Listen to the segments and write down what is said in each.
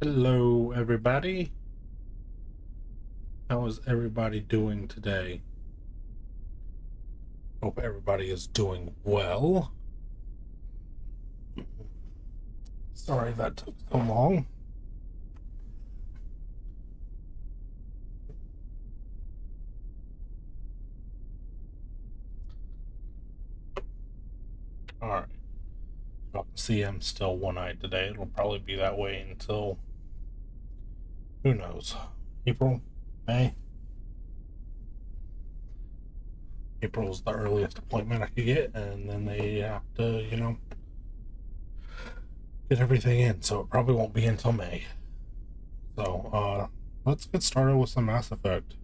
Hello, everybody. How is everybody doing today? Hope everybody is doing well. Sorry that took so long. Alright. About to see I'm still one-eyed today. It'll probably be that way until, who knows, April, May. April is the earliest appointment I could get, and then they have to, get everything in, so it probably won't be until May. So, let's get started with some Mass Effect.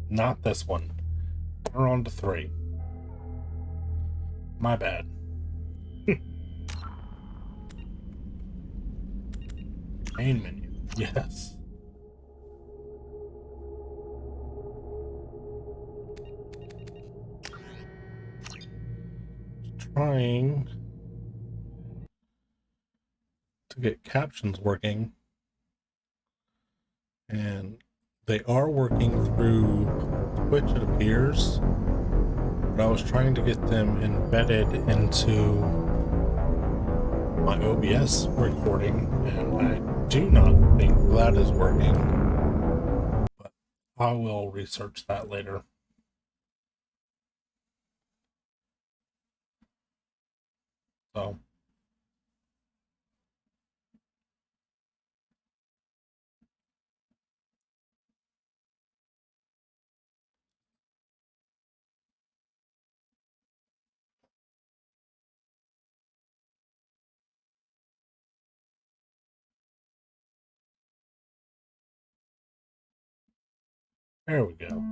Not this one. We're on to 3. My bad. Main menu. Yes. Trying to get captions working, and they are working through Twitch, it appears, but I was trying to get them embedded into my OBS recording, and I do not think that is working, but I will research that later. So there we go.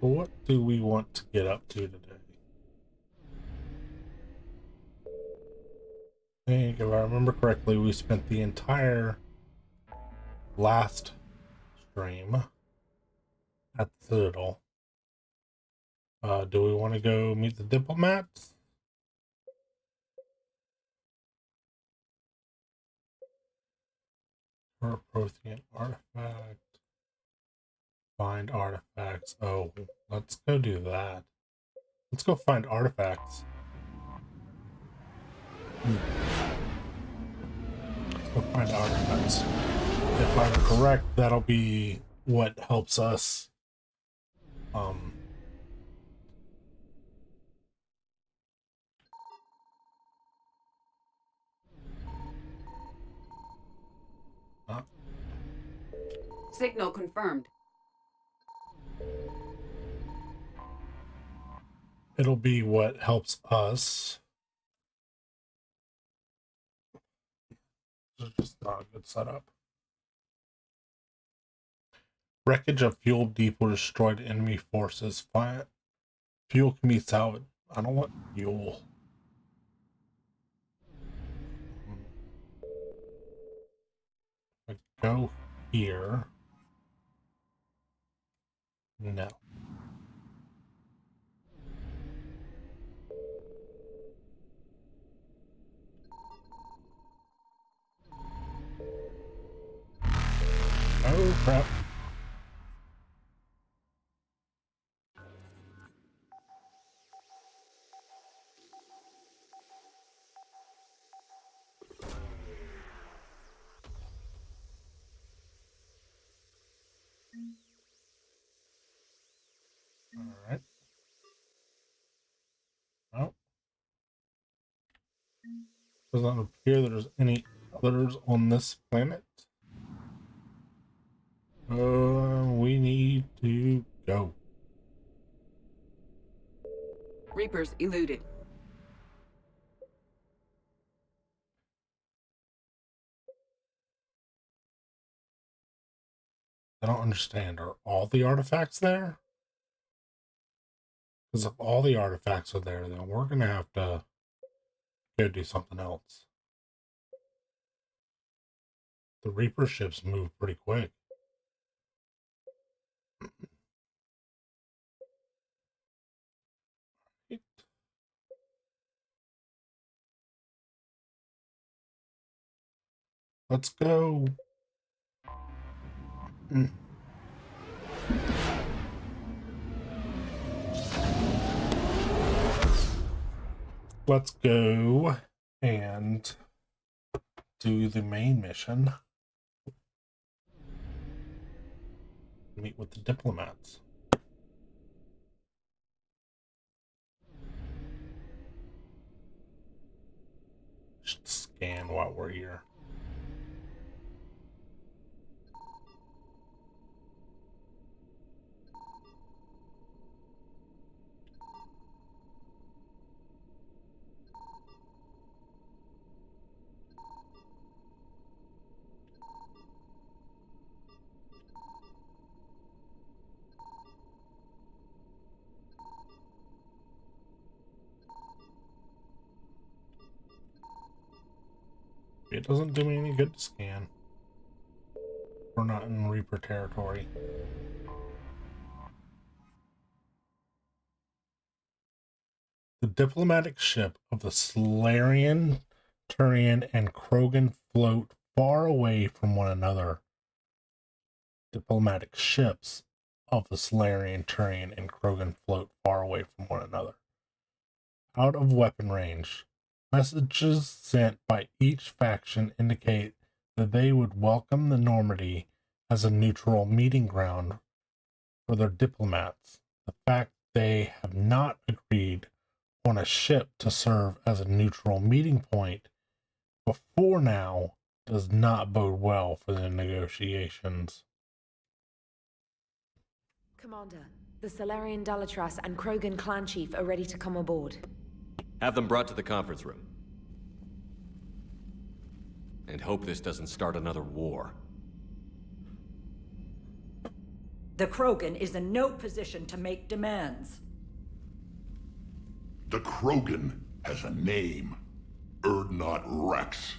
So what do we want to get up to today? I think if I remember correctly, we spent the entire last stream at the Citadel. Do we want to go meet the diplomats? Or Prothean artifact? Find artifacts. Oh, let's go do that. Let's go find artifacts. Let's go find artifacts. If I'm correct, that'll be what helps us uh, Signal confirmed. it'll be what helps us. It's just not a good setup. Wreckage of fuel depot destroyed enemy forces. Fuel can be salvaged. I don't want fuel. I go here. No. Oh crap. Alright. Oh. Does not appear there's any others on this planet. We need to go. Reapers eluded. I don't understand. Are all the artifacts there? Because if all the artifacts are there, then we're going to have to go do something else. The Reaper ships move pretty quick. Let's go. Let's go and do the main mission. Meet with the diplomats. Should scan while we're here. It doesn't do me any good to scan. We're not in Reaper territory. The diplomatic ship of the Solarian, Turian, and Krogan float far away from one another. Diplomatic ships of the Solarian, Turian, and Krogan float far away from one another. Out of weapon range. Messages sent by each faction indicate that they would welcome the Normandy as a neutral meeting ground for their diplomats. The fact they have not agreed on a ship to serve as a neutral meeting point before now does not bode well for the negotiations. Commander, the Solarian Dalatras and Krogan clan chief are ready to come aboard. Have them brought to the conference room. And hope this doesn't start another war. The Krogan is in no position to make demands. The Krogan has a name. Urdnot Rex.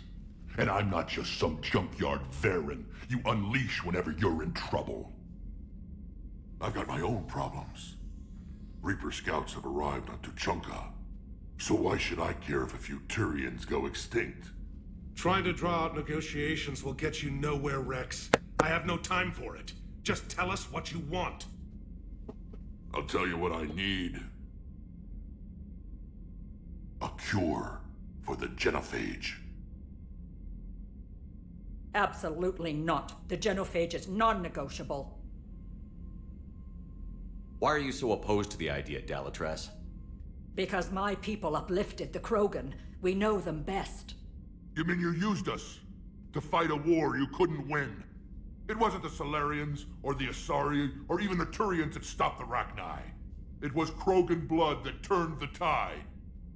And I'm not just some junkyard Varen you unleash whenever you're in trouble. I've got my own problems. Reaper scouts have arrived on Tuchanka. So why should I care if a few Turians go extinct? Trying to draw out negotiations will get you nowhere, Rex. I have no time for it. Just tell us what you want. I'll tell you what I need. A cure for the genophage. Absolutely not. The genophage is non-negotiable. Why are you so opposed to the idea, Dalatras? Because my people uplifted the Krogan. We know them best. You mean you used us to fight a war you couldn't win? It wasn't the Solarians, or the Asari, or even the Turians that stopped the Rachni. It was Krogan blood that turned the tide.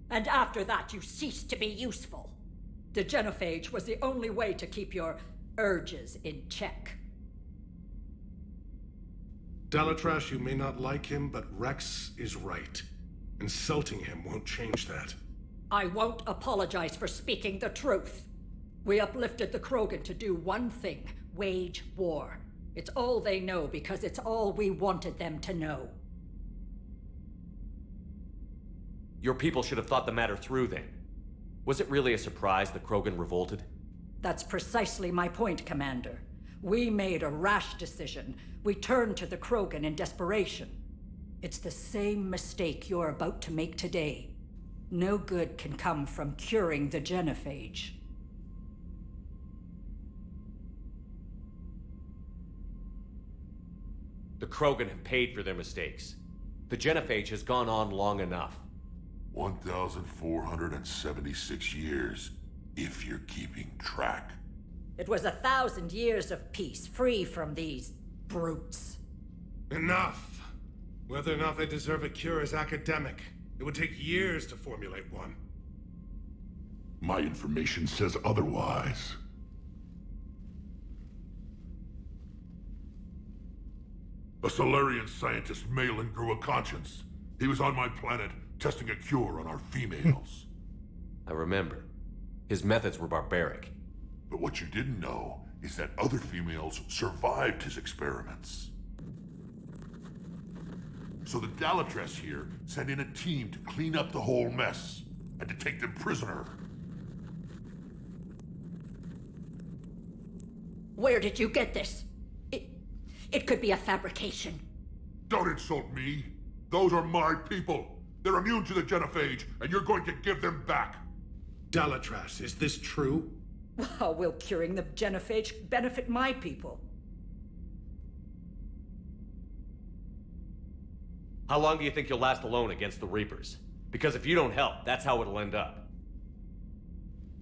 And after that, you ceased to be useful. The genophage was the only way to keep your urges in check. Dalatras, you may not like him, but Rex is right. Insulting him won't change that. I won't apologize for speaking the truth. We uplifted the Krogan to do one thing: wage war. It's all they know because it's all we wanted them to know. Your people should have thought the matter through then. Was it really a surprise the Krogan revolted? That's precisely my point, Commander. We made a rash decision. We turned to the Krogan in desperation. It's the same mistake you're about to make today. No good can come from curing the genophage. The Krogan have paid for their mistakes. The genophage has gone on long enough. 1,476 years, if you're keeping track. It was 1,000 years of peace, free from these Brutes. Enough! Whether or not they deserve a cure is academic. It would take years to formulate one. My information says otherwise. A Solarian scientist, Malin, grew a conscience. He was on my planet, testing a cure on our females. I remember. His methods were barbaric. But what you didn't know is that other females survived his experiments. So the Dalatress here sent in a team to clean up the whole mess, and to take them prisoner. Where did you get this? It could be a fabrication. Don't insult me. Those are my people. They're immune to the genophage, and you're going to give them back. Dalatras, is this true? How will curing the genophage benefit my people? How long do you think you'll last alone against the Reapers? Because if you don't help, that's how it'll end up.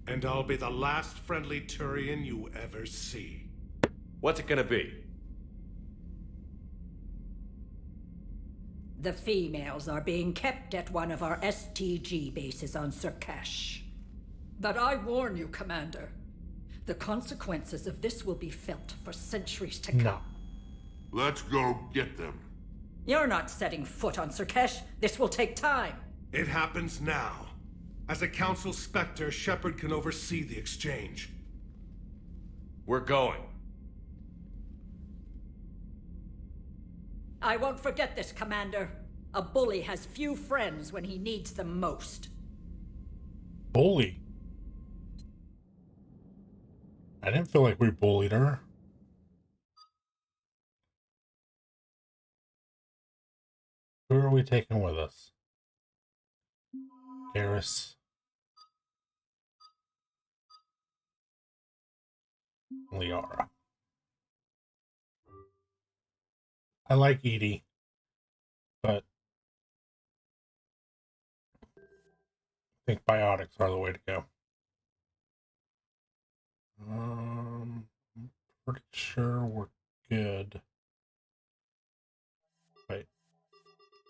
And I'll be the last friendly Turian you ever see. What's it gonna be? The females are being kept at one of our STG bases on Surkash. But I warn you, Commander. The consequences of this will be felt for centuries to come. No. Let's go get them. You're not setting foot on Surkash. This will take time. It happens now. As a Council Spectre, Shepard can oversee the exchange. We're going. I won't forget this, Commander. A bully has few friends when he needs them most. Bully? I didn't feel like we bullied her. Who are we taking with us? Garrus. Liara. I like Edie, but I think biotics are the way to go. I'm pretty sure we're good. Wait,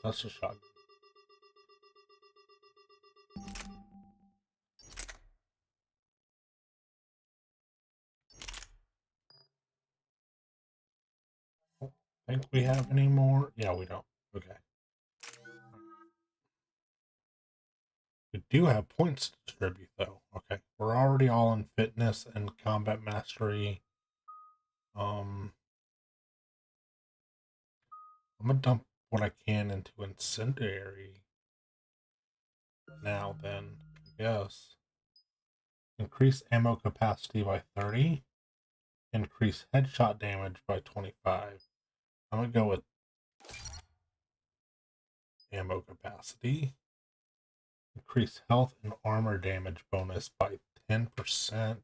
that's a shotgun. Think we have any more? Yeah, we don't. Okay. We do have points to distribute, though. Okay. We're already all in fitness and combat mastery. I'm gonna dump what I can into incendiary. Now then, I guess. Increase ammo capacity by 30. Increase headshot damage by 25. I'm gonna go with ammo capacity. Increase health and armor damage bonus by 10%.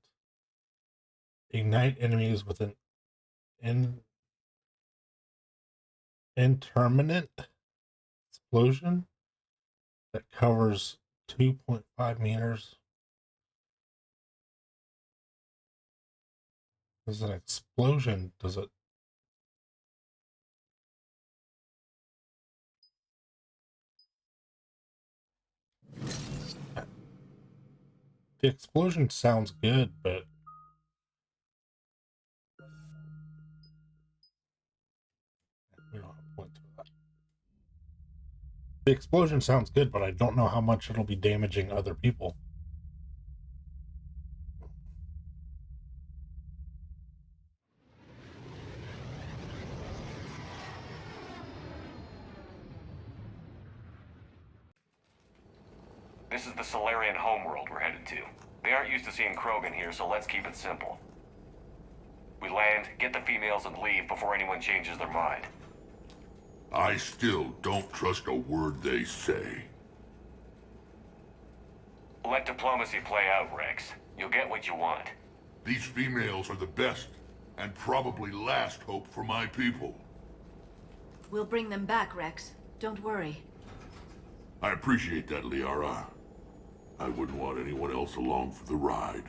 Ignite enemies with an intermittent explosion that covers 2.5 meters. Does an explosion, does it? The explosion sounds good, but we don't have points for that. The explosion sounds good, but I don't know how much it'll be damaging other people. This is the Solarian homeworld we're headed to. They aren't used to seeing Krogan here, so let's keep it simple. We land, get the females, and leave before anyone changes their mind. I still don't trust a word they say. Let diplomacy play out, Rex. You'll get what you want. These females are the best, and probably last hope for my people. We'll bring them back, Rex. Don't worry. I appreciate that, Liara. I wouldn't want anyone else along for the ride.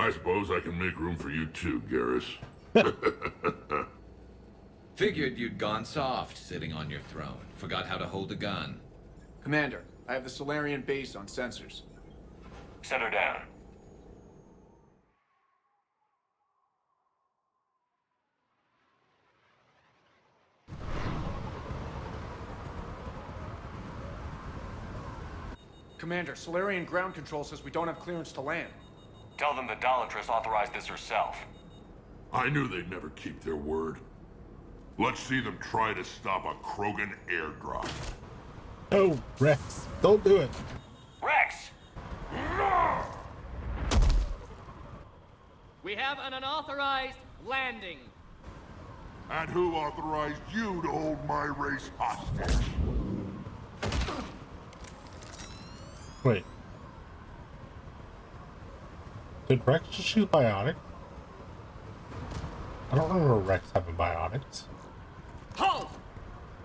I suppose I can make room for you too, Garrus. Figured you'd gone soft sitting on your throne. Forgot how to hold a gun. Commander, I have the Solarian base on sensors. Set her down. Commander, Solarian ground control says we don't have clearance to land. Tell them the Dolatress authorized this herself. I knew they'd never keep their word. Let's see them try to stop a Krogan airdrop. Oh, Rex, don't do it. Rex! We have an unauthorized landing. And who authorized you to hold my race hostage? Wait. Did Rex just shoot biotic? I don't remember Rex having biotics. Halt!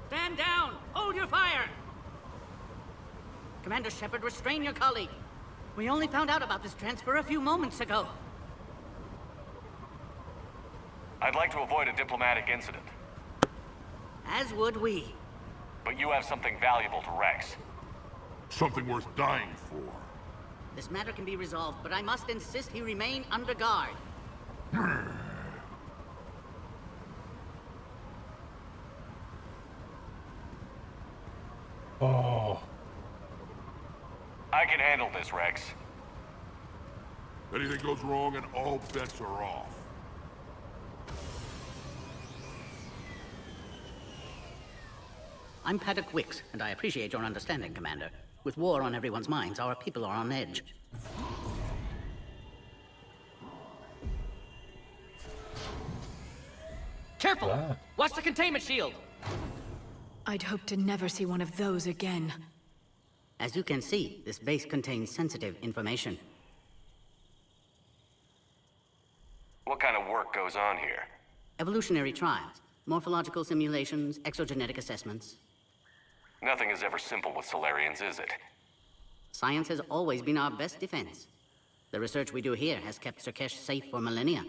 Stand down! Hold your fire! Commander Shepard, restrain your colleague. We only found out about this transfer a few moments ago. I'd like to avoid a diplomatic incident. As would we. But you have something valuable to Rex. Something worth dying for. This matter can be resolved, but I must insist he remain under guard. Oh. I can handle this, Rex. Anything goes wrong and all bets are off. I'm Paddock Wicks, and I appreciate your understanding, Commander. With war on everyone's minds, our people are on edge. Careful! Wow. Watch the containment shield! I'd hope to never see one of those again. As you can see, this base contains sensitive information. What kind of work goes on here? Evolutionary trials, morphological simulations, exogenetic assessments. Nothing is ever simple with Solarians, is it? Science has always been our best defense. The research we do here has kept Surkesh safe for millennia.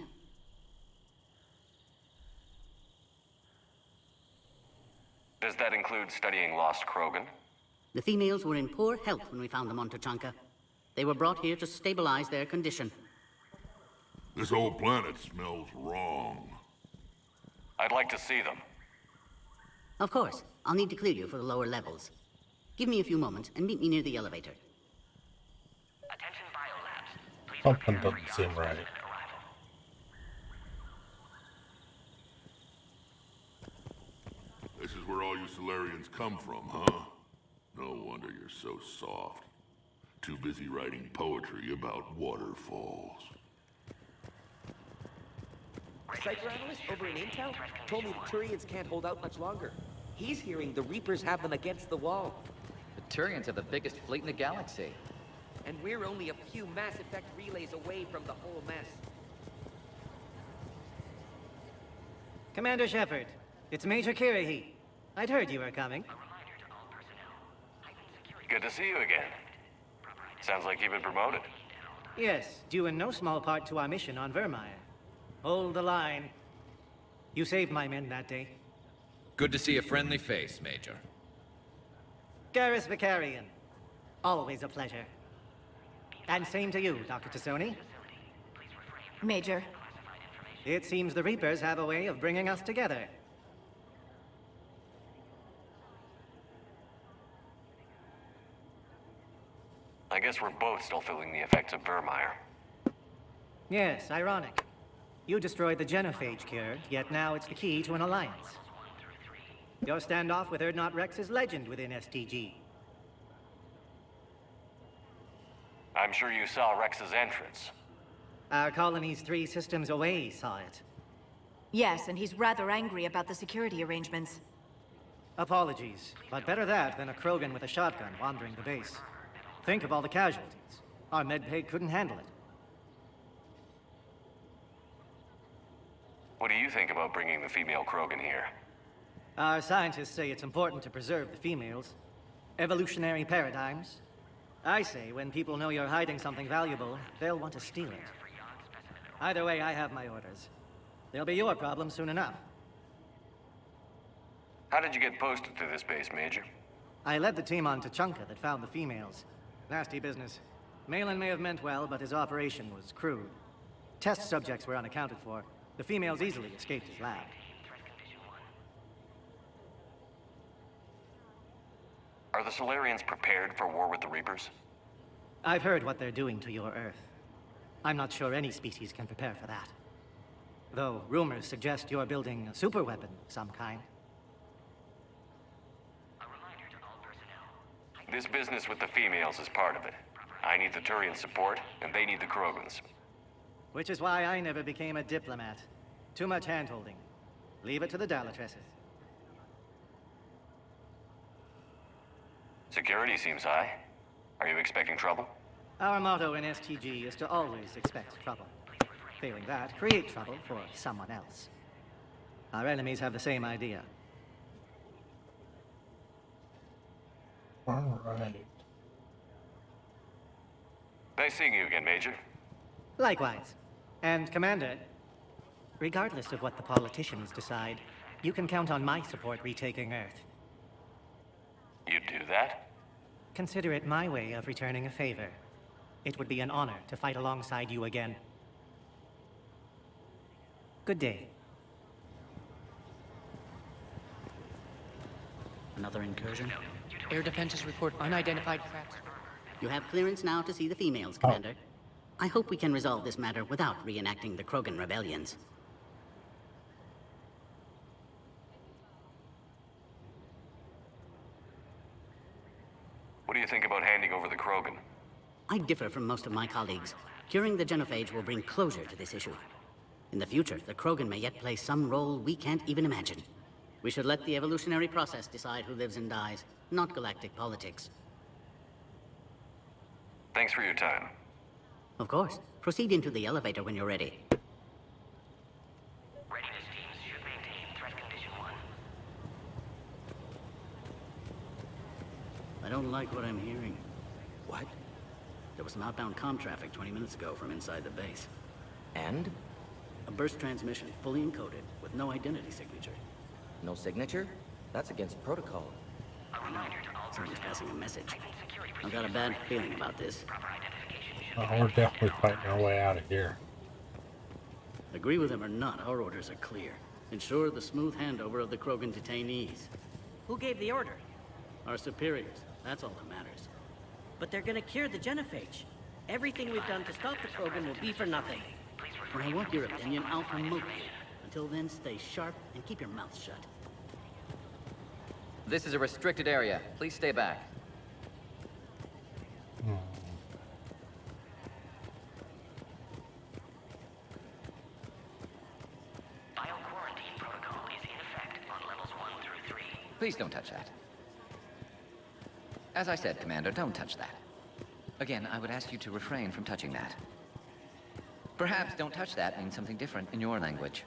Does that include studying lost Krogan? The females were in poor health when we found them on Tuchanka. They were brought here to stabilize their condition. This whole planet smells wrong. I'd like to see them. Of course, I'll need to clear you for the lower levels. Give me a few moments and meet me near the elevator. Attention biolabs. Please Something prepare doesn't for seem your right. arrival. This is where all you Solarians come from, huh? No wonder you're so soft. Too busy writing poetry about waterfalls. Cypher analyst over in Intel told me the Turians can't hold out much longer. He's hearing the Reapers have them against the wall. The Turians have the biggest fleet in the galaxy. And we're only a few Mass Effect relays away from the whole mess. Commander Shepard, it's Major Kirahi. I'd heard you were coming. Good to see you again. Sounds like you've been promoted. Yes, due in no small part to our mission on Vermeer. Hold the line. You saved my men that day. Good to see a friendly face, Major. Garrus Vicarian. Always a pleasure. And same to you, Dr. Tassoni. Major. It seems the Reapers have a way of bringing us together. I guess we're both still feeling the effects of Vermeer. Yes, ironic. You destroyed the genophage cure, yet now it's the key to an alliance. Your standoff with Urdnot Rex is legend within STG. I'm sure you saw Rex's entrance. Our colony's 3 systems away saw it. Yes, and he's rather angry about the security arrangements. Apologies, but better that than a Krogan with a shotgun wandering the base. Think of all the casualties. Our medbay couldn't handle it. What do you think about bringing the female Krogan here? Our scientists say it's important to preserve the females. Evolutionary paradigms. I say when people know you're hiding something valuable, they'll want to steal it. Either way, I have my orders. They'll be your problem soon enough. How did you get posted to this base, Major? I led the team on Tachanka that found the females. Nasty business. Malin may have meant well, but his operation was crude. Test subjects were unaccounted for. The females easily escaped his lab. Are the Solarians prepared for war with the Reapers? I've heard what they're doing to your Earth. I'm not sure any species can prepare for that. Though rumors suggest you're building a superweapon of some kind. This business with the females is part of it. I need the Turian support, and they need the Krogans. Which is why I never became a diplomat. Too much hand-holding. Leave it to the Dalatresses. Security seems high. Are you expecting trouble? Our motto in STG is to always expect trouble. Failing that, create trouble for someone else. Our enemies have the same idea. All right. Nice seeing you again, Major. Likewise. And, Commander, regardless of what the politicians decide, you can count on my support retaking Earth. You do that? Consider it my way of returning a favor. It would be an honor to fight alongside you again. Good day. Another incursion? Air defenses report unidentified cracks. You have clearance now to see the females, Commander. I hope we can resolve this matter without reenacting the Krogan rebellions. What do you think about handing over the Krogan? I differ from most of my colleagues. Curing the genophage will bring closure to this issue. In the future, the Krogan may yet play some role we can't even imagine. We should let the evolutionary process decide who lives and dies, not galactic politics. Thanks for your time. Of course. Proceed into the elevator when you're ready. Readiness teams should maintain threat condition 1. I don't like what I'm hearing. What? There was some outbound comm traffic 20 minutes ago from inside the base. And? A burst transmission, fully encoded, with no identity signature. No signature? That's against protocol. Someone's passing a message. I've got a bad feeling about this. We're definitely fighting our way out of here. Agree with him or not, our orders are clear. Ensure the smooth handover of the Krogan detainees. Who gave the order? Our superiors. That's all that matters. But they're gonna cure the genophage. Everything we've done to stop the Krogan will be for nothing. When I want your opinion, I'll promote you. Until then, stay sharp and keep your mouth shut. This is a restricted area. Please stay back. Bio-quarantine protocol is in effect on levels 1 through 3. Please don't touch that. As I said, Commander, don't touch that. Again, I would ask you to refrain from touching that. Perhaps don't touch that means something different in your language.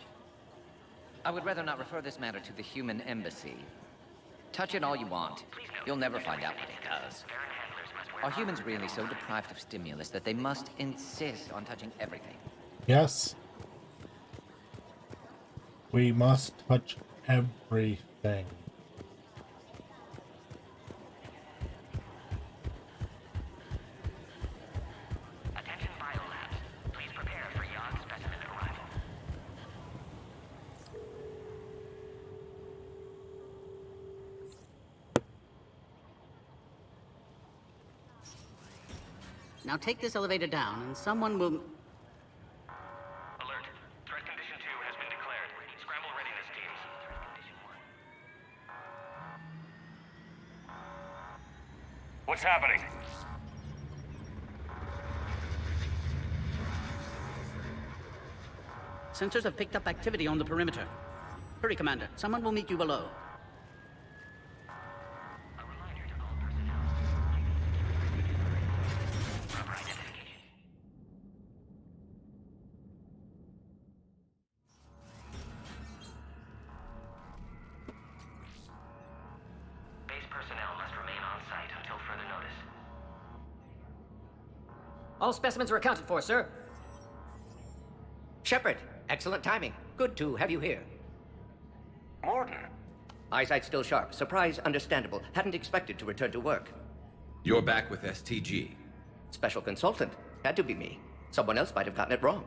I would rather not refer this matter to the human embassy. Touch it all you want. You'll never find out what it does. Are humans really so deprived of stimulus that they must insist on touching everything? Yes. We must touch everything. Attention biolabs. Please prepare for young specimen arrival. Now take this elevator down and someone will... Alert. Threat condition 2 has been declared. Scramble readiness teams. What's happening? Sensors have picked up activity on the perimeter. Hurry, Commander. Someone will meet you below. Base personnel must remain on site until further notice. All specimens are accounted for, sir. Shepard, excellent timing. Good to have you here. Morden. Eyesight still sharp. Surprise understandable. Hadn't expected to return to work. You're back with STG. Special consultant. Had to be me. Someone else might have gotten it wrong.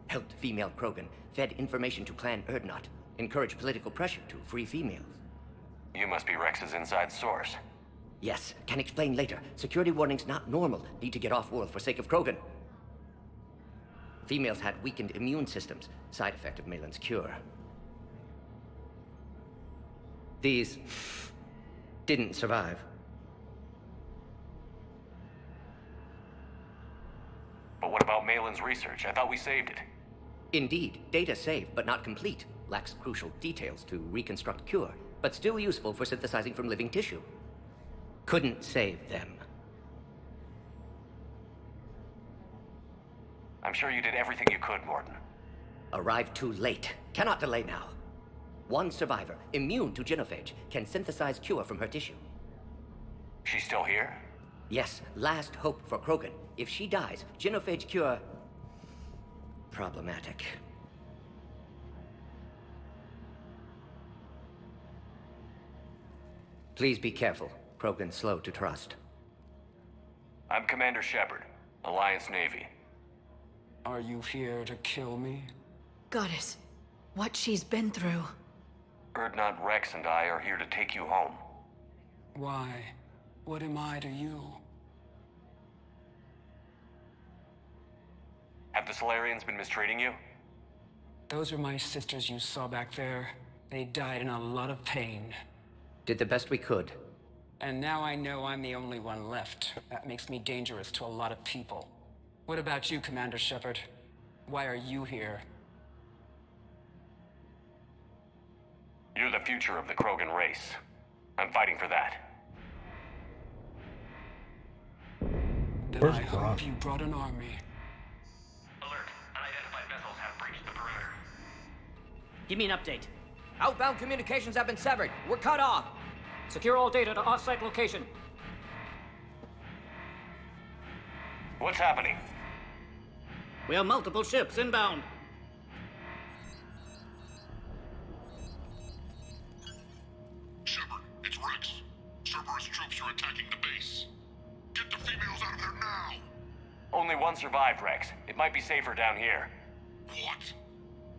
Helped female Krogan. Fed information to Clan Urdnot. Encouraged political pressure to free females. You must be Rex's inside source. Yes, can explain later. Security warnings not normal. Need to get off-world for sake of Krogan. Females had weakened immune systems. Side effect of Malin's cure. These didn't survive. But what about Malin's research? I thought we saved it. Indeed, data saved, but not complete. Lacks crucial details to reconstruct cure, but still useful for synthesizing from living tissue. Couldn't save them. I'm sure you did everything you could, Morden. Arrived too late. Cannot delay now. One survivor, immune to genophage, can synthesize cure from her tissue. She's still here? Yes, last hope for Krogan. If she dies, genophage cure... problematic. Please be careful. Krogan slow to trust. I'm Commander Shepard, Alliance Navy. Are you here to kill me? Goddess, what she's been through. Urdnot Rex and I are here to take you home. Why? What am I to you? Have the Solarians been mistreating you? Those are my sisters you saw back there. They died in a lot of pain. Did the best we could. And now I know I'm the only one left. That makes me dangerous to a lot of people. What about you, Commander Shepard? Why are you here? You're the future of the Krogan race. I'm fighting for that. Then I hope you brought an army. Alert. Unidentified vessels have breached the perimeter. Give me an update. Outbound communications have been severed. We're cut off. Secure all data to off-site location. What's happening? We have multiple ships inbound. Shepard, it's Rex. Cerberus troops are attacking the base. Get the females out of there now! Only one survived, Rex. It might be safer down here. What?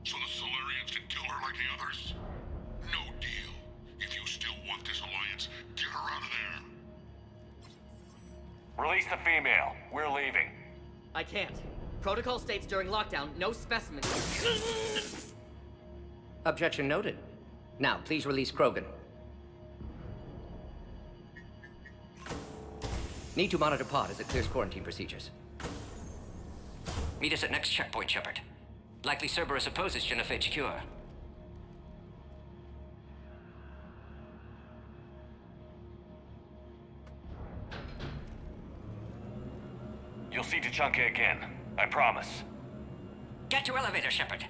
So the Solarians can kill her like the others? No deal. If you still want this alliance, get her out of there. Release the female. We're leaving. I can't. Protocol states during lockdown, no specimens. Objection noted. Now, please release Krogan. Need to monitor pod as it clears quarantine procedures. Meet us at next checkpoint, Shepard. Likely Cerberus opposes genophage cure. You'll see Tuchanka again. I promise. Get to elevator, Shepard.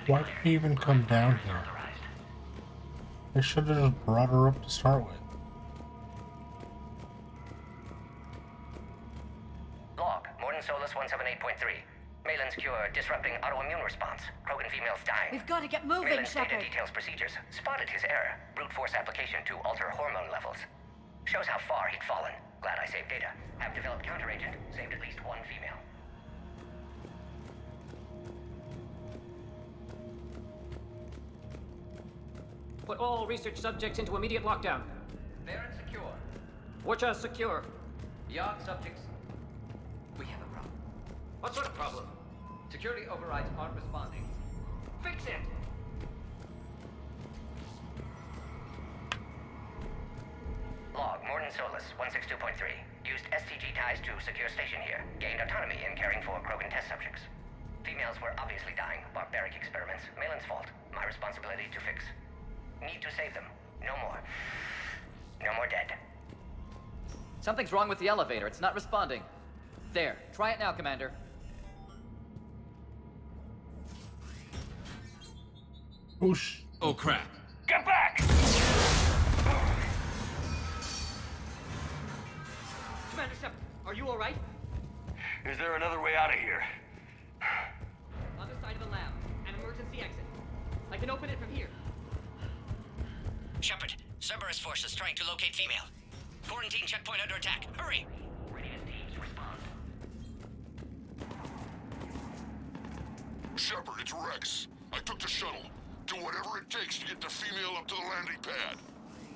Why did he even come down here? They should have just brought her up to start with. Log, Morden Solus 178.3. Malin's cure disrupting autoimmune response. Krogan females dying. We've got to get moving, Malin's data Shepard. details procedures. Spotted his error. Brute force application to alter hormone levels. Shows how far he'd fallen. Glad I saved data. Have developed counteragent. Saved at least one female. Put all research subjects into immediate lockdown. Baron secure. Watcher secure. Yard subjects. We have a problem. What sort of problem? Security overrides aren't responding. Fix it! Log, Morden Solus 162.3. Used STG ties to secure station here. Gained autonomy in caring for Krogan test subjects. Females were obviously dying. Barbaric experiments. Malin's fault. My responsibility to fix. Need to save them. No more. No more dead. Something's wrong with the elevator. It's not responding. There. Try it now, Commander. Whoosh. Oh, crap. Get back! Are you alright? Is there another way out of here? Other side of the lab. An emergency exit. I can open it from here. Shepard, Cerberus forces trying to locate female. Quarantine checkpoint under attack. Hurry! Readiness teams respond. Shepard, it's Rex. I took the shuttle. Do whatever it takes to get the female up to the landing pad.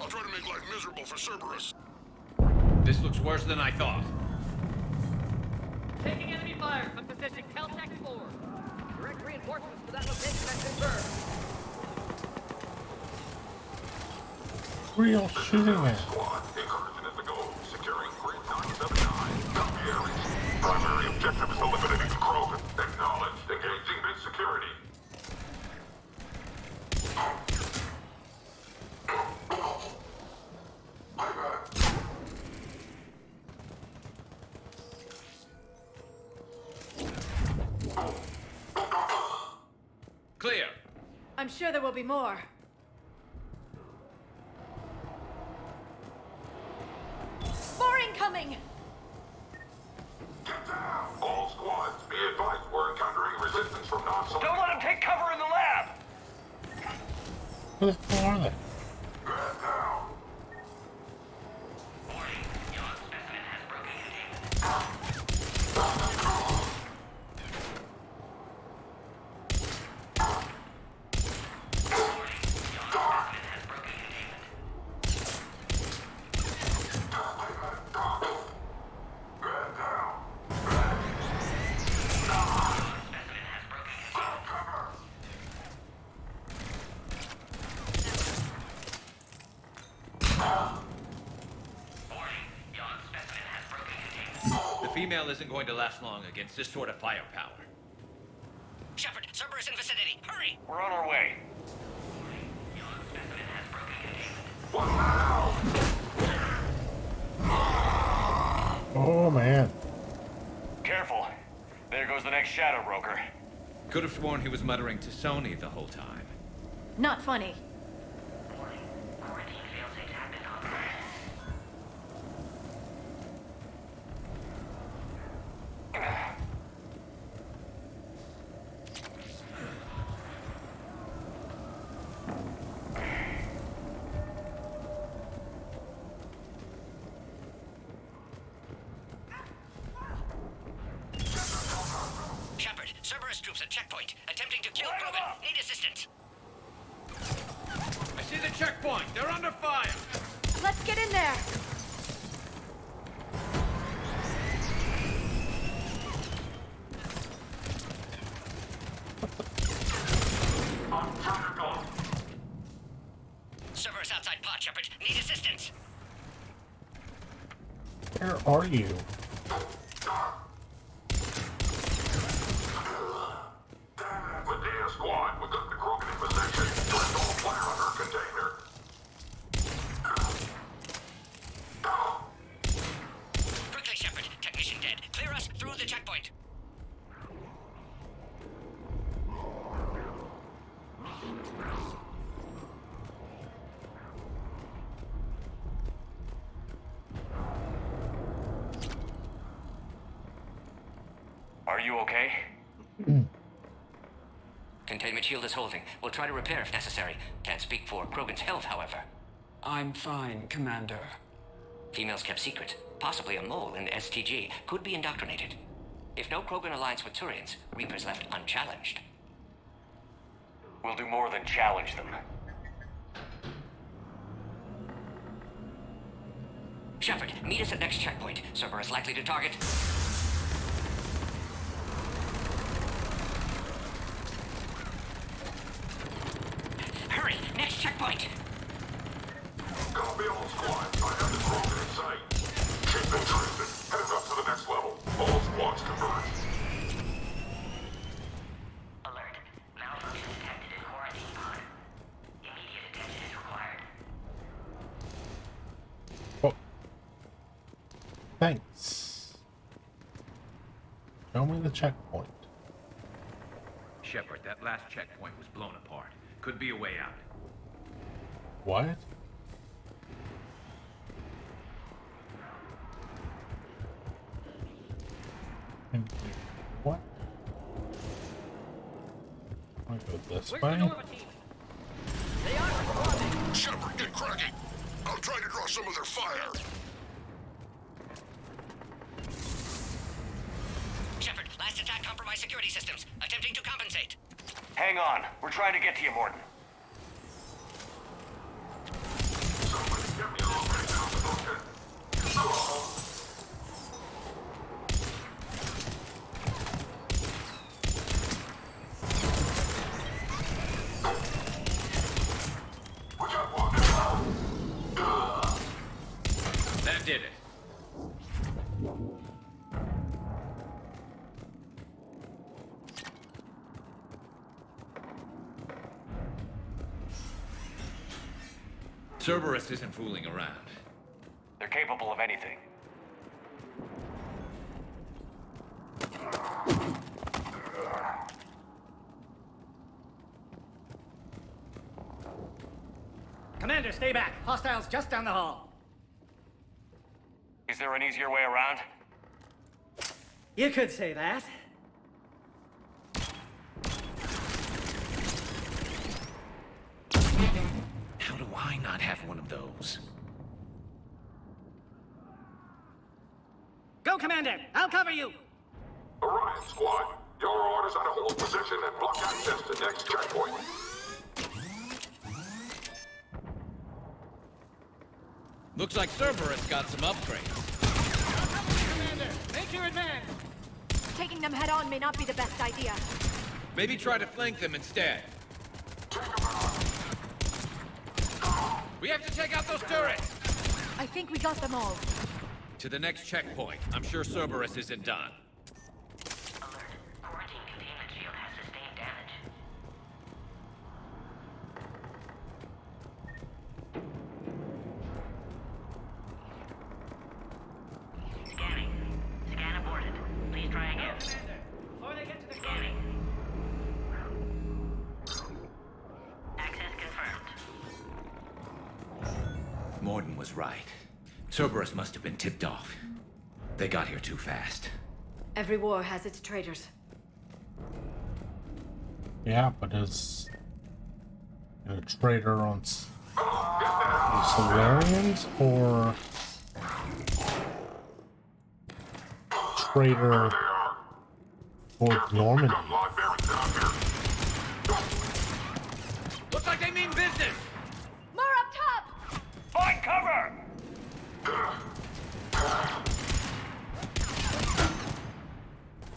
I'll try to make life miserable for Cerberus. This looks worse than I thought. Taking enemy fire from position Caltech 4. Direct reinforcements to that location has confirmed. Where are y'all shooting at? Squad, incursion is the goal. Securing grid 979. Copy Ares. Primary objective is eliminating the Krogan. Acknowledged. Engaging mid security. Clear. I'm sure there will be more. More incoming! Get down! All squads, be advised we're encountering resistance from non-select. Don't let him take cover in the lab! Where the hell are they? Get down! Warning, Yawn specimen has broken containment. The female isn't going to last long against this sort of firepower. Shepard, Cerberus in vicinity. Hurry! We're on our way. Yawn specimen has broken containment. What now? Oh man. Careful. There goes the next shadow broker. Could have sworn he was muttering to Sony the whole time. Not funny. Warning, quarantine failsafes have been authorized. Shepard, Cerberus troops at checkpoint, attempting to kill Krogan. Need assistance. I see the checkpoint. They're under fire. Let's get in there! Cerberus outside pod, Shepard. Need assistance. Where are you? Medea squad, we got the Krogan in position. Install fire on her container. Quickly, Shepard. Technician dead. Clear us through the checkpoint. Are you okay? Containment shield is holding. We'll try to repair if necessary. Can't speak for Krogan's health, however. I'm fine, Commander. Females kept secret. Possibly a mole in the STG. Could be indoctrinated. If no Krogan aligns with Turians, Reapers left unchallenged. We'll do more than challenge them. Shepard, meet us at next checkpoint. Cerberus likely to target. Hurry! Next checkpoint! Copy all squads. I have the Krogan in sight. Keep it drifting. Headed up to the next level. All squads converge. Alert. Malfunction detected in quarantine pod. Immediate attention is required. Oh. Thanks. Show me the checkpoint. Shepard, that last checkpoint was blown apart. Could be a way out. What? this way. Shepard, get cracking! I'll try to draw some of their fire. Shepard, last attack compromised security systems. Attempting to compensate. Hang on. We're trying to get to you, Morton. That did it. Cerberus isn't fooling around. They're capable of anything. Commander, stay back. Hostiles just down the hall. Is there an easier way around? You could say that. How do I not have one of those? Go, Commander! I'll cover you! Orion Squad, your orders are to hold position and block access to next checkpoint. Looks like Cerberus got some upgrades. Commander, make your advance! Taking them head on may not be the best idea. Maybe try to flank them instead. We have to take out those turrets! I think we got them all. To the next checkpoint. I'm sure Cerberus isn't done. Alert. Quarantine containment shield has sustained damage. Scanning. Scan aborted. Please try again. Before they get to the Scanning. Access confirmed. Morton was right. Cerberus must have been tipped off. They got here too fast. Every war has its traitors. Yeah, but is a traitor on the Solarians or traitor for Normandy? Looks like they mean business! More up top! Find cover!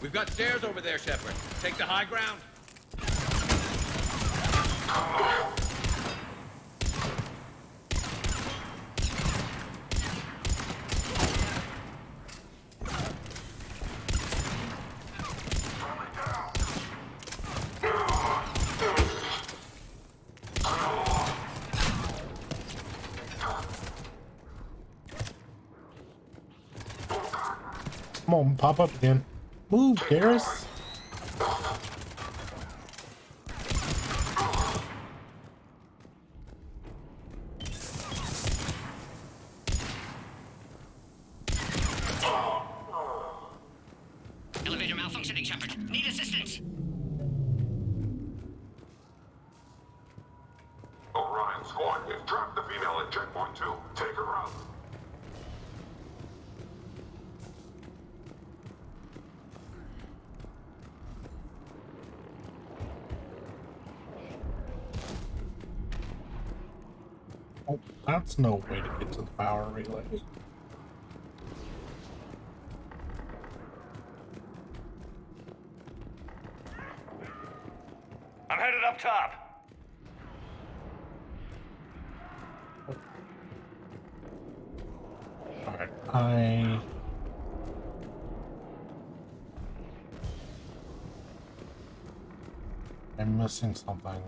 We've got stairs over there, Shepard. Take the high ground. Come on, pop up again. Move, Garrus. Elevator malfunctioning, Shepard. Need assistance. Orion Squad, we've trapped the female at checkpoint 2. Take her out. Oh, that's no way to get to the power relay. I'm headed up top. Alright, I'm missing something.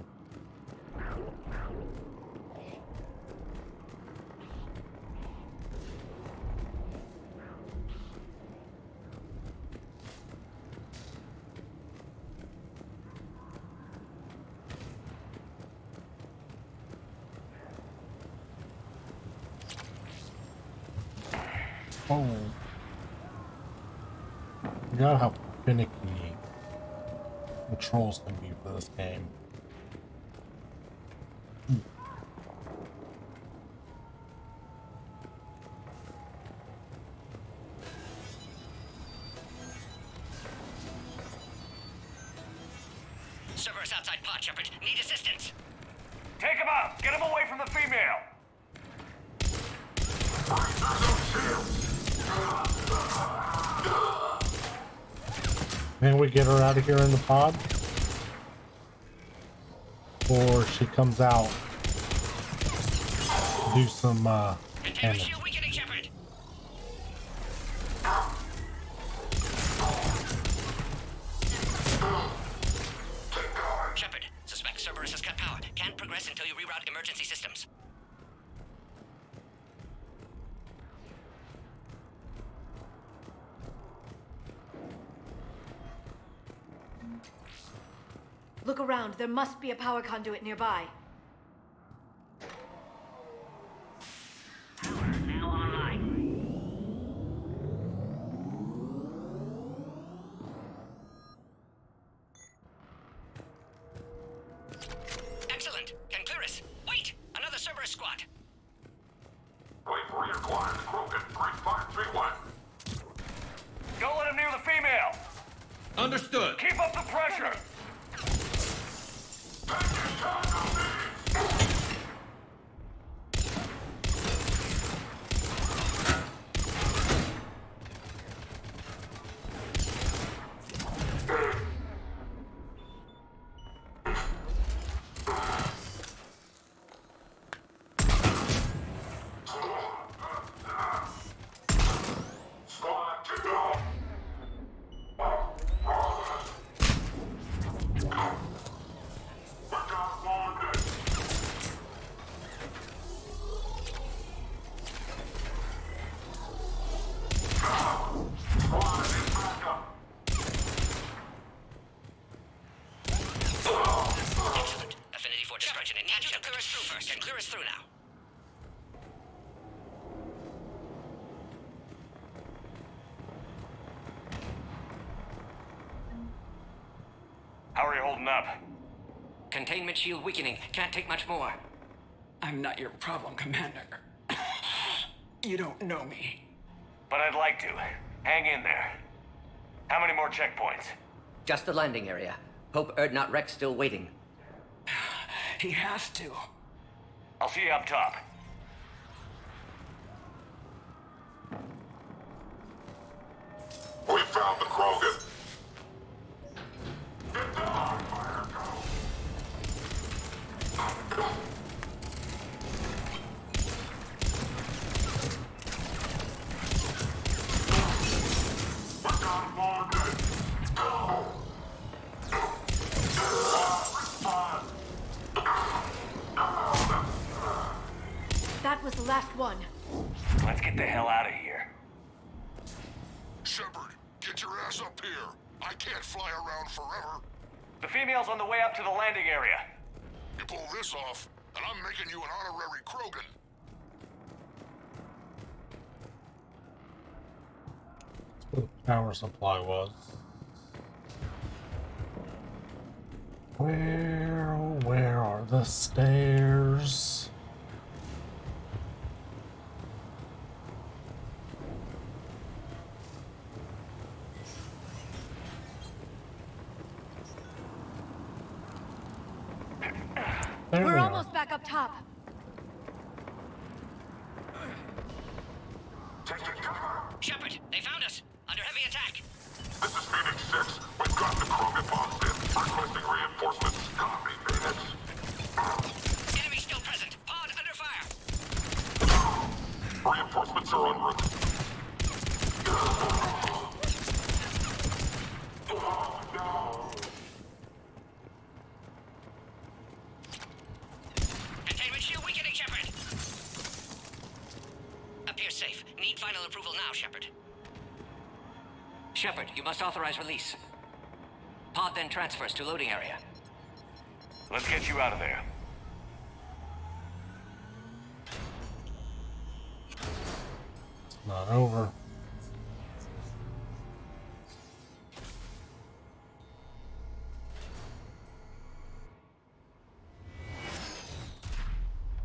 Oh. Forgot how finicky controls can be for this game. out, Shepard. Need assistance. Take him out! Get him away from the female! Can we get her out of here in the pod? Or she comes out, do some damage. Shepard, suspect Cerberus has cut power. Can't progress until you reroute emergency systems. Look around. There must be a power conduit nearby. Now online. Excellent. Can clear us. Wait! Another Cerberus squad. Wait for your client, Krogan 3531. Don't let him near the female! Understood. Keep up the pressure! Excellent. Affinity for destruction in action. Clear us through first. Can clear us through now. How are you holding up? Containment shield weakening. Can't take much more. I'm not your problem, Commander. You don't know me. But I'd like to. Hang in there. How many more checkpoints? Just the landing area. Hope Erdnot Rex still waiting. He has to. I'll see you up top. We found the Krogan. That was the last one. Let's get the hell out of here. Shepard, get your ass up here. I can't fly around forever. The female's on the way up to the landing area. You pull this off, and I'm making you an honorary Krogan. Where the power supply was. Where are the stairs? There We're we almost back up top. Shepard, they found us. Under heavy attack. This is Phoenix 6. We've got the Krogan bombs in. Requesting reinforcements. Copy, Phoenix. Enemy still present. Pod under fire. Reinforcements are en route. Containment shield weakening, Shepard. Appears safe. Need final approval now, Shepard. Shepard, you must authorize release. Pod then transfers to loading area. Let's get you out of there. It's not over.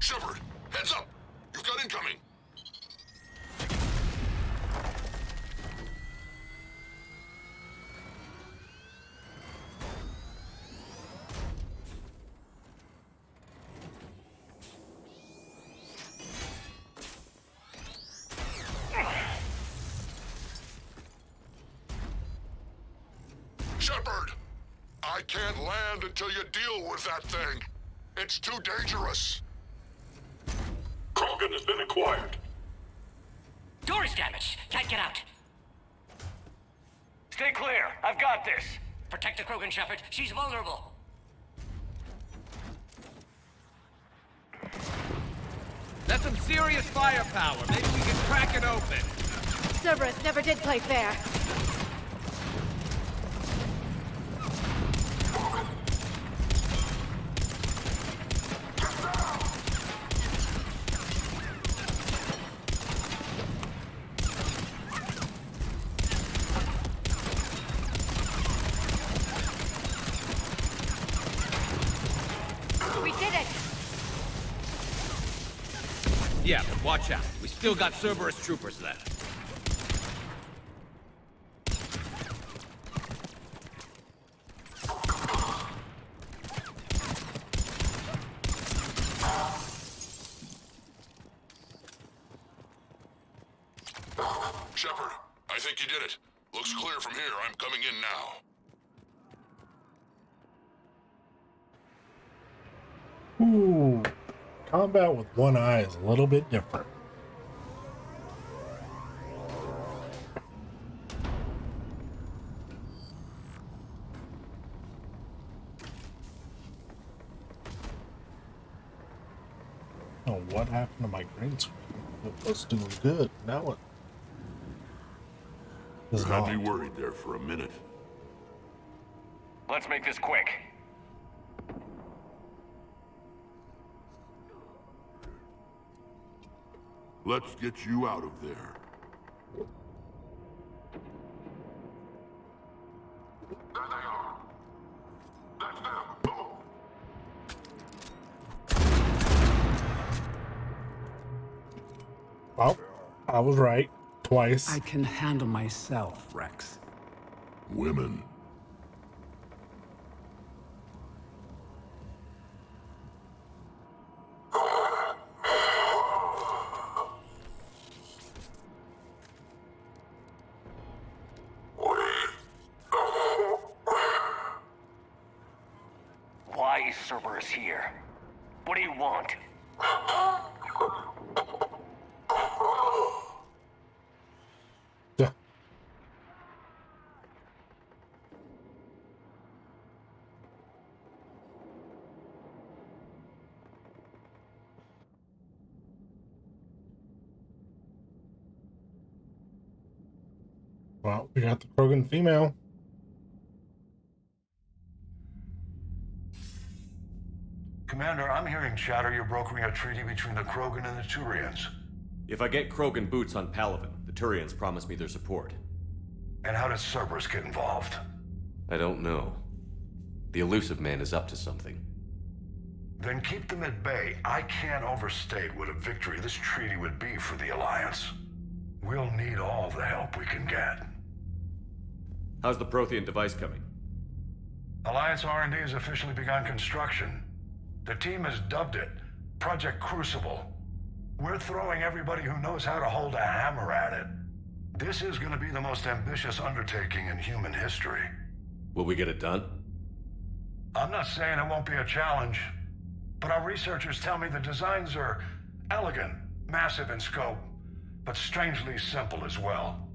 Shepard, heads up! You've got incoming! can't land until you deal with that thing. It's too dangerous. Krogan has been acquired. Door is damaged. Can't get out. Stay clear. I've got this. Protect the Krogan, Shepard. She's vulnerable. That's some serious firepower. Maybe we can crack it open. Cerberus never did play fair. We did it! Yeah, but watch out. We still got Cerberus troopers left. Shepard, I think you did it. Looks clear from here. I'm coming in now. Ooh, combat with one eye is a little bit different. Oh, what happened to my green screen? It was doing good. Now it is You had not. me worried there for a minute. Let's make this quick. Let's get you out of there. There they are. That's them. Well, I was right. Twice. I can handle myself, Rex. Women. Why is Cerberus here? What do you want? Yeah. Well, we got the Krogan female. Commander, I'm hearing chatter you're brokering a treaty between the Krogan and the Turians. If I get Krogan boots on Palaven, the Turians promise me their support. And how does Cerberus get involved? I don't know. The elusive man is up to something. Then keep them at bay. I can't overstate what a victory this treaty would be for the Alliance. We'll need all the help we can get. How's the Prothean device coming? Alliance R&D has officially begun construction. The team has dubbed it Project Crucible. We're throwing everybody who knows how to hold a hammer at it. This is going to be the most ambitious undertaking in human history. Will we get it done? I'm not saying it won't be a challenge, but our researchers tell me the designs are elegant, massive in scope, but strangely simple as well.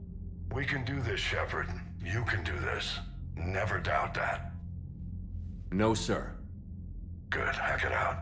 We can do this, Shepard. You can do this. Never doubt that. No, sir. Good. Hack it out.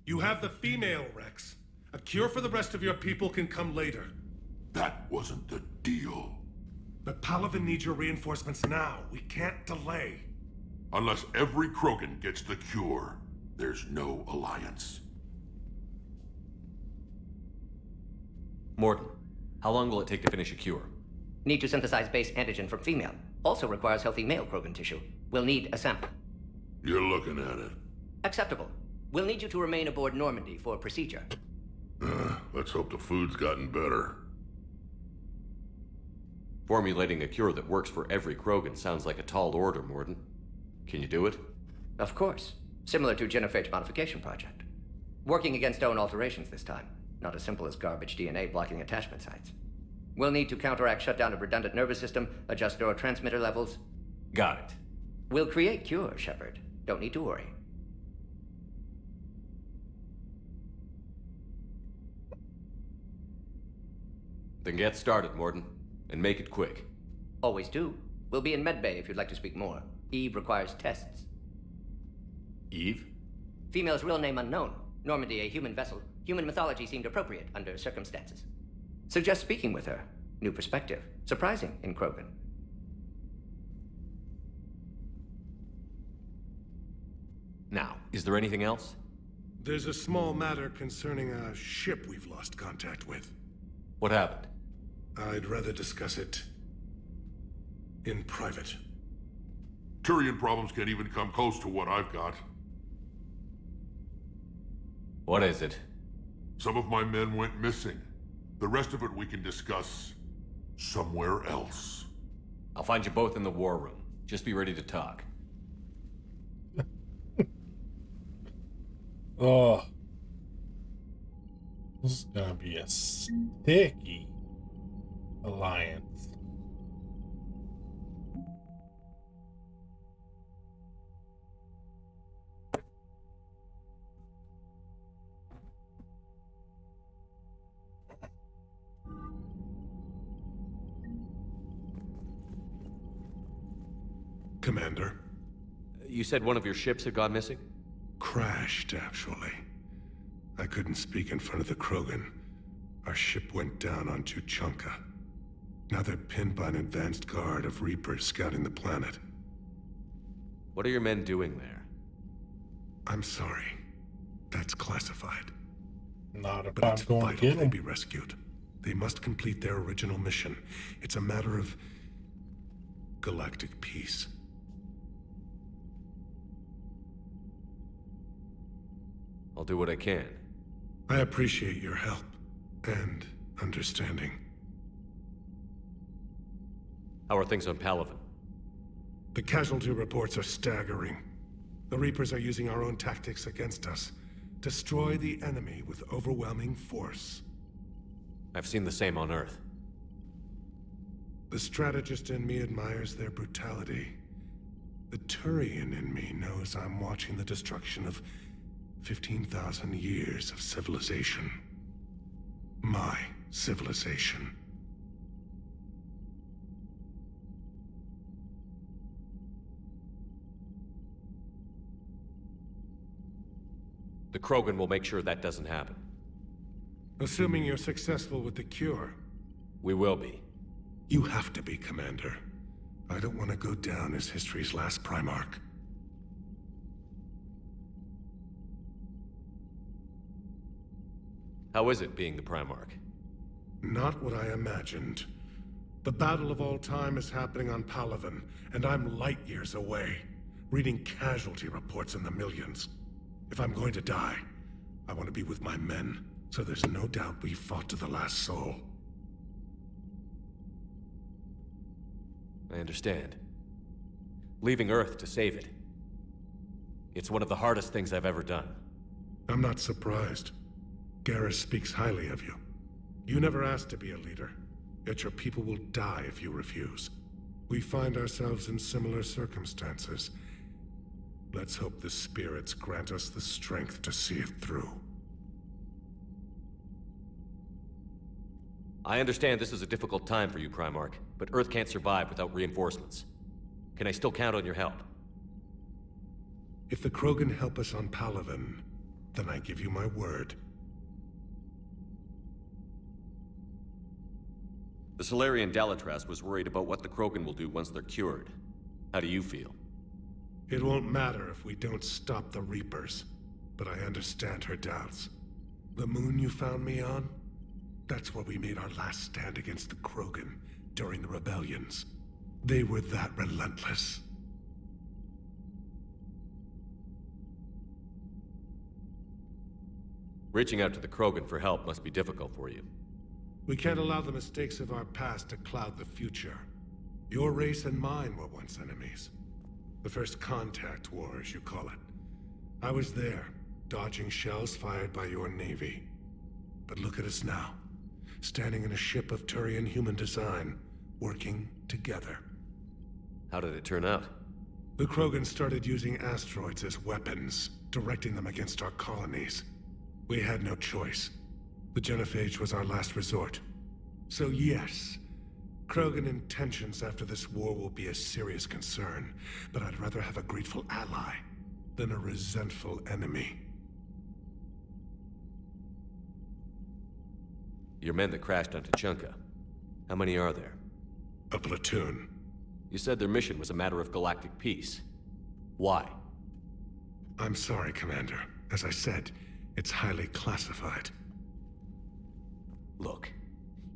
You have the female, Rex. A cure for the rest of your people can come later. That wasn't the deal. But Palaven needs your reinforcements now. We can't delay. Unless every Krogan gets the cure, there's no alliance. Morton, how long will it take to finish a cure? Need to synthesize base antigen from female. Also requires healthy male Krogan tissue. We'll need a sample. You're looking at it. Acceptable. We'll need you to remain aboard Normandy for procedure. Let's hope the food's gotten better. Formulating a cure that works for every Krogan sounds like a tall order, Morton. Can you do it? Of course. Similar to Genophage modification project. Working against own alterations this time. Not as simple as garbage DNA blocking attachment sites. We'll need to counteract shutdown of redundant nervous system, adjust neurotransmitter levels. Got it. We'll create cure, Shepard. Don't need to worry. Then get started, Morton. And make it quick. Always do. We'll be in medbay if you'd like to speak more. Eve requires tests. Eve? Female's real name unknown. Normandy, a human vessel. Human mythology seemed appropriate under circumstances. Suggest speaking with her. New perspective. Surprising in Krogan. Now, is there anything else? There's a small matter concerning a ship we've lost contact with. What happened? I'd rather discuss it in private. Turian problems can't even come close to what I've got. What is it? Some of my men went missing. The rest of it we can discuss somewhere else. I'll find you both in the war room. Just be ready to talk. Oh. This is gonna be a sticky alliance. Commander. You said one of your ships had gone missing? Crashed, actually. I couldn't speak in front of the Krogan. Our ship went down on Tuchanka. Now they're pinned by an advanced guard of Reapers scouting the planet. What are your men doing there? I'm sorry. That's classified. Not if But I'm it's going to vital get they him. be rescued. They must complete their original mission. It's a matter of galactic peace. I'll do what I can. I appreciate your help and understanding. How are things on Palaven? The casualty reports are staggering. The Reapers are using our own tactics against us. Destroy the enemy with overwhelming force. I've seen the same on Earth. The strategist in me admires their brutality. The Turian in me knows I'm watching the destruction of 15,000 years of civilization. My civilization. The Krogan will make sure that doesn't happen. Assuming you're successful with the cure. We will be. You have to be, Commander. I don't want to go down as history's last Primarch. How is it being the Primarch? Not what I imagined. The battle of all time is happening on Palaven, and I'm light years away, reading casualty reports in the millions. If I'm going to die, I want to be with my men, so there's no doubt we fought to the last soul. I understand. Leaving Earth to save it. It's one of the hardest things I've ever done. I'm not surprised. Garrus speaks highly of you. You never asked to be a leader, yet your people will die if you refuse. We find ourselves in similar circumstances. Let's hope the spirits grant us the strength to see it through. I understand this is a difficult time for you, Primarch, but Earth can't survive without reinforcements. Can I still count on your help? If the Krogan help us on Palaven, then I give you my word. The Solarian Dalatras was worried about what the Krogan will do once they're cured. How do you feel? It won't matter if we don't stop the Reapers, but I understand her doubts. The moon you found me on? That's where we made our last stand against the Krogan during the rebellions. They were that relentless. Reaching out to the Krogan for help must be difficult for you. We can't allow the mistakes of our past to cloud the future. Your race and mine were once enemies. The first contact war, as you call it. I was there, dodging shells fired by your navy. But look at us now, standing in a ship of Turian human design, working together. How did it turn out? The Krogan started using asteroids as weapons, directing them against our colonies. We had no choice. The Genophage was our last resort. So yes, Krogan intentions after this war will be a serious concern, but I'd rather have a grateful ally than a resentful enemy. Your men that crashed on Tuchanka. How many are there? A platoon. You said their mission was a matter of galactic peace. Why? I'm sorry, Commander. As I said, it's highly classified. Look,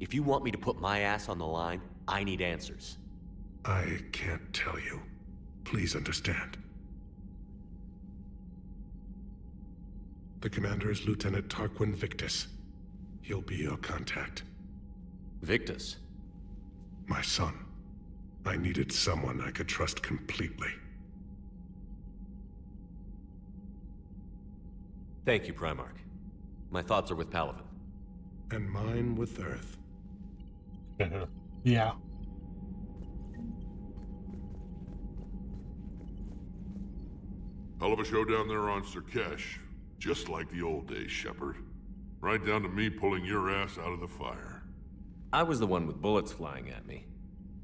if you want me to put my ass on the line, I need answers. I can't tell you. Please understand. The commander is Lieutenant Tarquin Victus. He'll be your contact. Victus? My son. I needed someone I could trust completely. Thank you, Primarch. My thoughts are with Palaven. And mine with Earth. Yeah. Hell of a show down there on Surkesh. Just like the old days, Shepard. Right down to me pulling your ass out of the fire. I was the one with bullets flying at me.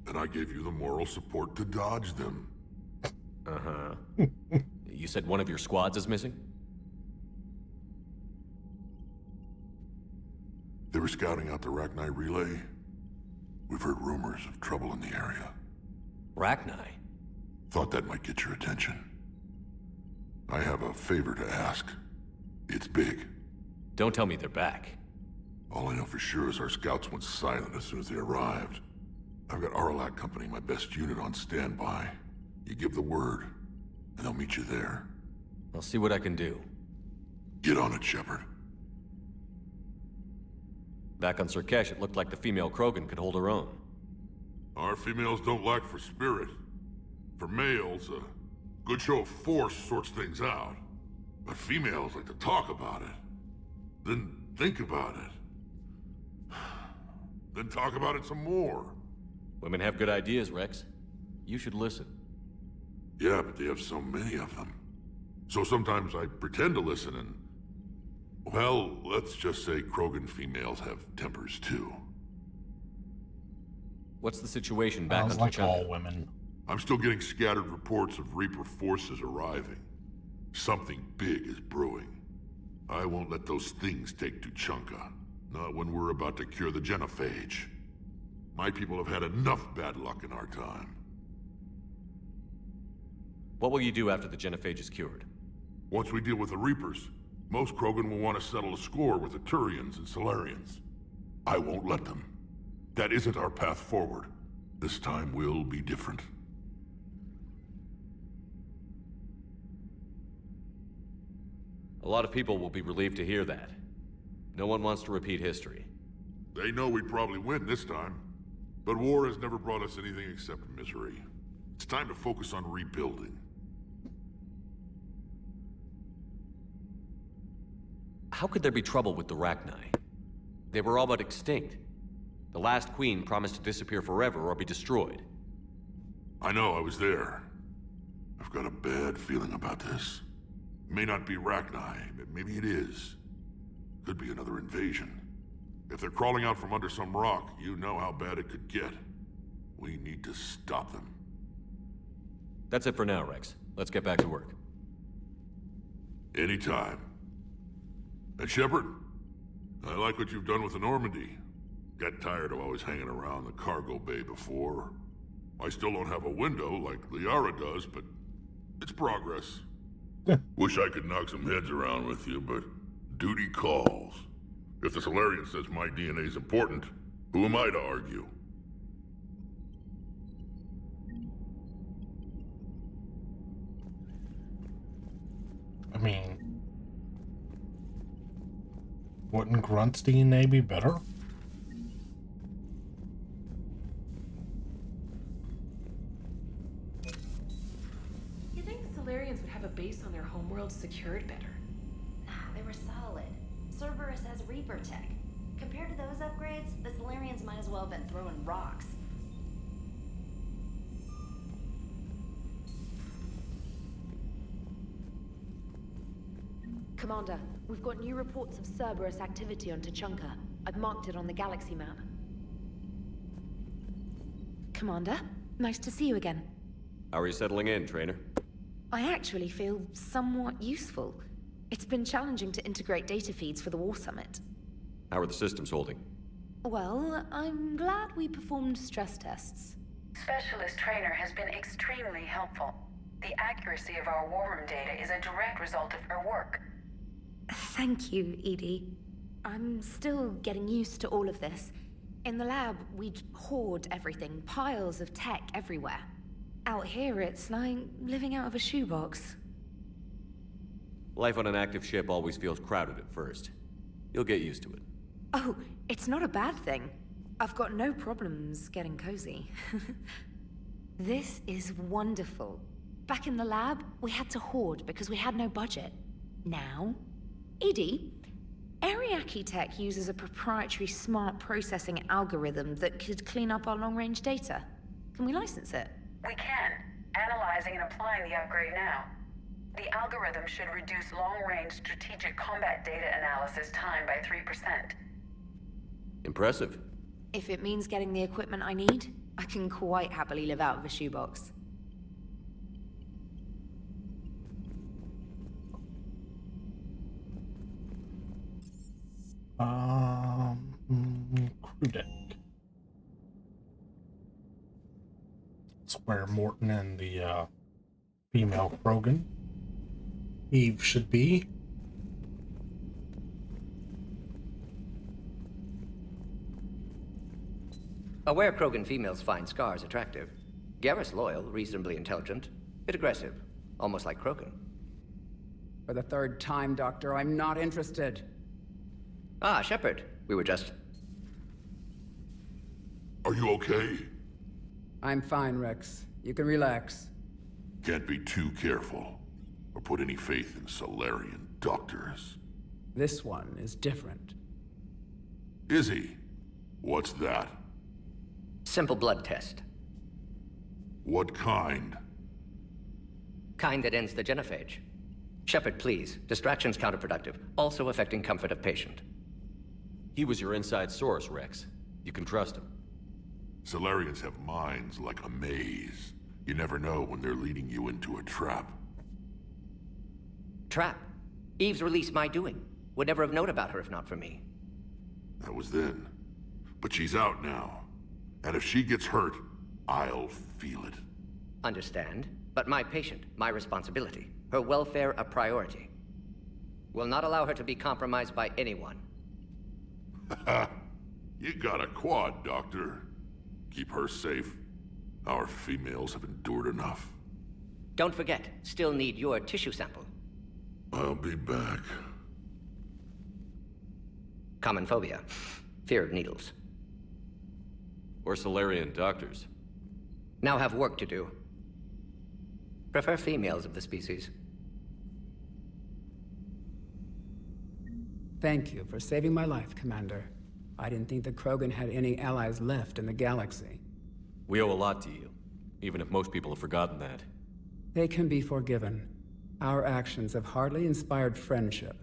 And I gave you the moral support to dodge them. Uh-huh. You said one of your squads is missing? They were scouting out the Rachni relay. We've heard rumors of trouble in the area. Rachni? Thought that might get your attention. I have a favor to ask. It's big. Don't tell me they're back. All I know for sure is our scouts went silent as soon as they arrived. I've got Arlac Company, my best unit, on standby. You give the word, and I'll meet you there. I'll see what I can do. Get on it, Shepard. Back on Surkesh, it looked like the female Krogan could hold her own. Our females don't lack for spirit. For males, a good show of force sorts things out. But females like to talk about it. Then think about it. Then talk about it some more. Women have good ideas, Rex. You should listen. Yeah, but they have so many of them. So sometimes I pretend to listen and... Well, let's just say Krogan females have tempers too. What's the situation back on like Tuchanka? all women. I'm still getting scattered reports of Reaper forces arriving. Something big is brewing. I won't let those things take Tuchanka. Not when we're about to cure the Genophage. My people have had enough bad luck in our time. What will you do after the Genophage is cured? Once we deal with the Reapers, most Krogan will want to settle a score with the Turians and Solarians. I won't let them. That isn't our path forward. This time will be different. A lot of people will be relieved to hear that. No one wants to repeat history. They know we'd probably win this time. But war has never brought us anything except misery. It's time to focus on rebuilding. How could there be trouble with the Rachni? They were all but extinct. The last queen promised to disappear forever or be destroyed. I know, I was there. I've got a bad feeling about this. It may not be Rachni, but maybe it is. Could be another invasion. If they're crawling out from under some rock, you know how bad it could get. We need to stop them. That's it for now, Rex. Let's get back to work. Anytime. And Shepard, I like what you've done with the Normandy. Got tired of always hanging around the cargo bay before. I still don't have a window like Liara does, but it's progress. Wish I could knock some heads around with you, but duty calls. If the Solarian says my DNA's important, who am I to argue? I mean, wouldn't Grunt's DNA be better? You think the Solarians would have a base on their homeworld secured better? Nah, they were solid. Cerberus has Reaper tech. Compared to those upgrades, the Solarians might as well have been throwing rocks. Commander, we've got new reports of Cerberus activity on Tuchanka. I've marked it on the galaxy map. Commander, nice to see you again. How are you settling in, Trainer? I actually feel somewhat useful. It's been challenging to integrate data feeds for the War Summit. How are the systems holding? Well, I'm glad we performed stress tests. Specialist Trainer has been extremely helpful. The accuracy of our war room data is a direct result of her work. Thank you, Edie. I'm still getting used to all of this. In the lab, we'd hoard everything, piles of tech everywhere. Out here, it's like living out of a shoebox. Life on an active ship always feels crowded at first. You'll get used to it. Oh, it's not a bad thing. I've got no problems getting cozy. This is wonderful. Back in the lab, we had to hoard because we had no budget. Now, Edie, Ariake Tech uses a proprietary smart processing algorithm that could clean up our long-range data. Can we license it? We can. Analyzing and applying the upgrade now. The algorithm should reduce long-range strategic combat data analysis time by 3%. Impressive. If it means getting the equipment I need, I can quite happily live out of a shoebox. Crew deck. It's where Morton and the female Krogan Eve should be. Aware Krogan females find Scars attractive. Garrus loyal, reasonably intelligent, bit aggressive, almost like Krogan. For the third time, Doctor, I'm not interested. Ah, Shepard. We were just... Are you okay? I'm fine, Rex. You can relax. Can't be too careful, or put any faith in Solarian doctors. This one is different. Is he? What's that? Simple blood test. What kind? Kind that ends the genophage. Shepard, please. Distraction's counterproductive, also affecting comfort of patient. He was your inside source, Rex. You can trust him. Solarians have minds like a maze. You never know when they're leading you into a trap. Trap? Eve's release my doing. Would never have known about her if not for me. That was then. But she's out now. And if she gets hurt, I'll feel it. Understand. But my patient, my responsibility. Her welfare a priority. Will not allow her to be compromised by anyone. You got a quad, Doctor. Keep her safe. Our females have endured enough. Don't forget, still need your tissue sample. I'll be back. Common phobia. Fear of needles. Or Solarian doctors. Now have work to do. Prefer females of the species. Thank you for saving my life, Commander. I didn't think the Krogan had any allies left in the galaxy. We owe a lot to you, even if most people have forgotten that. They can be forgiven. Our actions have hardly inspired friendship.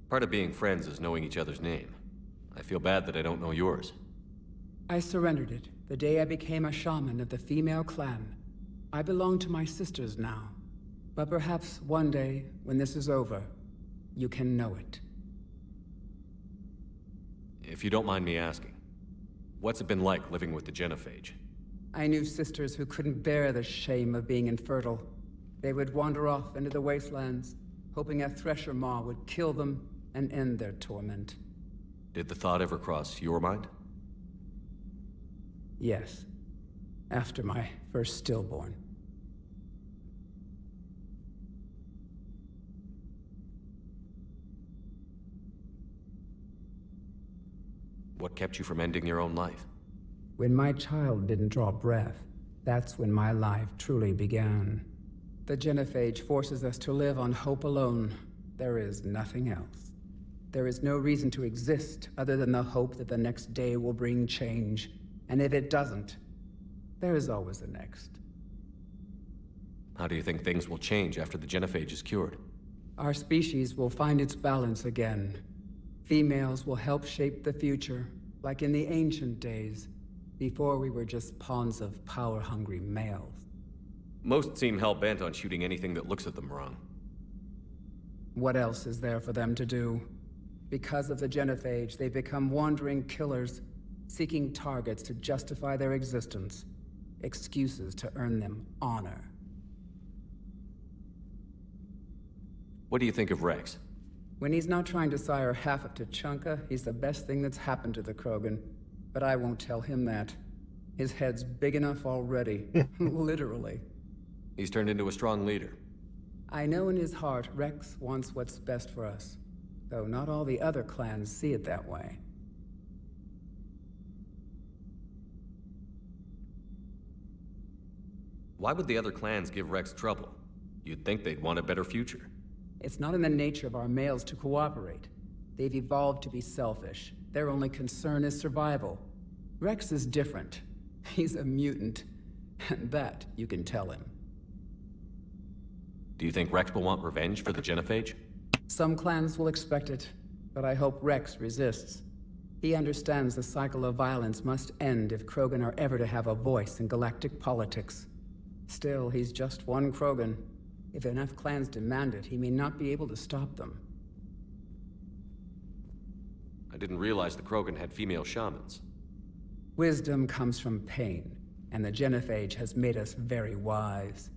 Part of being friends is knowing each other's name. I feel bad that I don't know yours. I surrendered it the day I became a shaman of the female clan. I belong to my sisters now. But perhaps one day, when this is over, you can know it. If you don't mind me asking, What's it been like living with the genophage? I knew sisters who couldn't bear the shame of being infertile. They would wander off into the wastelands, hoping a thresher maw would kill them and end their torment. Did the thought ever cross your mind? Yes. After my first stillborn. What kept you from ending your own life? When my child didn't draw breath, that's when my life truly began. The genophage forces us to live on hope alone. There is nothing else. There is no reason to exist other than the hope that the next day will bring change. And if it doesn't, there is always the next. How do you think things will change after the genophage is cured? Our species will find its balance again. Females will help shape the future, like in the ancient days, before we were just pawns of power-hungry males. Most seem hell-bent on shooting anything that looks at them wrong. What else is there for them to do? Because of the genophage, they become wandering killers, seeking targets to justify their existence, excuses to earn them honor. What do you think of Rex? When he's not trying to sire half of Tuchanka, he's the best thing that's happened to the Krogan. But I won't tell him that. His head's big enough already. Literally. He's turned into a strong leader. I know in his heart Rex wants what's best for us. Though not all the other clans see it that way. Why would the other clans give Rex trouble? You'd think they'd want a better future. It's not in the nature of our males to cooperate. They've evolved to be selfish. Their only concern is survival. Rex is different. He's a mutant. And that you can tell him. Do you think Rex will want revenge for the genophage? Some clans will expect it, but I hope Rex resists. He understands the cycle of violence must end if Krogan are ever to have a voice in galactic politics. Still, he's just one Krogan. If enough clans demand it, he may not be able to stop them. I didn't realize the Krogan had female shamans. Wisdom comes from pain, and the genophage has made us very wise.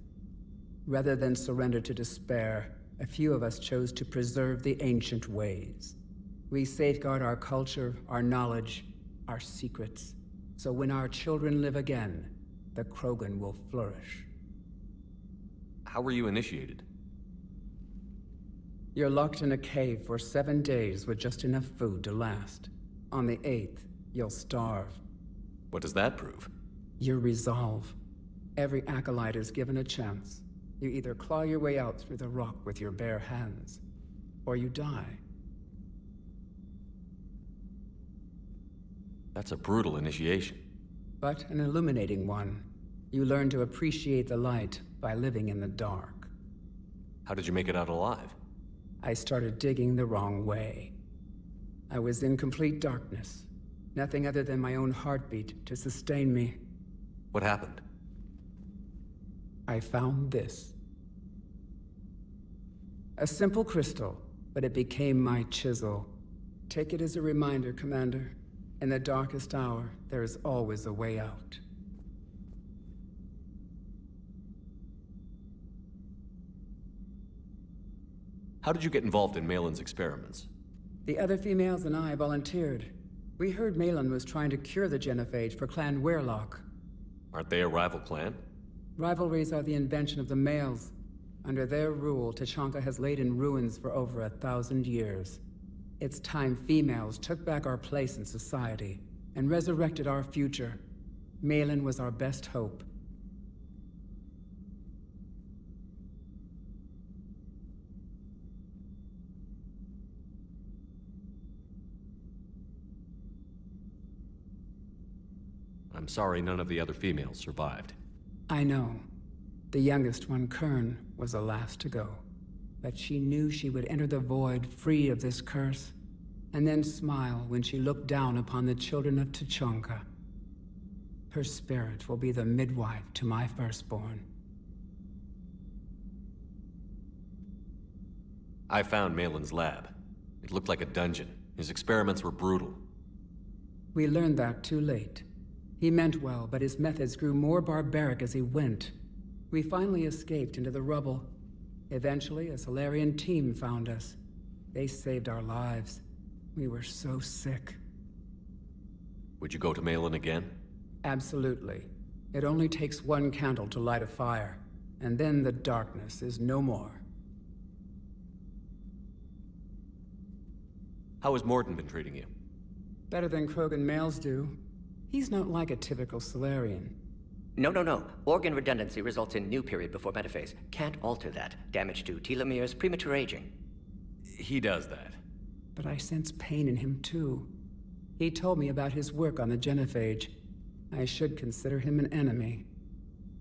Rather than surrender to despair, a few of us chose to preserve the ancient ways. We safeguard our culture, our knowledge, our secrets. So when our children live again, the Krogan will flourish. How were you initiated? You're locked in a cave for 7 days with just enough food to last. On the 8th, you'll starve. What does that prove? Your resolve. Every acolyte is given a chance. You either claw your way out through the rock with your bare hands, or you die. That's a brutal initiation. But an illuminating one. You learn to appreciate the light by living in the dark. How did you make it out alive? I started digging the wrong way. I was in complete darkness. Nothing other than my own heartbeat to sustain me. What happened? I found this. A simple crystal, but it became my chisel. Take it as a reminder, Commander. In the darkest hour, there is always a way out. How did you get involved in Malin's experiments? The other females and I volunteered. We heard Malin was trying to cure the genophage for Clan Weirlock. Aren't they a rival clan? Rivalries are the invention of the males. Under their rule, Tuchanka has laid in ruins for over 1,000 years. It's time females took back our place in society and resurrected our future. Malin was our best hope. I'm sorry none of the other females survived. I know. The youngest one, Kern, was the last to go. But she knew she would enter the void free of this curse, and then smile when she looked down upon the children of Tuchanka. Her spirit will be the midwife to my firstborn. I found Malin's lab. It looked like a dungeon. His experiments were brutal. We learned that too late. He meant well, but his methods grew more barbaric as he went. We finally escaped into the rubble. Eventually, a Solarian team found us. They saved our lives. We were so sick. Would you go to Malin again? Absolutely. It only takes one candle to light a fire, and then the darkness is no more. How has Morden been treating you? Better than Krogan males do. He's not like a typical Solarian. No. Organ redundancy results in new period before metaphase. Can't alter that. Damage to telomeres, premature aging. He does that. But I sense pain in him too. He told me about his work on the genophage. I should consider him an enemy.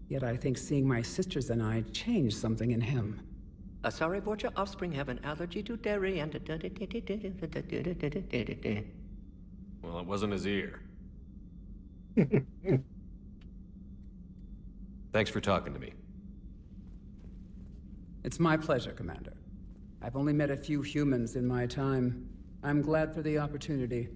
Yet I think seeing my sisters and I changed something in him. Asari Vorcha offspring have an allergy to dairy and... Well, it wasn't his ear. Thanks for talking to me. It's my pleasure, Commander. I've only met a few humans in my time. I'm glad for the opportunity.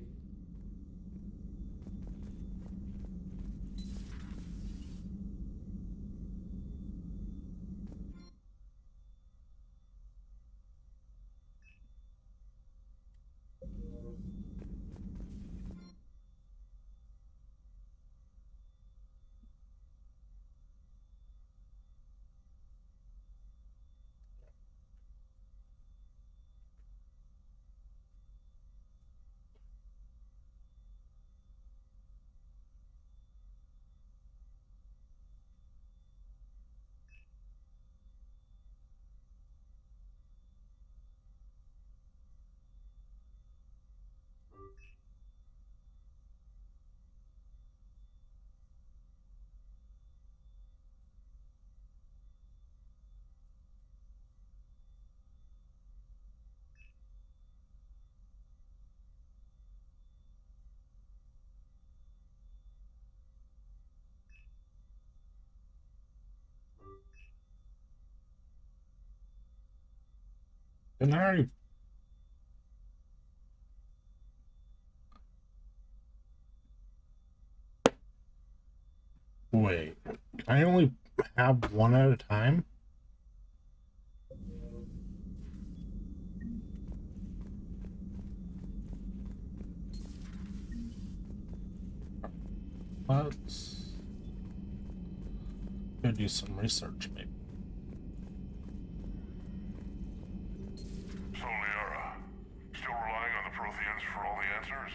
And I already... Wait, I only have one at a time? Let's go do some research, maybe. So, Liara, still relying on the Protheans for all the answers?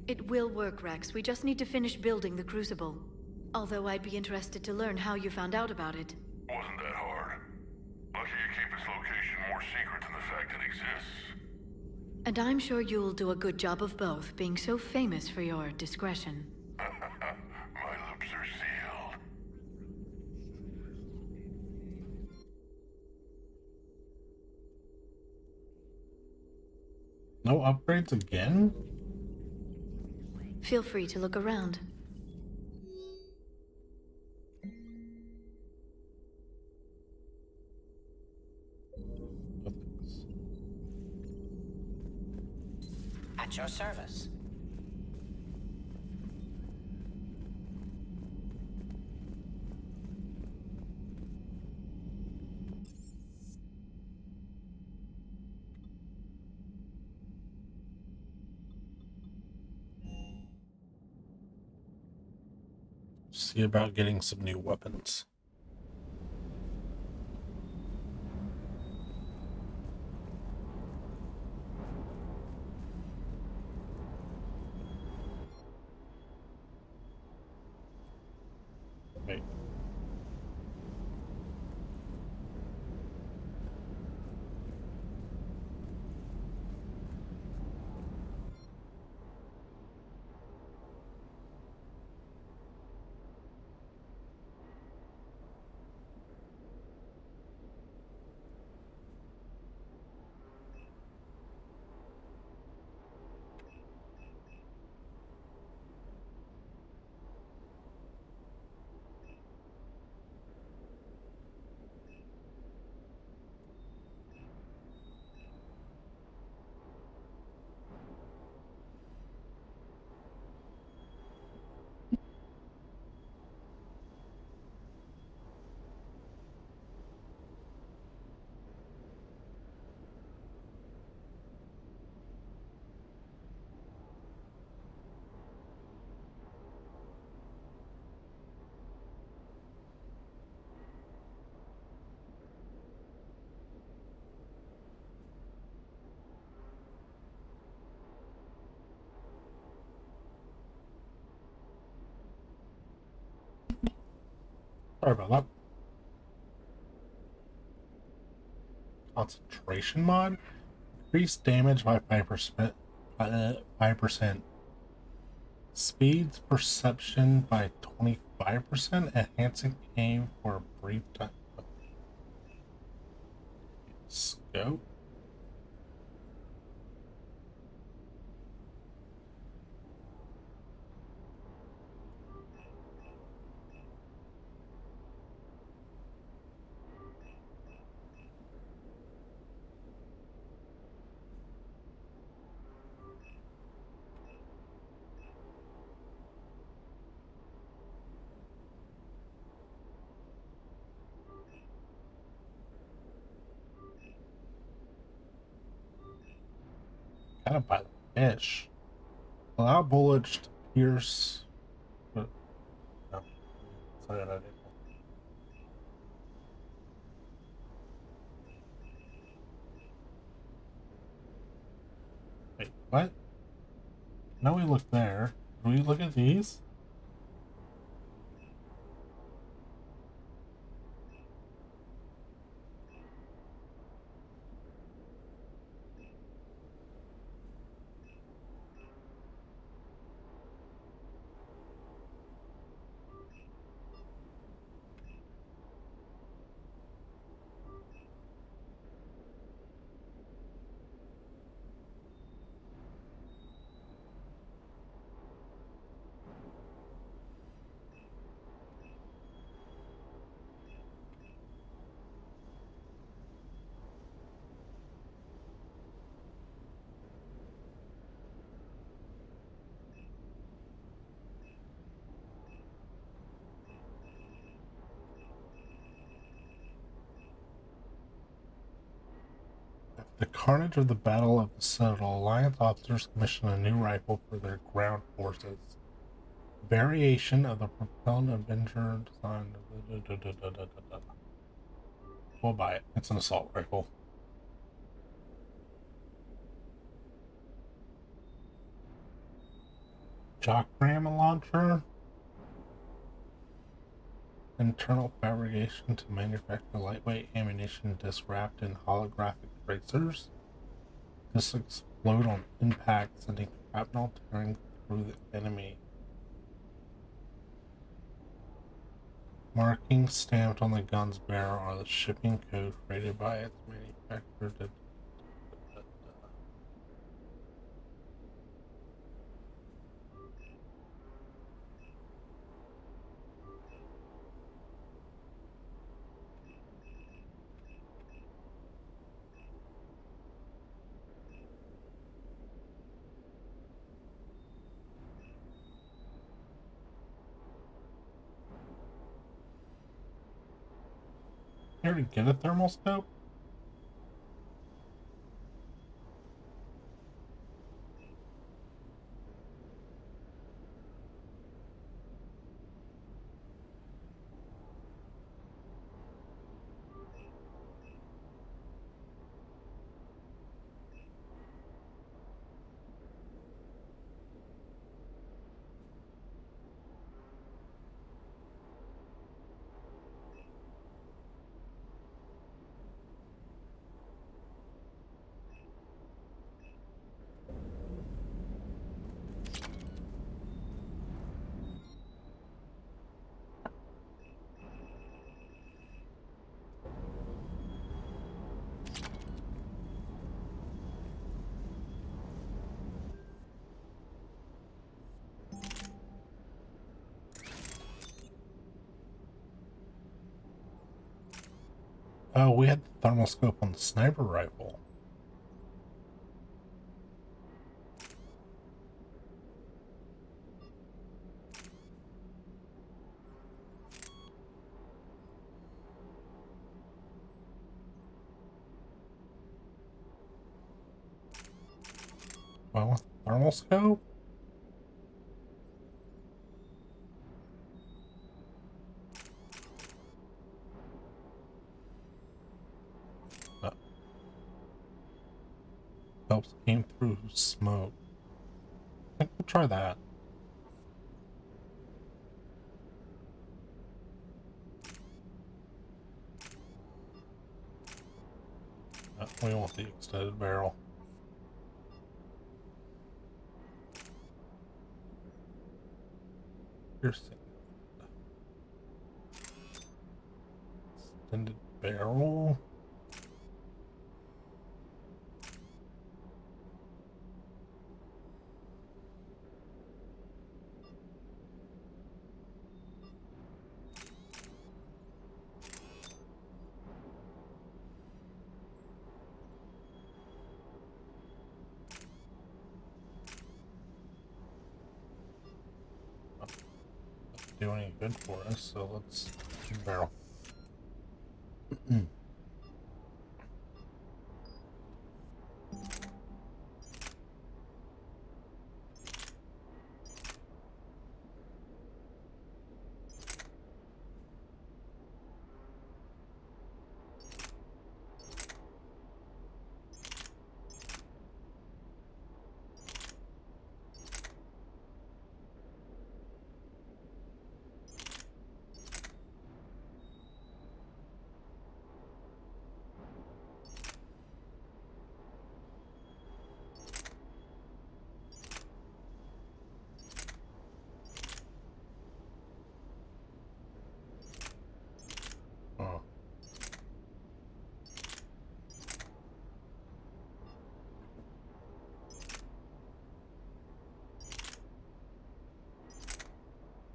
It will work, Rex. We just need to finish building the Crucible. Although I'd be interested to learn how you found out about it. Wasn't that hard. Lucky you keep its location more secret than the fact it exists. And I'm sure you'll do a good job of both, being so famous for your discretion. My lips are sealed. No upgrades again? Feel free to look around. At your service. See about getting some new weapons. Wait. Sorry about that. Concentration mod. Increase damage by 5%. 5%. Speeds perception by 25%, enhancing aim for a brief time. Scope. Kind of by the fish. Allow bullets to pierce. No, sorry that I did. Wait, what? Now we look there. Do we look at these? The carnage of the Battle of the Citadel, Alliance officers commission a new rifle for their ground forces. Variation of the propellant Avenger design. We'll buy it. It's an assault rifle. Jock ram launcher. Internal fabrication to manufacture lightweight ammunition disc wrapped in holographic tracers. This explode on impact, sending shrapnel tearing through the enemy. Markings stamped on the gun's barrel are the shipping code created by its manufacturer. Here to get a thermal scope? Oh, we had the thermal scope on the sniper rifle. Well, with the thermal scope? Helps aim through smoke. I think we'll try that. We want the extended barrel. Here's extended barrel. Do any good for us, so let's barrel.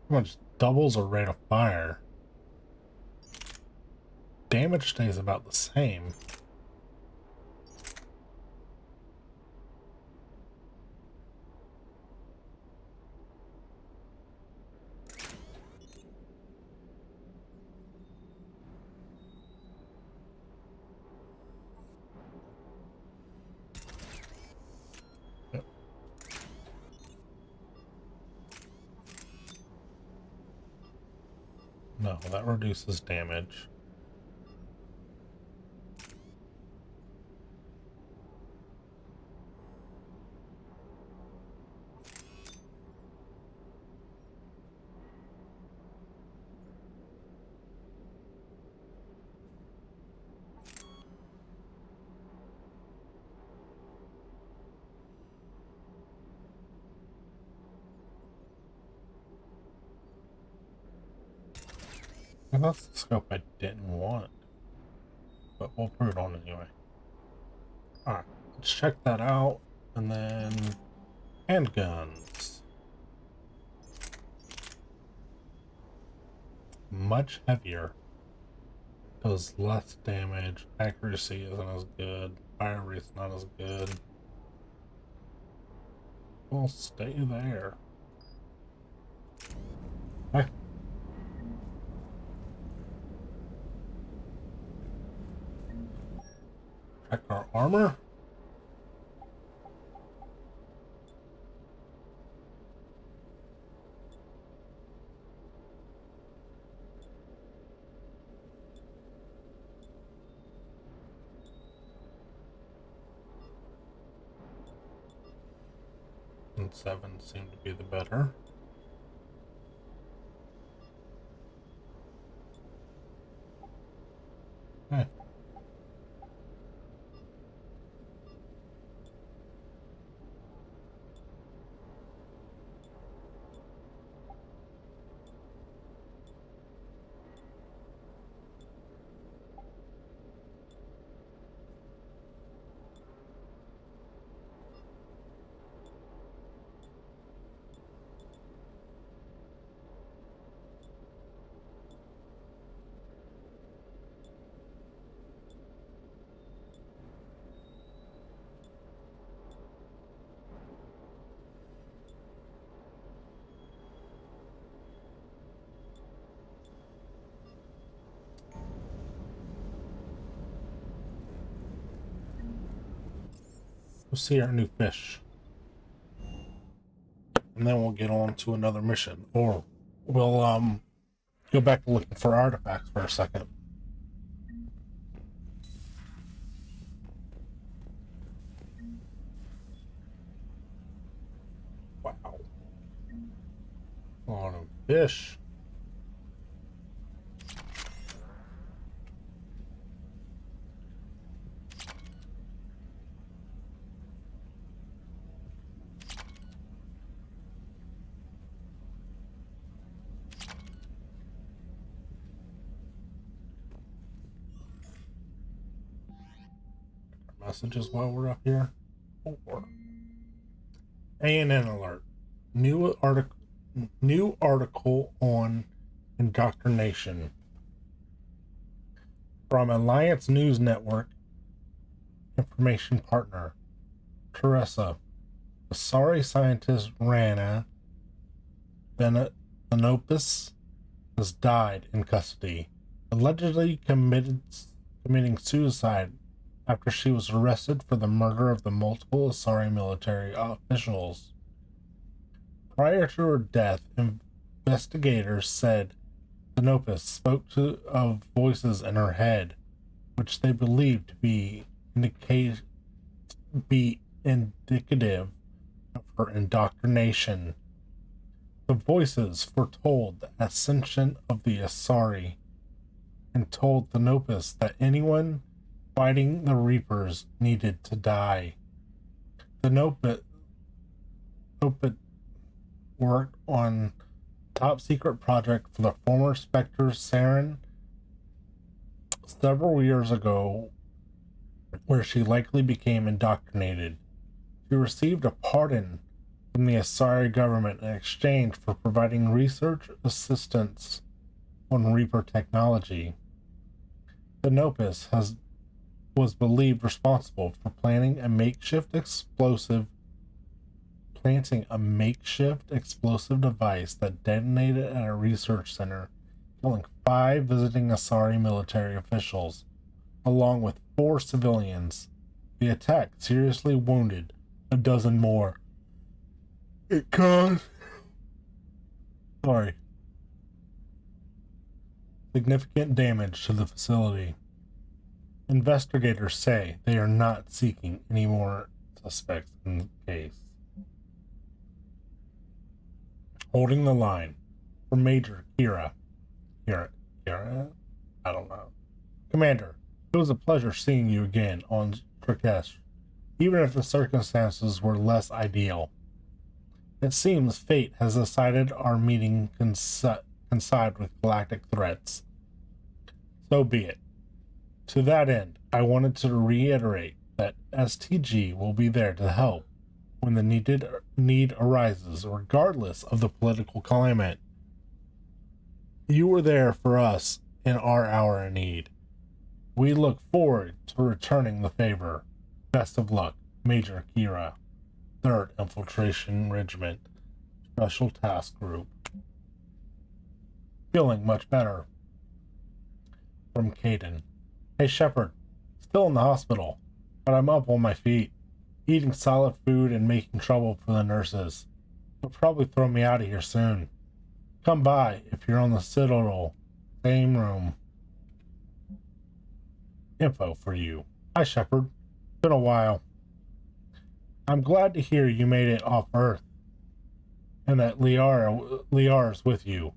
How much doubles our rate of fire? Damage stays about the same. No, that reduces damage. And that's the scope I didn't want. But we'll put it on anyway. Alright, let's check that out. And then handguns. Much heavier. Does less damage. Accuracy isn't as good. Fire rate's not as good. We'll stay there. Okay. Check our armor. And 7 seem to be the better. Okay. We'll see our new fish. And then we'll get on to another mission. Or we'll go back to looking for artifacts for a second. Wow. A lot of fish. messages while we're up here. Four. ANN alert. New article on indoctrination. From Alliance News Network information partner. Teresa. The sorry scientist Rana Benopis has died in custody, allegedly committing suicide after she was arrested for the murder of the multiple Asari military officials. Prior to her death, investigators said Benopis spoke of voices in her head, which they believed to be indicative of her indoctrination. The voices foretold the ascension of the Asari and told Thanopis that anyone fighting the Reapers needed to die. Thanopis worked on top secret project for the former Spectre Saren several years ago, where she likely became indoctrinated. She received a pardon from the Asari government in exchange for providing research assistance on Reaper technology. Thanopis was believed responsible for planting a makeshift explosive device that detonated at a research center, killing 5 visiting Asari military officials, along with 4 civilians. The attack seriously wounded a dozen more. It caused significant damage to the facility. Investigators say they are not seeking any more suspects in the case. Holding the line for Major Kira. Kira? I don't know. Commander, it was a pleasure seeing you again on Trakesh, even if the circumstances were less ideal. It seems fate has decided our meeting coincide with galactic threats. So be it. To that end, I wanted to reiterate that STG will be there to help when the need arises, regardless of the political climate. You were there for us in our hour of need. We look forward to returning the favor. Best of luck, Major Kira, 3rd Infiltration Regiment, Special Task Group. Feeling much better. From Caden. Hey Shepard, still in the hospital, but I'm up on my feet, eating solid food and making trouble for the nurses. They'll probably throw me out of here soon. Come by if you're on the Citadel, same room. Info for you. Hi Shepard, been a while. I'm glad to hear you made it off Earth, and that Liar's with you.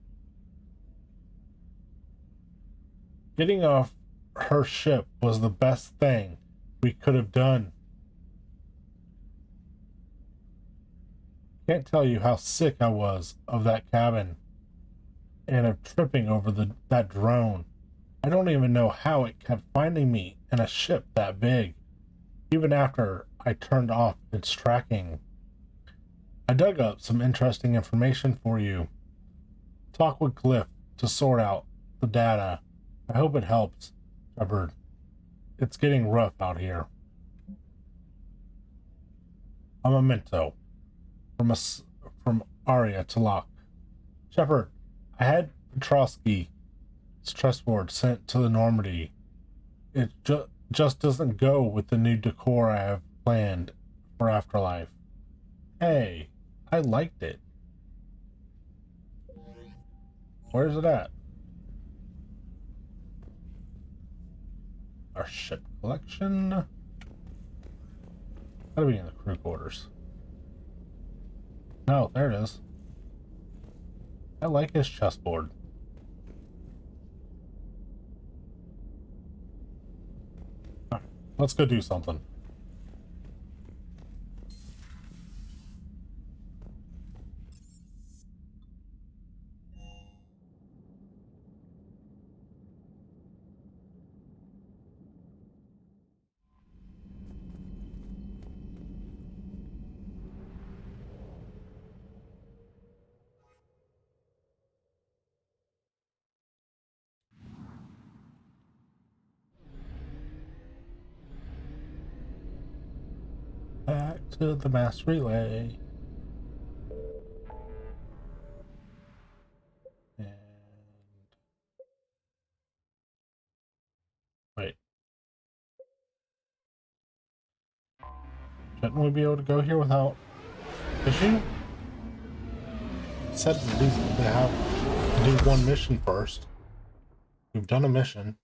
Getting off her ship was the best thing we could have done. Can't tell you how sick I was of that cabin and of tripping over that drone. I don't even know how it kept finding me in a ship that big, even after I turned off its tracking. I dug up some interesting information for you. Talk with Glyph to sort out the data. I hope it helps, Shepard. It's getting rough out here. A memento from Arya to Locke. Shepard, I had Petrosky's chessboard sent to the Normandy. It just doesn't go with the new decor I have planned for Afterlife. Hey, I liked it. Where's it at? Our ship collection. Gotta be in the crew quarters. No, there it is. I like his chessboard. Alright, let's go do something. to the mass relay. And wait. Shouldn't we be able to go here without fishing? Said at least they have to do one mission first. We've done a mission.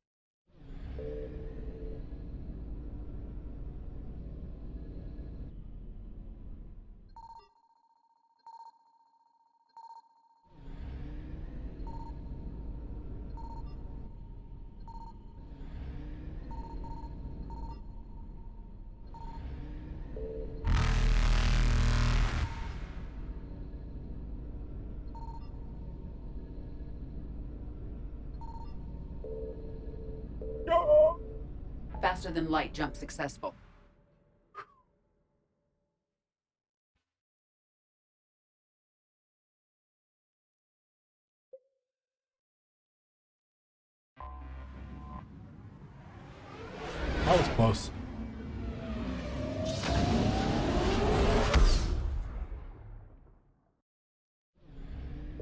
Faster than light jump successful. That was close.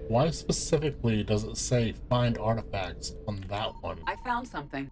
Why specifically does it say find artifacts on that one? I found something.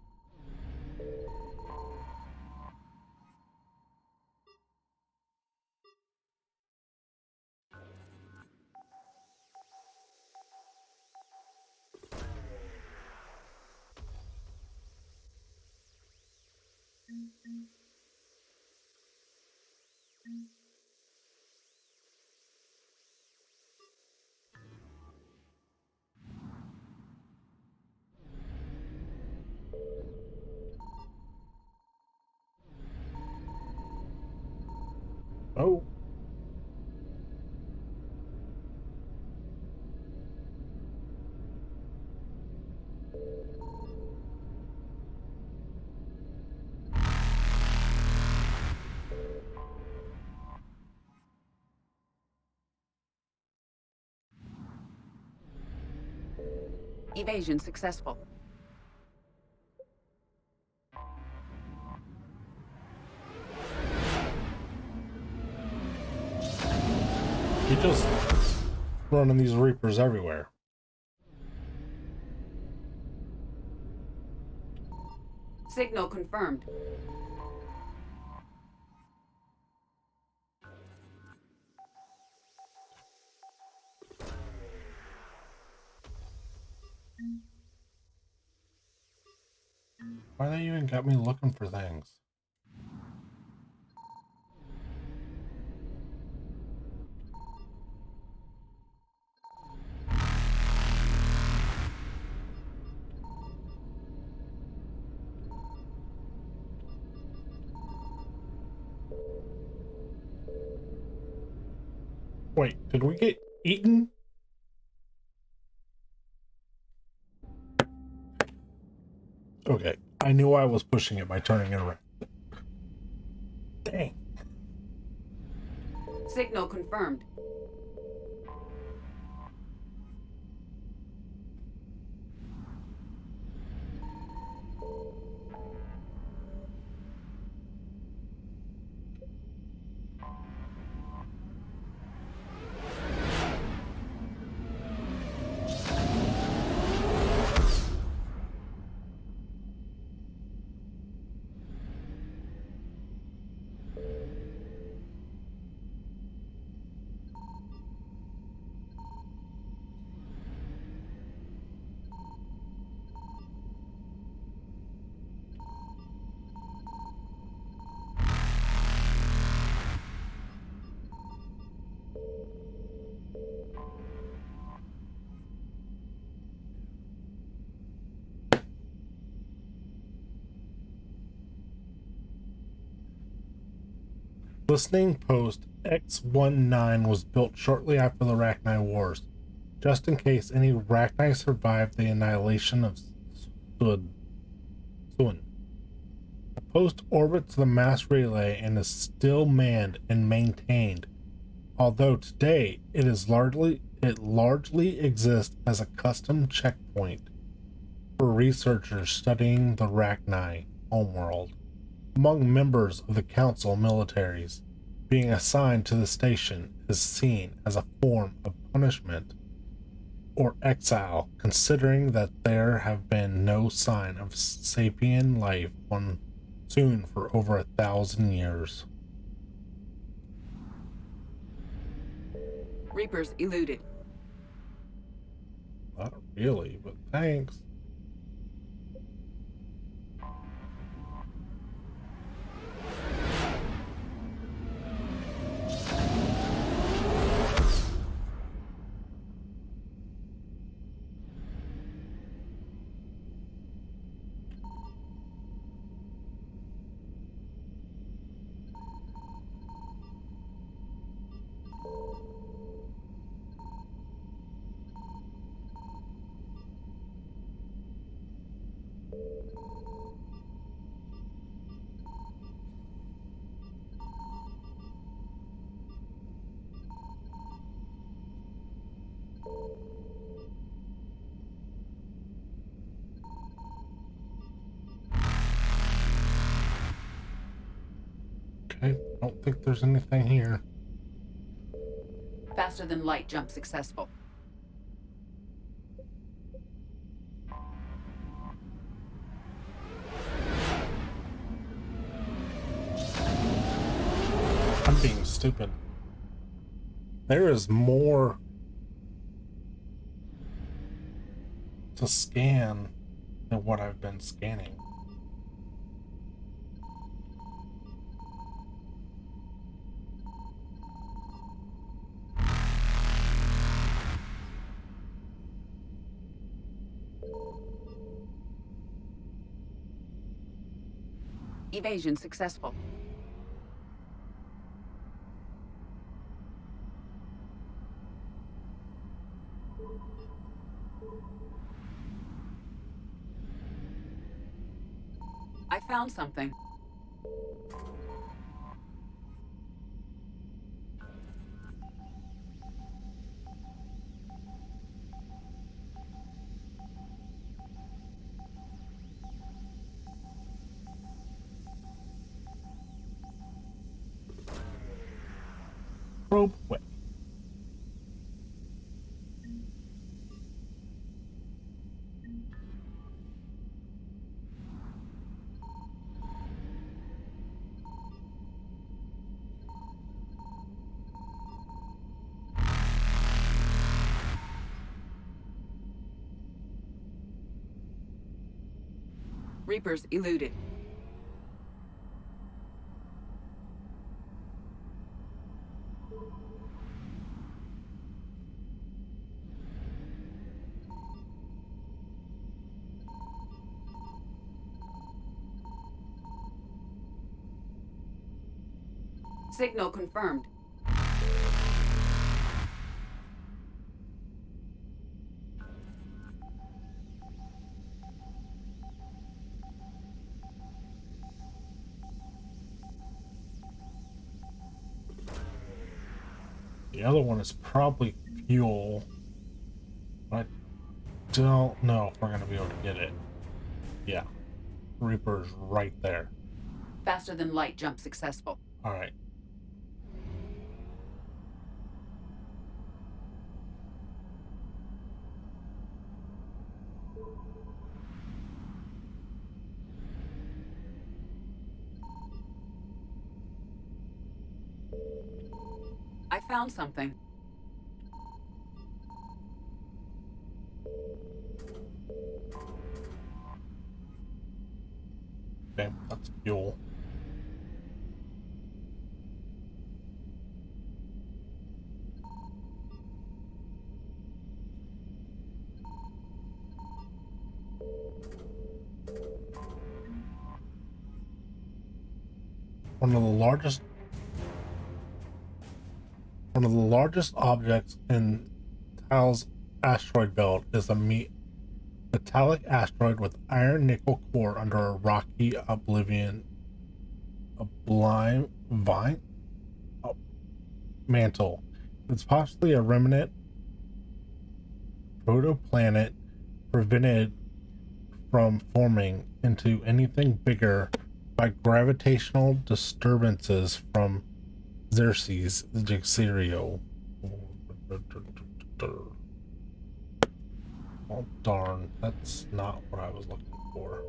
Oh. Evasion successful. You just running these Reapers everywhere. Signal confirmed. Why they even got me looking for things? Wait, did we get eaten? Okay, I knew I was pushing it by turning it around. Dang. Signal confirmed. Listening post X-19 was built shortly after the Rachni Wars, just in case any Rachni survived the annihilation of Sun. The post orbits the mass relay and is still manned and maintained, although today it largely exists as a custom checkpoint for researchers studying the Rachni homeworld. Among members of the Council militaries, being assigned to the station is seen as a form of punishment or exile, considering that there have been no sign of sapient life on Soon for over 1,000 years. Reapers eluded. Not really, but thanks. Okay, don't think there's anything here. Faster than light jump successful. I'm being stupid. There is more to scan than what I've been scanning. Evasion successful. I found something. Probe way. Reapers eluded. Signal confirmed. The other one is probably fuel. I don't know if we're going to be able to get it. Yeah. Reaper's right there. Faster than light jump successful. Alright. I found something. Okay, that's fuel. One of the largest objects in Tal's asteroid belt is a metallic asteroid with iron nickel core under a rocky mantle. It's possibly a remnant protoplanet prevented from forming into anything bigger by gravitational disturbances from Xerxes, Jixerio. Oh, darn. That's not what I was looking for.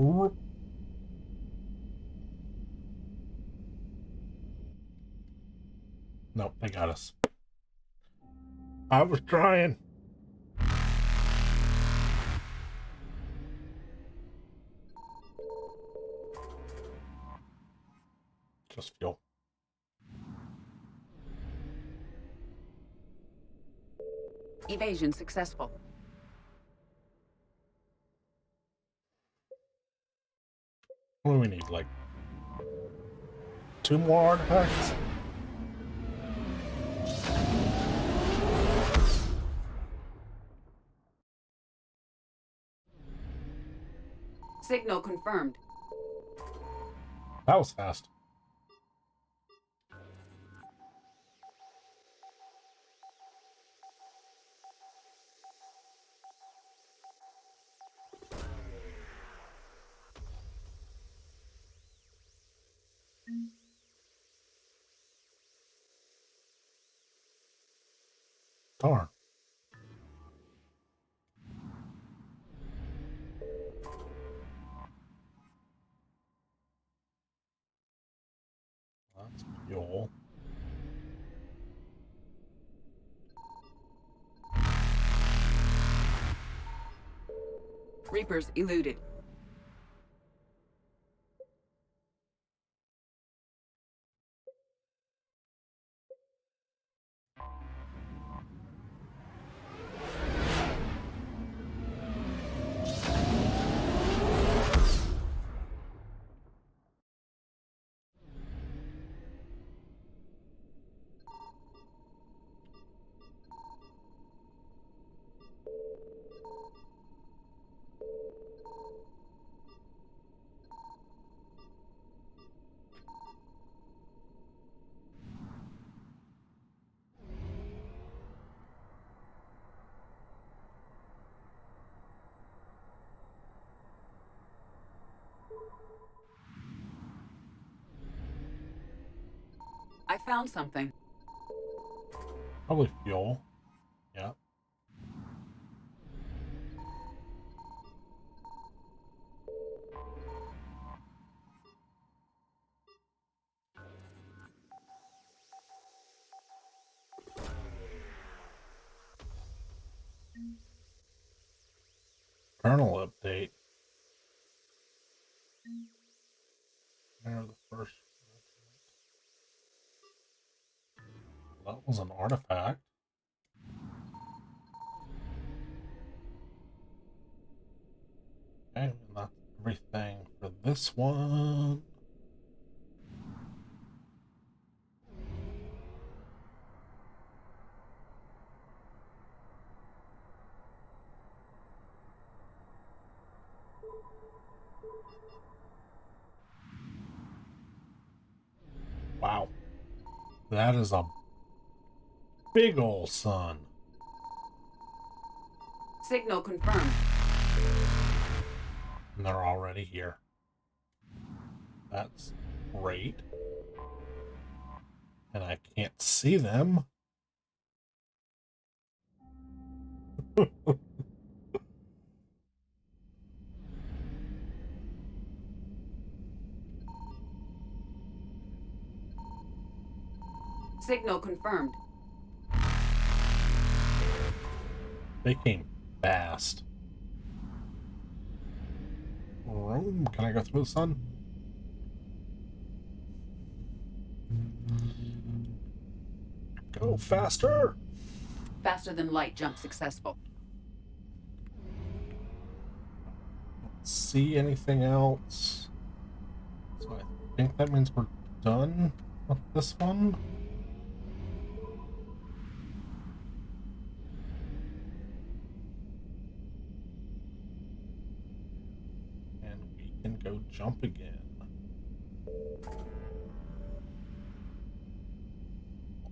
Ooh. Nope, they got us. I was trying. Just fuel. Evasion successful. What do we need? Like 2 more artifacts? Signal confirmed. That was fast. Darn. That's fuel. Reapers eluded. I found something. Probably fuel. Yeah. Kernel update. They're the first. That was an artifact. Okay, and that's everything for this one. Wow. That is a big ol' sun. Signal confirmed. And they're already here. That's great. And I can't see them. Signal confirmed. They came fast. Can I go through the sun? Go faster! Faster than light jump successful. See anything else? So I think that means we're done with this one. go jump again.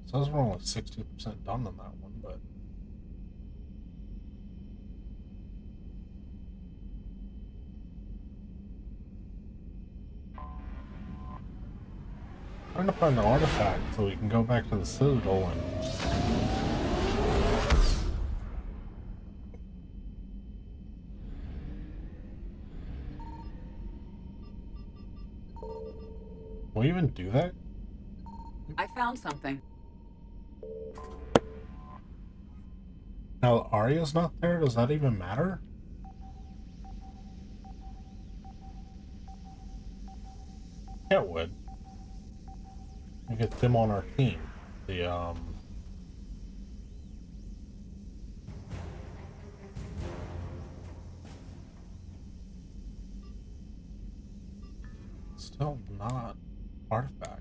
It says we're only 60% done on that one, but trying to find the artifact so we can go back to the Citadel and will we even do that? I found something. Now Arya's not there, does that even matter? Yeah, it would. We get them on our team. The still not artifacts.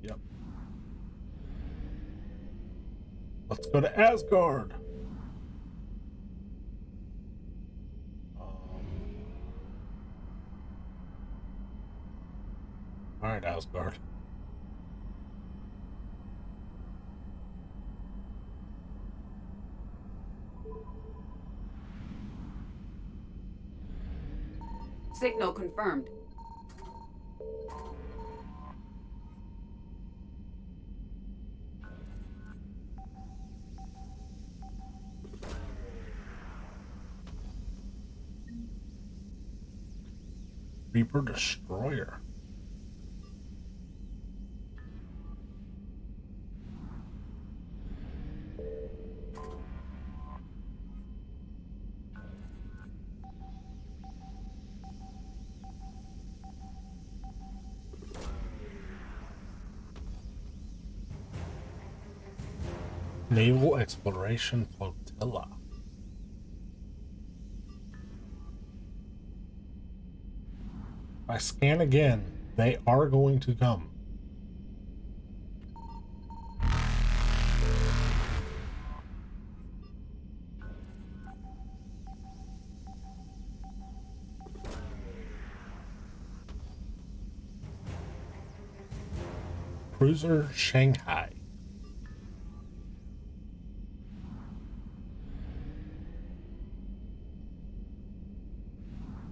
Yep. Let's go to Asgard. Alright, Asgard. Signal confirmed. Reaper Destroyer. Naval Exploration Flotilla. If I scan again, they are going to come. Cruiser Shanghai.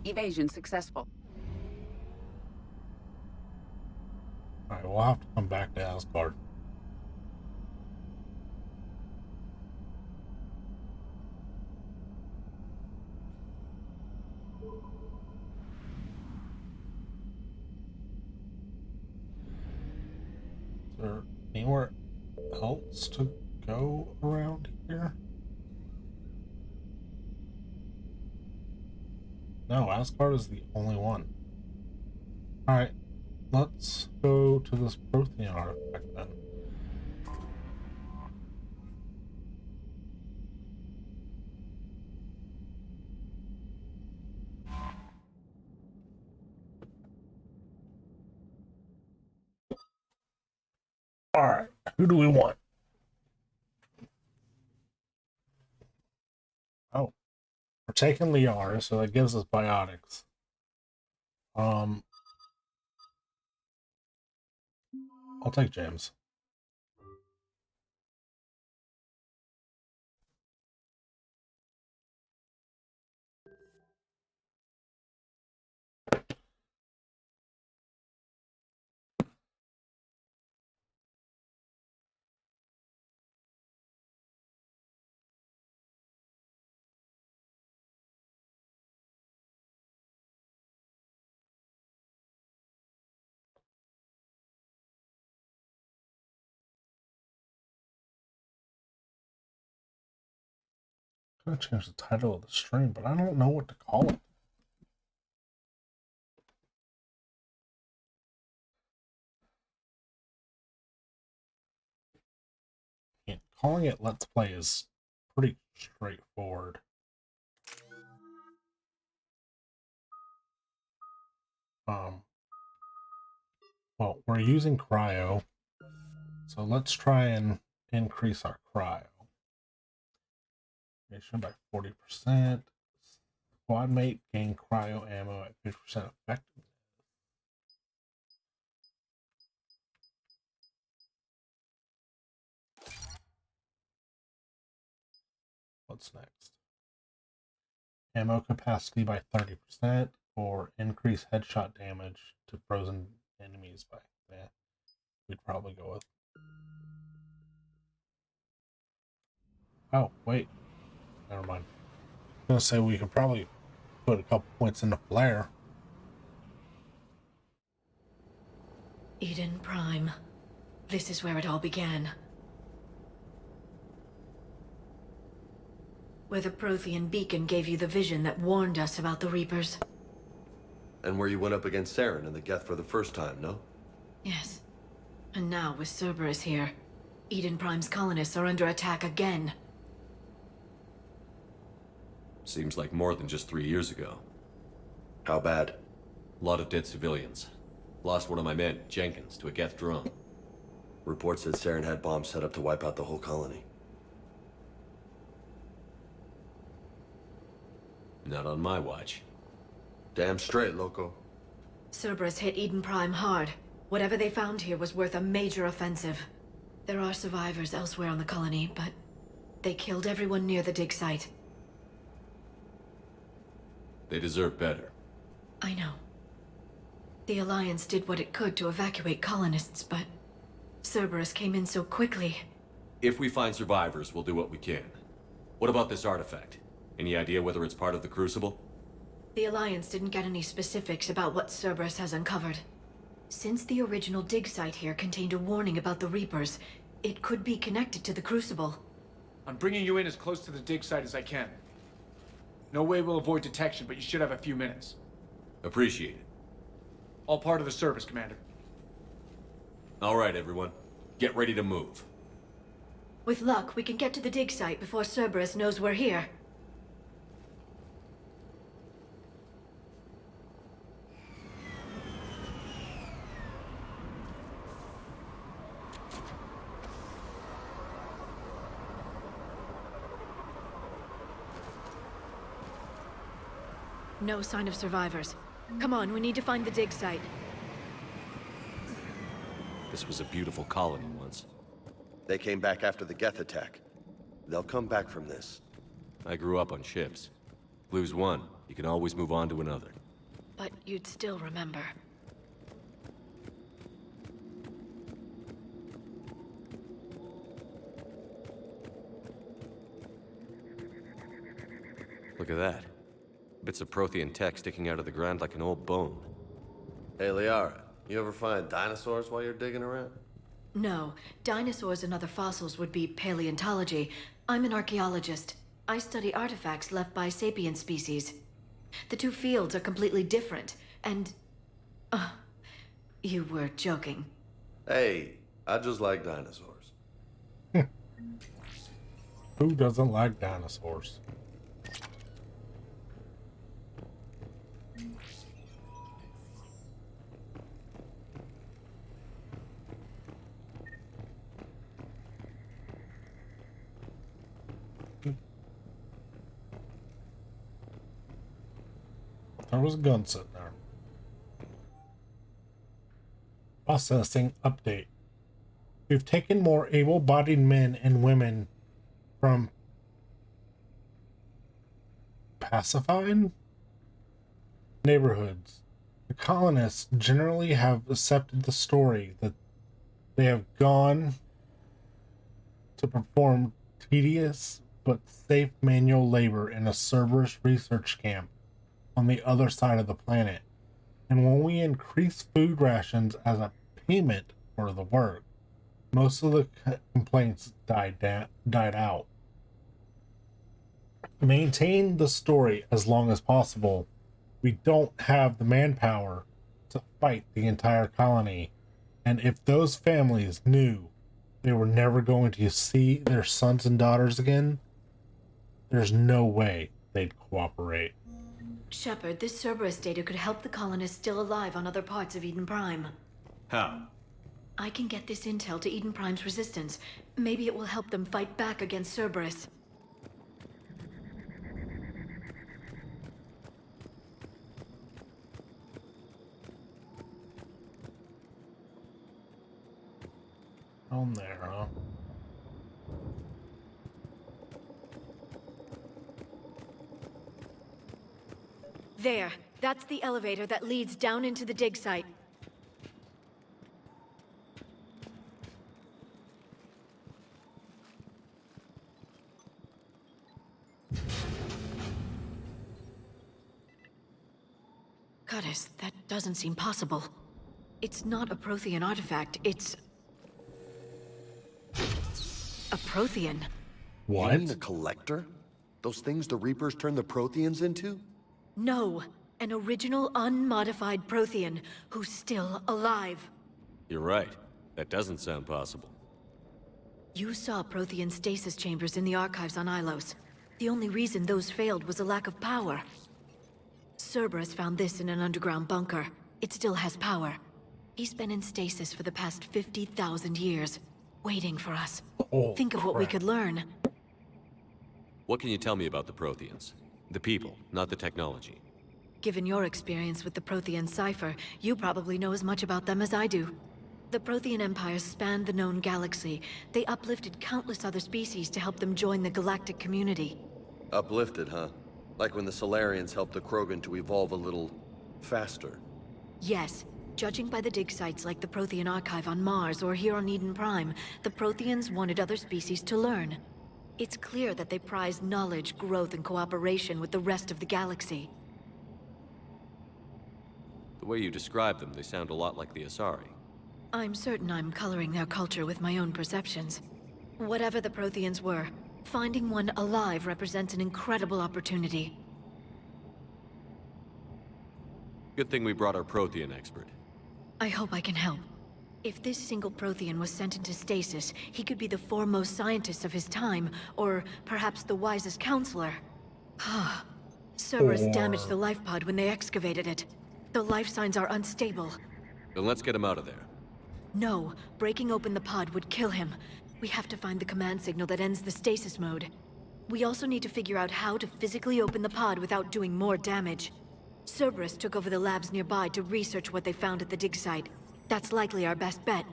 Evasion successful. Alright, we'll have to come back to Asgard. Is there anywhere else to go around here? No, Asgard is the only one. Alright, let's go to this Prothean artifact then. Alright, who do we want? Oh, we're taking Liara, so that gives us biotics. I'll take James. I'm gonna change the title of the stream, but I don't know what to call it. Yeah, calling it Let's Play is pretty straightforward. Well, we're using cryo, so let's try and increase our cryo. By 40%. Squad mate gain cryo ammo at 50% effectiveness. What's next? Ammo capacity by 30% or increase headshot damage to frozen enemies by. Yeah, we'd probably go with. Oh, wait. Never mind. I was gonna say we could probably put a couple points into flare. Eden Prime. This is where it all began. Where the Prothean beacon gave you the vision that warned us about the Reapers. And where you went up against Saren and the Geth for the first time, no? Yes. And now, with Cerberus here, Eden Prime's colonists are under attack again. Seems like more than just 3 years ago. How bad? A lot of dead civilians. Lost one of my men, Jenkins, to a Geth drone. Reports said Saren had bombs set up to wipe out the whole colony. Not on my watch. Damn straight, loco. Cerberus hit Eden Prime hard. Whatever they found here was worth a major offensive. There are survivors elsewhere on the colony, but they killed everyone near the dig site. They deserve better. I know. The Alliance did what it could to evacuate colonists, but Cerberus came in so quickly. If we find survivors, we'll do what we can. What about this artifact? Any idea whether it's part of the Crucible? The Alliance didn't get any specifics about what Cerberus has uncovered. Since the original dig site here contained a warning about the Reapers, it could be connected to the Crucible. I'm bringing you in as close to the dig site as I can. No way we'll avoid detection, but you should have a few minutes. Appreciate it. All part of the service, Commander. All right, everyone. Get ready to move. With luck, we can get to the dig site before Cerberus knows we're here. No sign of survivors. Come on, we need to find the dig site. This was a beautiful colony once. They came back after the Geth attack. They'll come back from this. I grew up on ships. Lose one, you can always move on to another. But you'd still remember. Look at that. Bits of Prothean tech sticking out of the ground like an old bone. Hey, Liara, you ever find dinosaurs while you're digging around? No, dinosaurs and other fossils would be paleontology. I'm an archaeologist. I study artifacts left by sapient species. The two fields are completely different, and... you were joking. Hey, I just like dinosaurs. Who doesn't like dinosaurs? There was a gun sitting there. Processing update. We've taken more able-bodied men and women from pacified neighborhoods. The colonists generally have accepted the story that they have gone to perform tedious but safe manual labor in a Cerberus research camp on the other side of the planet. And when we increase food rations as a payment for the work, most of the complaints died out. Maintain the story as long as possible. We don't have the manpower to fight the entire colony, and if those families knew they were never going to see their sons and daughters again, there's no way they'd cooperate. Shepard, this Cerberus data could help the colonists still alive on other parts of Eden Prime. How? I can get this intel to Eden Prime's resistance. Maybe it will help them fight back against Cerberus. On there, huh? There. That's the elevator that leads down into the dig site. Goddess, that doesn't seem possible. It's not a Prothean artifact, it's... a Prothean. You mean a collector? Those things the Reapers turned the Protheans into? No, an original unmodified Prothean who's still alive. You're right. That doesn't sound possible. You saw Prothean stasis chambers in the archives on Ilos. The only reason those failed was a lack of power. Cerberus found this in an underground bunker. It still has power. He's been in stasis for the past 50,000 years, waiting for us. Think of what we could learn. What can you tell me about the Protheans? The people, not the technology. Given your experience with the Prothean cipher, you probably know as much about them as I do. The Prothean Empire spanned the known galaxy. They uplifted countless other species to help them join the galactic community. Uplifted, huh? Like when the Solarians helped the Krogan to evolve a little... faster. Yes. Judging by the dig sites like the Prothean Archive on Mars or here on Eden Prime, the Protheans wanted other species to learn. It's clear that they prize knowledge, growth, and cooperation with the rest of the galaxy. The way you describe them, they sound a lot like the Asari. I'm certain I'm coloring their culture with my own perceptions. Whatever the Protheans were, finding one alive represents an incredible opportunity. Good thing we brought our Prothean expert. I hope I can help. If this single Prothean was sent into stasis, he could be the foremost scientist of his time, or perhaps the wisest counselor. Cerberus damaged the life pod when they excavated it. The life signs are unstable. Then let's get him out of there. No, breaking open the pod would kill him. We have to find the command signal that ends the stasis mode. We also need to figure out how to physically open the pod without doing more damage. Cerberus took over the labs nearby to research what they found at the dig site. That's likely our best bet.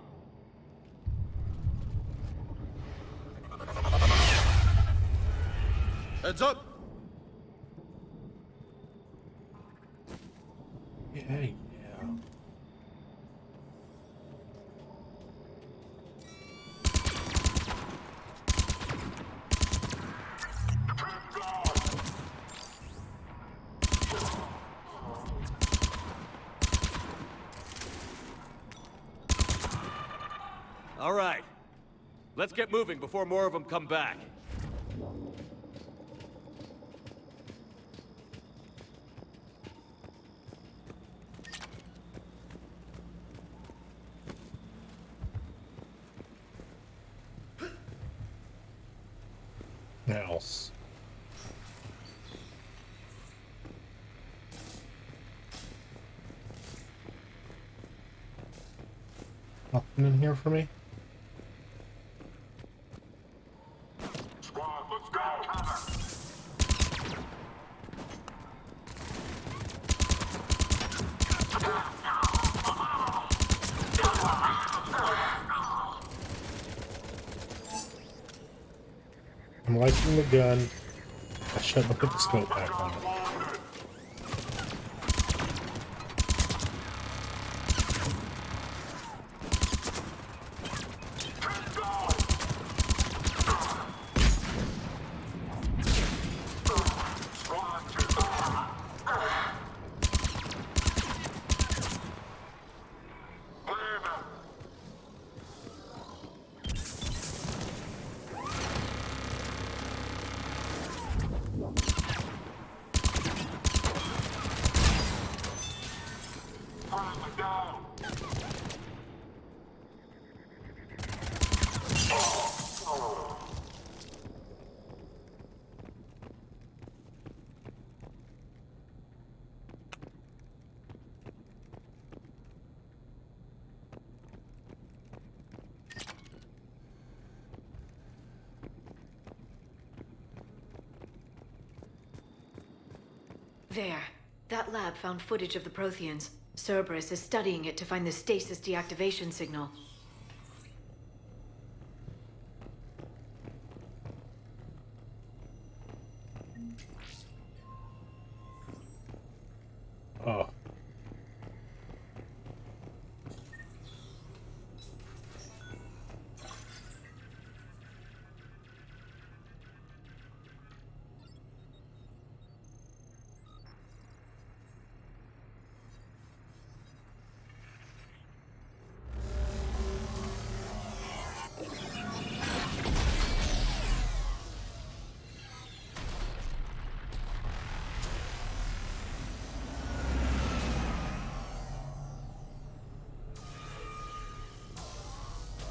Heads up! Yeah. All right. Let's get moving before more of them come back. Else. Nothing in here for me? Squad, let's go! I'm liking the gun. I shouldn't have put the scope back on it. There. That lab found footage of the Protheans. Cerberus is studying it to find the stasis deactivation signal. Oh.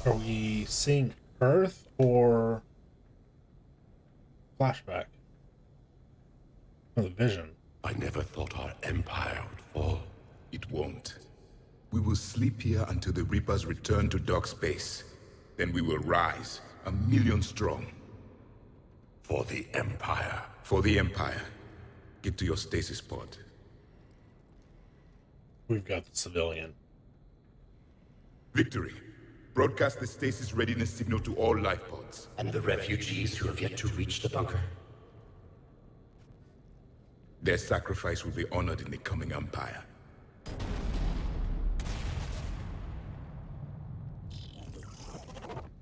Are we seeing Earth or flashback? Or the vision? I never thought our empire would fall. It won't. We will sleep here until the Reapers return to dark space. Then we will rise, 1,000,000 strong. For the Empire. For the Empire. Get to your stasis pod. We've got the civilian. Victory. Broadcast the stasis readiness signal to all life pods. And the refugees who have yet to reach the bunker. Their sacrifice will be honored in the coming Empire.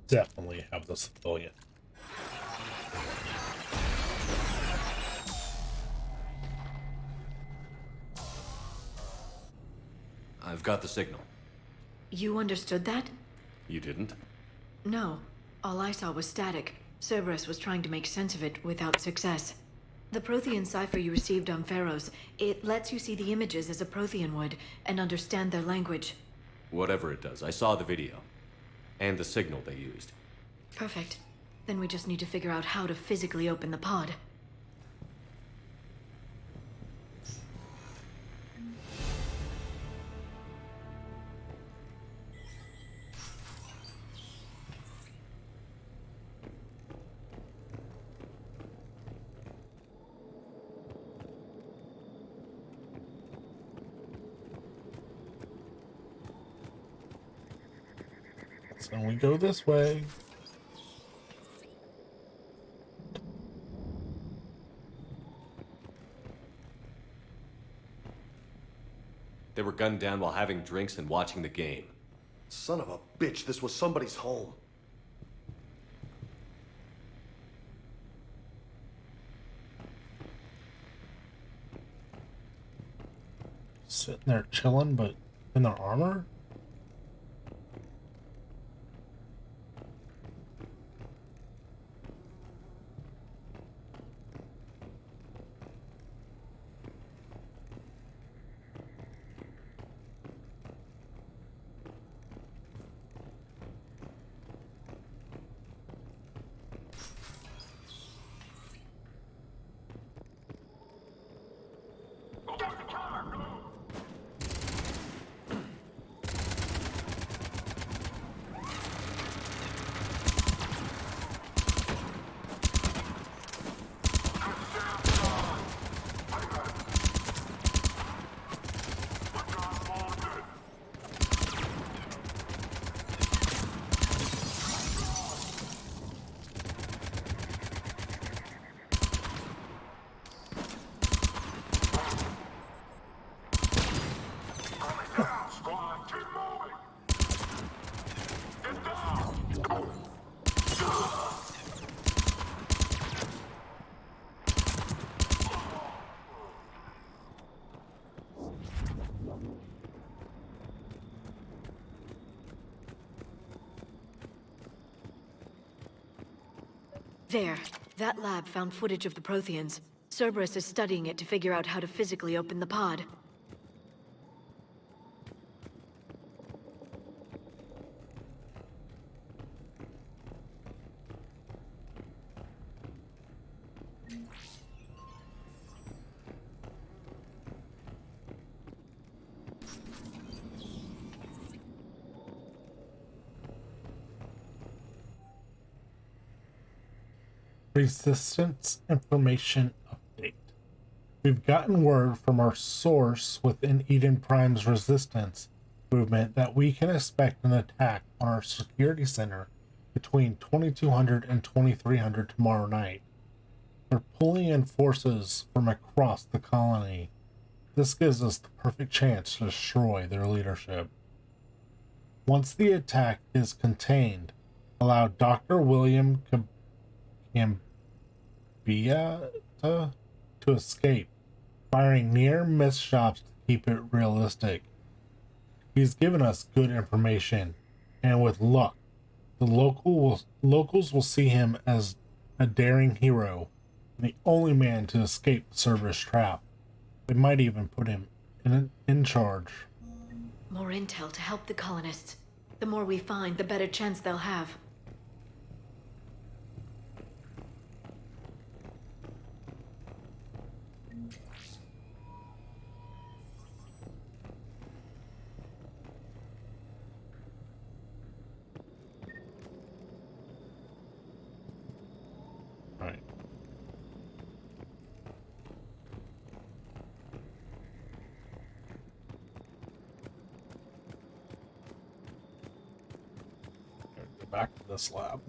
Definitely have the civilian. I've got the signal. You understood that? You didn't? No. All I saw was static. Cerberus was trying to make sense of it without success. The Prothean cipher you received on Pharaohs, it lets you see the images as a Prothean would, and understand their language. Whatever it does, I saw the video. And the signal they used. Perfect. Then we just need to figure out how to physically open the pod. So we go this way. They were gunned down while having drinks and watching the game. Son of a bitch, this was somebody's home. Sitting there chilling, but in their armor? There. That lab found footage of the Protheans. Cerberus is studying it to figure out how to physically open the pod. Resistance information update. We've gotten word from our source within Eden Prime's resistance movement that we can expect an attack on our security center between 2200 and 2300 tomorrow night. They're pulling in forces from across the colony. This gives us the perfect chance to destroy their leadership. Once the attack is contained, allow Dr. William Cambia to escape, firing near-miss shots to keep it realistic. He's given us good information, and with luck, the locals will see him as a daring hero, and the only man to escape the Cerberus trap. They might even put him in charge. More intel to help the colonists. The more we find, the better chance they'll have. Right. Go back to this lab.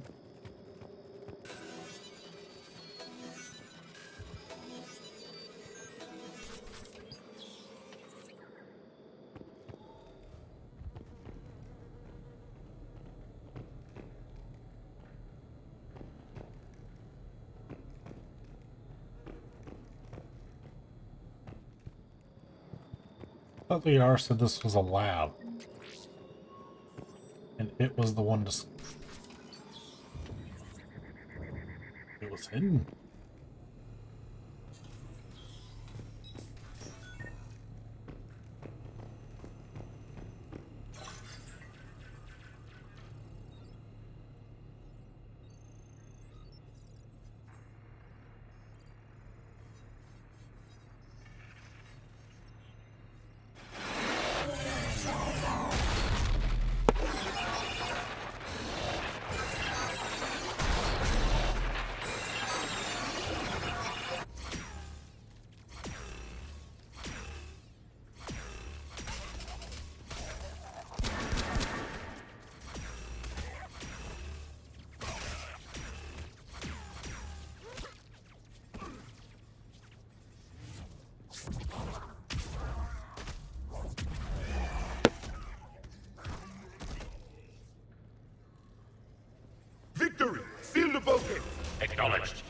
I thought the R said this was a lab. And it was the one to... It was hidden. Victory! Seal the bulkhead! Acknowledged.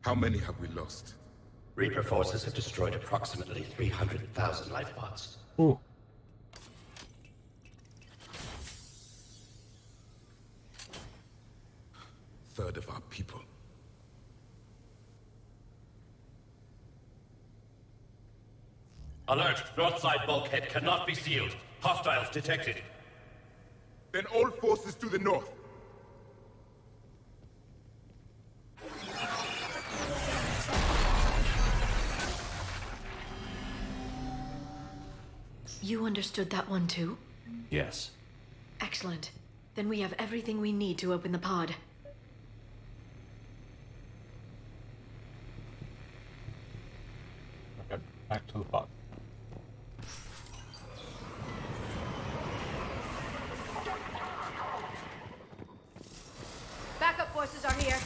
How many have we lost? Reaper forces have destroyed approximately 300,000 life pods. Ooh. Third of our people. Alert! North side bulkhead cannot be sealed. Hostiles detected. Then all forces to the north. You understood that one too? Yes. Excellent. Then we have everything we need to open the pod. Okay, back to the pod. Backup forces are here.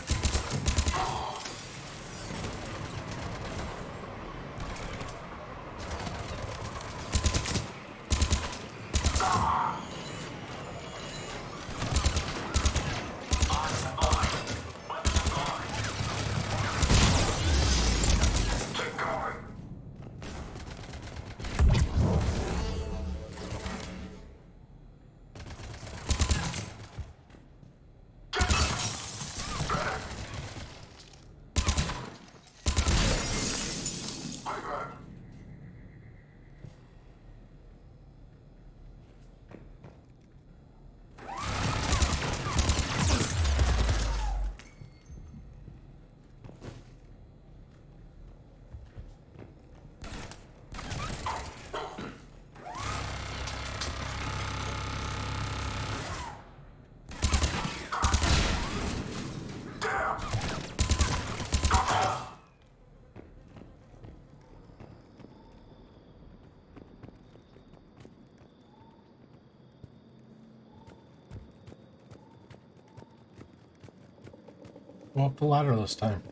Go up the ladder this time.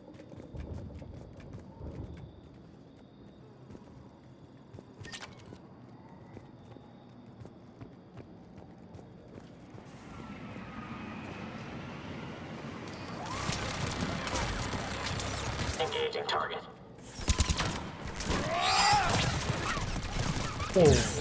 Engaging target. Oh.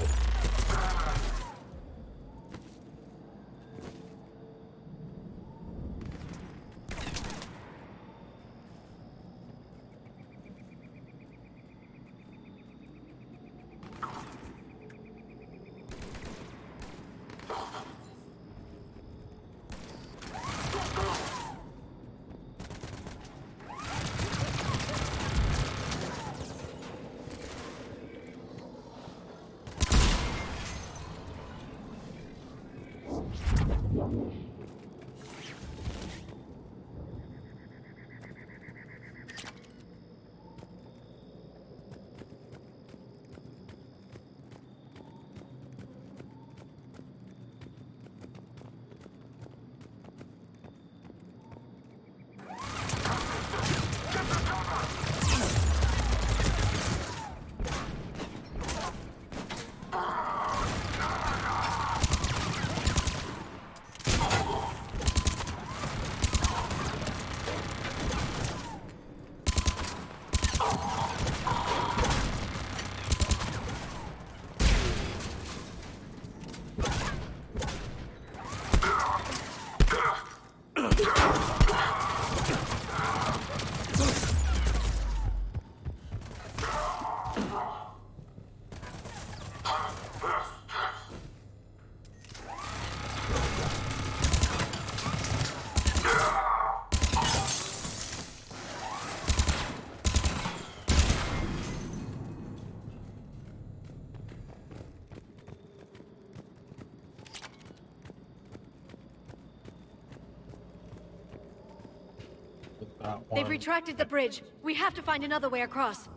They've retracted the bridge. We have to find another way across.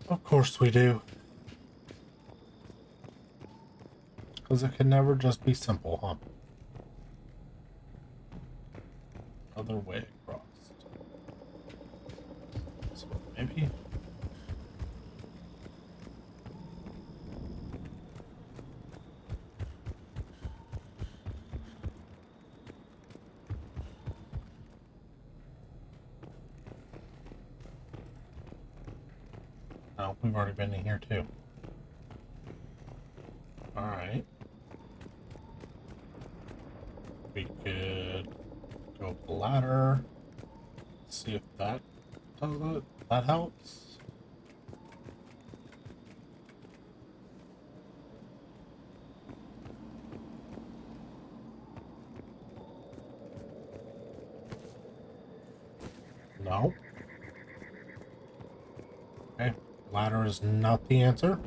Of course we do. Because it can never just be simple, huh? Other way across. So maybe. Oh, we've already been in here too. Alright. We could go up the ladder. See if that does it. That helps. No. Okay. Ladder is not the answer.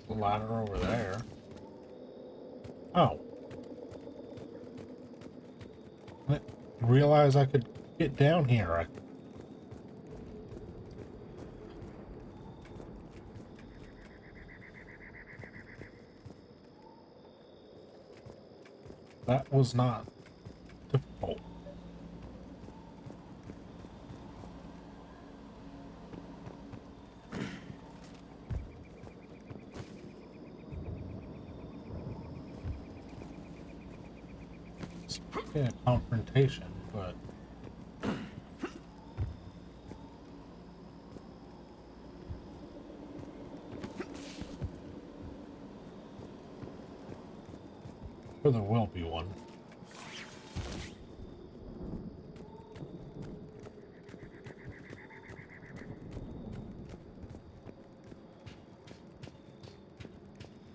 Ladder over there. Oh. I didn't realize I could get down here. That was not difficult. A confrontation, but sure there will be one.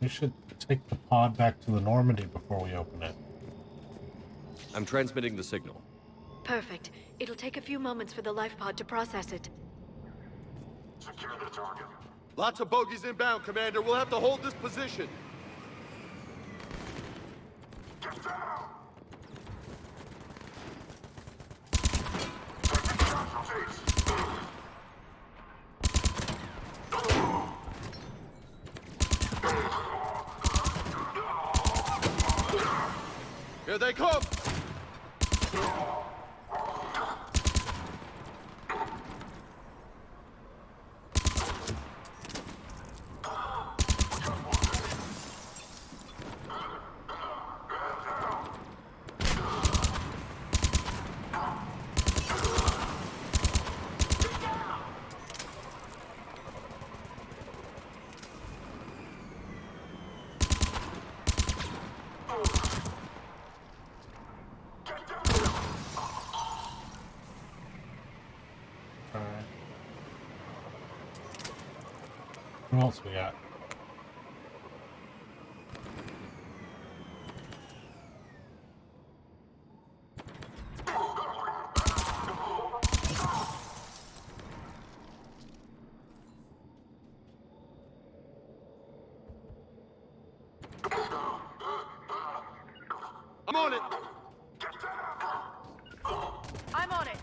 We should take the pod back to the Normandy before we open it. I'm transmitting the signal. Perfect. It'll take a few moments for the life pod to process it. Secure the target. Lots of bogies inbound, Commander. We'll have to hold this position. Get down! Here they come! What else we got? I'm on it! I'm on it.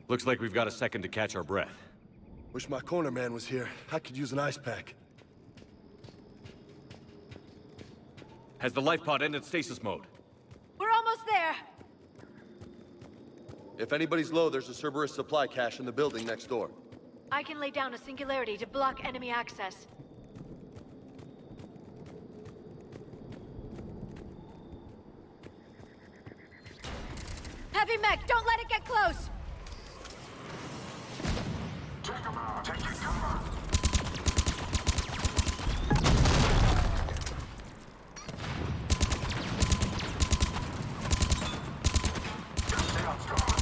Looks like we've got a second to catch our breath. Wish my corner man was here. I could use an ice pack. Has the life pod ended stasis mode? We're almost there. If anybody's low, there's a Cerberus supply cache in the building next door. I can lay down a singularity to block enemy access. Heavy mech, don't let it get close! Take him out! Take your cover! Stay up strong!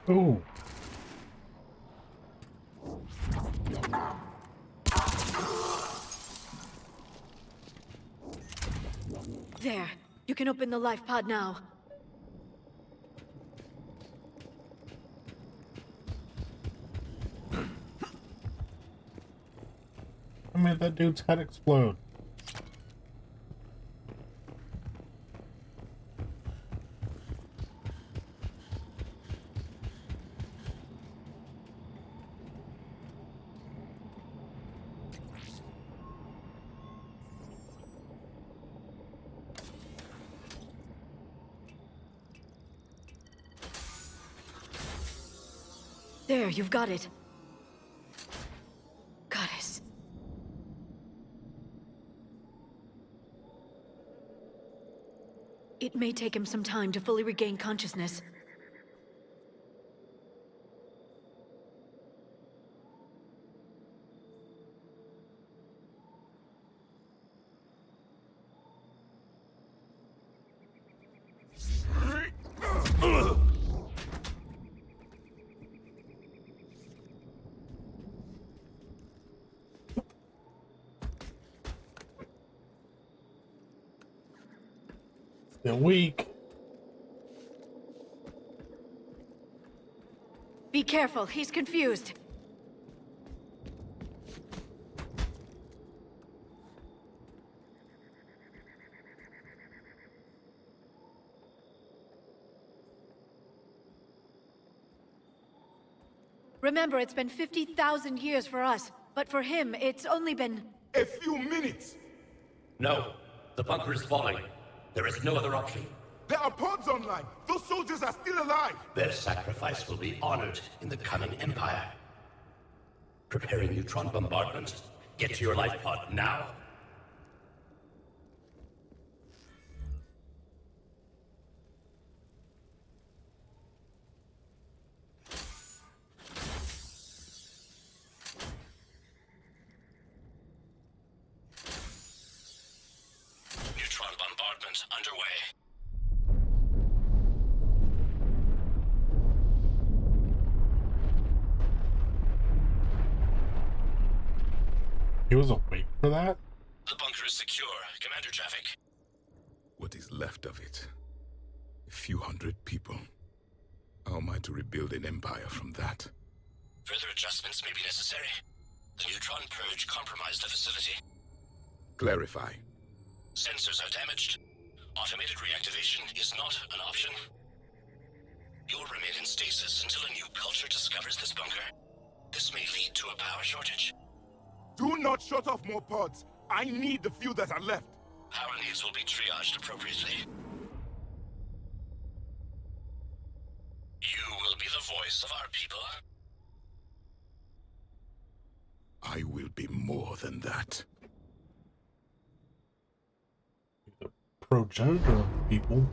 Ooh. There. You can open the life pod now. I made that dude's head explode. There, you've got it. Goddess. It may take him some time to fully regain consciousness. They're weak. Be careful, he's confused. Remember, it's been 50,000 years for us, but for him, it's only been... A few minutes! No. The bunker is falling. There is no other option. There are pods online! Those soldiers are still alive! Their sacrifice will be honored in the coming Empire. Preparing neutron bombardment. Get to your life pod now. Neutron bombardment underway. He was awake for that? The bunker is secure. Commander Traffic. What is left of it? A few hundred people. How am I to rebuild an empire from that? Further adjustments may be necessary. The neutron purge compromised the facility. Clarify. Sensors are damaged. Automated reactivation is not an option. You'll remain in stasis until a new culture discovers this bunker. This may lead to a power shortage. Do not shut off more pods! I need the few that are left! Power needs will be triaged appropriately. You will be the voice of our people. I will be more than that. The progenitor of people.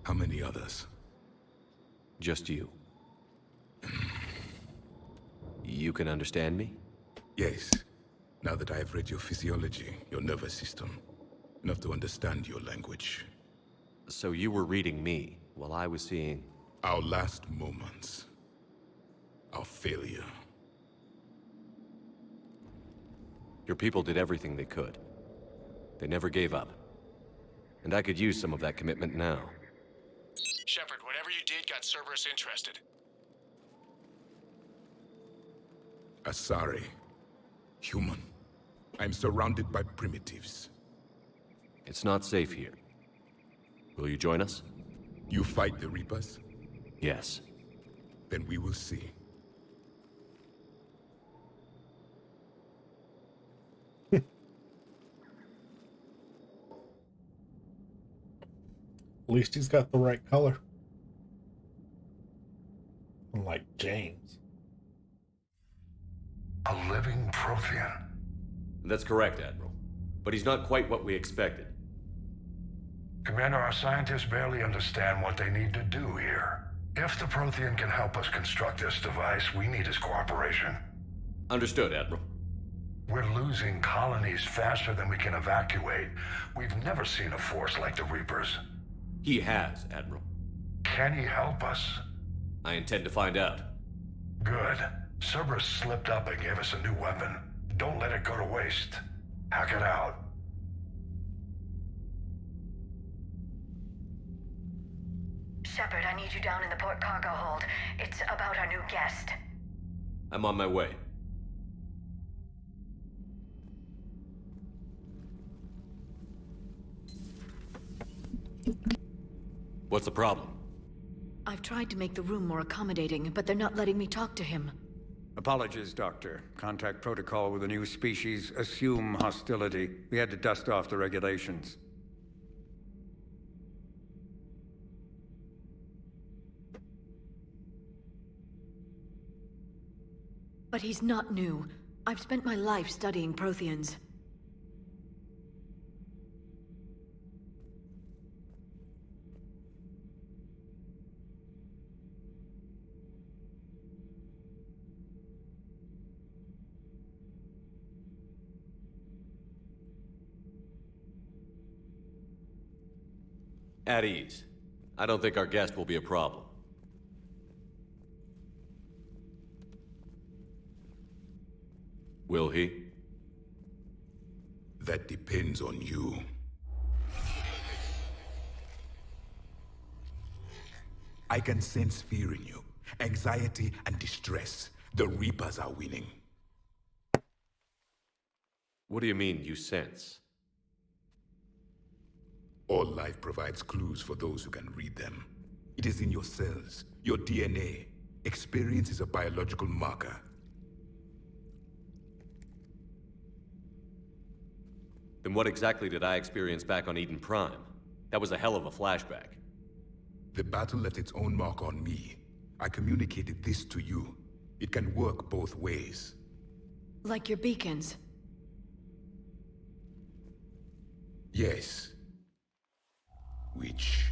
How many others? Just you. You can understand me? Yes. Now that I have read your physiology, your nervous system, enough to understand your language. So you were reading me while I was seeing... Our last moments. Our failure. Your people did everything they could. They never gave up. And I could use some of that commitment now. Shepard, whatever you did got Cerberus interested. Asari. Human. I'm surrounded by primitives. It's not safe here. Will you join us? You fight the Reapers? Yes. Then we will see. At least he's got the right color. Unlike James. A living Prothean. That's correct, Admiral. But he's not quite what we expected. Commander, our scientists barely understand what they need to do here. If the Prothean can help us construct this device, we need his cooperation. Understood, Admiral. We're losing colonies faster than we can evacuate. We've never seen a force like the Reapers. He has, Admiral. Can he help us? I intend to find out. Good. Cerberus slipped up and gave us a new weapon. Don't let it go to waste. Hack it out. Shepard, I need you down in the port cargo hold. It's about our new guest. I'm on my way. What's the problem? I've tried to make the room more accommodating, but they're not letting me talk to him. Apologies, Doctor. Contact protocol with a new species. Assume hostility. We had to dust off the regulations. But he's not new. I've spent my life studying Protheans. At ease. I don't think our guest will be a problem. Will he? That depends on you. I can sense fear in you, anxiety and distress. The Reapers are winning. What do you mean, you sense? All life provides clues for those who can read them. It is in your cells, your DNA. Experience is a biological marker. Then what exactly did I experience back on Eden Prime? That was a hell of a flashback. The battle left its own mark on me. I communicated this to you. It can work both ways. Like your beacons. Yes. Which...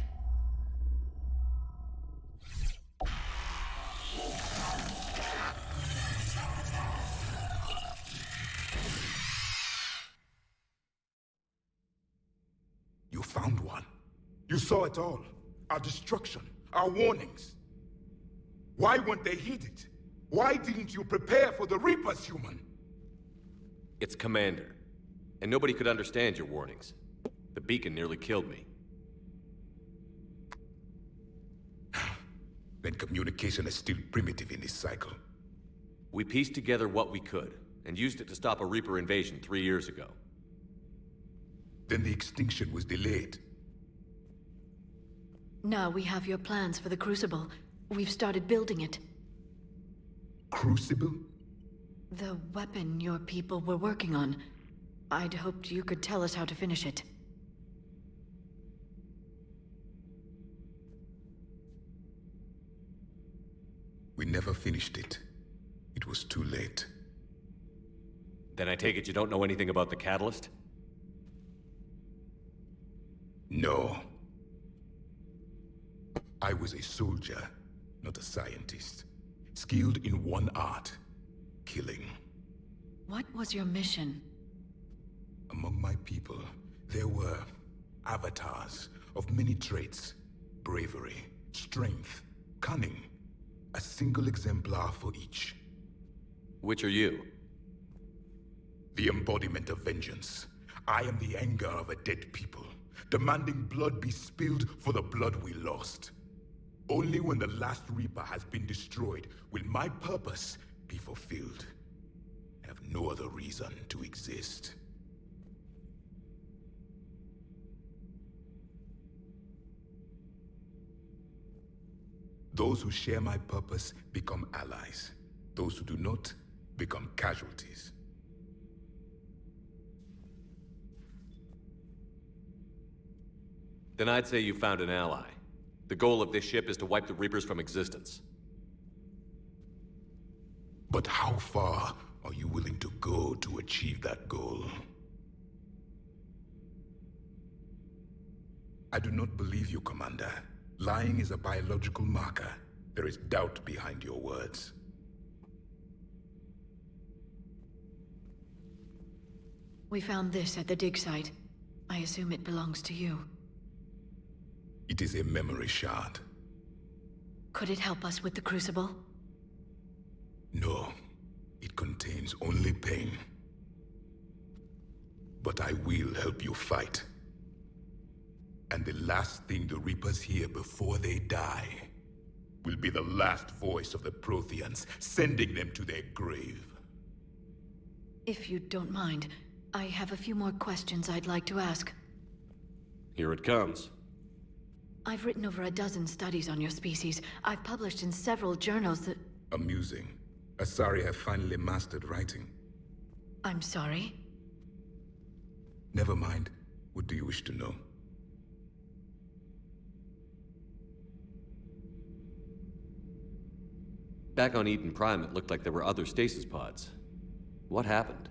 You found one. You saw it all. Our destruction, our warnings. Why weren't they heeded? Why didn't you prepare for the Reapers, human? It's Commander. And nobody could understand your warnings. The beacon nearly killed me. Then communication is still primitive in this cycle. We pieced together what we could, and used it to stop a Reaper invasion 3 years ago. Then the extinction was delayed. Now we have your plans for the Crucible. We've started building it. Crucible? The weapon your people were working on. I'd hoped you could tell us how to finish it. We never finished it. It was too late. Then I take it you don't know anything about the catalyst? No. I was a soldier, not a scientist. Skilled in one art: killing. What was your mission? Among my people, there were avatars of many traits. Bravery, strength, cunning. A single exemplar for each. Which are you? The embodiment of vengeance. I am the anger of a dead people, demanding blood be spilled for the blood we lost. Only when the last Reaper has been destroyed will my purpose be fulfilled. I have no other reason to exist. Those who share my purpose become allies. Those who do not become casualties. Then I'd say you found an ally. The goal of this ship is to wipe the Reapers from existence. But how far are you willing to go to achieve that goal? I do not believe you, Commander. Lying is a biological marker. There is doubt behind your words. We found this at the dig site. I assume it belongs to you. It is a memory shard. Could it help us with the Crucible? No. It contains only pain. But I will help you fight. And the last thing the Reapers hear before they die will be the last voice of the Protheans, sending them to their grave. If you don't mind, I have a few more questions I'd like to ask. Here it comes. I've written over a dozen studies on your species. I've published in several journals that... Amusing. Asari have finally mastered writing. I'm sorry? Never mind. What do you wish to know? Back on Eden Prime, it looked like there were other stasis pods. What happened?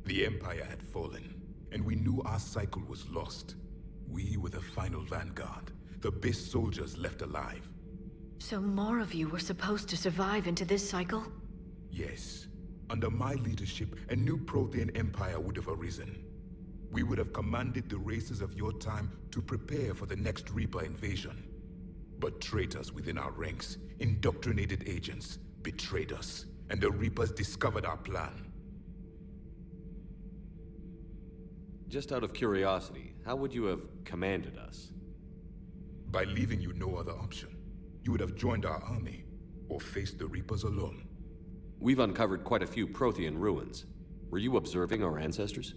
The Empire had fallen, and we knew our cycle was lost. We were the final vanguard, the best soldiers left alive. So more of you were supposed to survive into this cycle? Yes. Under my leadership, a new Prothean empire would have arisen. We would have commanded the races of your time to prepare for the next Reaper invasion. But traitors within our ranks, indoctrinated agents, betrayed us, and the Reapers discovered our plan. Just out of curiosity, how would you have commanded us? By leaving you no other option. You would have joined our army, or faced the Reapers alone. We've uncovered quite a few Prothean ruins. Were you observing our ancestors?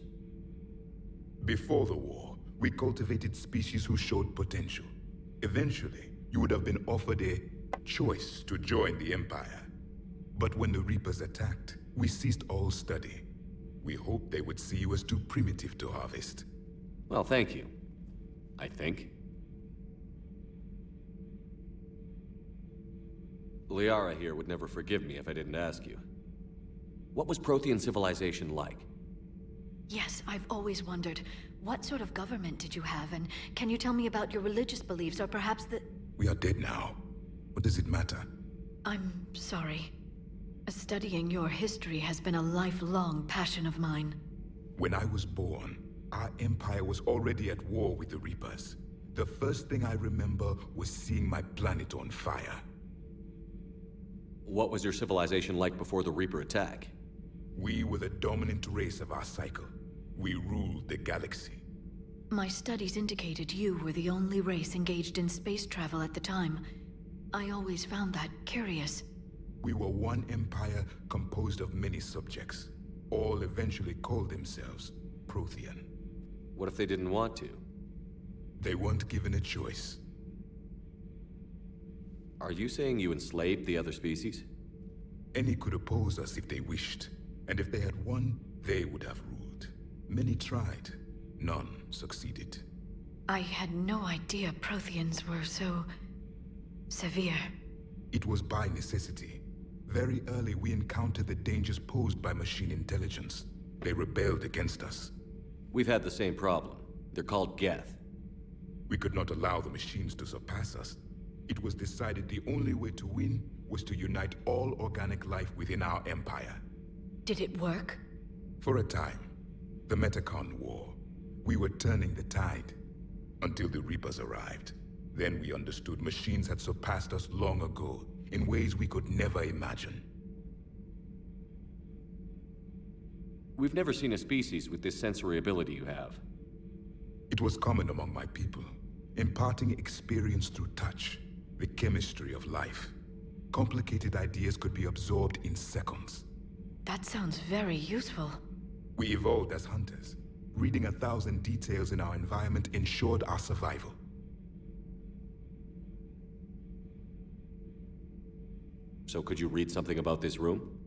Before the war, we cultivated species who showed potential. Eventually, you would have been offered a choice to join the Empire. But when the Reapers attacked, we ceased all study. We hoped they would see you as too primitive to harvest. Well, thank you. I think. Liara here would never forgive me if I didn't ask you. What was Prothean civilization like? Yes, I've always wondered, what sort of government did you have, and can you tell me about your religious beliefs, or perhaps the... We are dead now. What does it matter? I'm sorry. Studying your history has been a lifelong passion of mine. When I was born, our empire was already at war with the Reapers. The first thing I remember was seeing my planet on fire. What was your civilization like before the Reaper attack? We were the dominant race of our cycle. We ruled the galaxy. My studies indicated you were the only race engaged in space travel at the time. I always found that curious. We were one empire composed of many subjects. All eventually called themselves Prothean. What if they didn't want to? They weren't given a choice. Are you saying you enslaved the other species? Any could oppose us if they wished. And if they had won, they would have ruled. Many tried. None succeeded. I had no idea Protheans were so... severe. It was by necessity. Very early we encountered the dangers posed by machine intelligence. They rebelled against us. We've had the same problem. They're called Geth. We could not allow the machines to surpass us. It was decided the only way to win was to unite all organic life within our empire. Did it work? For a time. The Metacon War. We were turning the tide. Until the Reapers arrived. Then we understood machines had surpassed us long ago, in ways we could never imagine. We've never seen a species with this sensory ability you have. It was common among my people, imparting experience through touch, the chemistry of life. Complicated ideas could be absorbed in seconds. That sounds very useful. We evolved as hunters. Reading 1,000 details in our environment ensured our survival. So could you read something about this room?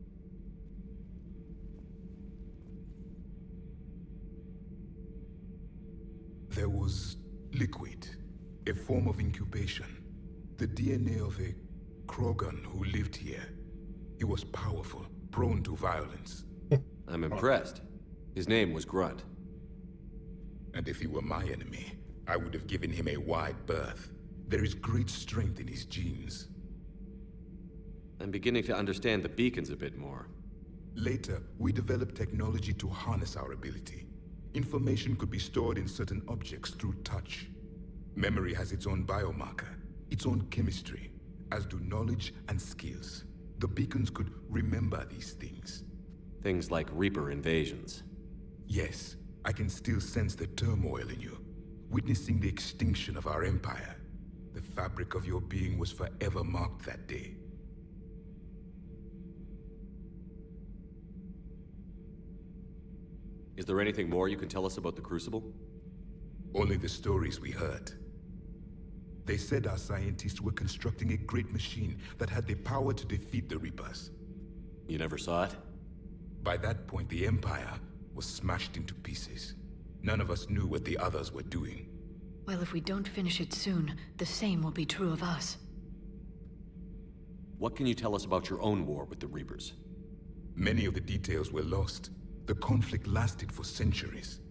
There was liquid, a form of incubation. The DNA of a Krogan who lived here. He was powerful, prone to violence. I'm impressed. His name was Grunt. And if he were my enemy, I would have given him a wide berth. There is great strength in his genes. I'm beginning to understand the beacons a bit more. Later, we developed technology to harness our ability. Information could be stored in certain objects through touch. Memory has its own biomarker, its own chemistry, as do knowledge and skills. The beacons could remember these things. Things like Reaper invasions. Yes, I can still sense the turmoil in you, witnessing the extinction of our empire. The fabric of your being was forever marked that day. Is there anything more you can tell us about the Crucible? Only the stories we heard. They said our scientists were constructing a great machine that had the power to defeat the Reapers. You never saw it? By that point, the Empire was smashed into pieces. None of us knew what the others were doing. Well, if we don't finish it soon, the same will be true of us. What can you tell us about your own war with the Reapers? Many of the details were lost. The conflict lasted for centuries.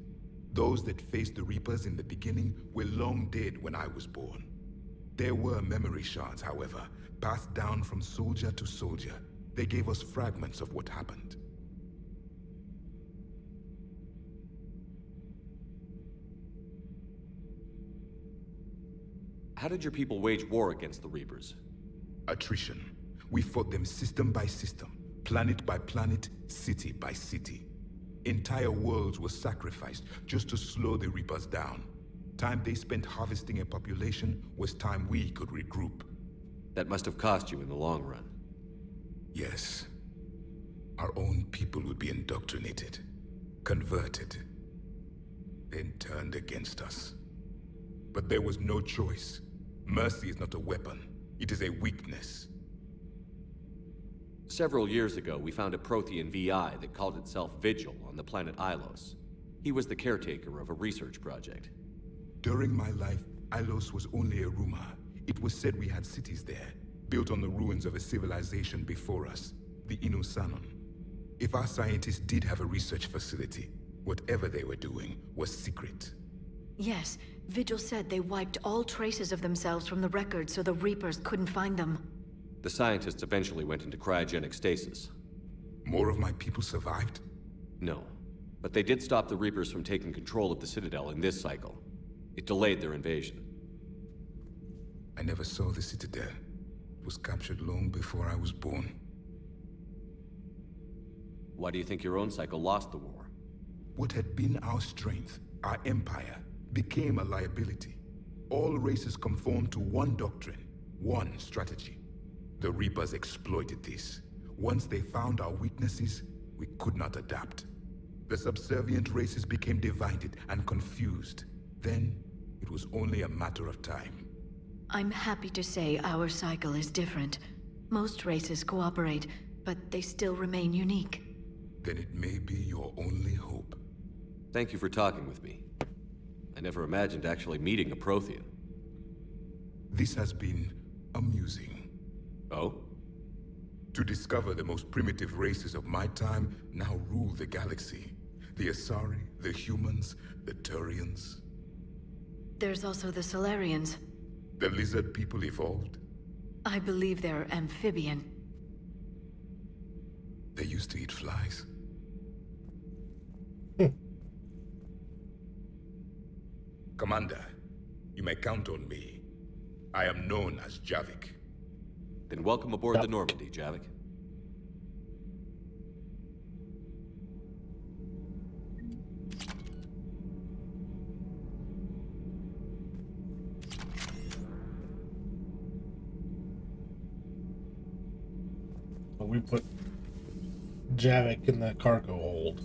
Those that faced the Reapers in the beginning were long dead when I was born. There were memory shards, however, passed down from soldier to soldier. They gave us fragments of what happened. How did your people wage war against the Reapers? Attrition. We fought them system by system, planet by planet, city by city. Entire worlds were sacrificed just to slow the Reapers down. Time they spent harvesting a population was time we could regroup. That must have cost you in the long run. Yes. Our own people would be indoctrinated, converted, then turned against us. But there was no choice. Mercy is not a weapon. It is a weakness. Several years ago, we found a Prothean VI that called itself Vigil on the planet Ilos. He was the caretaker of a research project. During my life, Ilos was only a rumor. It was said we had cities there, built on the ruins of a civilization before us, the Inusanon. If our scientists did have a research facility, whatever they were doing was secret. Yes, Vigil said they wiped all traces of themselves from the records so the Reapers couldn't find them. The scientists eventually went into cryogenic stasis. More of my people survived? No, but they did stop the Reapers from taking control of the Citadel in this cycle. It delayed their invasion. I never saw the Citadel. It was captured long before I was born. Why do you think your own cycle lost the war? What had been our strength, our empire, became a liability. All races conformed to one doctrine, one strategy. The Reapers exploited this. Once they found our weaknesses, we could not adapt. The subservient races became divided and confused. Then, it was only a matter of time. I'm happy to say our cycle is different. Most races cooperate, but they still remain unique. Then it may be your only hope. Thank you for talking with me. I never imagined actually meeting a Prothean. This has been amusing. Oh? To discover the most primitive races of my time now rule the galaxy. The Asari, the humans, the Turians. There's also the Solarians. The lizard people evolved? I believe they're amphibian. They used to eat flies. Commander, you may count on me. I am known as Javik. Then welcome aboard the Normandy, Javik. So we put Javik in the cargo hold.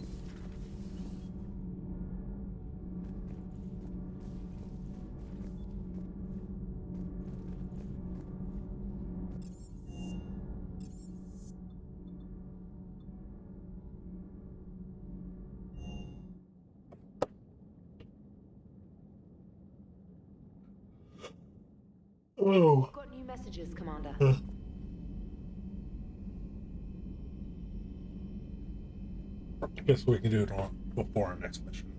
Oh. Got new messages, Commander. I guess we can do it on before our next mission.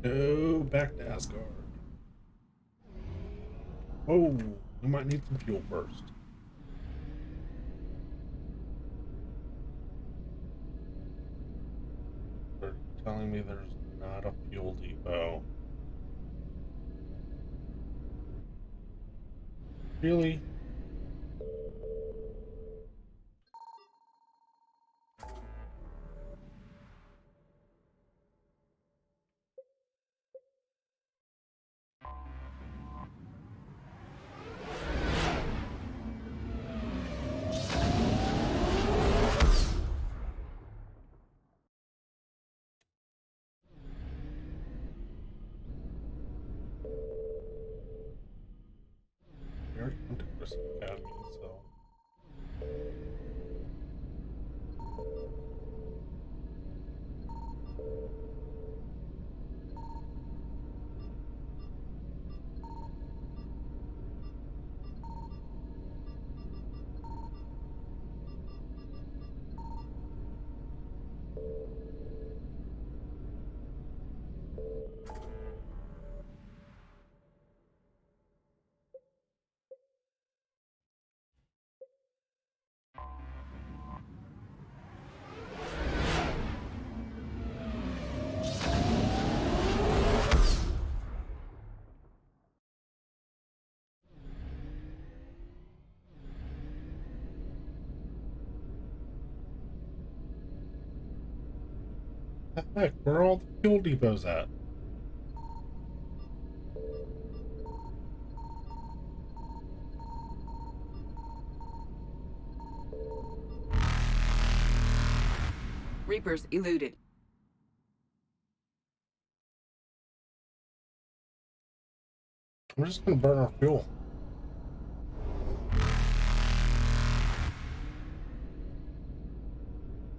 Go back to Asgard. Oh, we might need some fuel first. They're telling me there's not a fuel depot. Really? We already went to Crystal Academy, so. Heck, where are all the fuel depots at? Reapers eluded. I'm just gonna burn our fuel.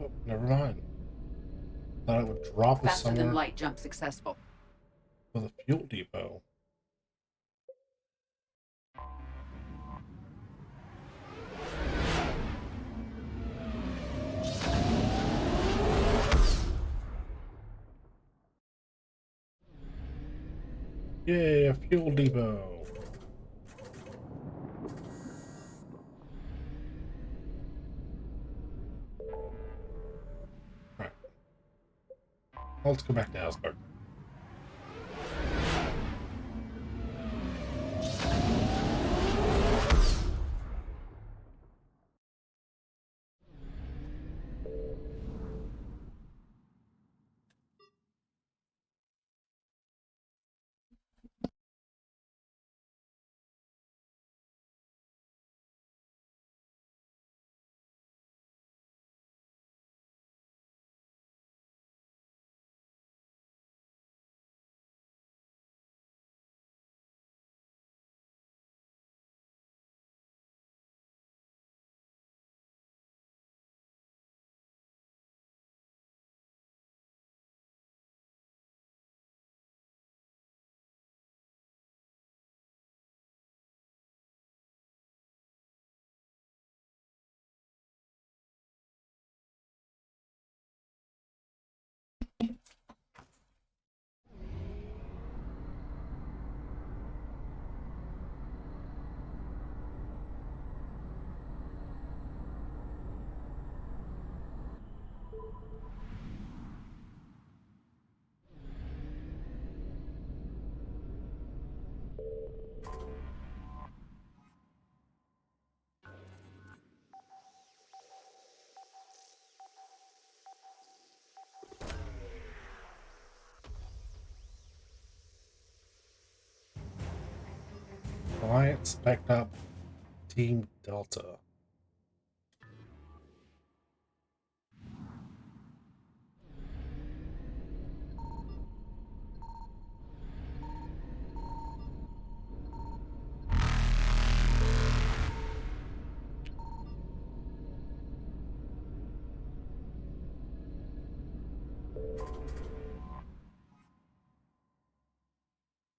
Oh, never mind. Thought it would drop us Faster than somewhere light jump successful. with a fuel depot. Yay, a fuel depot. Right. Let's go back to Asgard. Alliance spec up Team Delta.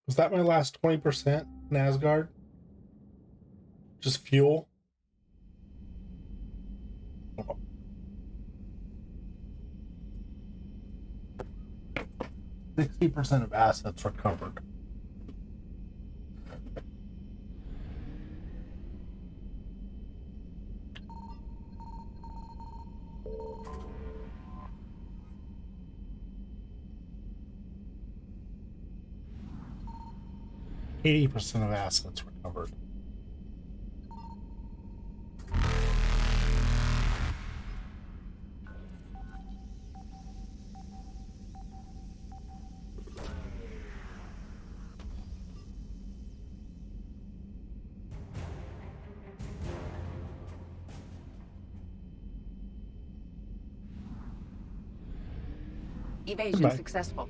Was that my last 20% in Asgard? Just fuel? 60% of assets recovered. %80 of assets recovered. Evasion Goodbye. successful.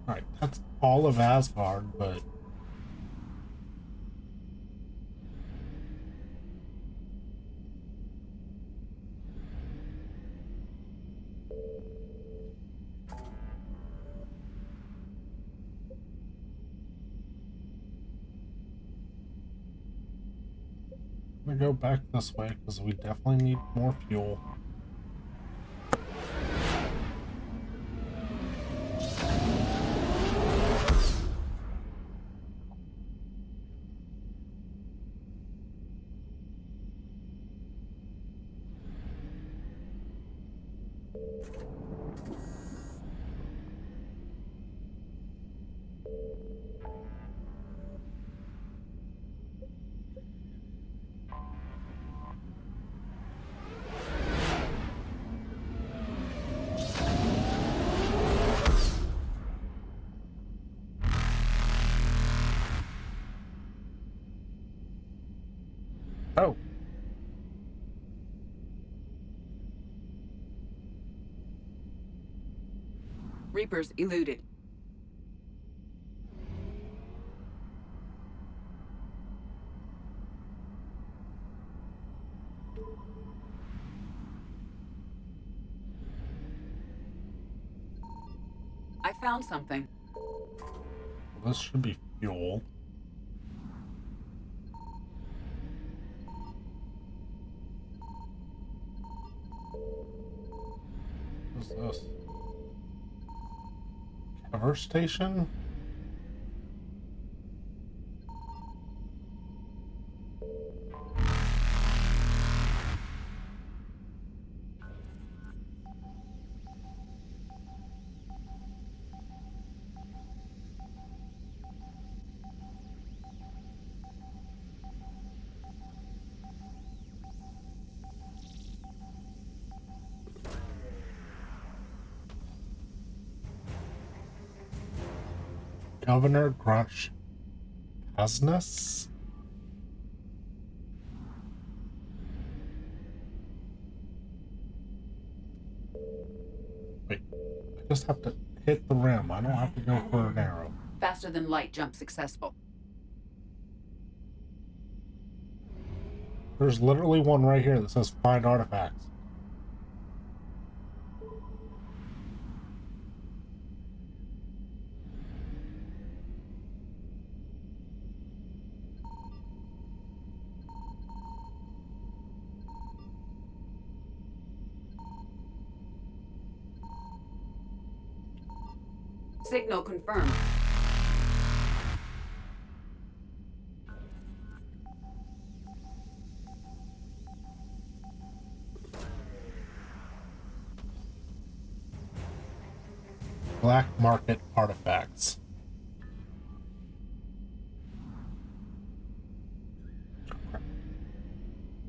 Alright, that's all of Asgard, but I'm gonna go back this way because we definitely need more fuel. Oh. Reapers eluded. I found something. This should be fuel. What's this? Cover station? Governor Grunch Hasness? Wait, I just have to hit the rim. I don't have to go for an arrow. Faster than light jump successful. There's literally one right here that says find artifacts. Signal confirmed. Black market artifacts.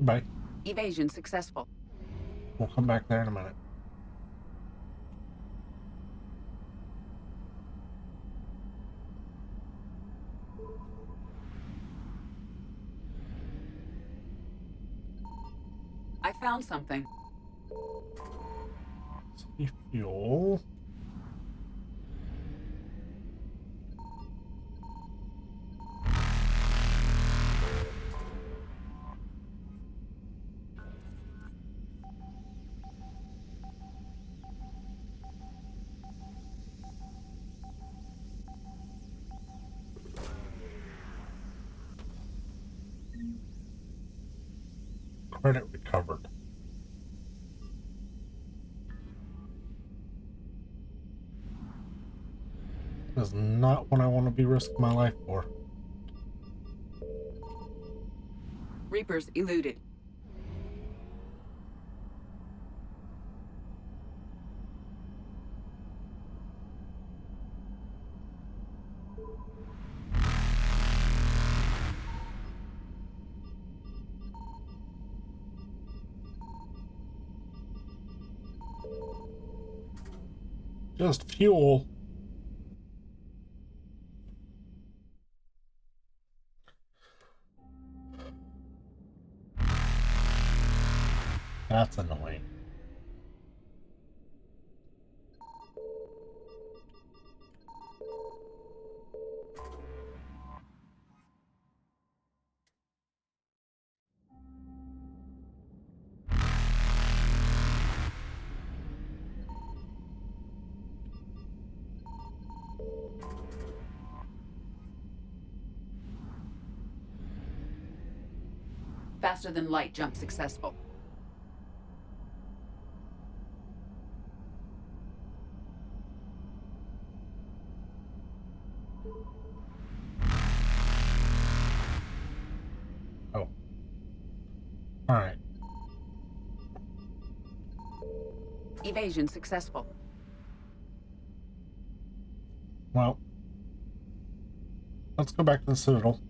Bye. Evasion successful. We'll come back there in a minute. I found something. See fuel. Credit recovered. This is not what I want to be risking my life for. Reapers eluded. Just fuel. That's annoying. Faster than light jump successful. Oh. Alright. Evasion successful. Well, let's go back to the Citadel.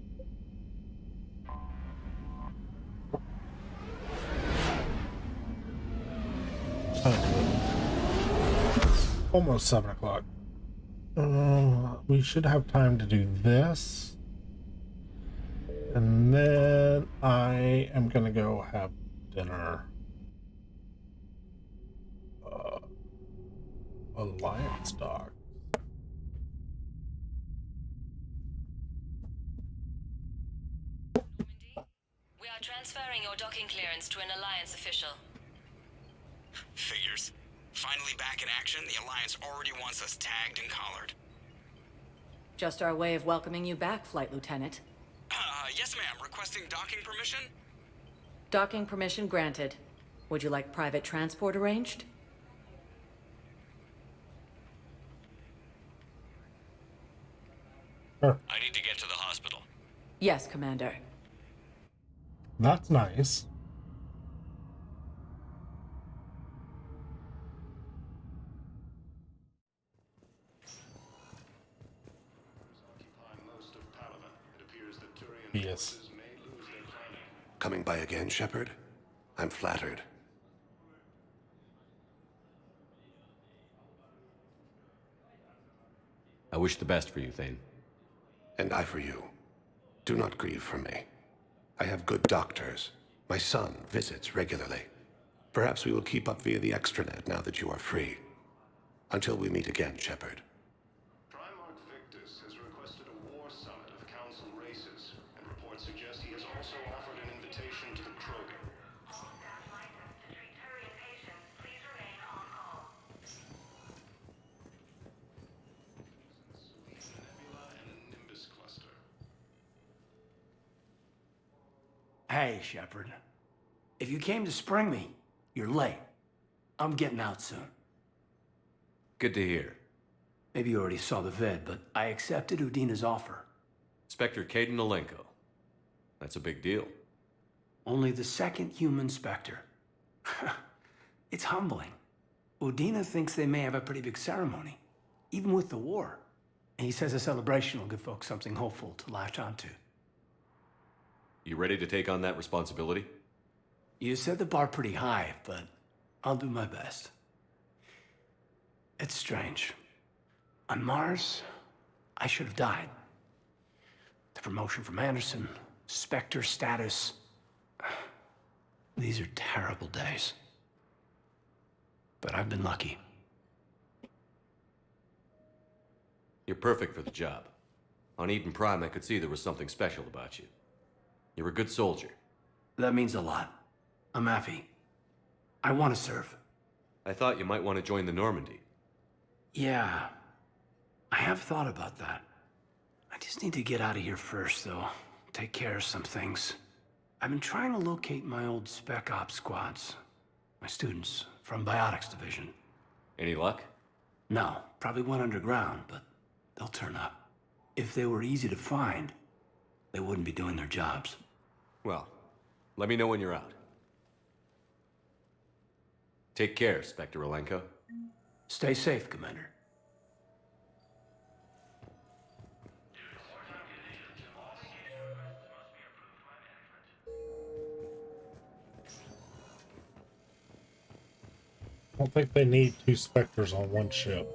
Almost 7 o'clock. We should have time to do this. And then I am gonna go have dinner. Alliance dock. We are transferring your docking clearance to an Alliance official. Figures. Finally back in action, the Alliance already wants us tagged and collared. Just our way of welcoming you back, Flight Lieutenant. Yes ma'am, requesting docking permission? Docking permission granted. Would you like private transport arranged? Sure. I need to get to the hospital. Yes, Commander. That's nice. Yes. Coming by again, Shepard? I'm flattered. I wish the best for you, Thane. And I for you. Do not grieve for me. I have good doctors. My son visits regularly. Perhaps we will keep up via the extranet now that you are free. Until we meet again, Shepard. Primarch Victus has requested a war summit of Council races, and reports suggest he has also offered an invitation to the Krogan. Hey, Shepard. If you came to spring me, you're late. I'm getting out soon. Good to hear. Maybe you already saw the vid, but I accepted Udina's offer. Spectre Caden Alenko. That's a big deal. Only the second human Spectre. It's humbling. Udina thinks they may have a pretty big ceremony, even with the war. And he says a celebration will give folks something hopeful to latch onto. You ready to take on that responsibility? You set the bar pretty high, but I'll do my best. It's strange. On Mars, I should have died. The promotion from Anderson, Spectre status. These are terrible days. But I've been lucky. You're perfect for the job. On Eden Prime, I could see there was something special about you. You're a good soldier. That means a lot. I'm happy. I want to serve. I thought you might want to join the Normandy. Yeah. I have thought about that. I just need to get out of here first, though. Take care of some things. I've been trying to locate my old Spec Ops squads. My students from Biotics Division. Any luck? No, probably went underground, but they'll turn up. If they were easy to find, they wouldn't be doing their jobs. Well, let me know when you're out. Take care, Spectre Alenko. Stay safe, Commander. I don't think they need two Spectres on one ship.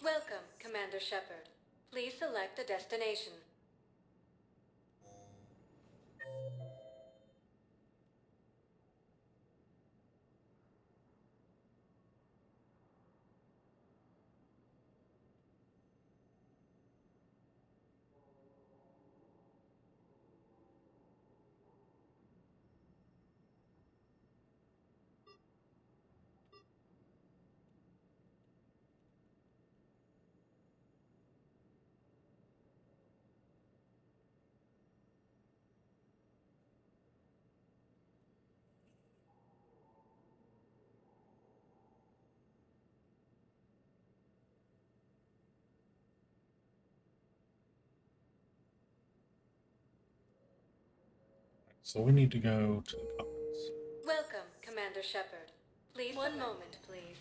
Welcome, Commander Shepard. Please select a destination. So we need to go to the comments. Welcome, Commander Shepard. Please, one moment, please.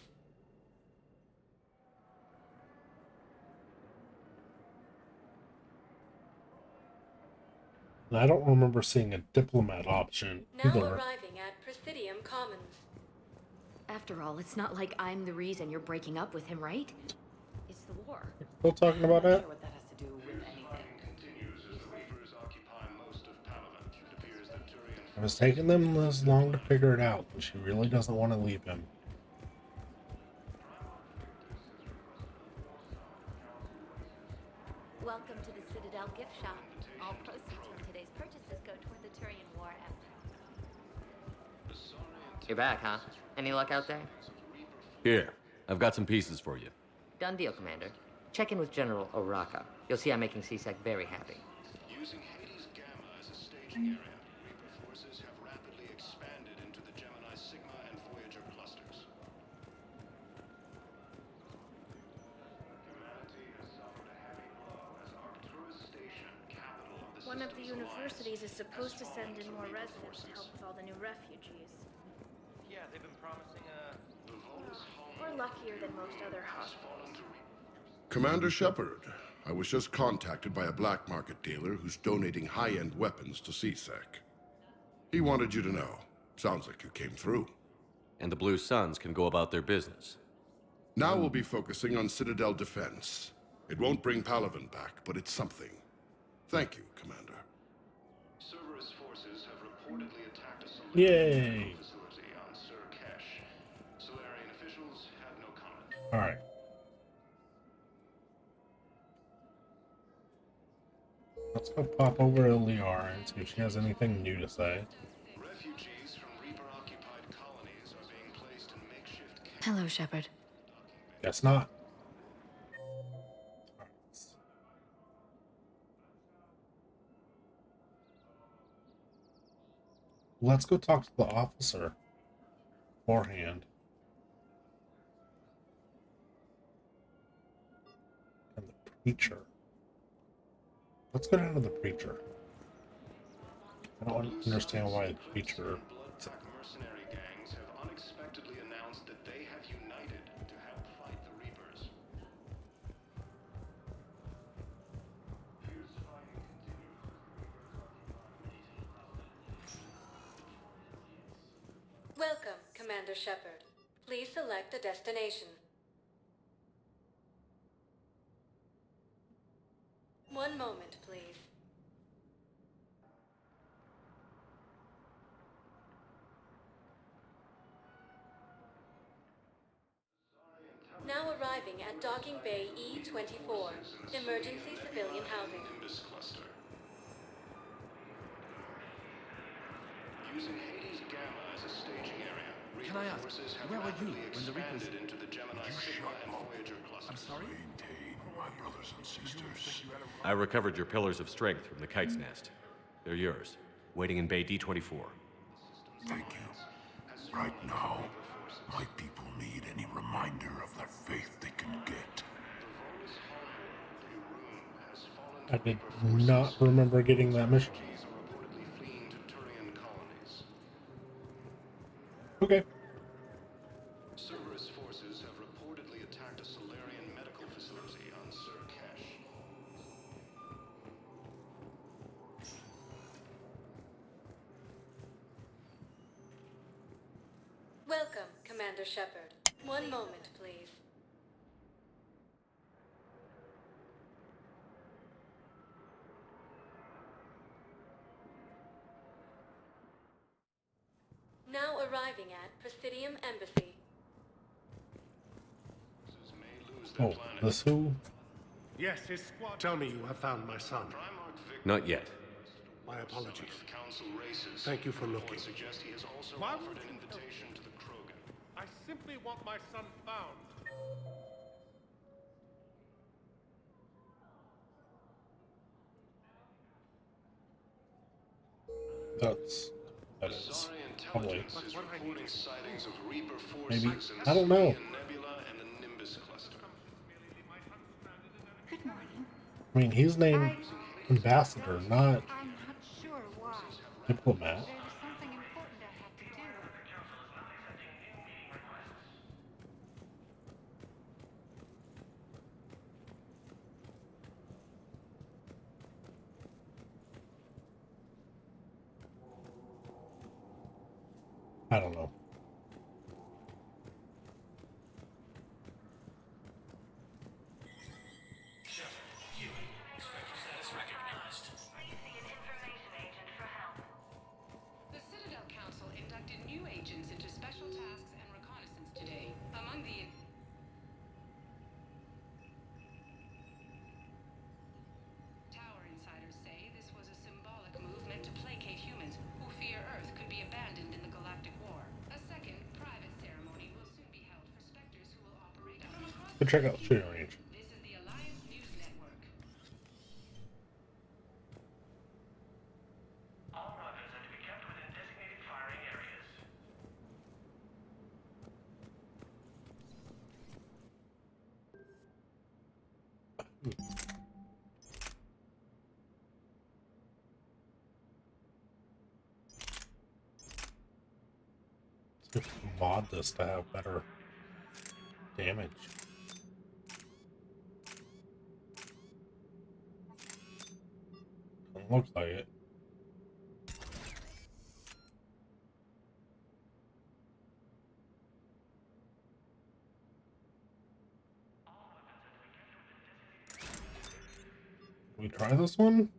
And I don't remember seeing a diplomat option Now either. arriving at Presidium Commons. After all, it's not like I'm the reason you're breaking up with him, right? It's the war. Still talking about that? What that has to do with anything. It was taking them this long to figure it out, and she really doesn't want to leave him. Welcome to the Citadel gift shop. All proceeds from today's purchases go toward the Turian War effort. You're back, huh? Any luck out there? Here, I've got some pieces for you. Done deal, Commander. Check in with General Oraka. You'll see I'm making C-Sec very happy. Using Hades Gamma as a staging area, Reaper forces have rapidly expanded into the Gemini Sigma and Voyager clusters. Humanity has suffered a heavy blow as Arcturus Station, capital of the One of the system's universities is alliance, supposed to has send in fallen to more Reaper residents to forces. help with all the new refugees. Yeah, they've been promising We're luckier than most other hospitals. Commander Shepard, I was just contacted by a black market dealer who's donating high-end weapons to C-Sec. He wanted you to know. Sounds like you came through. And the Blue Suns can go about their business. Now we'll be focusing on Citadel defense. It won't bring Palaven back, but it's something. Thank you, Commander. Cerberus forces have reportedly attacked a Yay! facility on Sur Kesh. Solarian officials have no comment. Alright. Let's go pop over to Liara and see if she has anything new to say. Refugees from Reaper-occupied colonies are being placed in makeshift camps. Hello, Shepard. Guess not. Let's go talk to the officer beforehand. And the preacher. Let's go down to the preacher. I don't understand why the preacher... Blood-tech mercenary gangs have unexpectedly announced that they have united to help fight the Reapers. Welcome, Commander Shepard. Please select a destination. One moment, please. Now arriving at Docking Bay E-24, emergency civilian housing. Nimbus cluster. Using Hades Gamma as a staging area, Can I Reaper ask, forces have where were you rapidly when the Reapers... expanded into the Gemini Sigma and Voyager clusters. I'm sorry? Maintain, my brothers and sisters. I recovered your pillars of strength from the kite's nest. They're yours, waiting in Bay D24. Thank you. Right now, my people need any reminder of their faith they can get. I did not remember getting that mission. Okay. Cerberus forces have reportedly attacked a Solarian medical facility on Sur Kesh. Welcome, Commander Shepard. One moment, please. Now arriving at Presidium Embassy. Oh, this who? Yes, his squad. Tell me you have found my son. Not yet. My apologies. Council races. Thank you for looking. Suggest he has also Why offered would an you- invitation to the Krogan. I simply want my son found. That is probably Is reporting sightings of Reaper maybe. forces in I don't know. Nebula and the Nimbus cluster. Good morning. I mean, he's named ambassador, not I'm not sure why. diplomat. There was something important I had to do. I don't know. agents into special tasks and reconnaissance today. Among the... Tower insiders say this was a symbolic move meant to placate humans who fear Earth could be abandoned in the galactic war. A second, private ceremony will soon be held for specters who will operate from across Go check out shooting range. This is the Alliance News Network. All weapons are to be kept within designated firing areas. See if we can mod this to have better damage. Doesn't look like it. Can we try this one?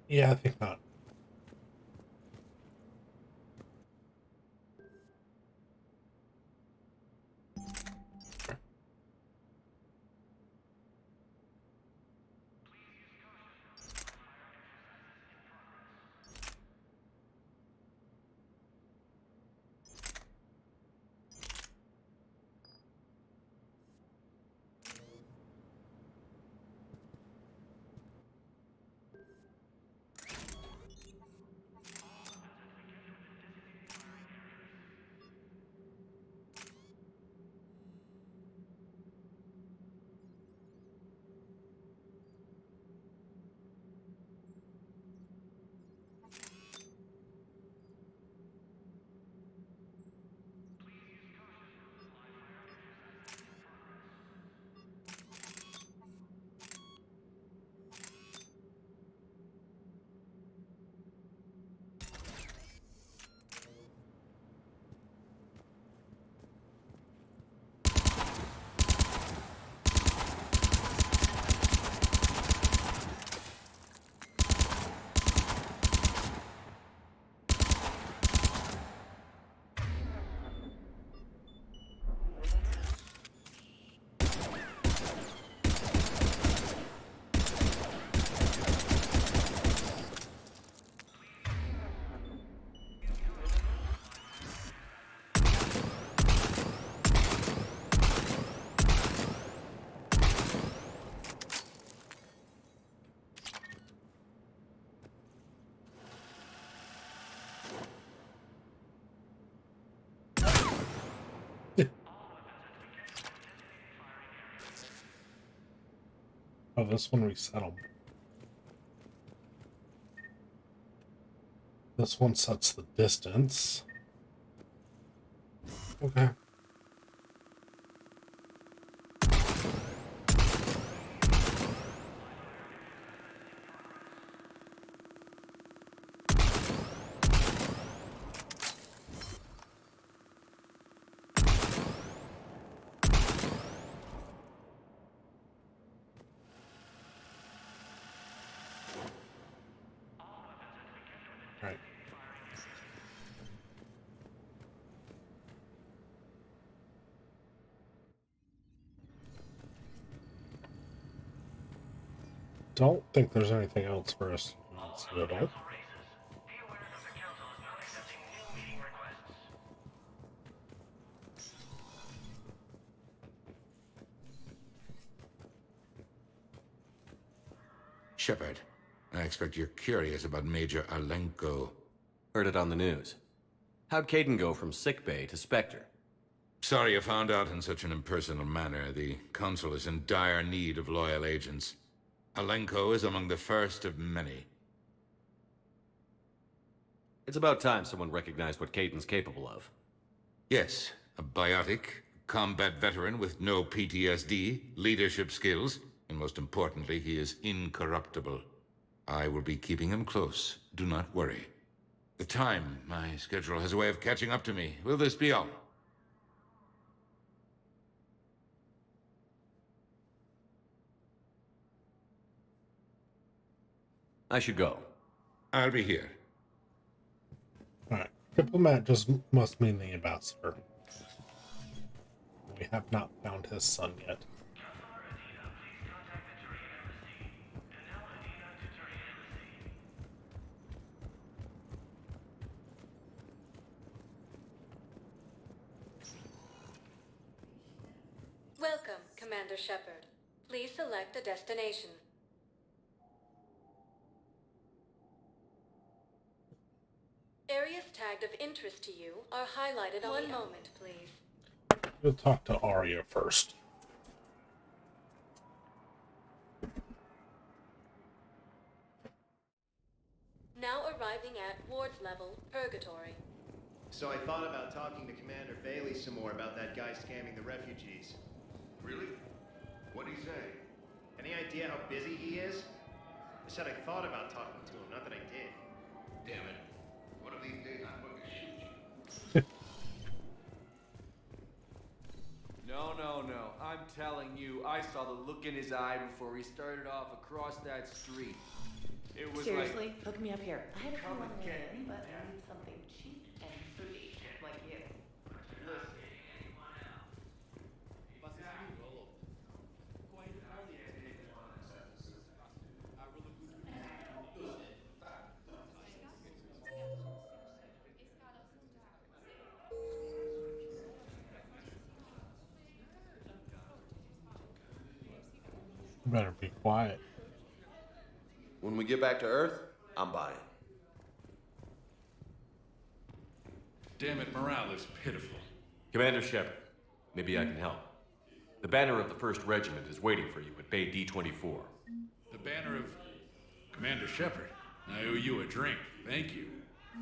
Yeah, I think not. Oh, this one resettled. This one sets the distance. Okay. don't think there's anything else for us in the Citadel. Shepard, I expect you're curious about Major Alenko. Heard it on the news. How'd Caden go from sickbay to Spectre? Sorry you found out in such an impersonal manner. The Council is in dire need of loyal agents. Alenko is among the first of many. It's about time someone recognized what Caden's capable of. Yes, a biotic, combat veteran with no PTSD, leadership skills, and most importantly, he is incorruptible. I will be keeping him close. Do not worry. The time, my schedule has a way of catching up to me. Will this be all? I should go. I'll be here. Alright. Diplomat just must mean the ambassador. We have not found his son yet. Welcome, Commander Shepard. Please select a destination. Areas tagged of interest to you are highlighted on One moment, please. We'll talk to Arya first. Now arriving at Ward's level, Purgatory. So I thought about talking to Commander Bailey some more about that guy scamming the refugees. Really? What'd he say? Any idea how busy he is? I said I thought about talking to him, not that I did. Damn it. One of these days I'm going to shoot you. No. I'm telling you, I saw the look in his eye before he started off across that street. It was Seriously, like... hook me up here. I had a Come few on the again, in, but I need something cheap and fruity, like you. You better be quiet. When we get back to Earth, I'm buying. Damn it, morale is pitiful. Commander Shepard, maybe I can help. The banner of the 1st Regiment is waiting for you at Bay D-24. The banner of Commander Shepard. I owe you a drink. Thank you.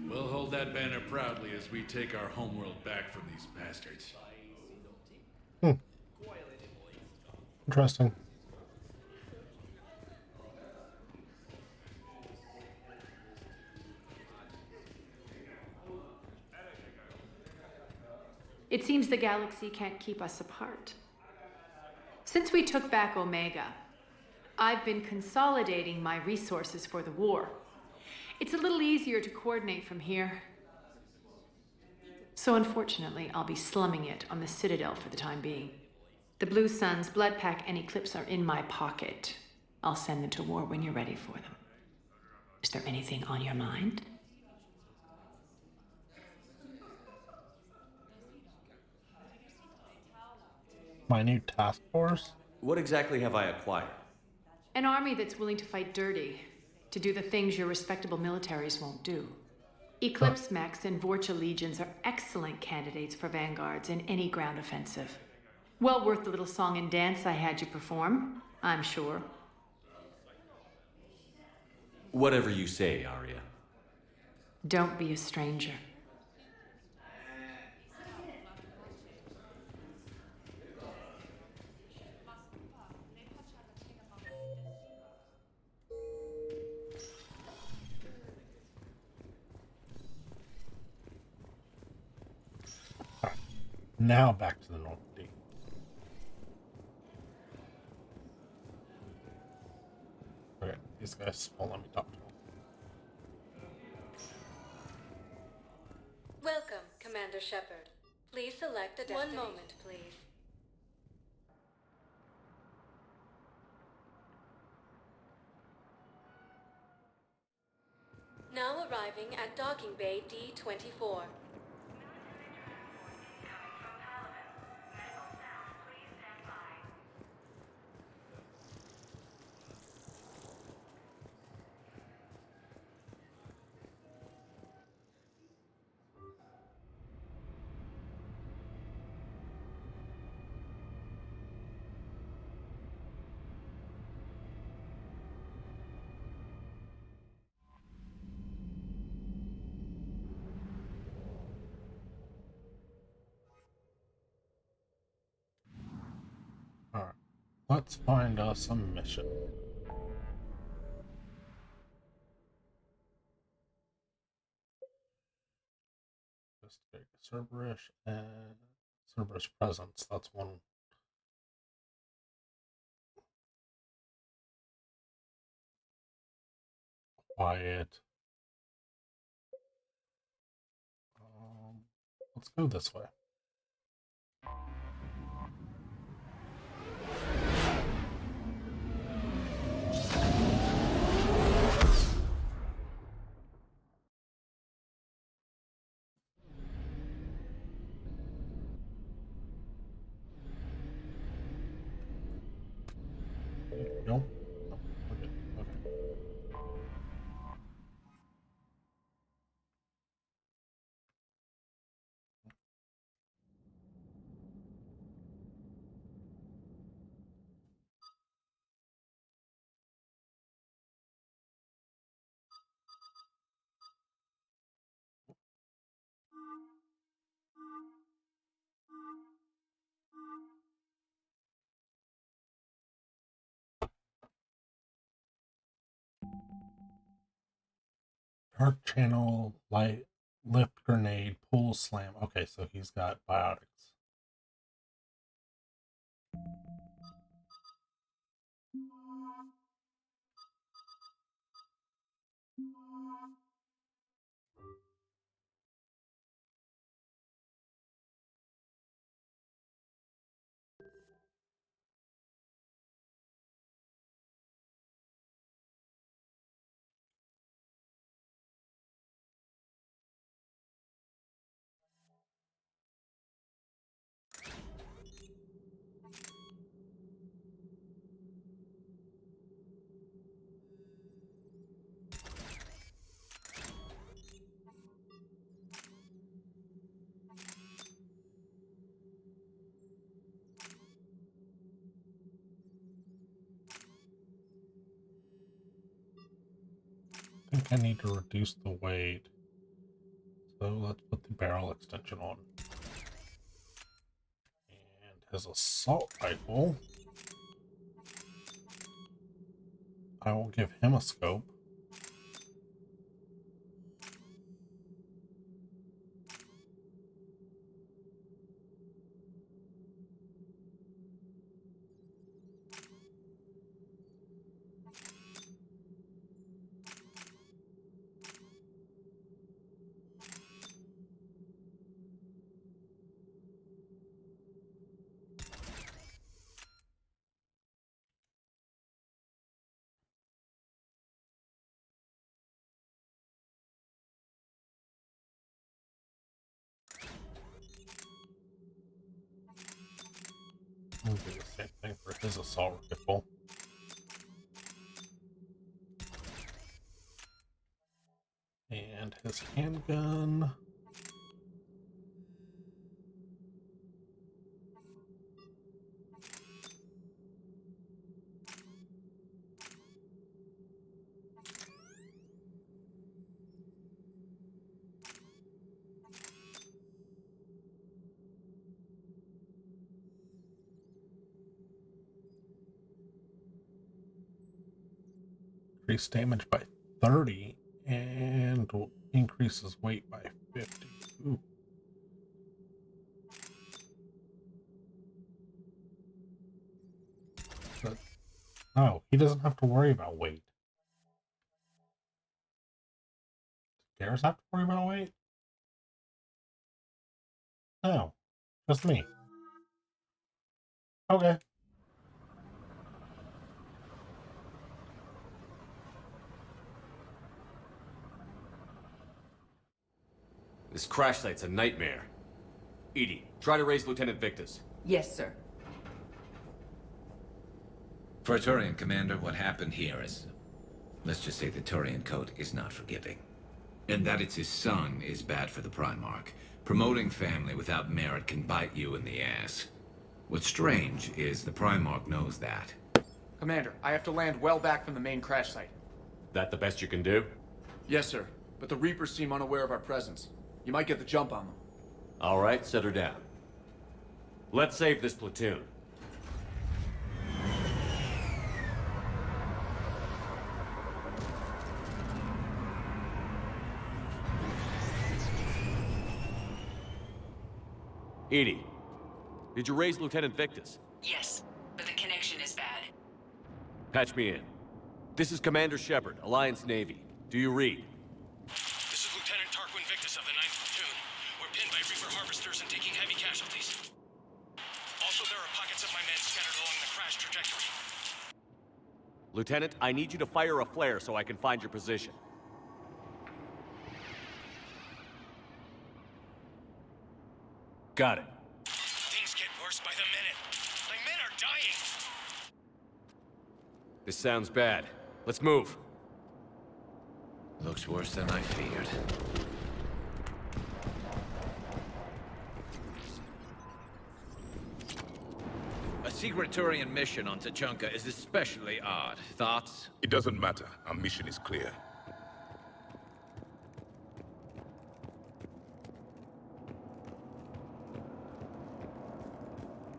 We'll hold that banner proudly as we take our homeworld back from these bastards. Interesting. It seems the galaxy can't keep us apart. Since we took back Omega, I've been consolidating my resources for the war. It's a little easier to coordinate from here. So unfortunately, I'll be slumming it on the Citadel for the time being. The Blue Suns, Blood Pack, and Eclipse are in my pocket. I'll send them to war when you're ready for them. Is there anything on your mind? My new task force? What exactly have I acquired? An army that's willing to fight dirty, to do the things your respectable militaries won't do. Eclipse mechs and Vorcha legions are excellent candidates for vanguards in any ground offensive. Well worth the little song and dance I had you perform, I'm sure. Whatever you say, Arya. Don't be a stranger. Now back to the Normandy. Okay, these guys won't let me talk to them. Welcome, Commander Shepard. Please select a destination. One moment, please. arriving at docking bay D-24. Alright, let's find us a mission. Investigate Cerberus and Cerberus presence. That's one. Quiet. Let's go this way. No. Okay. Dark channel, light, lift grenade, pull slam. Okay, so he's got biotics. I think I need to reduce the weight. So let's put the barrel extension on. And his assault rifle. I will give him a scope. We'll do the same thing for his assault rifle. And his handgun. Increase damage by 30 and will increase his weight by 50. Ooh. But, oh, he doesn't have to worry about weight. Dares have to worry about weight? No, just me. Okay. This crash site's a nightmare. Edie, try to raise Lieutenant Victus. Yes, sir. For a Turian commander, what happened here is... let's just say the Turian code is not forgiving. And that it's his son is bad for the Primarch. Promoting family without merit can bite you in the ass. What's strange is the Primarch knows that. Commander, I have to land well back from the main crash site. That the best you can do? Yes, sir. But the Reapers seem unaware of our presence. You might get the jump on them. All right, set her down. Let's save this platoon. Edie, did you raise Lieutenant Victus? Yes, but the connection is bad. Patch me in. This is Commander Shepard, Alliance Navy. Do you read? This is Lieutenant Tarquin Victus of the 9th Platoon. We're pinned by Reaper harvesters and taking heavy casualties. Also, there are pockets of my men scattered along the crash trajectory. Lieutenant, I need you to fire a flare so I can find your position. Got it. Things get worse by the minute. My men are dying. This sounds bad. Let's move. Looks worse than I feared. A secret Turian mission on Tachanka is especially odd. Thoughts? It doesn't matter. Our mission is clear.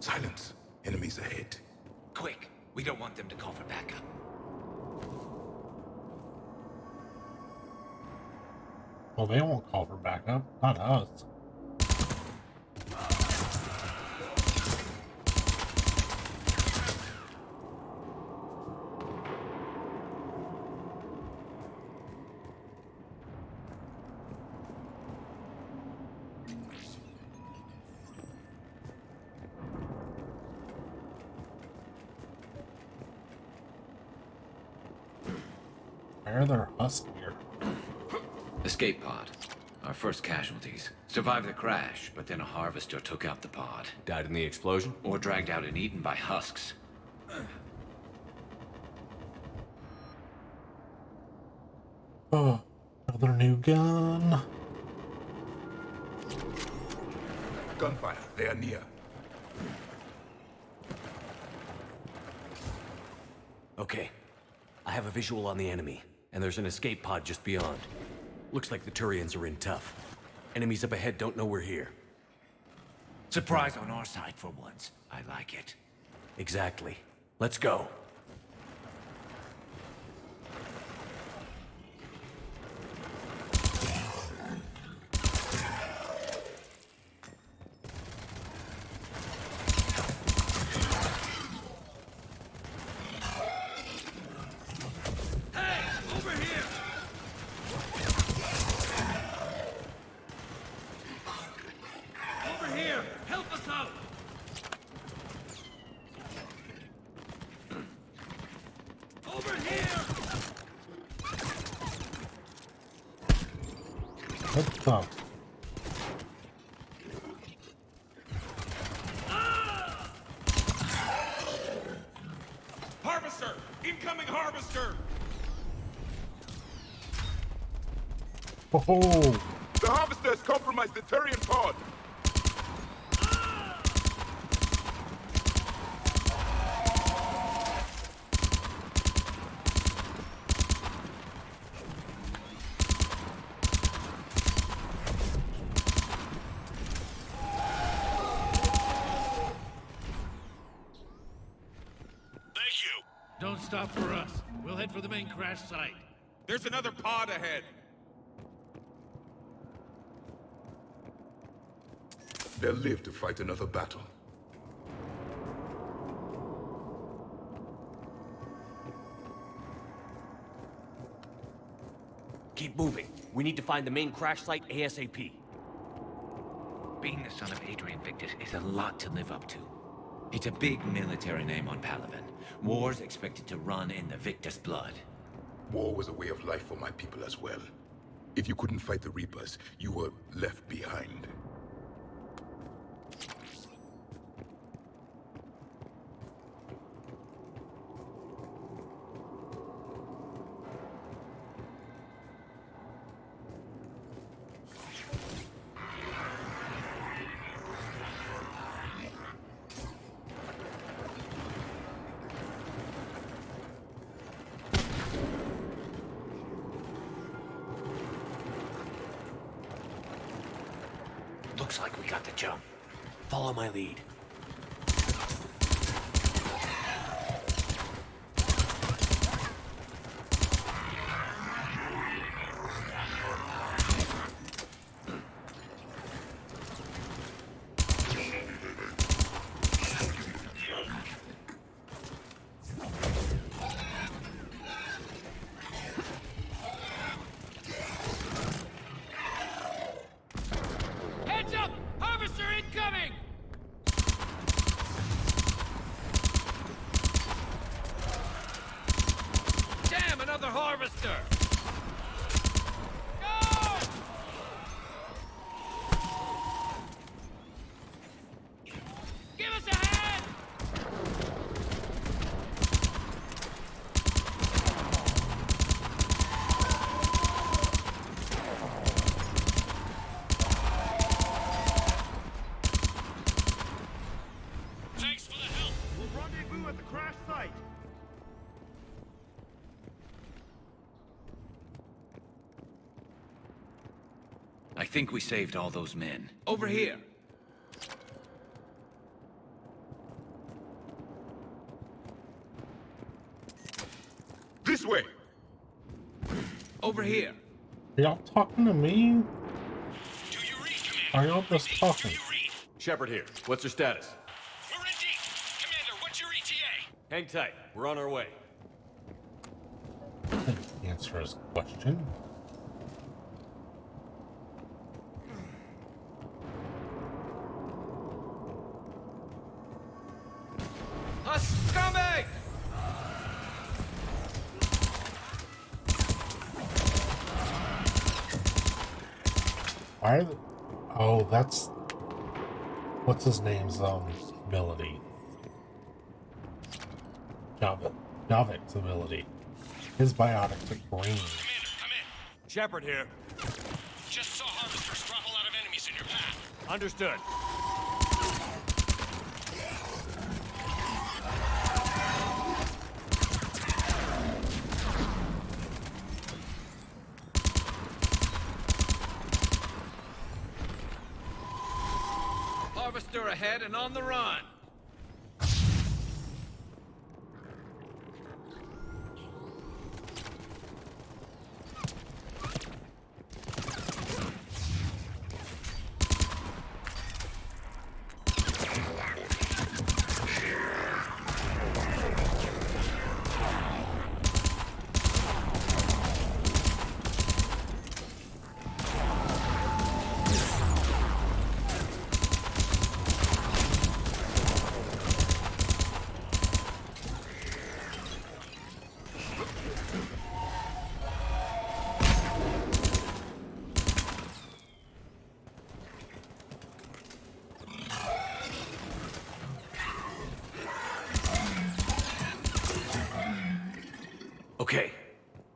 Silence. Enemies ahead. Quick! We don't want them to call for backup. Well, they won't call for backup. Not us. Why are there husks here? Escape pod. Our first casualties. Survived the crash, but then a harvester took out the pod. Died in the explosion? Or dragged out and eaten by husks. Oh, another new gun. Gunfire. They are near. Okay. I have a visual on the enemy, and there's an escape pod just beyond. Looks like the Turians are in tough. Enemies up ahead don't know we're here. Surprise on our side for once. I like it. Exactly. Let's go. What's up? Harvester! Incoming harvester! Oh! The harvester has compromised the Turian pod! Don't stop for us. We'll head for the main crash site. There's another pod ahead. They'll live to fight another battle. Keep moving. We need to find the main crash site ASAP. Being the son of Adrian Victus is a lot to live up to. It's a big military name on Palaven. War's expected to run in the Victus blood. War was a way of life for my people as well. If you couldn't fight the Reapers, you were left behind. Looks like we got the jump. Follow my lead. Heads up! Harvester incoming! Damn, another harvester! No! Give us a hand! Thanks for the help. We'll rendezvous at the crash site. I think we saved all those men. Over here. This way! Over here. Are y'all talking to me? Are y'all just talking? Shepard here. What's your status? We're in deep. Commander, what's your ETA? Hang tight. We're on our way. Answer his question. Us coming! Why are the... Oh, that's... What's his name's, ability? Javik's ability. His biotics are green. Shepard here. Just saw harvesters drop a lot of enemies in your path. Understood. Harvester ahead and on the run. Okay.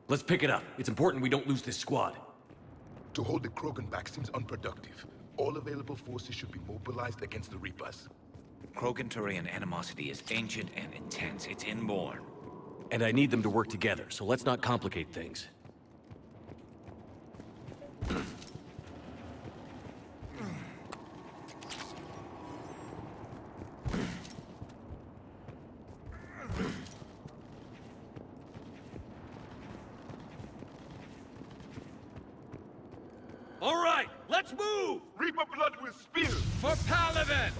Let's pick it up. It's important we don't lose this squad. To hold the Krogan back seems unproductive. All available forces should be mobilized against the Reapers. Krogan-Turian animosity is ancient and intense. It's inborn. And I need them to work together, so let's not complicate things. All right, let's move! Reaper blood will spill! For Paladin!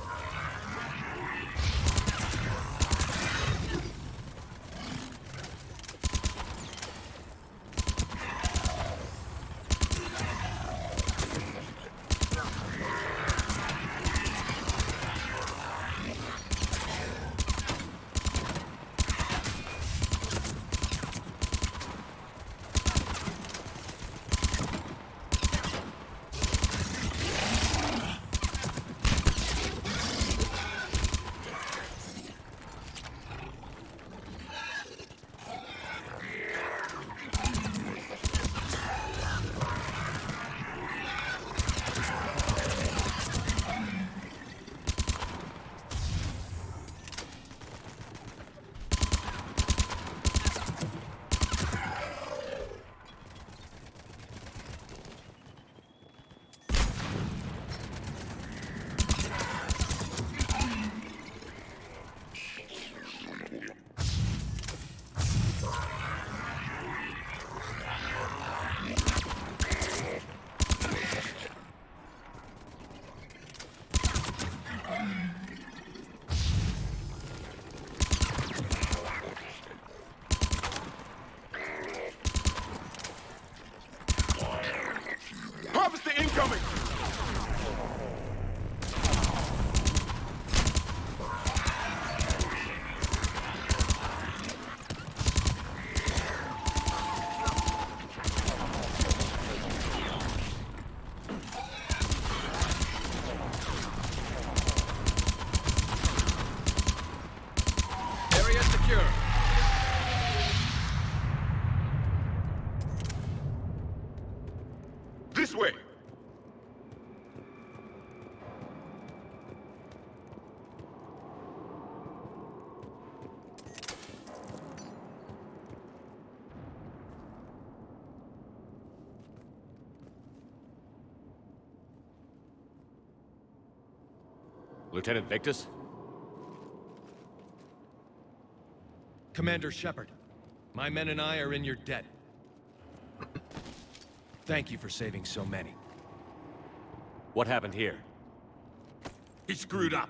Harvester incoming! Area secure. This way! Lieutenant Victus? Commander Shepard, my men and I are in your debt. Thank you for saving so many. What happened here? He screwed up.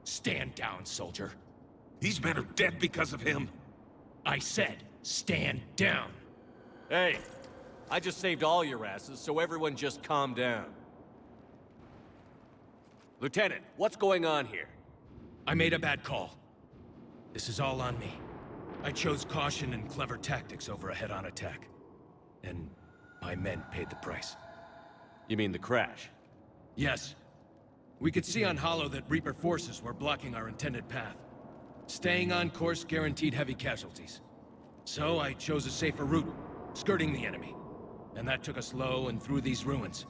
Stand down, soldier. These men are dead because of him. I said, stand down. Hey, I just saved all your asses, so everyone just calm down. Lieutenant, what's going on here? I made a bad call. This is all on me. I chose caution and clever tactics over a head-on attack. And my men paid the price. You mean the crash? Yes. We could see on Hollow that Reaper forces were blocking our intended path. Staying on course guaranteed heavy casualties. So I chose a safer route, skirting the enemy. And that took us low and through these ruins.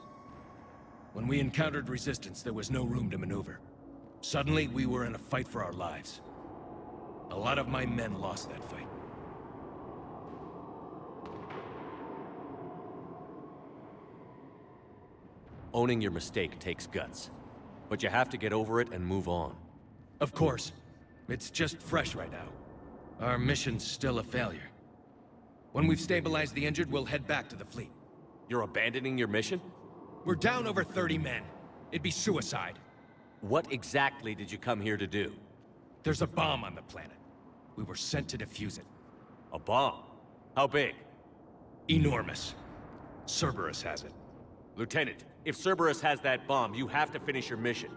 When we encountered resistance, there was no room to maneuver. Suddenly, we were in a fight for our lives. A lot of my men lost that fight. Owning your mistake takes guts. But you have to get over it and move on. Of course. It's just fresh right now. Our mission's still a failure. When we've stabilized the injured, we'll head back to the fleet. You're abandoning your mission? We're down over 30 men. It'd be suicide. What exactly did you come here to do? There's a bomb on the planet. We were sent to defuse it. A bomb? How big? Enormous. Cerberus has it. Lieutenant, if Cerberus has that bomb, you have to finish your mission.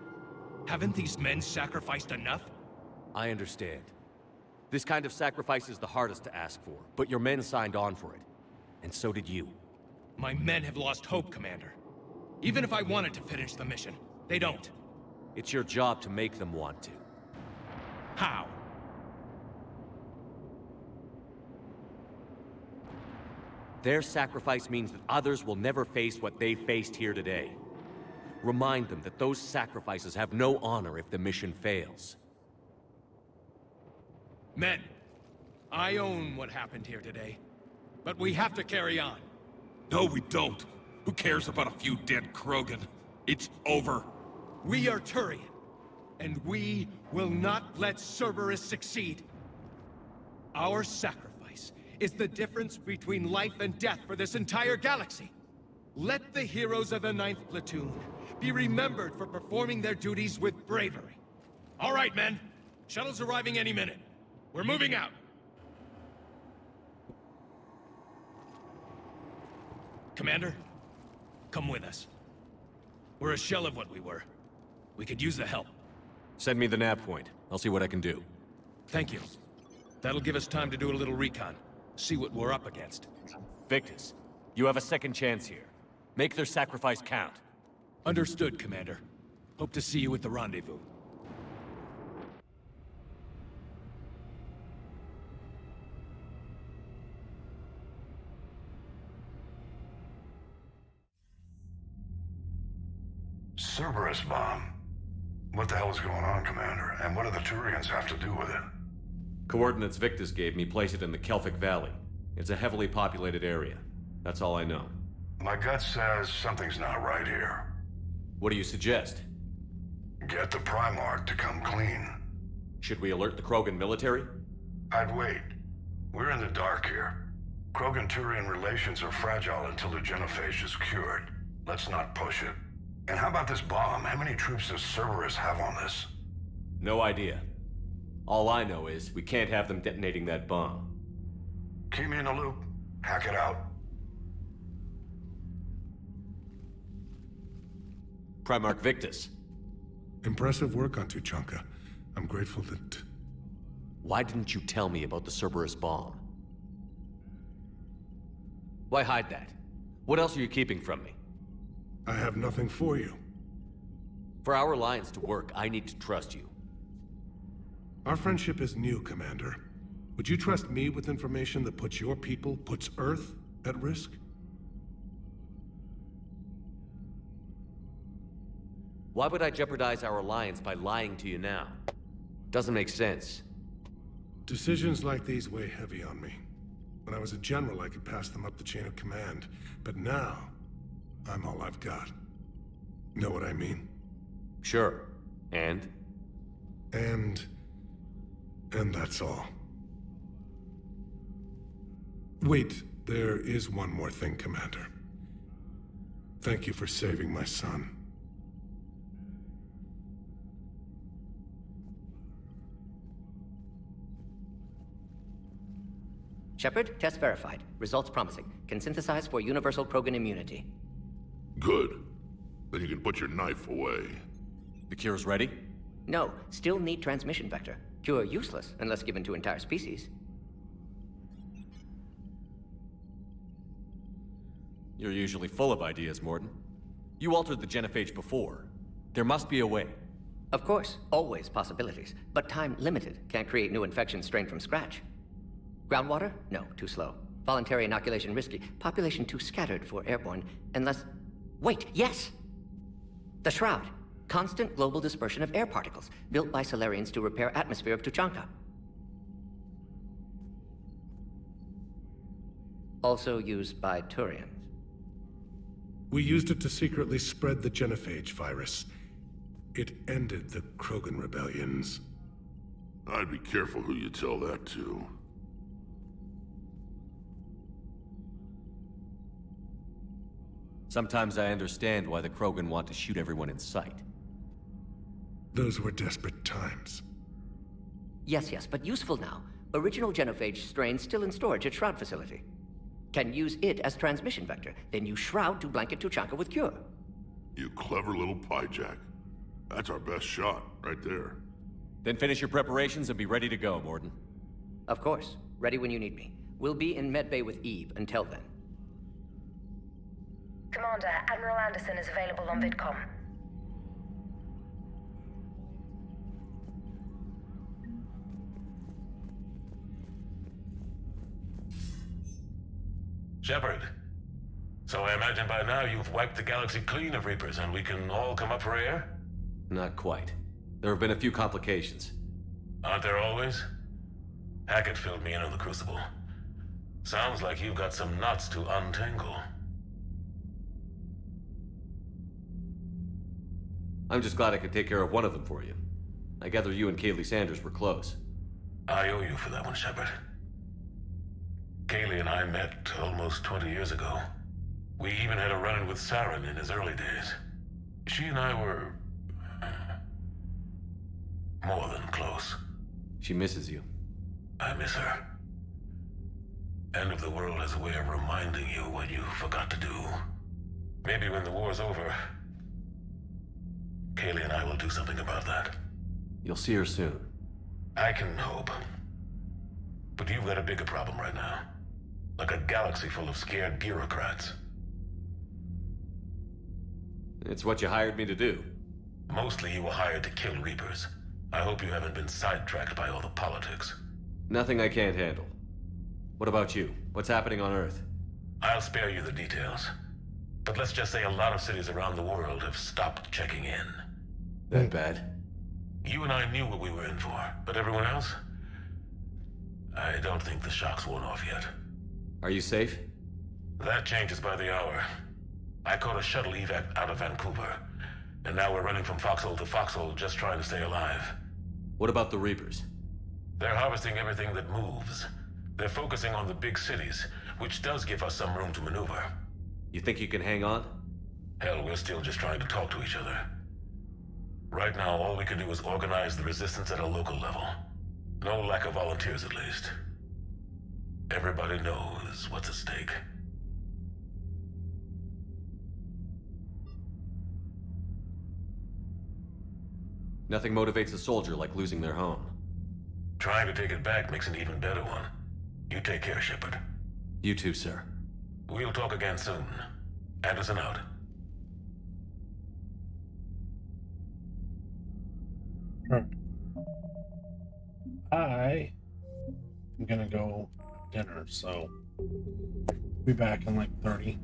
Haven't these men sacrificed enough? I understand. This kind of sacrifice is the hardest to ask for, but your men signed on for it. And so did you. My men have lost hope, Commander. Even if I wanted to finish the mission, they don't. It's your job to make them want to. How? Their sacrifice means that others will never face what they faced here today. Remind them that those sacrifices have no honor if the mission fails. Men, I own what happened here today. But we have to carry on. No, we don't. Who cares about a few dead Krogan? It's over. We are Turian, and we will not let Cerberus succeed. Our sacrifice is the difference between life and death for this entire galaxy. Let the heroes of the 9th Platoon be remembered for performing their duties with bravery. All right, men. Shuttle's arriving any minute. We're moving out. Commander, come with us. We're a shell of what we were. We could use the help. Send me the nav point. I'll see what I can do. Thank you. That'll give us time to do a little recon. See what we're up against. Victus, you have a second chance here. Make their sacrifice count. Understood, Commander. Hope to see you at the rendezvous. Cerberus bomb. What the hell is going on, Commander? And what do the Turians have to do with it? Coordinates Victus gave me place it in the Kelphic Valley. It's a heavily populated area. That's all I know. My gut says something's not right here. What do you suggest? Get the Primarch to come clean. Should we alert the Krogan military? I'd wait. We're in the dark here. Krogan-Turian relations are fragile until the genophage is cured. Let's not push it. And how about this bomb? How many troops does Cerberus have on this? No idea. All I know is we can't have them detonating that bomb. Keep me in the loop. Hack it out. Primarch Victus. Impressive work on Tuchanka. I'm grateful that... Why didn't you tell me about the Cerberus bomb? Why hide that? What else are you keeping from me? I have nothing for you. For our alliance to work, I need to trust you. Our friendship is new, Commander. Would you trust me with information that puts your people, puts Earth, at risk? Why would I jeopardize our alliance by lying to you now? Doesn't make sense. Decisions like these weigh heavy on me. When I was a general, I could pass them up the chain of command. But now, I'm all I've got. Know what I mean? Sure. And? And that's all. Wait, there is one more thing, Commander. Thank you for saving my son. Shepard, test verified. Results promising. Can synthesize for universal Krogan immunity. Good. Then you can put your knife away. The cure's ready? No, still need transmission vector. Cure useless unless given to entire species. You're usually full of ideas, Mordin. You altered the genophage before. There must be a way. Of course, always possibilities. But time limited. Can't create new infections strained from scratch. Groundwater? No, too slow. Voluntary inoculation risky. Population too scattered for airborne. Unless... Wait, yes! The Shroud. Constant global dispersion of air particles, built by Solarians to repair atmosphere of Tuchanka. Also used by Turians. We used it to secretly spread the genophage virus. It ended the Krogan rebellions. I'd be careful who you tell that to. Sometimes I understand why the Krogan want to shoot everyone in sight. Those were desperate times. Yes, but useful now. Original genophage strain still in storage at Shroud facility. Can use it as transmission vector, then use Shroud to blanket Tuchanka with cure. You clever little pyjack. That's our best shot, right there. Then finish your preparations and be ready to go, Mordin. Of course. Ready when you need me. We'll be in medbay with Eve until then. Commander, Admiral Anderson is available on VidCom. Shepard. So I imagine by now you've wiped the galaxy clean of Reapers and we can all come up for air? Not quite. There have been a few complications. Aren't there always? Hackett filled me in on the Crucible. Sounds like you've got some knots to untangle. I'm just glad I could take care of one of them for you. I gather you and Kaylee Sanders were close. I owe you for that one, Shepard. Kaylee and I met almost 20 years ago. We even had a run-in with Saren in his early days. She and I were... more than close. She misses you. I miss her. End of the world has a way of reminding you what you forgot to do. Maybe when the war's over, Kaylee and I will do something about that. You'll see her soon. I can hope. But you've got a bigger problem right now. Like a galaxy full of scared bureaucrats. It's what you hired me to do. Mostly you were hired to kill Reapers. I hope you haven't been sidetracked by all the politics. Nothing I can't handle. What about you? What's happening on Earth? I'll spare you the details. But let's just say a lot of cities around the world have stopped checking in. That bad? You and I knew what we were in for, but everyone else? I don't think the shock's worn off yet. Are you safe? That changes by the hour. I caught a shuttle evac out of Vancouver, and now we're running from foxhole to foxhole just trying to stay alive. What about the Reapers? They're harvesting everything that moves. They're focusing on the big cities, which does give us some room to maneuver. You think you can hang on? Hell, we're still just trying to talk to each other. Right now, all we can do is organize the resistance at a local level. No lack of volunteers, at least. Everybody knows what's at stake. Nothing motivates a soldier like losing their home. Trying to take it back makes an even better one. You take care, Shepard. You too, sir. We'll talk again soon. Anderson out. Alright. I am gonna go have dinner, so be back in like 30.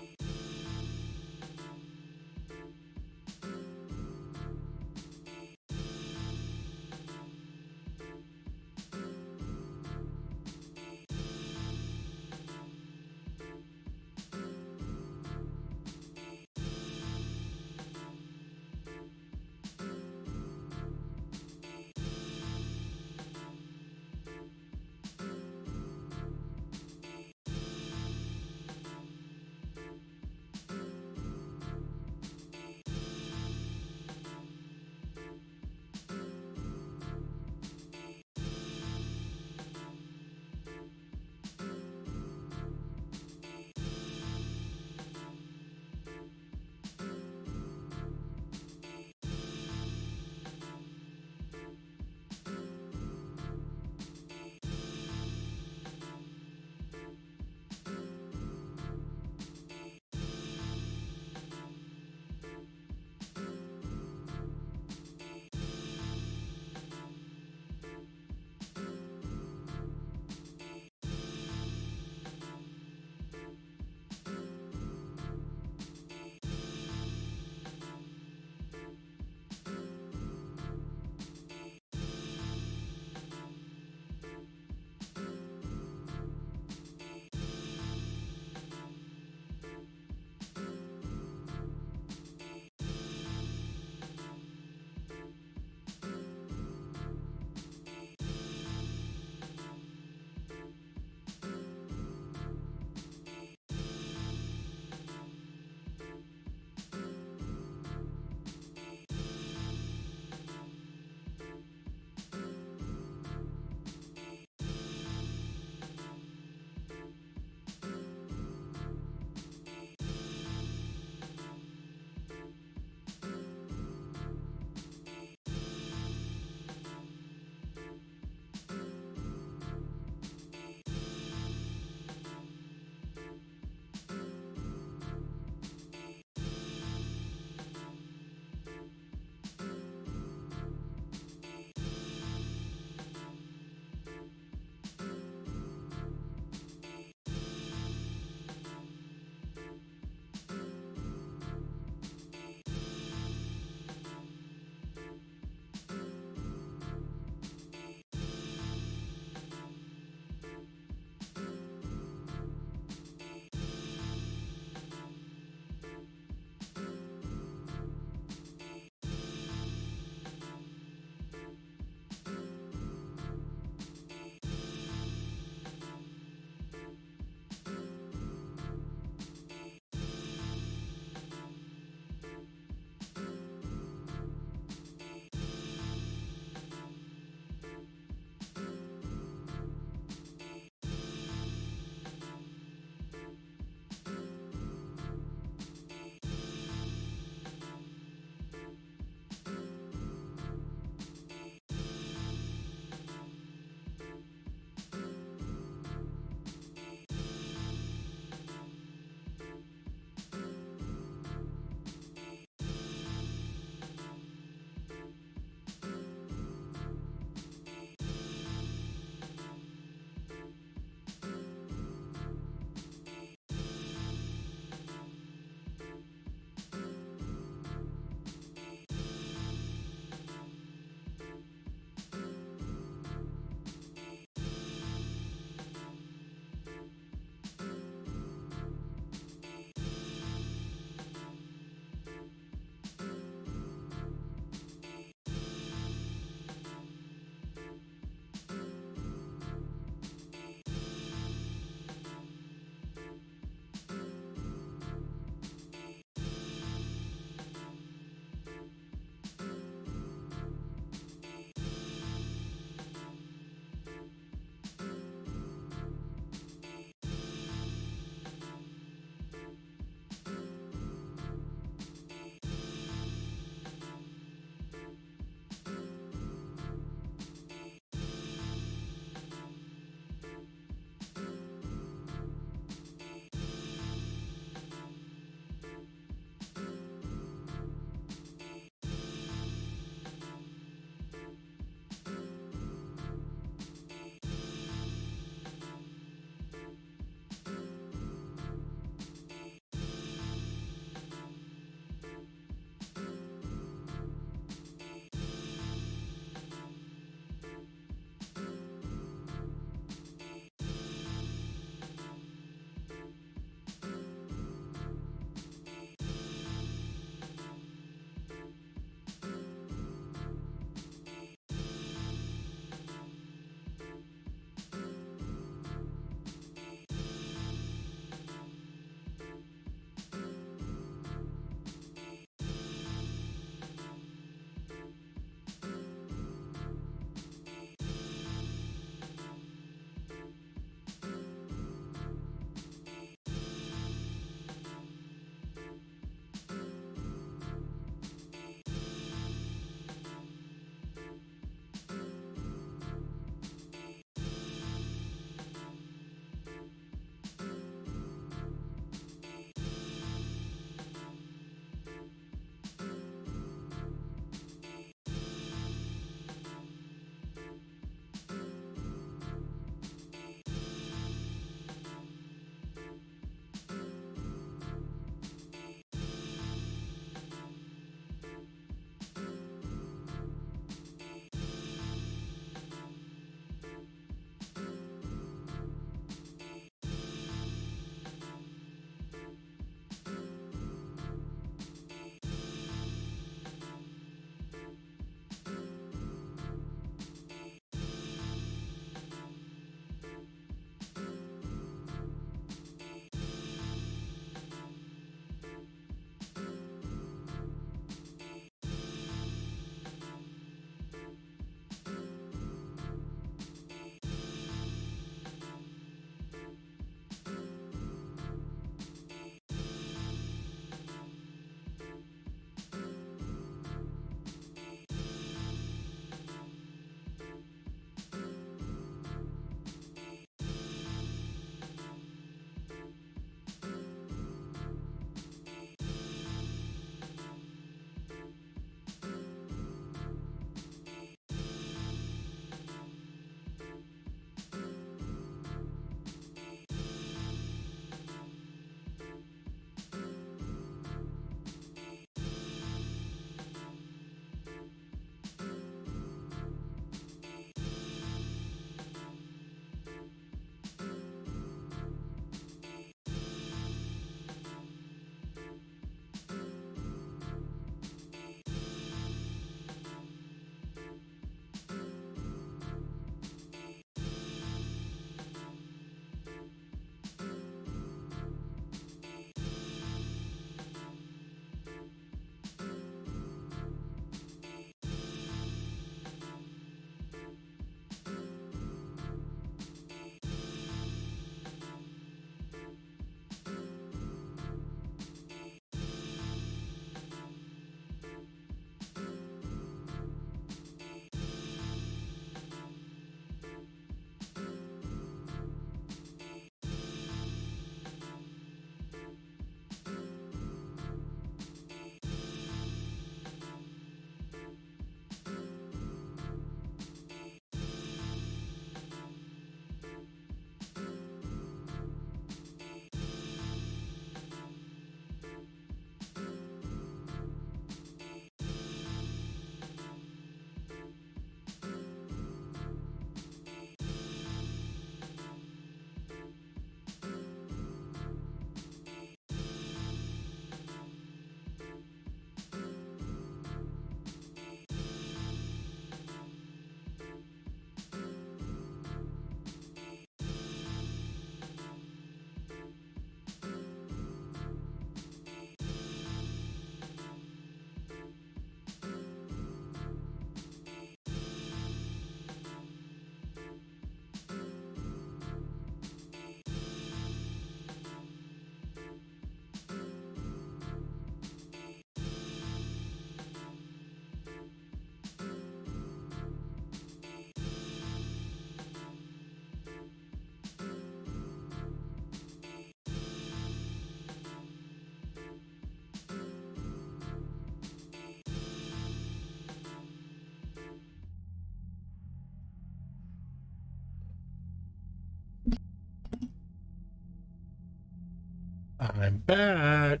I'm back.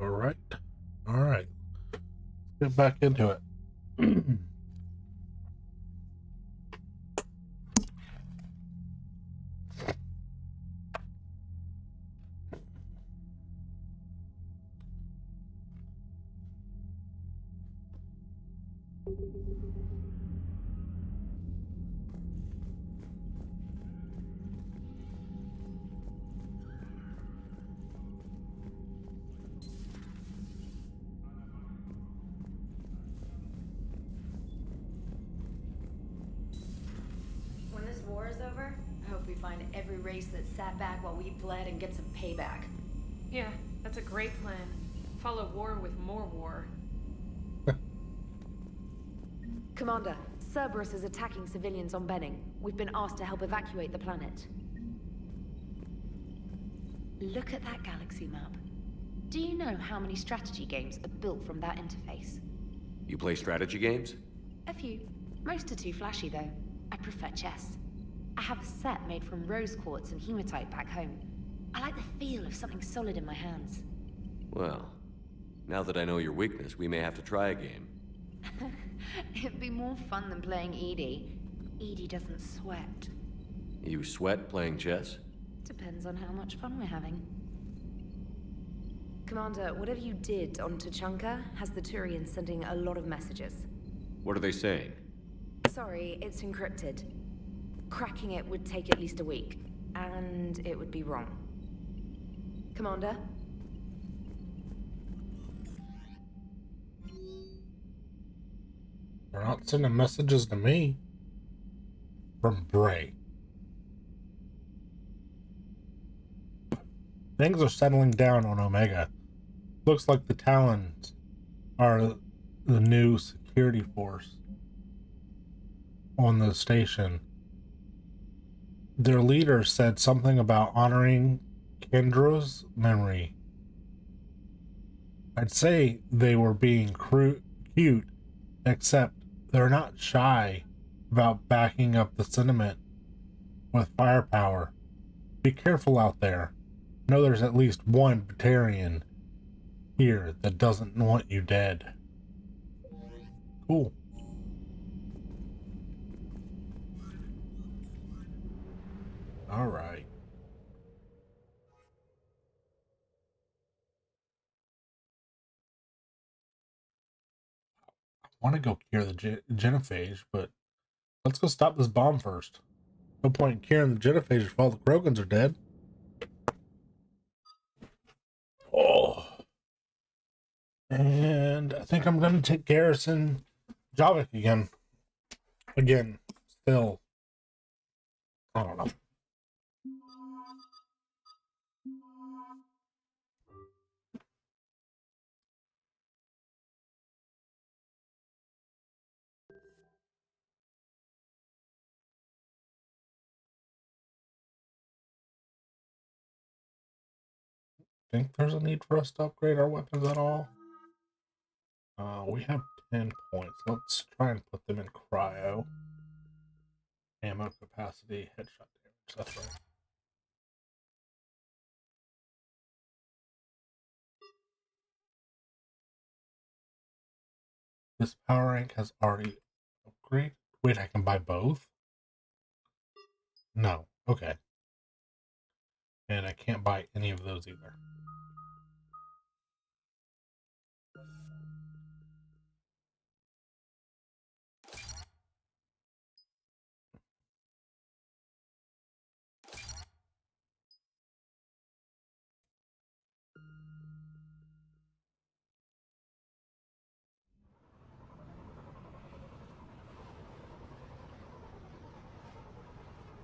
All right. All right. Let's get back into it. When this war is over, I hope we find every race that sat back while we bled and get some payback. Yeah, that's a great plan. Follow war with more war. Commander, Cerberus is attacking civilians on Benning. We've been asked to help evacuate the planet. Look at that galaxy map. Do you know how many strategy games are built from that interface? You play strategy games? A few. Most are too flashy, though. I prefer chess. I have a set made from rose quartz and hematite back home. I like the feel of something solid in my hands. Well, now that I know your weakness, we may have to try a game. It'd be more fun than playing Edie. Edie doesn't sweat. You sweat playing chess? Depends on how much fun we're having. Commander, whatever you did on Tachanka has the Turians sending a lot of messages. What are they saying? Sorry, it's encrypted. Cracking it would take at least a week, and it would be wrong. Commander? They're not sending messages to me. From Bray. Things are settling down on Omega. Looks like the Talons are the new security force on the station. Their leader said something about honoring Kendra's memory. I'd say they were being cute, except they're not shy about backing up the sentiment with firepower. Be careful out there. Know there's at least one Batarian here that doesn't want you dead. Cool. All right. I want to go cure the genophage, but let's go stop this bomb first. No point in curing the genophage if all the Krogans are dead. Oh. And I think I'm going to take Garrison Javik again. Still. I don't know. Think there's a need for us to upgrade our weapons at all? We have 10 points. Let's try and put them in cryo. Ammo capacity, headshot damage. That's right. This power rank has already upgraded. Wait, I can buy both? No. Okay. And I can't buy any of those either.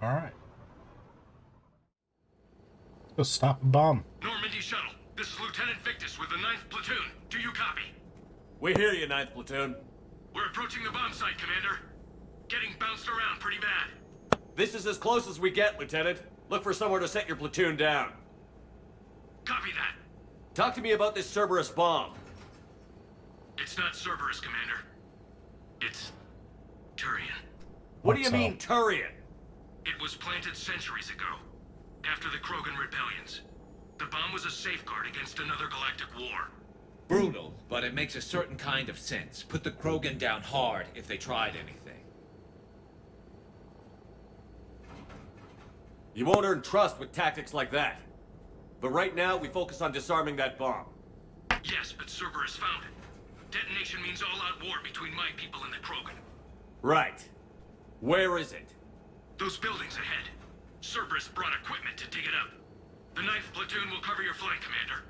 Alright. Let's go stop a bomb. Normandy shuttle. This is Lieutenant Victus with the 9th Platoon. Do you copy? We hear you, 9th Platoon. We're approaching the bomb site, Commander. Getting bounced around pretty bad. This is as close as we get, Lieutenant. Look for somewhere to set your platoon down. Copy that. Talk to me about this Cerberus bomb. It's not Cerberus, Commander. It's Turian. What do you mean, Turian? It was planted centuries ago, after the Krogan rebellions. The bomb was a safeguard against another galactic war. Brutal, but it makes a certain kind of sense. Put the Krogan down hard if they tried anything. You won't earn trust with tactics like that. But right now, we focus on disarming that bomb. Yes, but Cerberus found it. Detonation means all-out war between my people and the Krogan. Right. Where is it? Those buildings ahead. Cerberus brought equipment to dig it up. The 9th platoon will cover your flank, Commander.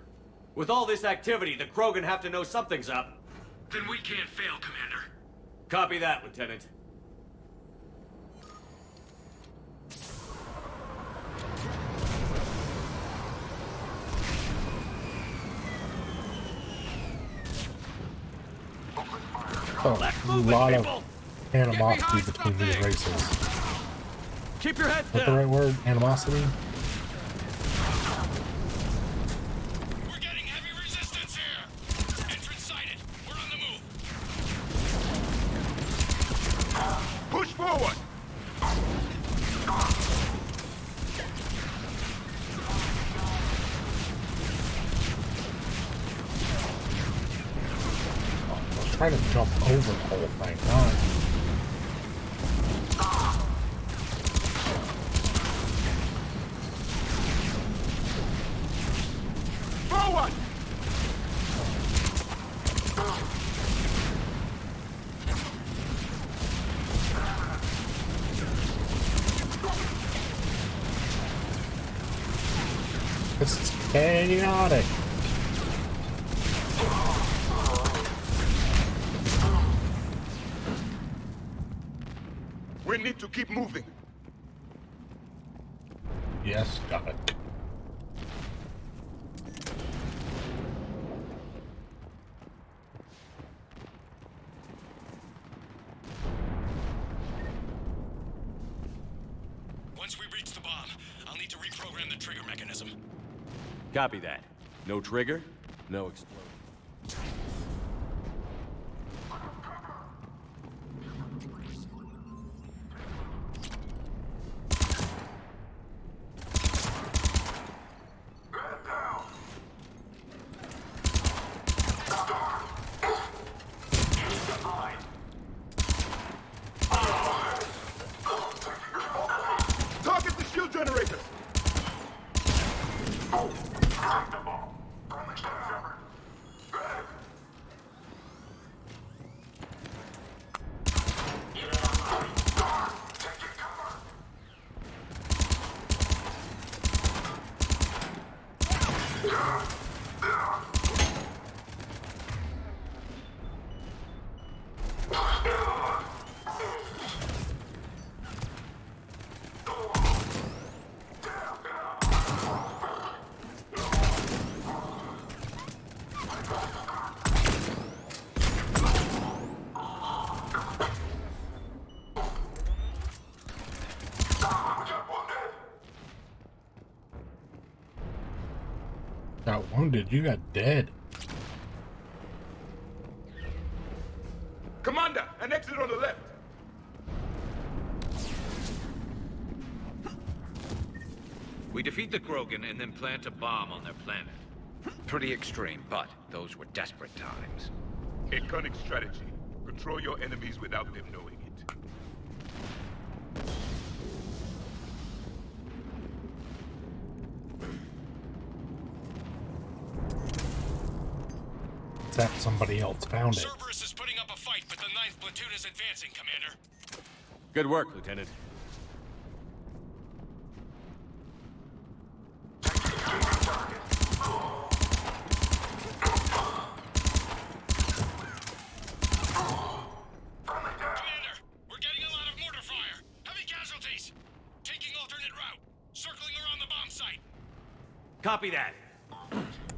With all this activity, the Krogan have to know something's up. Then we can't fail, Commander. Copy that, Lieutenant. A lot of animosity between these races. Keep your heads down. What's the right word? Animosity? We're getting heavy resistance here. Entrance sighted. We're on the move. Push forward! Try to jump over the whole thing, not. Forward! This is chaotic. We need to keep moving. Yes, got it. Once we reach the bomb, I'll need to reprogram the trigger mechanism. Copy that. No trigger, no explosion. Target the shield generators! Got wounded, you got dead. Commander, an exit on the left. We defeat the Krogan and then plant a bomb on their planet. Pretty extreme, but those were desperate times. A cunning strategy. Control your enemies without them knowing it. That somebody else found it. Cerberus is putting up a fight, but the 9th platoon is advancing, Commander. Good work, Lieutenant. Commander, we're getting a lot of mortar fire. Heavy casualties. Taking alternate route. Circling around the bomb site. Copy that.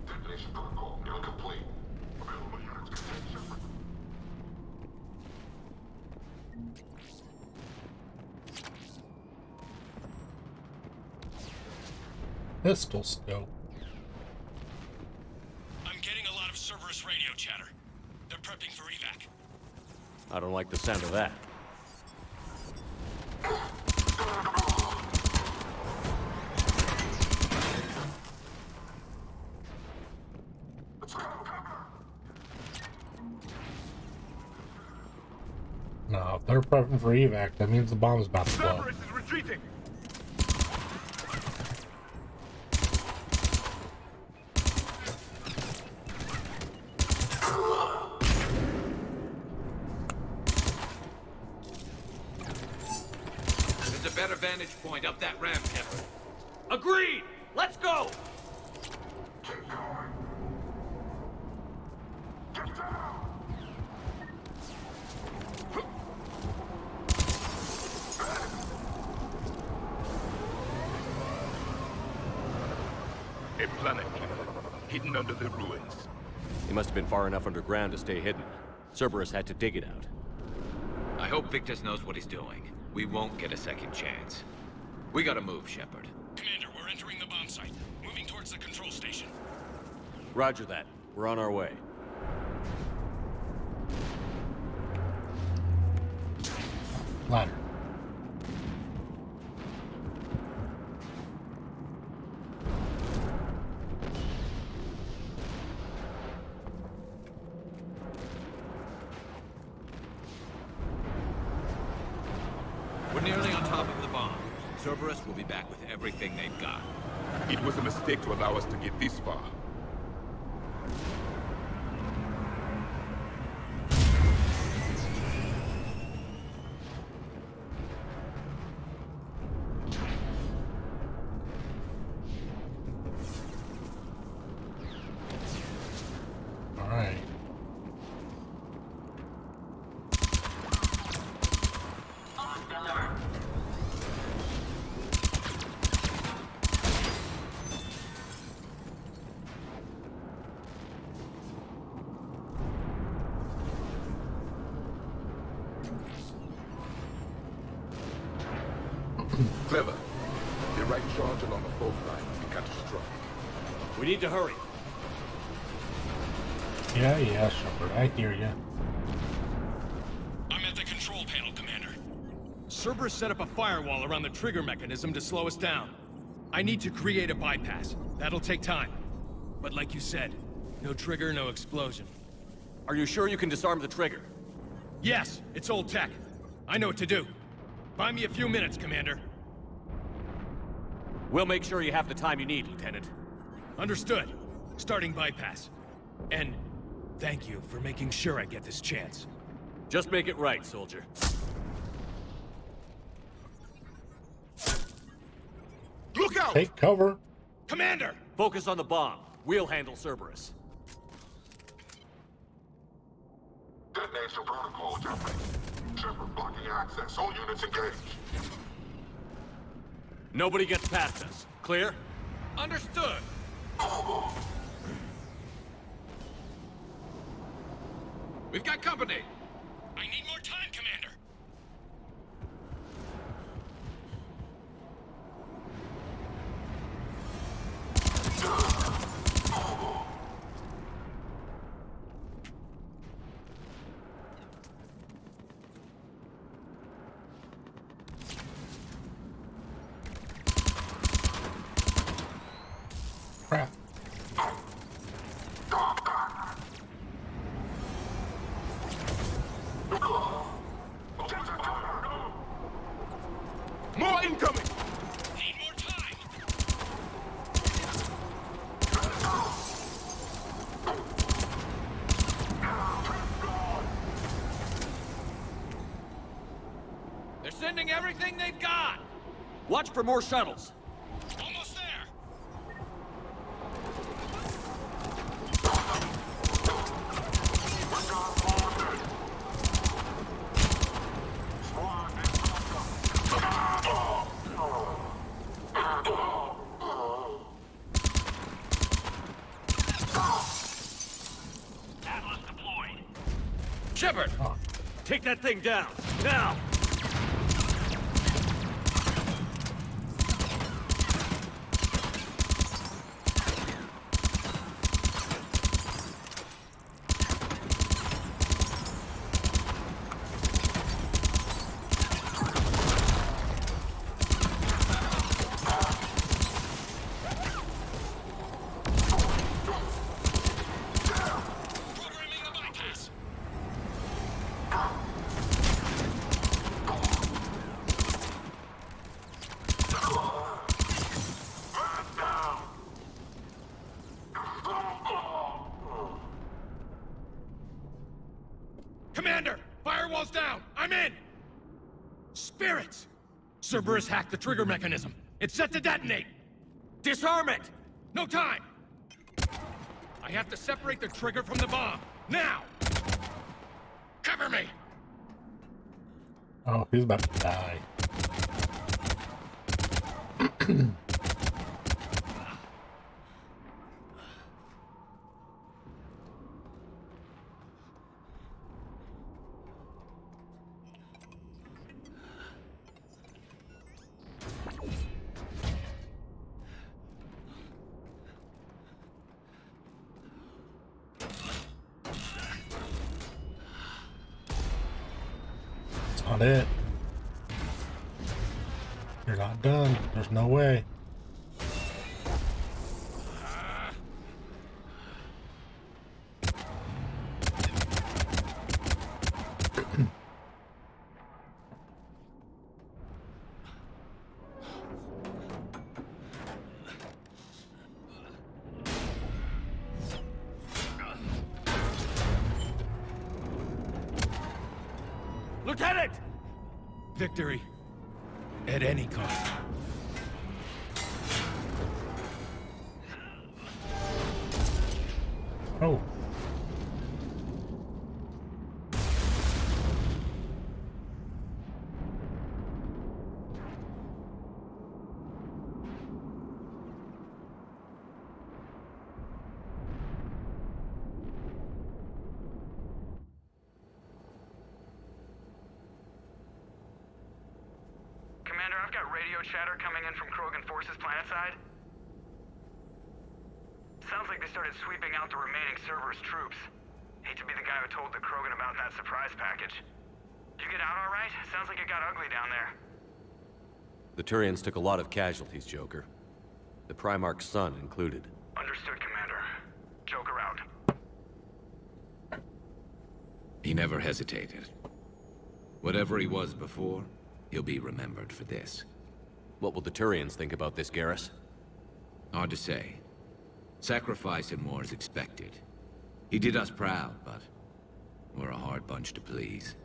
Detonation protocol nearly complete. Available units contain pistol scope. I'm getting a lot of Cerberus radio chatter. They're prepping for evac. I don't like the sound of that. No, if they're prepping for evac, that means the bomb's about to blow. Cerberus is retreating. There's a better vantage point up that ramp, Shepard. Agreed! Let's go! A planet hidden under the ruins. He must have been far enough underground to stay hidden. Cerberus had to dig it out. I hope Victus knows what he's doing. We won't get a second chance. We gotta move, Shepard. Commander, we're entering the bomb site. Moving towards the control station. Roger that. We're on our way. Ladder. We're nearly on top of the bomb. Cerberus will be back with everything they've got. It was a mistake to allow us to get this far. All right. Clever. The right charge along the fault line will be catastrophic. We need to hurry. Yeah, Shepard, I hear you. I'm at the control panel, Commander. Cerberus set up a firewall around the trigger mechanism to slow us down. I need to create a bypass. That'll take time. But like you said, no trigger, no explosion. Are you sure you can disarm the trigger? Yes, it's old tech. I know what to do. Buy me a few minutes, Commander. We'll make sure you have the time you need, Lieutenant. Understood. Starting bypass. And thank you for making sure I get this chance. Just make it right, soldier. Look out! Take cover. Commander! Focus on the bomb. We'll handle Cerberus. Detonation protocol, Jeffrey. Shepard blocking access. All units engaged. Nobody gets past us. Clear? Understood! We've got company! I need more time, Commander. Crap. More incoming! Need more time. They're sending everything they've got! Watch for more shuttles. Almost there. Atlas deployed. Shepard! Take that thing down. Now! Cerberus hacked the trigger mechanism. It's set to detonate. Disarm it! No time! I have to separate the trigger from the bomb. Now! Cover me! Oh, he's about to die. Not it. You're not done. There's no way. Lieutenant! Victory. At any cost. Oh. Commander, I've got radio chatter coming in from Krogan forces planetside. Sounds like they started sweeping out the remaining Cerberus troops. Hate to be the guy who told the Krogan about that surprise package. Did you get out all right? Sounds like it got ugly down there. The Turians took a lot of casualties, Joker. The Primarch's son included. Understood, Commander. Joker out. He never hesitated. Whatever he was before, he'll be remembered for this. What will the Turians think about this, Garrus? Hard to say. Sacrifice in war is expected. He did us proud, but we're a hard bunch to please.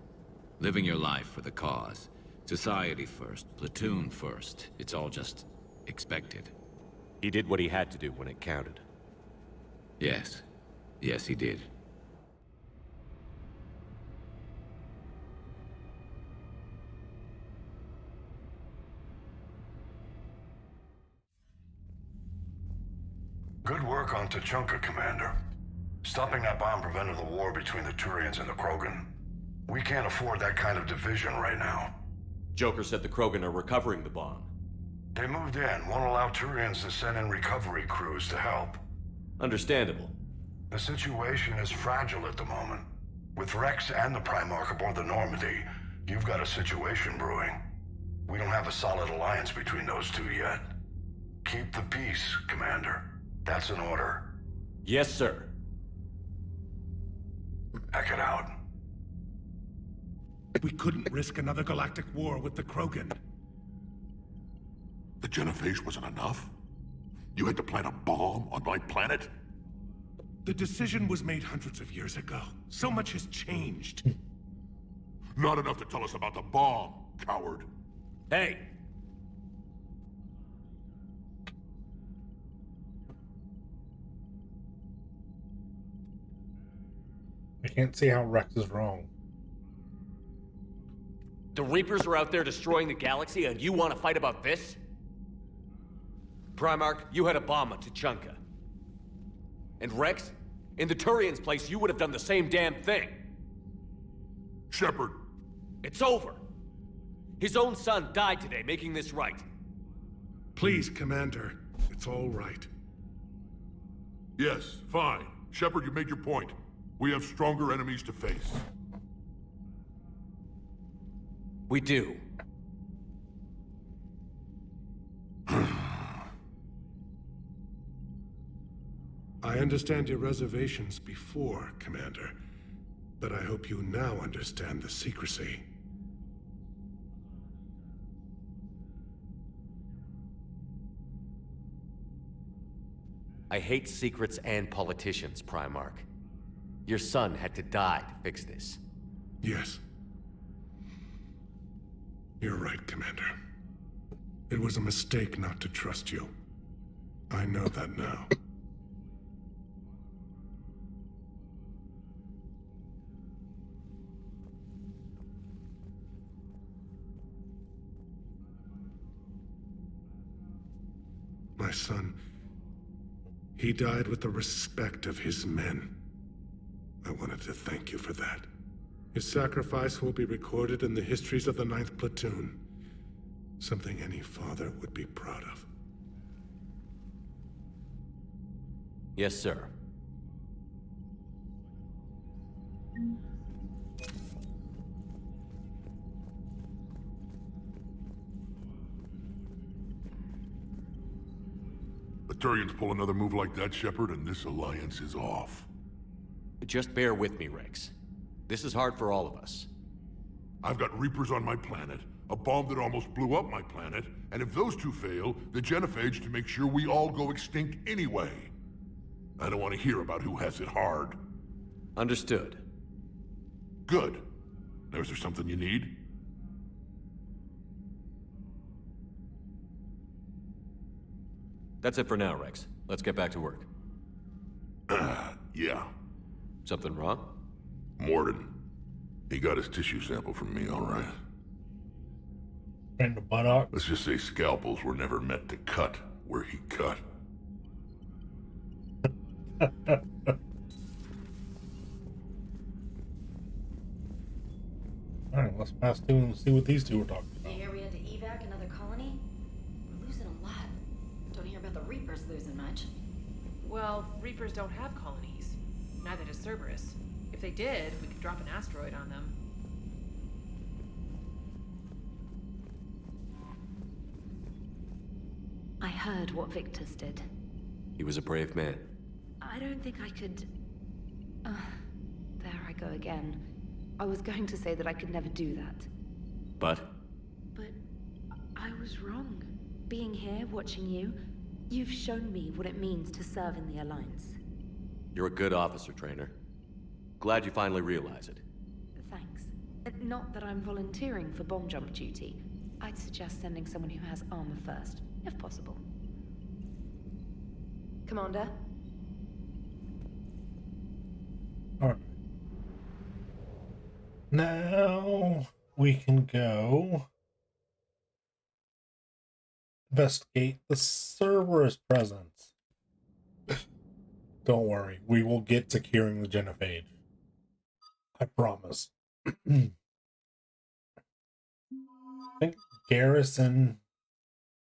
Living your life for the cause. Society first, platoon first. It's all just expected. He did what he had to do when it counted. Yes. Yes, he did. Good work on Tuchanka, Commander. Stopping that bomb prevented the war between the Turians and the Krogan. We can't afford that kind of division right now. Joker said the Krogan are recovering the bomb. They moved in, won't allow Turians to send in recovery crews to help. Understandable. The situation is fragile at the moment. With Rex and the Primarch aboard the Normandy, you've got a situation brewing. We don't have a solid alliance between those two yet. Keep the peace, Commander. That's an order. Yes, sir. Hack it out. We couldn't risk another galactic war with the Krogan. The genophage wasn't enough? You had to plant a bomb on my planet? The decision was made hundreds of years ago. So much has changed. Not enough to tell us about the bomb, coward. Hey! I can't see how Rex is wrong. The Reapers are out there destroying the galaxy, and you want to fight about this? Primarch, you had a bomb on Tuchanka. And Rex, in the Turian's place, you would have done the same damn thing. Shepard. It's over. His own son died today, making this right. Please, Commander. It's all right. Yes, fine. Shepard, you made your point. We have stronger enemies to face. We do. I understand your reservations before, Commander. But I hope you now understand the secrecy. I hate secrets and politicians, Primarch. Your son had to die to fix this. Yes. You're right, Commander. It was a mistake not to trust you. I know that now. My son, he died with the respect of his men. I wanted to thank you for that. His sacrifice will be recorded in the histories of the 9th Platoon. Something any father would be proud of. Yes, sir. The Turians pull another move like that, Shepard, and this alliance is off. Just bear with me, Rex. This is hard for all of us. I've got Reapers on my planet, a bomb that almost blew up my planet, and if those two fail, the genophage to make sure we all go extinct anyway. I don't want to hear about who has it hard. Understood. Good. Now, is there something you need? That's it for now, Rex. Let's get back to work. Yeah. Something wrong? Morden. He got his tissue sample from me, all right. And the buttock. Let's just say scalpels were never meant to cut where he cut. Alright, let's pass through and see what these two are talking about. They hear we had to evac another colony? We're losing a lot. Don't hear about the Reapers losing much. Well, Reapers don't have colonies. Neither does Cerberus. If they did, we could drop an asteroid on them. I heard what Victor's did. He was a brave man. I don't think I could... there I go again. I was going to say that I could never do that. But? But I was wrong. Being here, watching you, you've shown me what it means to serve in the Alliance. You're a good officer, Trainer. Glad you finally realize it. Thanks. Not that I'm volunteering for bomb jump duty. I'd suggest sending someone who has armor first, if possible. Commander? Alright. Now we can go investigate the Cerberus presence. Don't worry, we will get to curing the genophage. I promise. I think Garrus and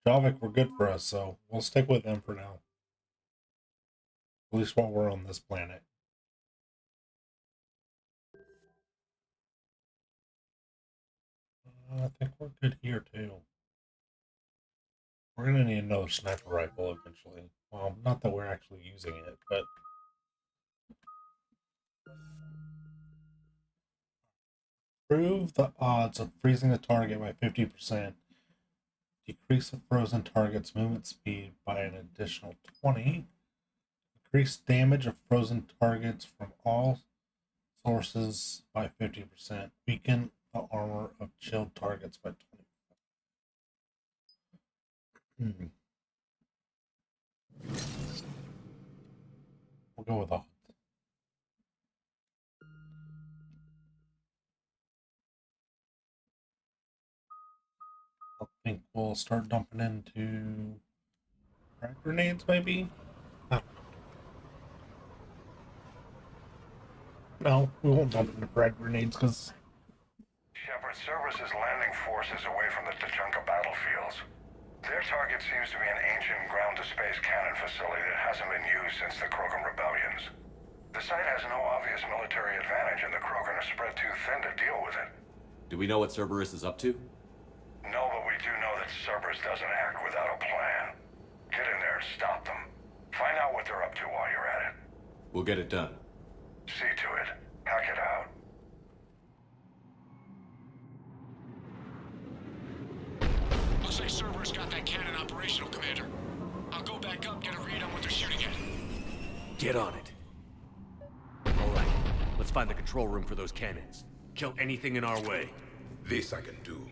Javik were good for us, so we'll stick with them for now. At least while we're on this planet. I think we're good here too. We're gonna need another sniper rifle eventually. Well, not that we're actually using it, but improve the odds of freezing a target by 50%. Decrease the frozen target's movement speed by an additional 20. Increase damage of frozen targets from all sources by 50%. Weaken the armor of chilled targets by 20%. We'll go with odds. I think we'll start dumping into frag grenades, maybe? No, we won't dump into frag grenades because Shepard, Cerberus is landing forces away from the Tachanka battlefields. Their target seems to be an ancient ground-to-space cannon facility that hasn't been used since the Krogan rebellions. The site has no obvious military advantage, and the Krogan are spread too thin to deal with it. Do we know what Cerberus is up to? No, but we do know that Cerberus doesn't act without a plan. Get in there and stop them. Find out what they're up to while you're at it. We'll get it done. See to it. Hack it out. Looks like Cerberus got that cannon operational, Commander. I'll go back up, get a read on what they're shooting at. Get on it. All right, let's find the control room for those cannons. Kill anything in our way. This I can do.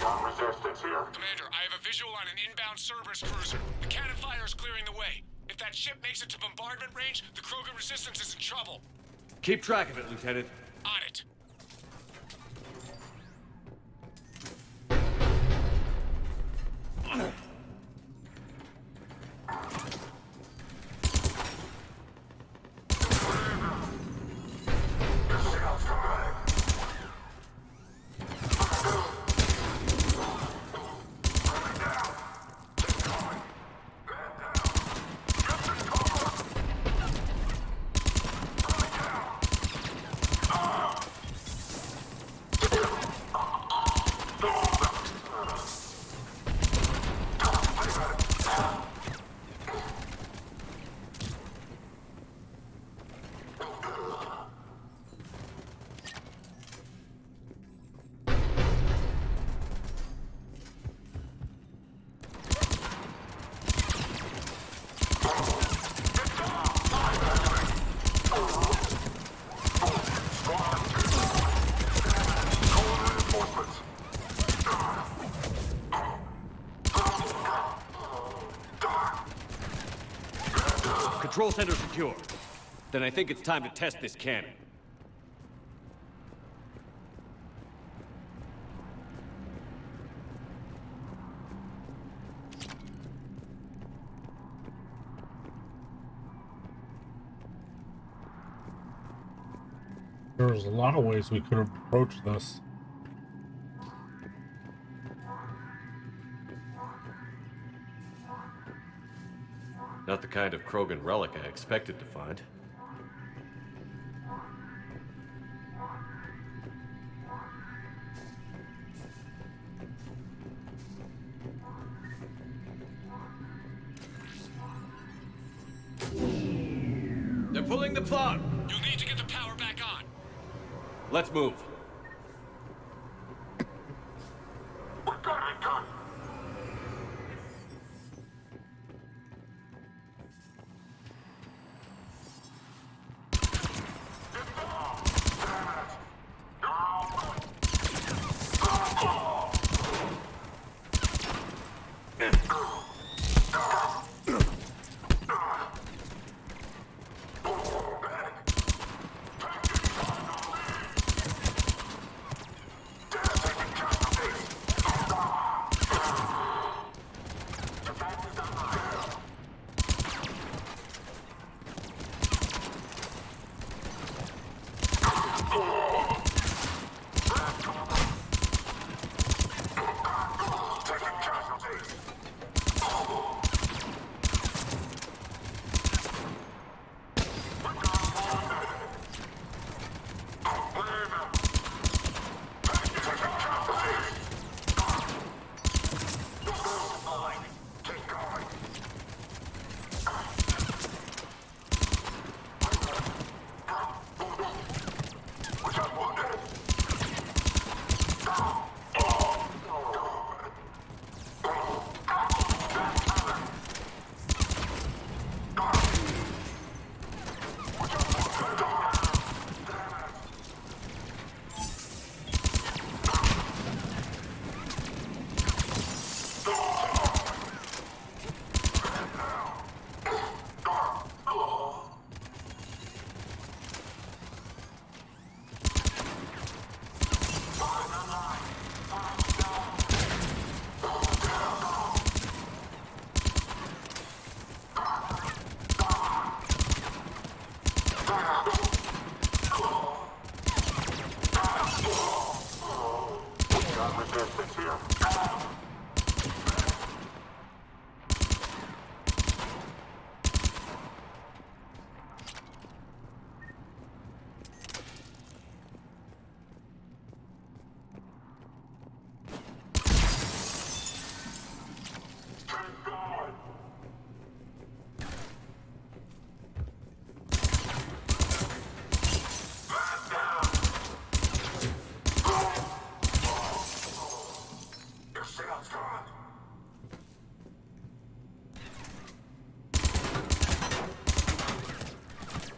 Resistance here. Commander, I have a visual on an inbound Cerberus cruiser. The cannon fire is clearing the way. If that ship makes it to bombardment range, the Krogan resistance is in trouble. Keep track of it, Lieutenant. On it. Control center secure. Then I think it's time to test this cannon. There's a lot of ways we could have approached this. Not the kind of Krogan relic I expected to find. They're pulling the plug! You'll need to get the power back on. Let's move. We've got it done.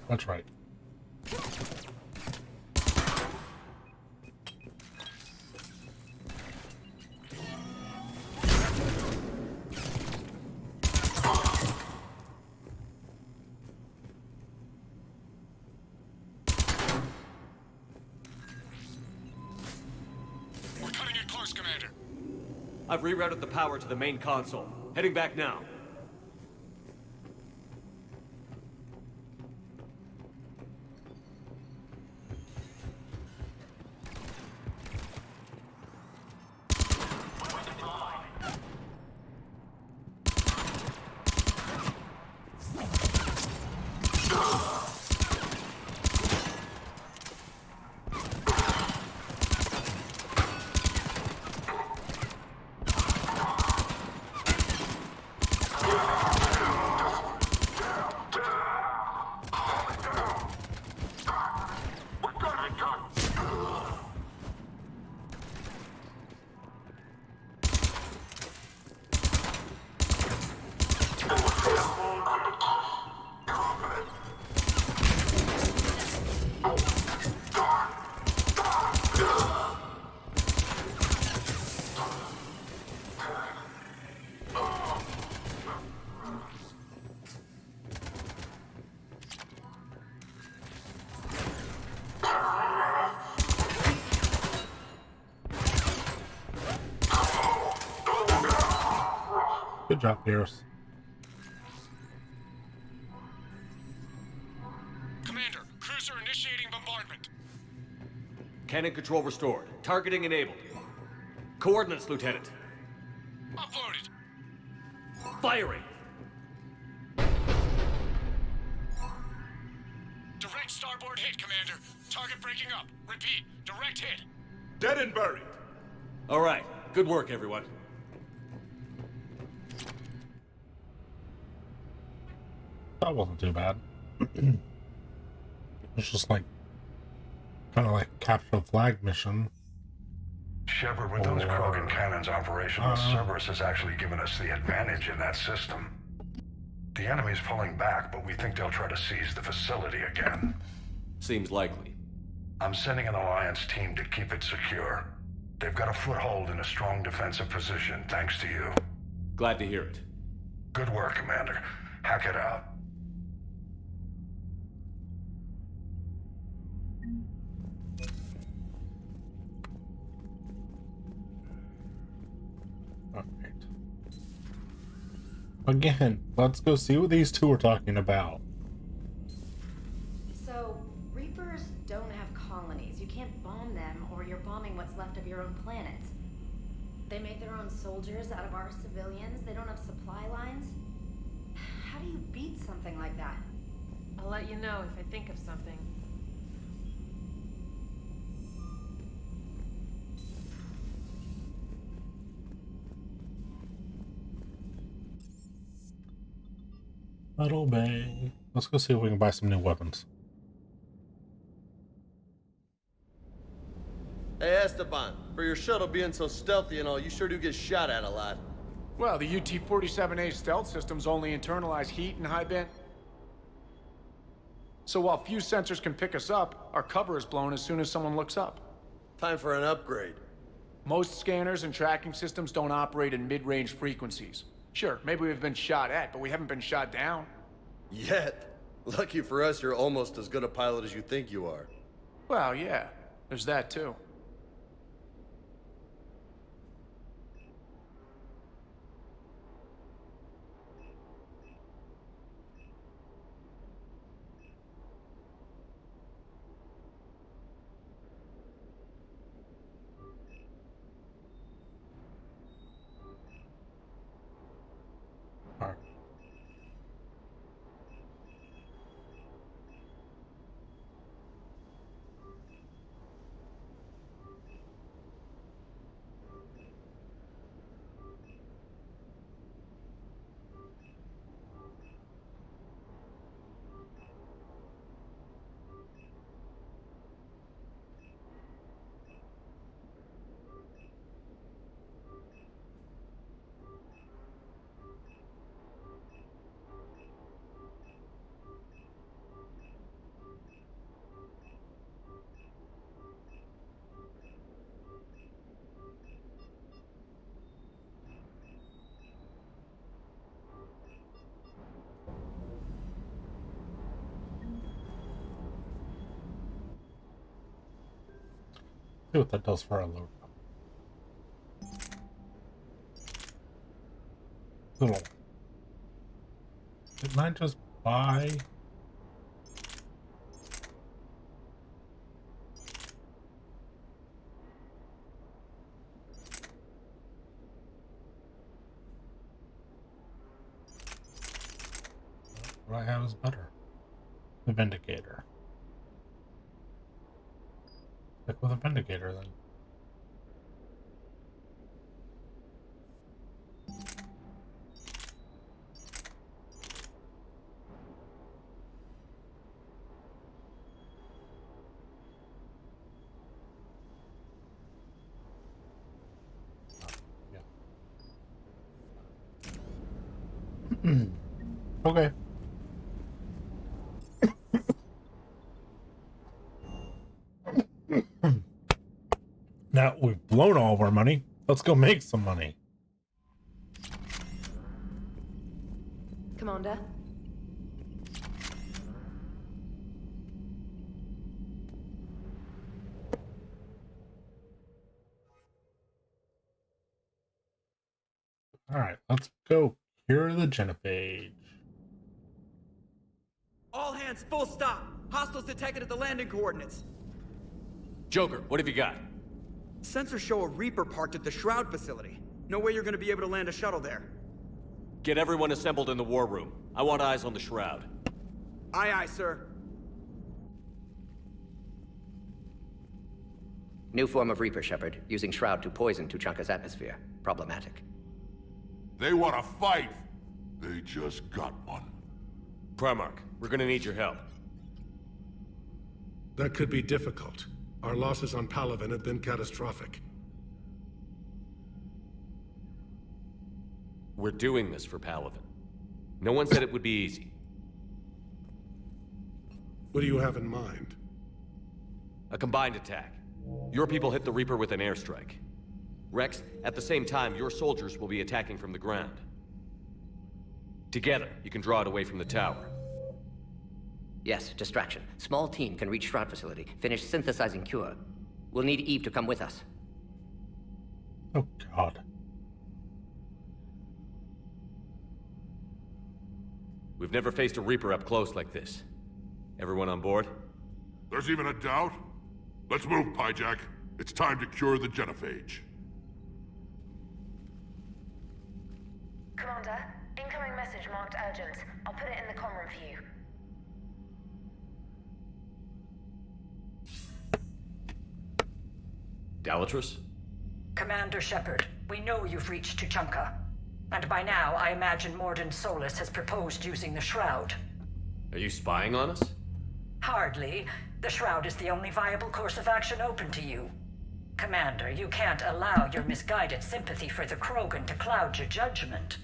That's right. I've rerouted the power to the main console. Heading back now. Good job, Pierce. Commander, cruiser initiating bombardment. Cannon control restored. Targeting enabled. Coordinates, Lieutenant. Uploaded. Firing. Direct starboard hit, Commander. Target breaking up. Repeat, direct hit. Dead and buried. All right. Good work, everyone. That wasn't too bad. It's just like kind of like capture the flag mission. Shepard, with those Krogan cannons operational, Cerberus has actually given us the advantage in that system. The enemy's pulling back, but we think they'll try to seize the facility again. Seems likely. I'm sending an Alliance team to keep it secure. They've got a foothold in a strong defensive position, thanks to you. Glad to hear it. Good work, Commander. Hack it out. Again, let's go see what these two are talking about. So, Reapers don't have colonies. You can't bomb them, or you're bombing what's left of your own planet. They make their own soldiers out of our civilians. They don't have supply lines. How do you beat something like that? I'll let you know if I think of something. Metal Bay. Let's go see if we can buy some new weapons. Hey Esteban, for your shuttle being so stealthy and all, you sure do get shot at a lot. Well, the UT-47A stealth systems only internalize heat and high band. So while few sensors can pick us up, our cover is blown as soon as someone looks up. Time for an upgrade. Most scanners and tracking systems don't operate in mid-range frequencies. Sure, maybe we've been shot at, but we haven't been shot down. Yet. Lucky for us, you're almost as good a pilot as you think you are. Well, yeah. There's that, too. See what that does for our load. Little. Didn't I just buy? What I have is better. The Vindicator. Stick with a Vindicator then. Okay. Now we've blown all of our money. Let's go make some money. Commander? Alright, let's go cure the genophage. All hands, full stop! Hostiles detected at the landing coordinates. Joker, what have you got? Sensors show a Reaper parked at the Shroud facility. No way you're gonna be able to land a shuttle there. Get everyone assembled in the war room. I want eyes on the Shroud. Aye, aye, sir. New form of Reaper, Shepard, using Shroud to poison Tuchanka's atmosphere. Problematic. They want to fight. They just got one. Primarch, we're gonna need your help. That could be difficult. Our losses on Palaven have been catastrophic. We're doing this for Palaven. No one said it would be easy. What do you have in mind? A combined attack. Your people hit the Reaper with an airstrike. Rex, at the same time, your soldiers will be attacking from the ground. Together, you can draw it away from the tower. Yes, distraction. Small team can reach Shroud facility, finish synthesizing cure. We'll need Eve to come with us. Oh, God. We've never faced a Reaper up close like this. Everyone on board? There's even a doubt? Let's move, Pyjack. It's time to cure the genophage. Commander, incoming message marked urgent. I'll put it in the comm room for you. Dalatrus? Commander Shepard, we know you've reached Tuchanka. And by now, I imagine Morden Solus has proposed using the Shroud. Are you spying on us? Hardly. The Shroud is the only viable course of action open to you. Commander, you can't allow your misguided sympathy for the Krogan to cloud your judgment.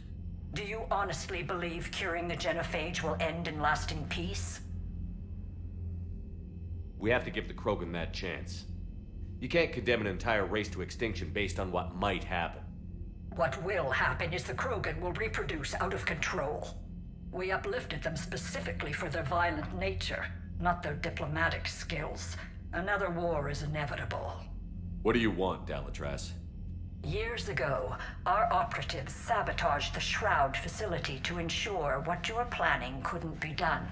Do you honestly believe curing the genophage will end in lasting peace? We have to give the Krogan that chance. You can't condemn an entire race to extinction based on what might happen. What will happen is the Krogan will reproduce out of control. We uplifted them specifically for their violent nature, not their diplomatic skills. Another war is inevitable. What do you want, Dalatrus? Years ago, our operatives sabotaged the Shroud facility to ensure what you were planning couldn't be done.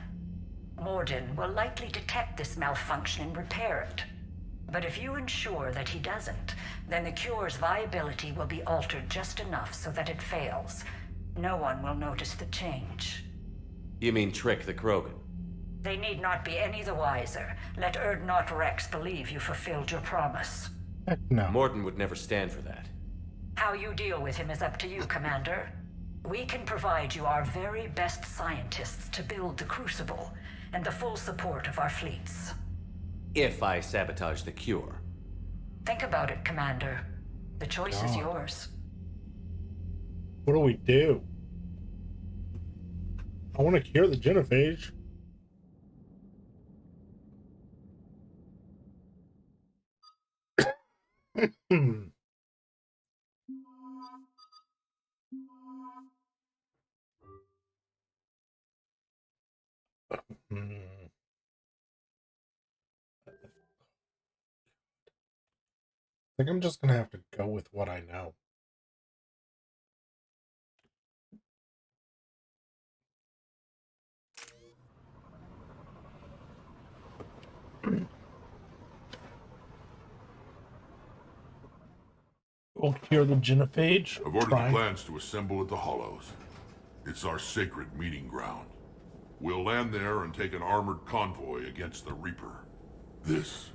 Morden will likely detect this malfunction and repair it. But if you ensure that he doesn't, then the cure's viability will be altered just enough so that it fails. No one will notice the change. You mean trick the Krogan? They need not be any the wiser. Let Urdnot Rex believe you fulfilled your promise. Heck no. Morden would never stand for that. How you deal with him is up to you, Commander. We can provide you our very best scientists to build the Crucible, and the full support of our fleets. If I sabotage the cure. Think about it, Commander. The choice is yours. What do we do? I want to cure the genophage. I think I'm just gonna have to go with what I know. We'll cure the genophage. I've ordered the plans to assemble at the Hollows. It's our sacred meeting ground. We'll land there and take an armored convoy against the Reaper. This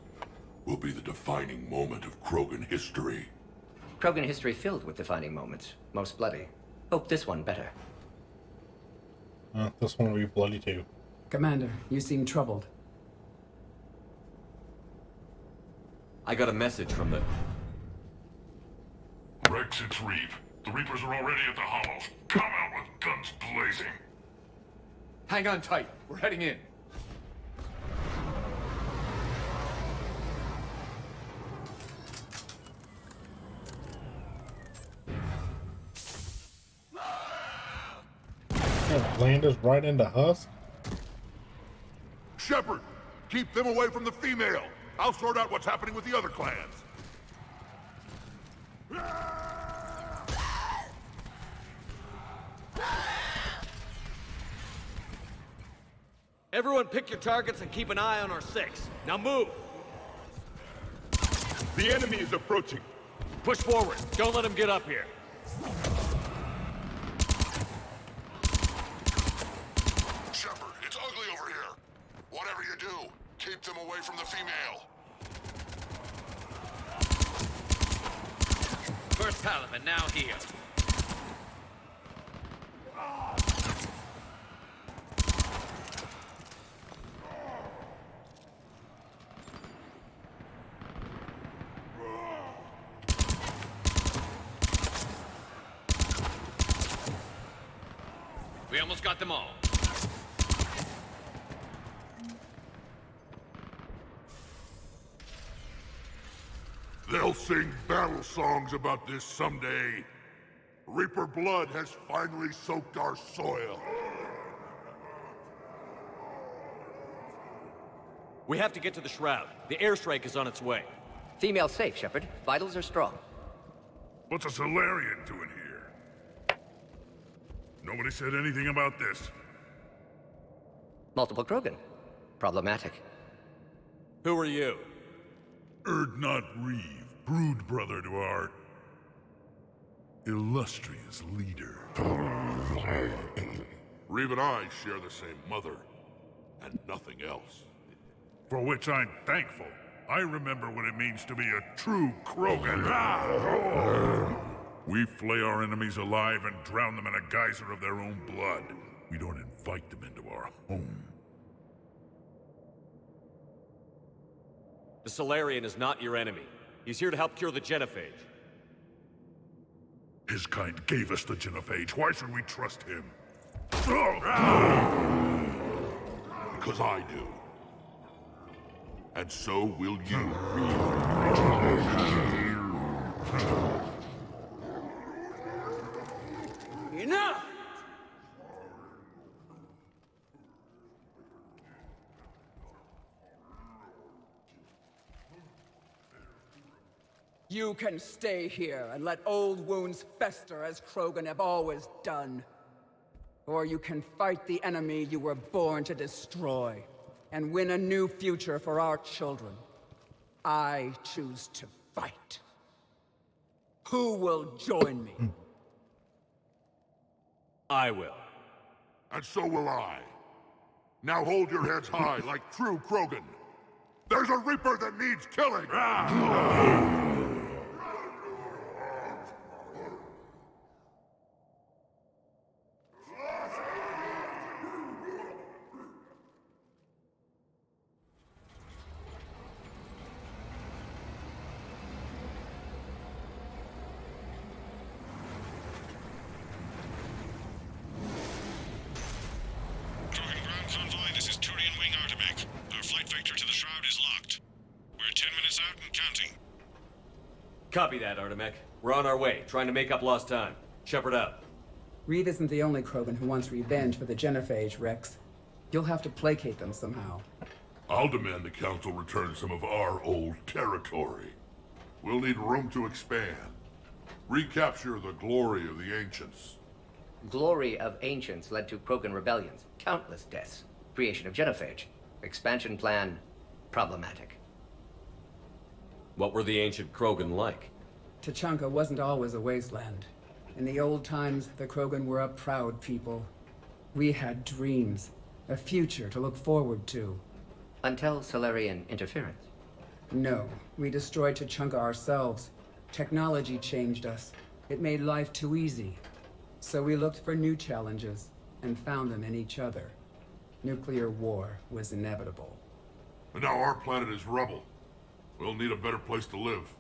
will be the defining moment of Krogan history. Krogan history filled with defining moments. Most bloody. Hope this one better. This one will be bloody too. Commander, you seem troubled. I got a message from the... Rex, it's Reeve. The Reapers are already at the Hollows. Come out with guns blazing. Hang on tight. We're heading in. Land us right into Husk. Shepard, keep them away from the female. I'll sort out what's happening with the other clans. Everyone pick your targets and keep an eye on our 6. Now move! The enemy is approaching. Push forward. Don't let them get up here. Shepard, it's ugly over here. Whatever you do, keep them away from the female. First halibut, now here. We almost got them all. They'll sing battle songs about this someday. Reaper blood has finally soaked our soil. We have to get to the Shroud. The airstrike is on its way. Female safe, Shepard. Vitals are strong. What's a Solarian doing here? Nobody said anything about this. Multiple Krogan. Problematic. Who are you? Erdnot Reeve, brood brother to our illustrious leader. Reeve and I share the same mother, and nothing else. For which I'm thankful. I remember what it means to be a true Krogan. We flay our enemies alive and drown them in a geyser of their own blood. We don't invite them into our home. The Solarian is not your enemy. He's here to help cure the genophage. His kind gave us the genophage. Why should we trust him? Because I do. And so will you. Enough! You can stay here and let old wounds fester as Krogan have always done. Or you can fight the enemy you were born to destroy, and win a new future for our children. I choose to fight. Who will join me? I will. And so will I. Now hold your heads high like true Krogan. There's a Reaper that needs killing! Convoy, this is Turian Wing Artebec. Our flight vector to the Shroud is locked. We're 10 minutes out and counting. Copy that, Artemek. We're on our way, trying to make up lost time. Shepard out. Reeve isn't the only Krogan who wants revenge for the genophage, Rex. You'll have to placate them somehow. I'll demand the Council return some of our old territory. We'll need room to expand. Recapture the glory of the Ancients. Glory of Ancients led to Krogan rebellions, countless deaths, creation of genophage, expansion plan, problematic. What were the ancient Krogan like? Tuchanka wasn't always a wasteland. In the old times, the Krogan were a proud people. We had dreams, a future to look forward to. Until Solarian interference. No, we destroyed Tuchanka ourselves. Technology changed us. It made life too easy. So we looked for new challenges, and found them in each other. Nuclear war was inevitable. And now our planet is rubble. We'll need a better place to live.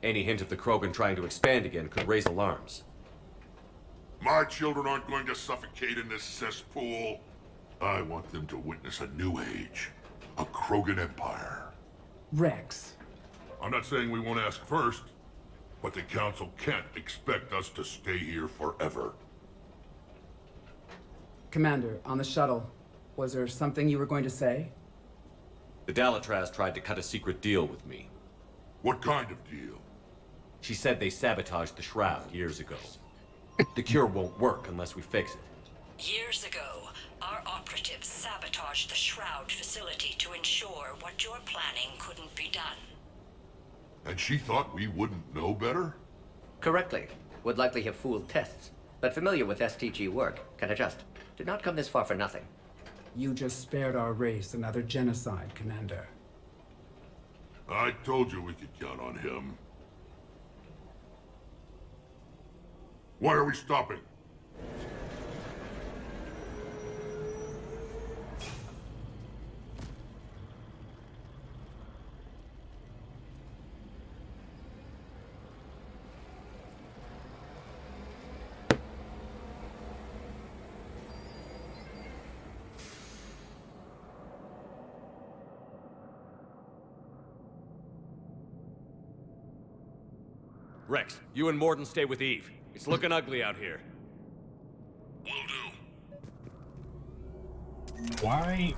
Any hint of the Krogan trying to expand again could raise alarms. My children aren't going to suffocate in this cesspool. I want them to witness a new age. A Krogan empire. Rex. I'm not saying we won't ask first, but the Council can't expect us to stay here forever. Commander, on the shuttle, was there something you were going to say? The Dalatraz tried to cut a secret deal with me. What kind of deal? She said they sabotaged the Shroud years ago. The cure won't work unless we fix it. Years ago, our operatives sabotaged the Shroud facility to ensure what you're planning couldn't be done. And she thought we wouldn't know better? Correctly. Would likely have fooled tests, but familiar with STG work, can adjust. Did not come this far for nothing. You just spared our race another genocide, Commander. I told you we could count on him. Why are we stopping? Rex, you and Morden stay with Eve. It's looking ugly out here. Will do. Why?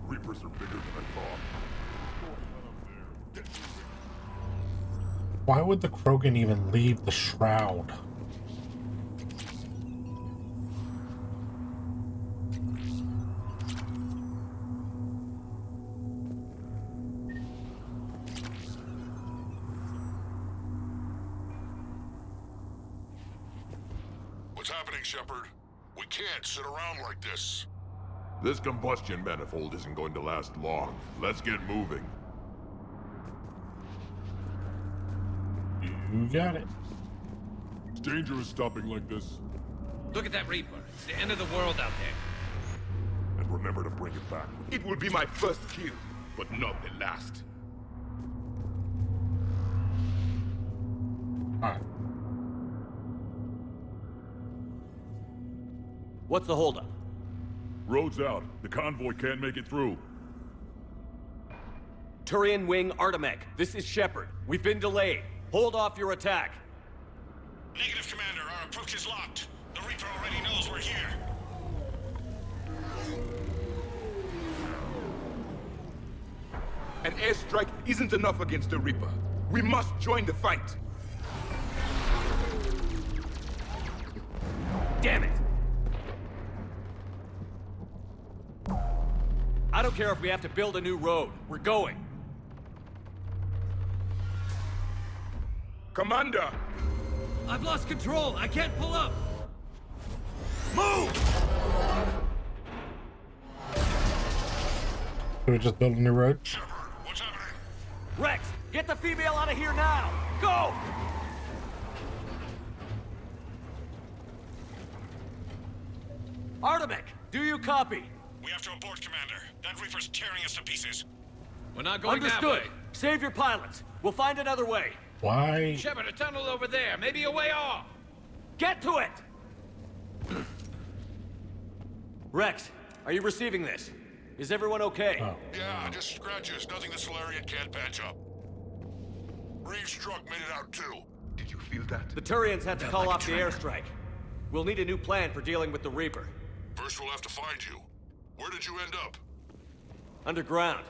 Reapers are bigger than I thought. Why would the Krogan even leave the Shroud? What's happening, Shepard? We can't sit around like this. This combustion manifold isn't going to last long. Let's get moving. You got it. It's dangerous stopping like this. Look at that Reaper. It's the end of the world out there. And remember to bring it back. It will be my first kill, but not the last. Alright. What's the holdup? Road's out. The convoy can't make it through. Turian Wing Artemech, this is Shepard. We've been delayed. Hold off your attack. Negative, Commander. Our approach is locked. The Reaper already knows we're here. An airstrike isn't enough against the Reaper. We must join the fight. Damn it! I don't care if we have to build a new road. We're going. Commander! I've lost control. I can't pull up. Move! Should we just build a new road? Shepard, what's happening? Rex, get the female out of here now! Go! Artemech, do you copy? We have to abort, Commander. That Reaper's tearing us to pieces. We're not going Understood. that way. Save your pilots. We'll find another way. Why? Shepard, a tunnel over there. Maybe a way off. Get to it! Rex, are you receiving this? Is everyone okay? Oh. Yeah, just scratches. Nothing the Solarian can't patch up. Reeves' truck made it out too. Did you feel that? The Turians had to call off the airstrike. We'll need a new plan for dealing with the Reaper. First we'll have to find you. Where did you end up? Underground.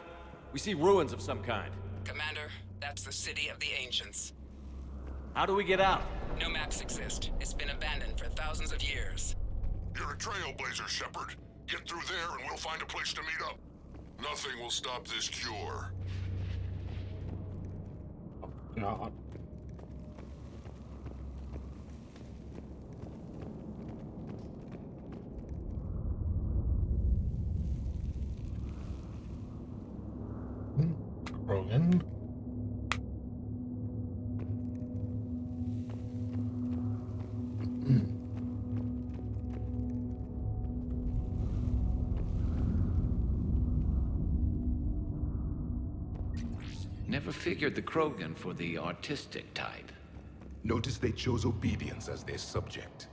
We see ruins of some kind. Commander, That's the city of the ancients. How do we get out? No maps exist. It's been abandoned for thousands of years. You're a trailblazer, Shepard. Get through there and we'll find a place to meet up. Nothing will stop this cure. God. Krogan. Never figured the Krogan for the artistic type. Notice they chose obedience as their subject.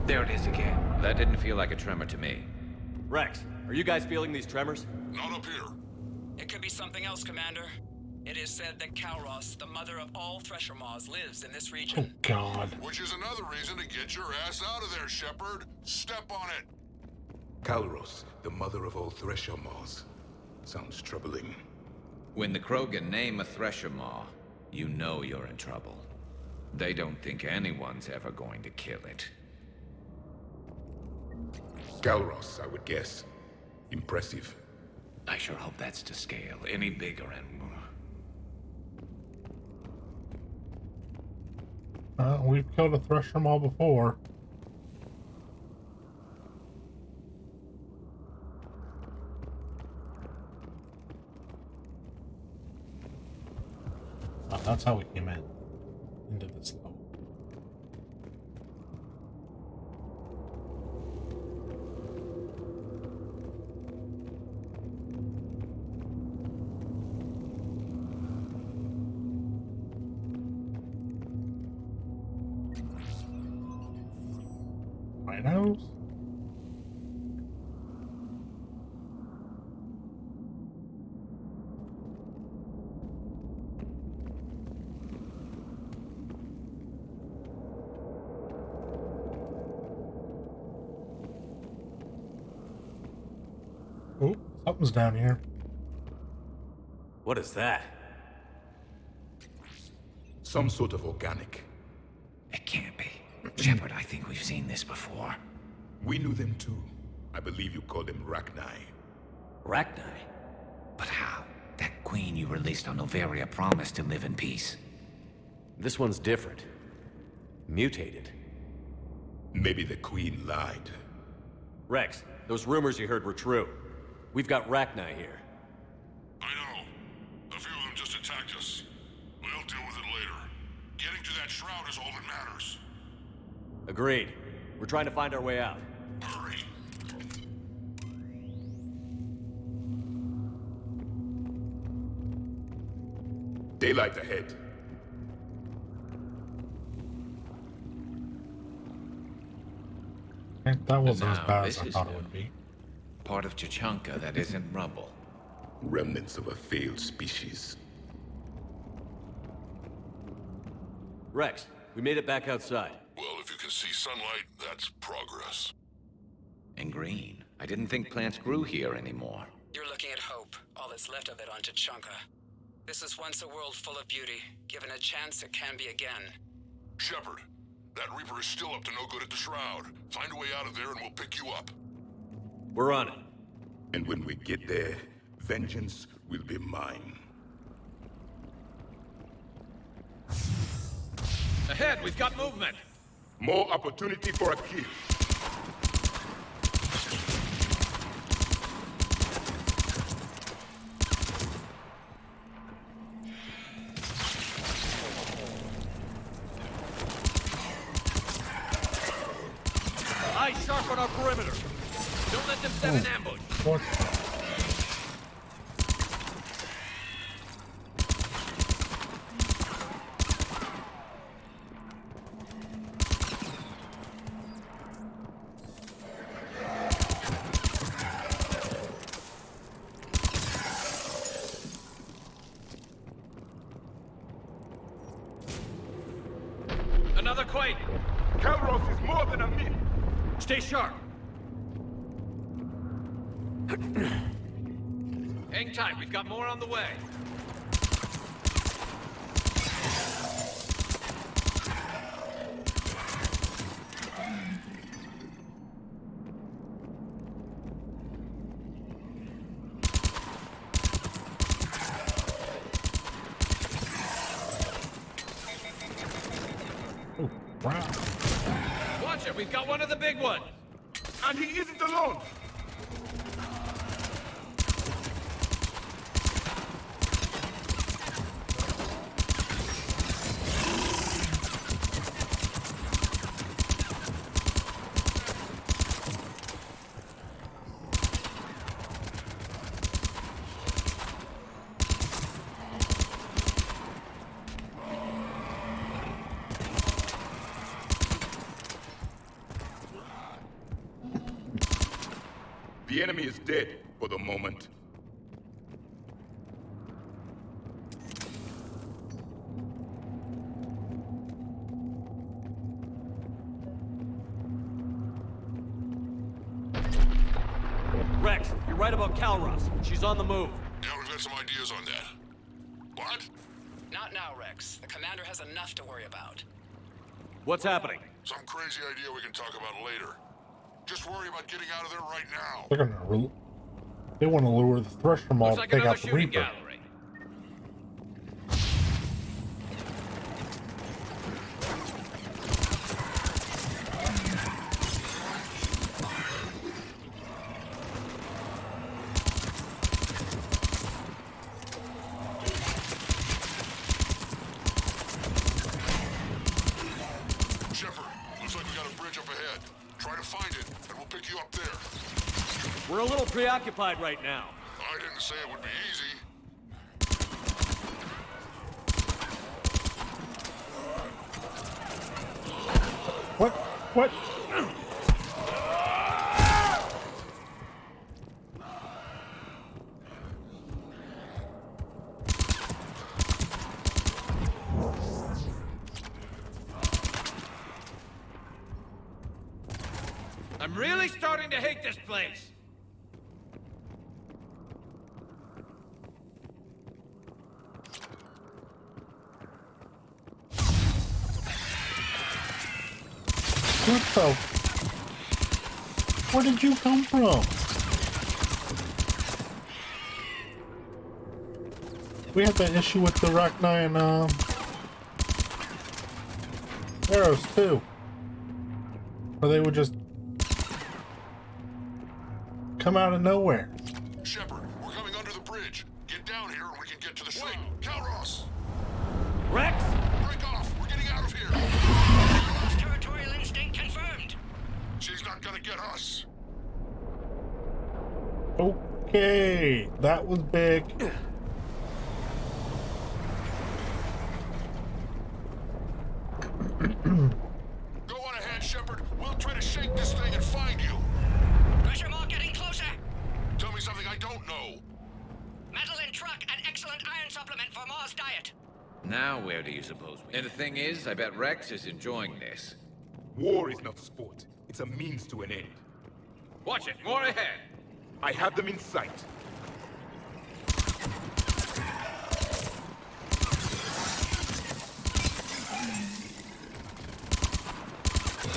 There it is again. That didn't feel like a tremor to me. Rex, are you guys feeling these tremors? Not up here. It could be something else, Commander. It is said that Kalros, the mother of all Thresher Maws, lives in this region. Oh, God. Which is another reason to get your ass out of there, Shepard. Step on it. Kalros, the mother of all Thresher Maws. Sounds troubling. When the Krogan name a Thresher Maw, you know you're in trouble. They don't think anyone's ever going to kill it. Kalros, I would guess. Impressive. I sure hope that's to scale. Any bigger and... We've killed a Thresher Maw before. That's how we came into this level. Rhinos? Oh, something's down here. What is that? Some sort of organic. It can't be. Shepard, I think we've seen this before. We knew them too. I believe you called them Rachni. Rachni? But how? That queen you released on Noveria promised to live in peace. This one's different. Mutated. Maybe the queen lied. Rex, those rumors you heard were true. We've got Rachni here. I know. A few of them just attacked us. We'll deal with it later. Getting to that shroud is all that matters. Agreed. We're trying to find our way out. Hurry. Daylight ahead. That wasn't as Now, bad as this I is thought it new. would be. Part of Chachanka that isn't rubble. Remnants of a failed species. Rex, we made it back outside. Well, if you can see sunlight, that's progress. And green. I didn't think plants grew here anymore. You're looking at hope, all that's left of it on Chachanka. This is once a world full of beauty. Given a chance, it can be again. Shepard, that Reaper is still up to no good at the Shroud. Find a way out of there and we'll pick you up. We're on it. And when we get there, vengeance will be mine. Ahead, we've got movement. More opportunity for a kill. Eyes sharp on our perimeter. Don't let them set an ambush. What? another quake! Calros is more than a myth! Stay sharp! Hang tight, we've got more on the way. Wow. Watch it, we've got one of the big ones! And he isn't alone! The enemy is dead for the moment. Rex, you're right about Calros. She's on the move. Yeah, we've got some ideas on that. What? Not now, Rex. The commander has enough to worry about. What's happening? Some crazy idea we can talk about later. Just worry about getting out of there right now. They're gonna they want to lure the Thresher Maul Looks to like take another out the shooting Reaper. gallery. Shepard, looks like we got a bridge up ahead. Try to find it, and we'll pick you up there. We're a little preoccupied right now. I didn't say it would be easy. What? What? I'm really starting to hate this place. What the? Where did you come from? We had that issue with the Arachnine arrows too. Where they would just come out of nowhere. Shepard, we're coming under the bridge. Get down here and we can get to the ship. Calros! Rex! Break off! We're getting out of here! Territorial instinct confirmed. She's not gonna get us. Okay, that was big. Go on ahead, Shepard. We'll try to shake this thing and find you. Pressure mark getting closer. Tell me something I don't know. Metal in truck and excellent iron supplement for Mars diet. Now where do you suppose we... And the thing is, I bet Rex is enjoying this. War is not sport. It's a means to an end. Watch it, more ahead. I have them in sight.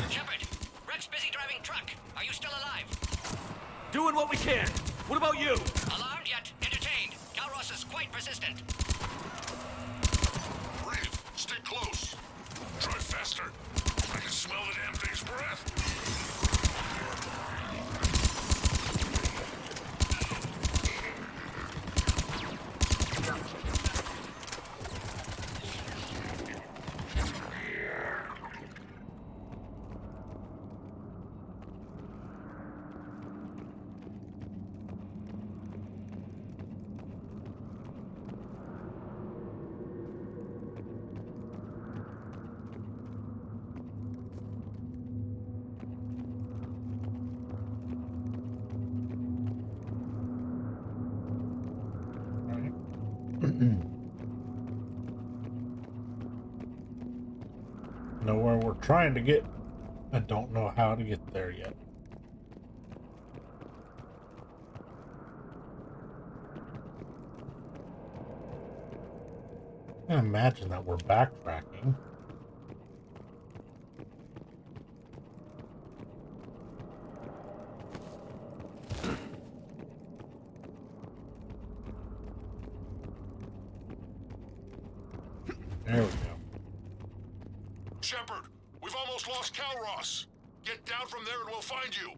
Shepard, Rex busy driving truck. Are you still alive? Doing what we can. What about you? Alarmed yet entertained. Calros is quite persistent. Breathe. Stay close. Try faster. I can smell the damn thing's breath. know where we're trying to get. I don't know how to get there yet. I can imagine that we're backtracking. There we go. Shepard, we've almost lost Calros. Get down from there and we'll find you.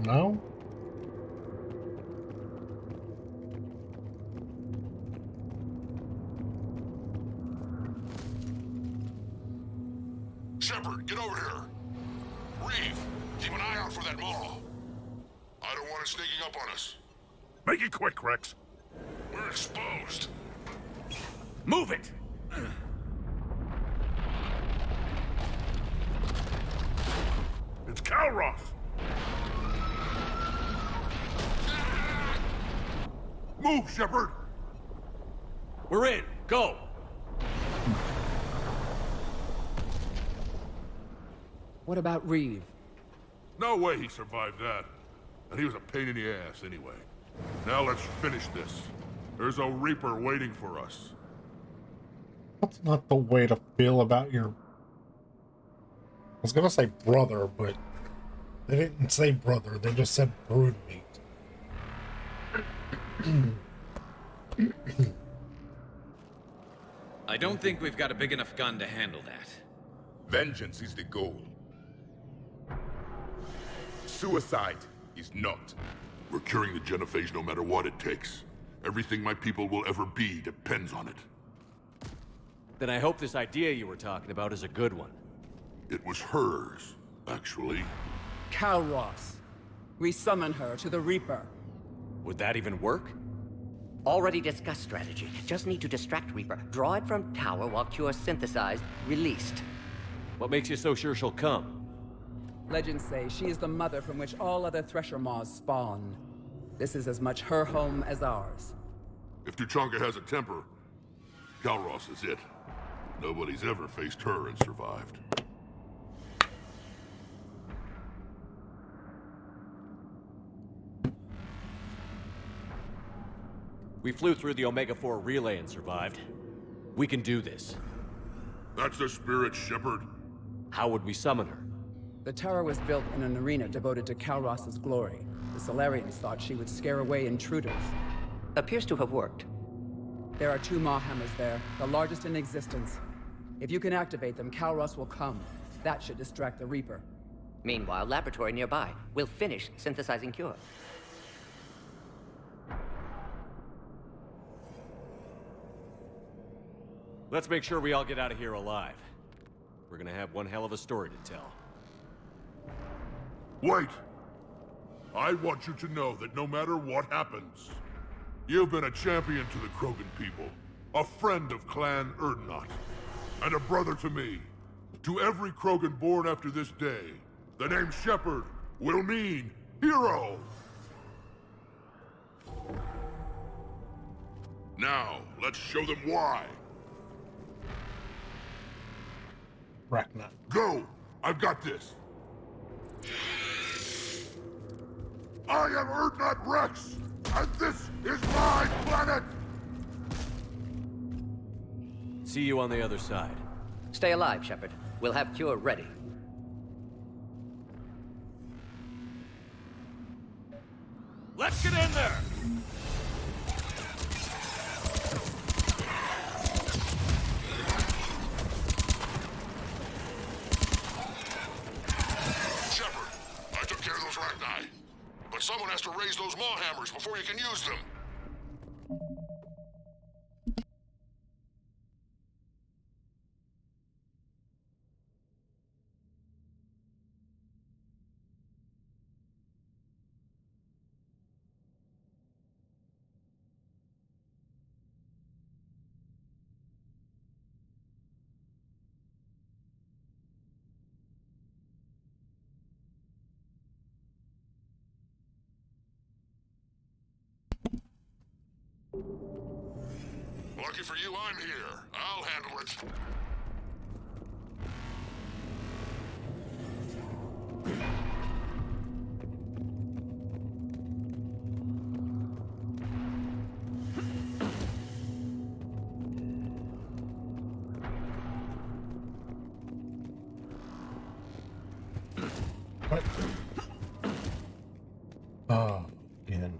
No? Shepard, get over here. Reeve, keep an eye out for that maw. I don't want it sneaking up on us. Make it quick, Rex. We're exposed. Move it! It's Calros. Move, Shepard! We're in. Go! What about Reeve? No way he survived that. And he was a pain in the ass anyway. Now let's finish this. There's a Reaper waiting for us. That's not the way to feel about your... I was gonna say brother, but they didn't say brother, they just said broodmate. I don't think we've got a big enough gun to handle that. Vengeance is the goal. Suicide is not. We're curing the genophage no matter what it takes. Everything my people will ever be depends on it. Then I hope this idea you were talking about is a good one. It was hers, actually. Calros. We summon her to the Reaper. Would that even work? Already discussed strategy. Just need to distract Reaper. Draw it from tower while Cure synthesized, released. What makes you so sure she'll come? Legends say she is the mother from which all other Thresher Maws spawn. This is as much her home as ours. If Tuchanka has a temper, Calros is it. Nobody's ever faced her and survived. We flew through the Omega-4 relay and survived. We can do this. That's the spirit, Shepard. How would we summon her? The tower was built in an arena devoted to Calros' glory. The Solarians thought she would scare away intruders. Appears to have worked. There are 2 Maw hammers there, the largest in existence. If you can activate them, Calros will come. That should distract the Reaper. Meanwhile, laboratory nearby. We'll finish synthesizing Cure. Let's make sure we all get out of here alive. We're gonna have one hell of a story to tell. Wait! I want you to know that no matter what happens, you've been a champion to the Krogan people, a friend of Clan Erdnot, and a brother to me. To every Krogan born after this day, the name Shepard will mean hero! Now, let's show them why. Rachna. Go! I've got this! I am Erdnot Rex, and this is my planet! See you on the other side. Stay alive, Shepard. We'll have Cure ready. Let's get in there! Shepard, I took care of those Rachni. But someone has to raise those maw hammers before you can use them. Lucky for you, I'm here. I'll handle it. What? Oh, again.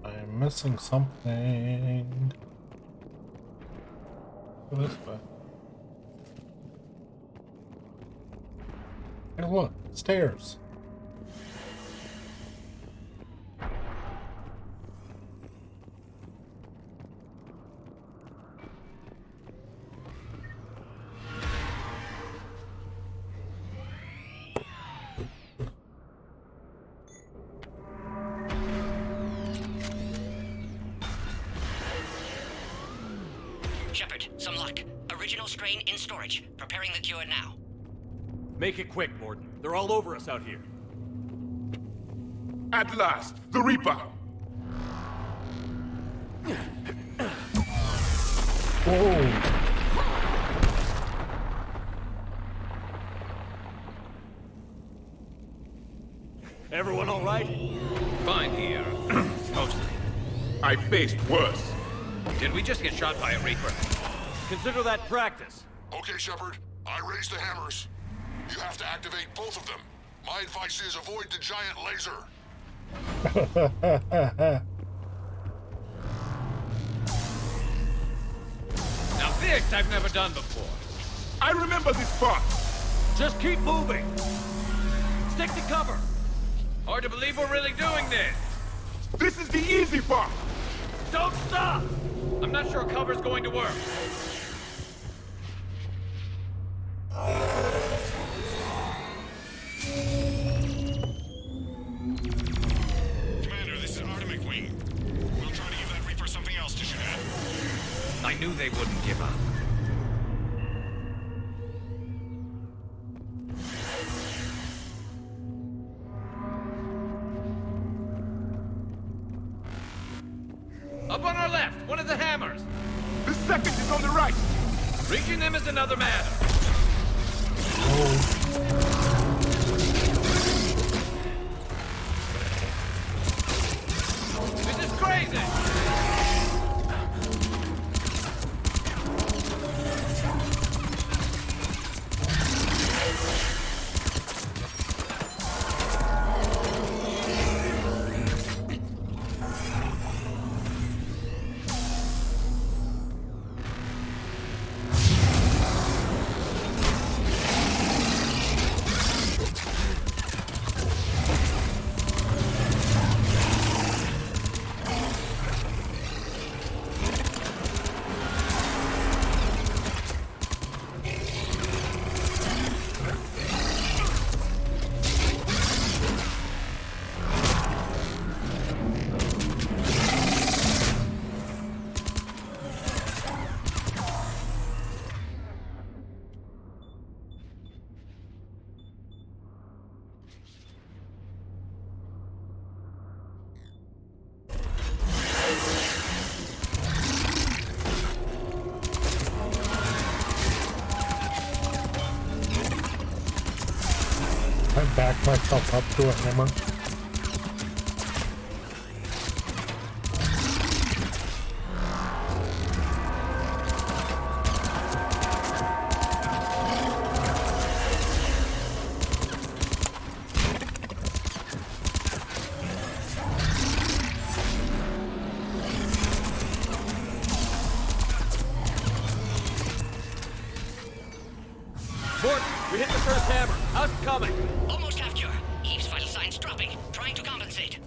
I'm missing something. Go this way. Hey, look, stairs. Shepard, some luck. Original strain in storage. Preparing the cure now. Make it quick, Morden. They're all over us out here. At last, the Reaper! Whoa! Everyone all right? Fine here. Mostly. I faced worse. Did we just get shot by a Reaper? Consider that practice. Okay, Shepard. I raised the hammers. You have to activate both of them. My advice is avoid the giant laser. Now this I've never done before. I remember this part. Just keep moving. Stick to cover. Hard to believe we're really doing this. This is the easy part. Don't stop! I'm not sure cover's going to work. Commander, this is Artemis Wing. We'll try to give that Reaper something else to shoot at. I knew they wouldn't give up. Up on our left, one of the hammers. The second is on the right. Reaching them is another matter. This is crazy. I back myself up to a hammer. Mort, we hit the first hammer. How's it coming? Almost half cure. Eve's vital signs dropping. Trying to compensate.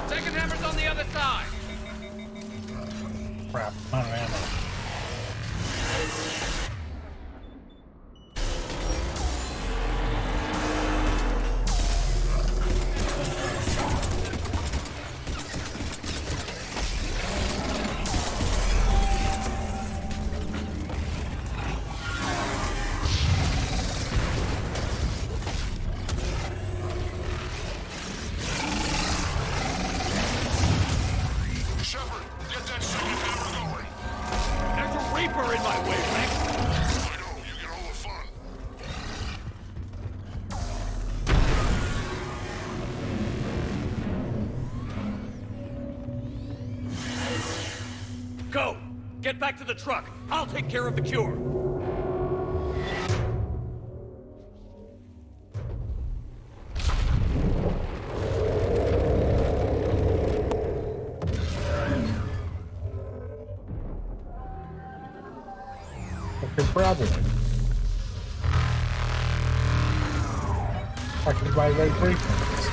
Second hammer's on the other side. Crap, out of ammo. Shepard, get that second hammer going. There's a Reaper in my way, Rick. I know, you get all the fun. Go! Get back to the truck. I'll take care of the cure. Okay, problem. I can buy like breakdowns.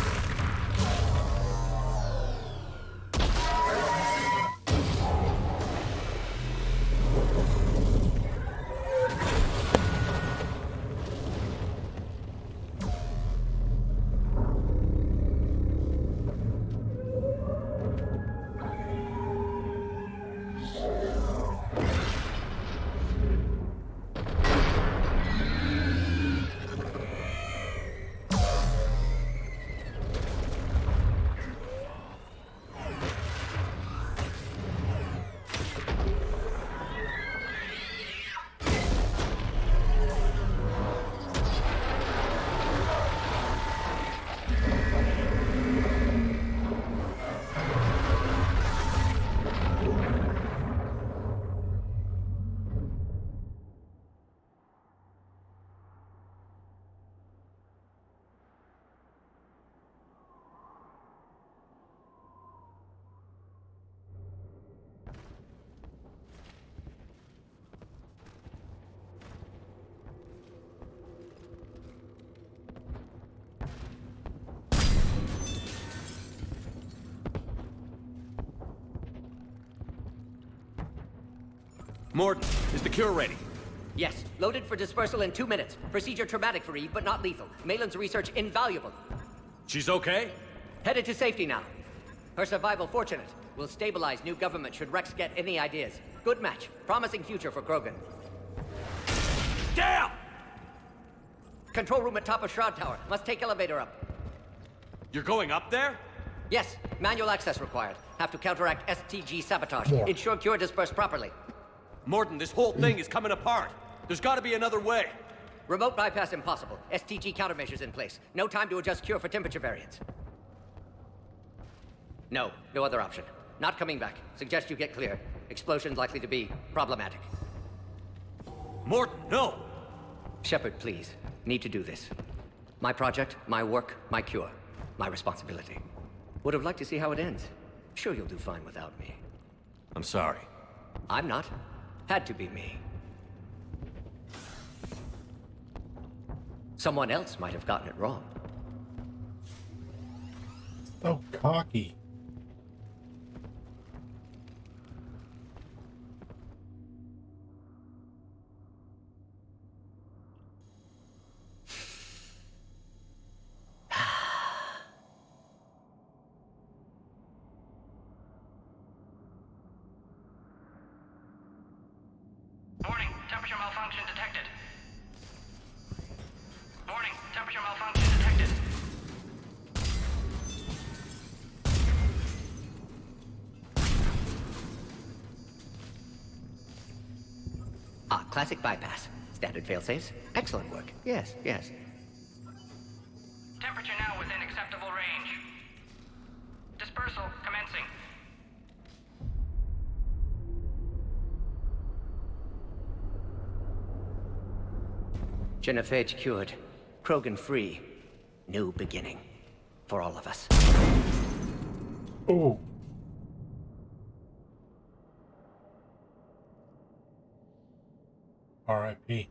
Morton, is the cure ready? Yes, loaded for dispersal in 2 minutes. Procedure traumatic for Eve, but not lethal. Malin's research invaluable. She's okay? Headed to safety now. Her survival fortunate. Will stabilize new government should Rex get any ideas. Good match. Promising future for Krogan. Damn! Control room at top of Shroud Tower. Must take elevator up. You're going up there? Yes, manual access required. Have to counteract STG sabotage. Yeah. Ensure cure dispersed properly. Morton, this whole thing is coming apart. There's gotta be another way. Remote bypass impossible. STG countermeasures in place. No time to adjust cure for temperature variance. No other option. Not coming back. Suggest you get clear. Explosion's likely to be problematic. Morton, no! Shepard, please. Need to do this. My project, my work, my cure. My responsibility. Would have liked to see how it ends. Sure you'll do fine without me. I'm sorry. I'm not. Had to be me. Someone else might have gotten it wrong. So cocky. Warning, temperature malfunction detected. Warning, temperature malfunction detected. Ah, classic bypass. Standard failsafes. Excellent work. Yes. Temperature now within acceptable range. Dispersal commencing. Genophage cured. Krogan free. New beginning. For all of us. Oh. R.I.P.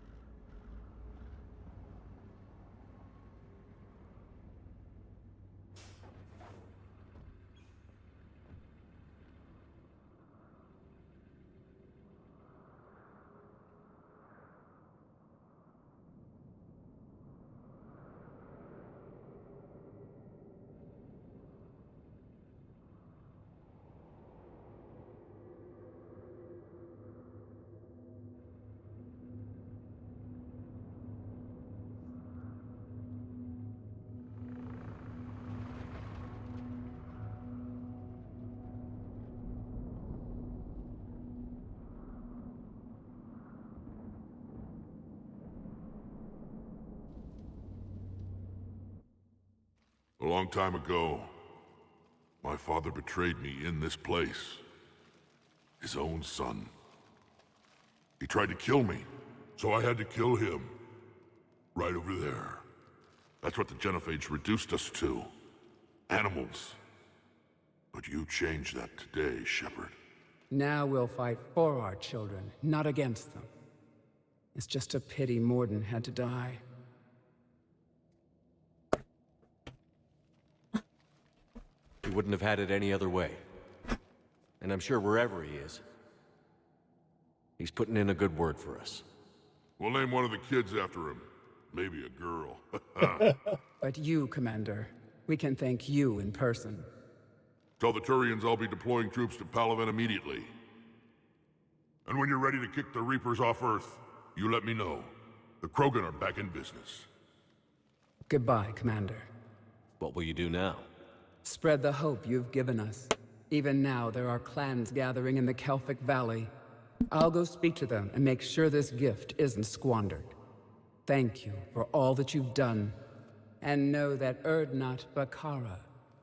A long time ago, my father betrayed me in this place. His own son. He tried to kill me, so I had to kill him. Right over there. That's what the Genophage reduced us to. Animals. But you changed that today, Shepard. Now we'll fight for our children, not against them. It's just a pity Morden had to die. He wouldn't have had it any other way. And I'm sure wherever he is, he's putting in a good word for us. We'll name one of the kids after him. Maybe a girl. But you, Commander, we can thank you in person. Tell the Turians I'll be deploying troops to Palaven immediately. And when you're ready to kick the Reapers off Earth, you let me know. The Krogan are back in business. Goodbye, Commander. What will you do now? Spread the hope you've given us. Even now, there are clans gathering in the Kelphic Valley. I'll go speak to them and make sure this gift isn't squandered. Thank you for all that you've done. And know that Urdnot Bakara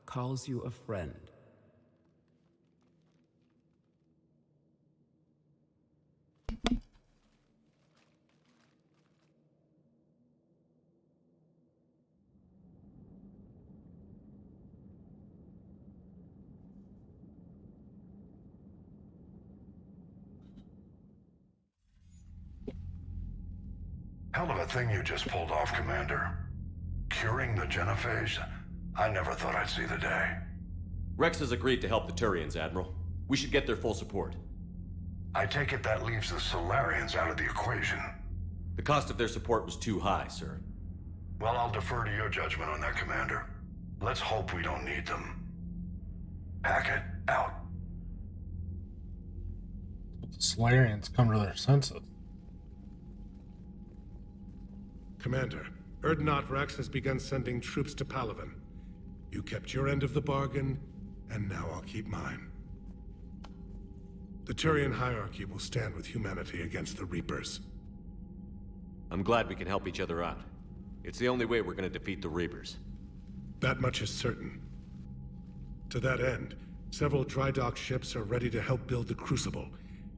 calls you a friend. Hell of a thing you just pulled off, Commander. Curing the Genophage? I never thought I'd see the day. Rex has agreed to help the Turians, Admiral. We should get their full support. I take it that leaves the Solarians out of the equation. The cost of their support was too high, sir. Well, I'll defer to your judgment on that, Commander. Let's hope we don't need them. Hackett, out. The Solarians come to their senses. Commander, Urdnot Rex has begun sending troops to Palaven. You kept your end of the bargain, and now I'll keep mine. The Turian hierarchy will stand with humanity against the Reapers. I'm glad we can help each other out. It's the only way we're gonna defeat the Reapers. That much is certain. To that end, several dry dock ships are ready to help build the Crucible.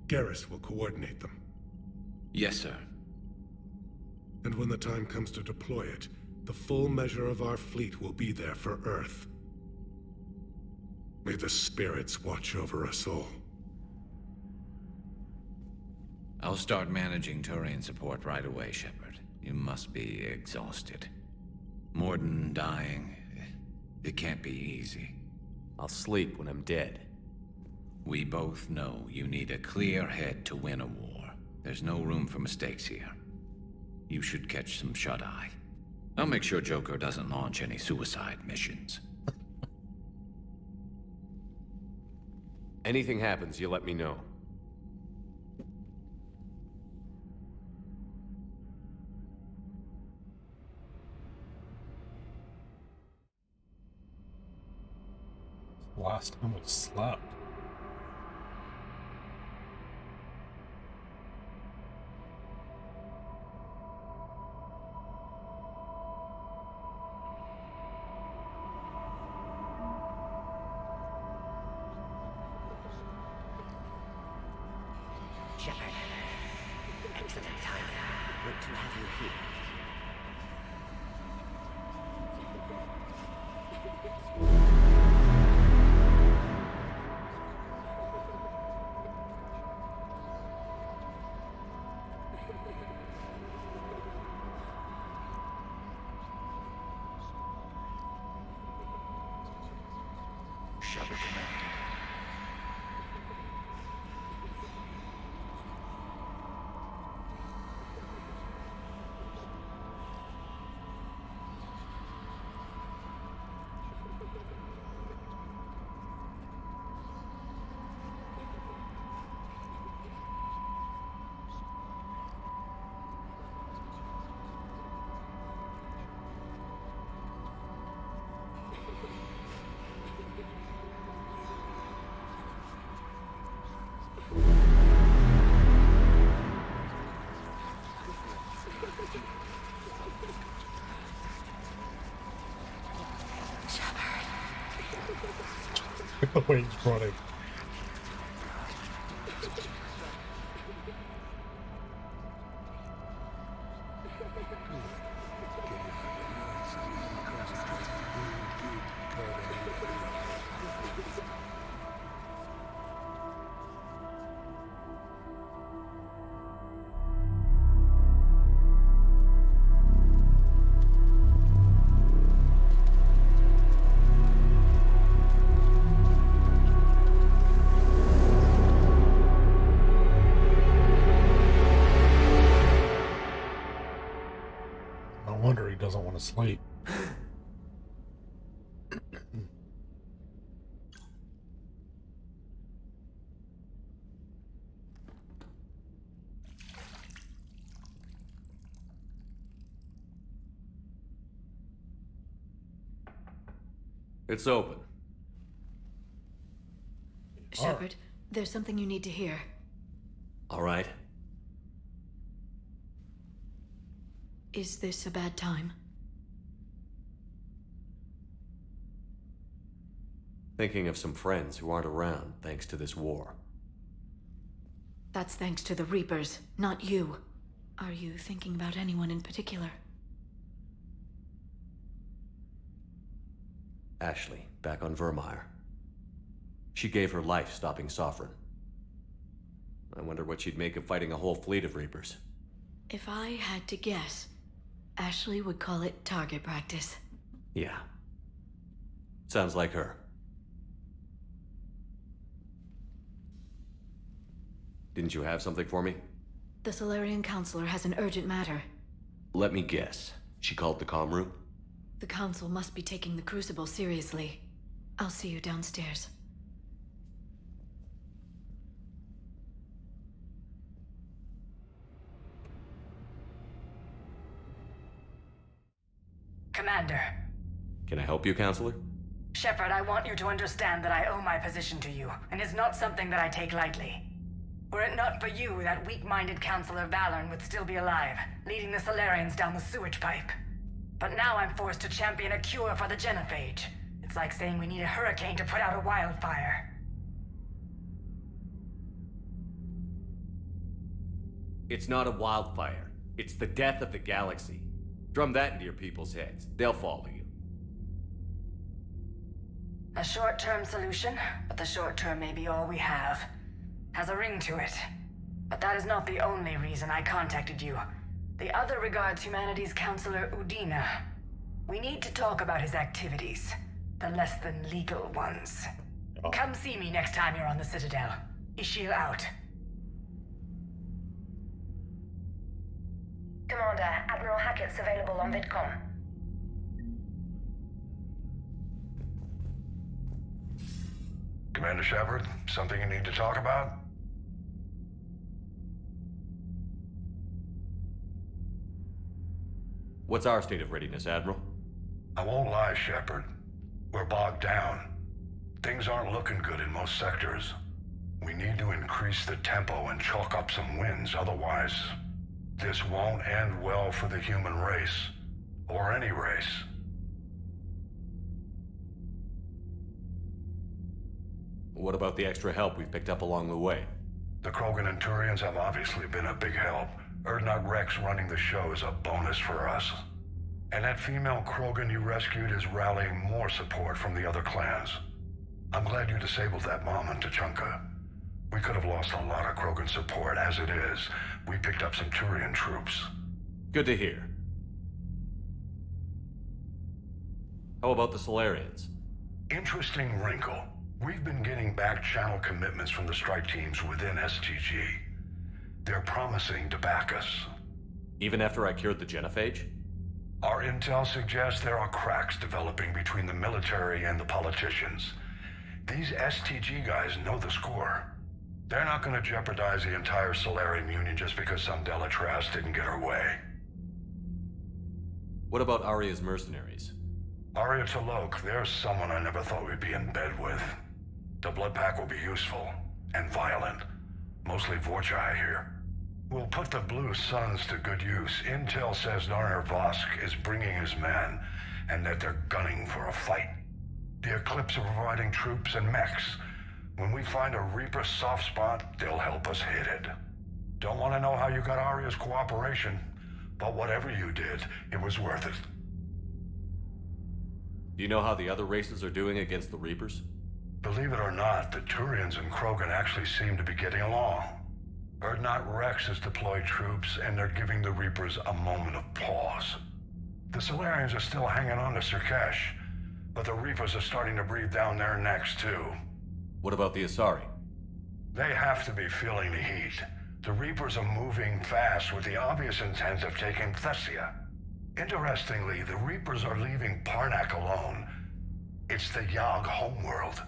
Garrus will coordinate them. Yes, sir. And when the time comes to deploy it, the full measure of our fleet will be there for Earth. May the spirits watch over us all. I'll start managing Turian support right away, Shepard. You must be exhausted. Morden dying, it can't be easy. I'll sleep when I'm dead. We both know you need a clear head to win a war. There's no room for mistakes here. You should catch some shut-eye. I'll make sure Joker doesn't launch any suicide missions. Anything happens, you let me know. Last time we slept. Shepard. Excellent timing. Good to have you here. Shepard, Commander. The way he's running. No wonder he doesn't want to sleep. It's open. Shepard, there's something you need to hear. All right. Is this a bad time? Thinking of some friends who aren't around thanks to this war. That's thanks to the Reapers, not you. Are you thinking about anyone in particular? Ashley, back on Vermeer. She gave her life stopping Sovereign. I wonder what she'd make of fighting a whole fleet of Reapers. If I had to guess, Ashley would call it target practice. Yeah. Sounds like her. Didn't you have something for me? The Solarian Counselor has an urgent matter. Let me guess. She called the comm room? The Council must be taking the Crucible seriously. I'll see you downstairs. Commander. Can I help you, Counselor? Shepard, I want you to understand that I owe my position to you, and it's not something that I take lightly. Were it not for you, that weak-minded Counselor Valorn would still be alive, leading the Solarians down the sewage pipe. But now I'm forced to champion a cure for the genophage. It's like saying we need a hurricane to put out a wildfire. It's not a wildfire. It's the death of the galaxy. Drum that into your people's heads. They'll follow you. A short-term solution, but the short term may be all we have. Has a ring to it. But that is not the only reason I contacted you. The other regards humanity's Counselor Udina. We need to talk about his activities. The less than legal ones. Come see me next time you're on the Citadel. Ishil out. Commander, Admiral Hackett's available on VidCom. Commander Shepard, something you need to talk about? What's our state of readiness, Admiral? I won't lie, Shepard. We're bogged down. Things aren't looking good in most sectors. We need to increase the tempo and chalk up some wins, otherwise, this won't end well for the human race. Or any race. What about the extra help we've picked up along the way? The Krogan and Turians have obviously been a big help. Urdnot Rex running the show is a bonus for us. And that female Krogan you rescued is rallying more support from the other clans. I'm glad you disabled that mom in Tuchanka. We could have lost a lot of Krogan support. As it is, we picked up some Turian troops. Good to hear. How about the Solarians? Interesting wrinkle. We've been getting back-channel commitments from the strike teams within STG. They're promising to back us. Even after I cured the genophage? Our intel suggests there are cracks developing between the military and the politicians. These STG guys know the score. They're not going to jeopardize the entire Solarian Union just because some Delatras didn't get her way. What about Aria's mercenaries? Aria T'Loak, there's someone I never thought we'd be in bed with. The blood pack will be useful, and violent. Mostly Vorcha, I hear. We'll put the Blue Suns to good use. Intel says Narner Vosk is bringing his men, and that they're gunning for a fight. The Eclipse are providing troops and mechs. When we find a Reaper soft spot, they'll help us hit it. Don't want to know how you got Arya's cooperation, but whatever you did, it was worth it. Do you know how the other races are doing against the Reapers? Believe it or not, the Turians and Krogan actually seem to be getting along. Urdnot Rex has deployed troops, and they're giving the Reapers a moment of pause. The Solarians are still hanging on to Sirkesh, but the Reapers are starting to breathe down their necks, too. What about the Asari? They have to be feeling the heat. The Reapers are moving fast with the obvious intent of taking Thessia. Interestingly, the Reapers are leaving Parnak alone. It's the Yogg homeworld.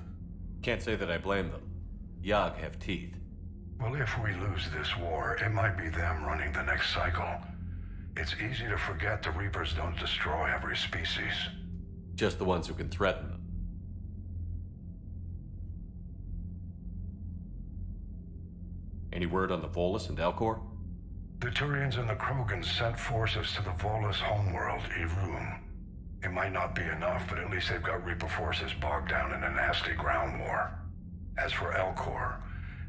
Can't say that I blame them. Yogg have teeth. Well, if we lose this war, it might be them running the next cycle. It's easy to forget the Reapers don't destroy every species. Just the ones who can threaten them. Any word on the Volus and Elcor? The Turians and the Krogan sent forces to the Volus homeworld, Irun. It might not be enough, but at least they've got Reaper forces bogged down in a nasty ground war. As for Elcor,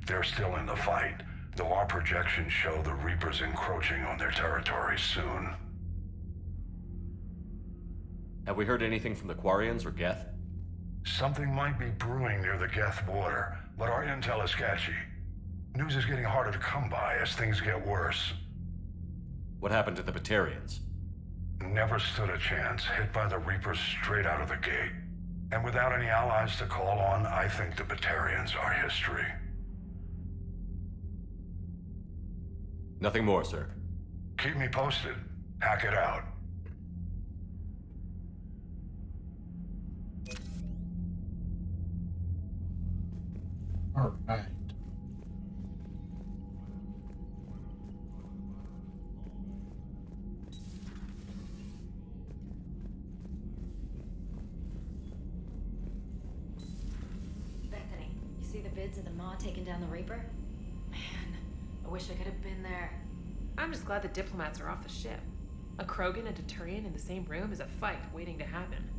they're still in the fight, though our projections show the Reapers encroaching on their territory soon. Have we heard anything from the Quarians or Geth? Something might be brewing near the Geth border, but our intel is sketchy. News is getting harder to come by as things get worse. What happened to the Batarians? Never stood a chance, hit by the Reapers straight out of the gate. And without any allies to call on, I think the Batarians are history. Nothing more, sir. Keep me posted. Hack it out. All right. Bethany, you see the vids of the Maw taking down the Reaper? Man, I wish I could have been there. I'm just glad the diplomats are off the ship. A Krogan and a Turian in the same room is a fight waiting to happen.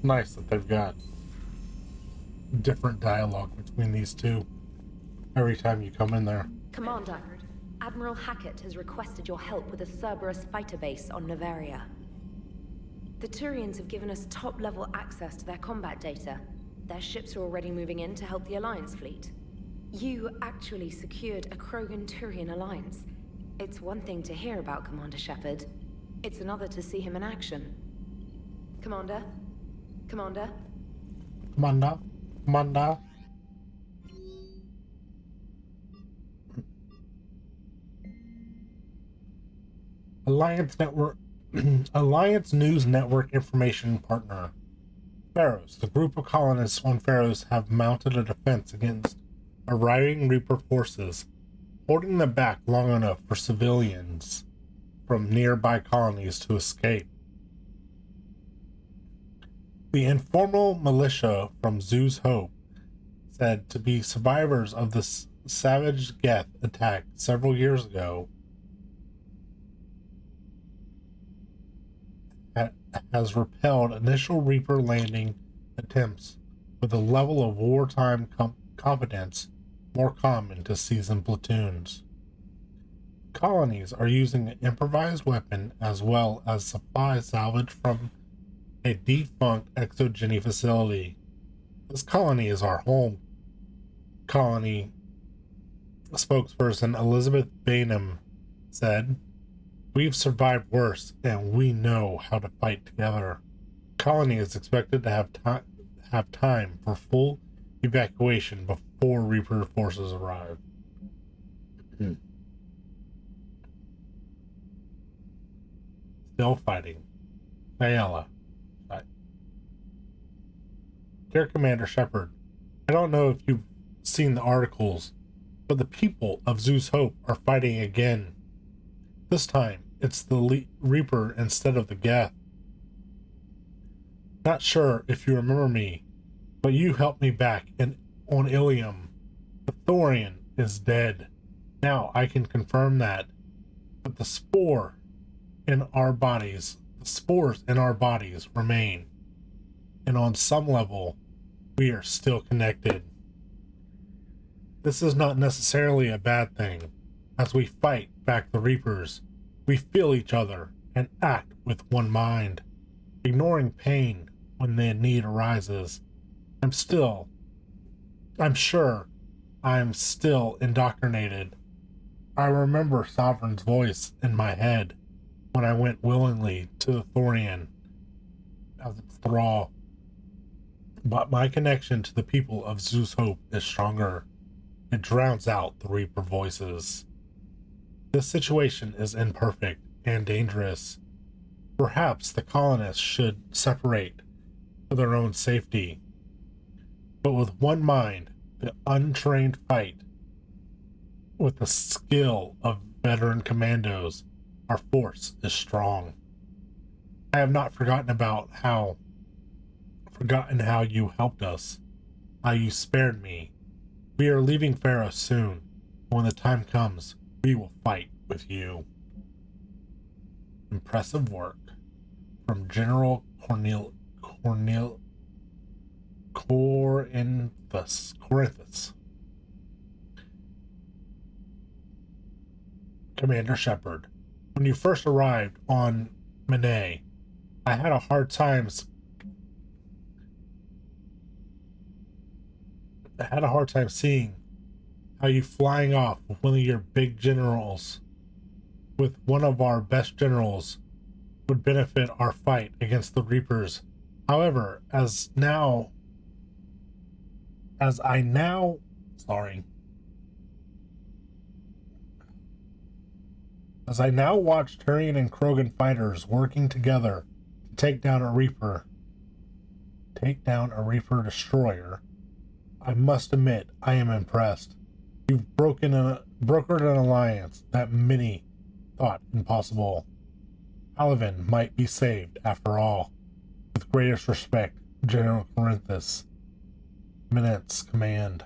Nice that they've got different dialogue between these two every time you come in there. Commander, Admiral Hackett has requested your help with a Cerberus fighter base on Noveria. The Turians have given us top-level access to their combat data. Their ships are already moving in to help the Alliance fleet. You actually secured a Krogan-Turian alliance. It's one thing to hear about Commander Shepard. It's another to see him in action. Commander? Commander? Commander? Commander? Alliance Network, Alliance News Network information partner. Pharaohs. The group of colonists on Pharaohs have mounted a defense against arriving Reaper forces, holding them back long enough for civilians from nearby colonies to escape. The informal militia from Zoo's Hope, said to be survivors of the savage Geth attack several years ago, has repelled initial Reaper landing attempts with a level of wartime competence more common to seasoned platoons. Colonies are using an improvised weapon as well as supplies salvaged from a defunct exogeny facility. This colony is our home. Colony spokesperson Elizabeth Bainham said, "We've survived worse, and we know how to fight together." Colony is expected to have time for full evacuation before Reaper forces arrive. Still fighting. Ayala. Dear Commander Shepard, I don't know if you've seen the articles, but the people of Zeus Hope are fighting again. This time, it's the Reaper instead of the Geth. Not sure if you remember me, but you helped me back on Ilium. The Thorian is dead. Now I can confirm that. But the spore in our bodies the spores in our bodies remain, and on some level, we are still connected. This is not necessarily a bad thing. As we fight back the Reapers, we feel each other and act with one mind, ignoring pain when the need arises. I'm sure I'm still indoctrinated. I remember Sovereign's voice in my head when I went willingly to the Thorian as its thrall. But my connection to the people of Zeus Hope is stronger. It drowns out the Reaper voices. This situation is imperfect and dangerous. Perhaps the colonists should separate for their own safety. But with one mind, the untrained fight with the skill of veteran commandos, our force is strong. I have not forgotten how you helped us, how you spared me. We are leaving Pharaoh soon. When the time comes, we will fight with you. Impressive work from General Corinthus. Commander Shepard, when you first arrived on Manet, I had a hard time seeing how you flying off with one of your big generals, with one of our best generals, would benefit our fight against the Reapers. However, as I now watch Turian and Krogan fighters working together to take down a Reaper destroyer, I must admit I am impressed. You've brokered an alliance that many thought impossible. Alvin might be saved after all. With greatest respect, General Corinthus. Minutes command.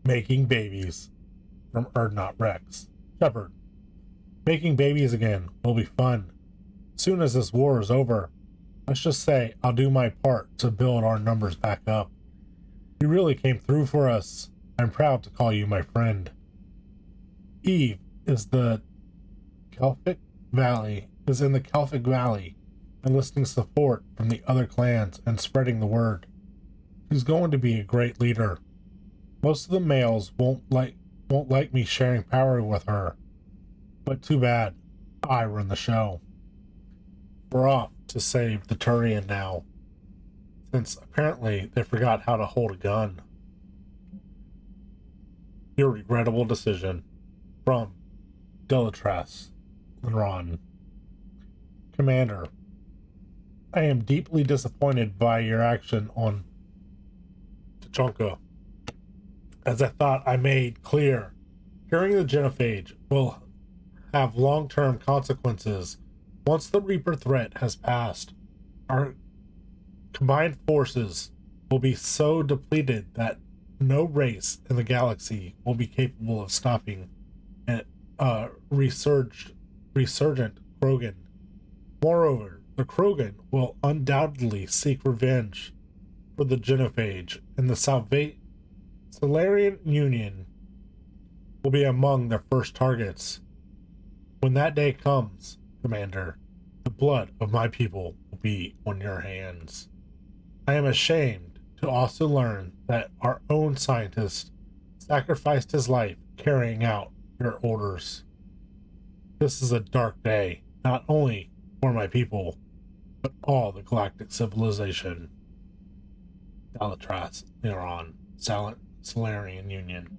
Making babies. From Erdnot Rex. Shepard. Making babies again will be fun. Soon as this war is over, let's just say I'll do my part to build our numbers back up. You really came through for us. I'm proud to call you my friend. Eve is in the Kelphic Valley, enlisting support from the other clans and spreading the word. She's going to be a great leader. Most of the males won't like me sharing power with her, but too bad. I run the show. We're off to save the Turian now, since apparently they forgot how to hold a gun. Your regrettable decision. From Delatras Lenron. Commander, I am deeply disappointed by your action on Tachanka. As I thought I made clear, curing the genophage will have long-term consequences. Once the Reaper threat has passed, our combined forces will be so depleted that no race in the galaxy will be capable of stopping a resurgent Krogan. Moreover, the Krogan will undoubtedly seek revenge for the genophage, and the Solarian Union will be among their first targets. When that day comes, Commander, the blood of my people will be on your hands. I am ashamed to also learn that our own scientist sacrificed his life carrying out your orders. This is a dark day, not only for my people, but all the galactic civilization. Delatras Neuron, Solarian Union.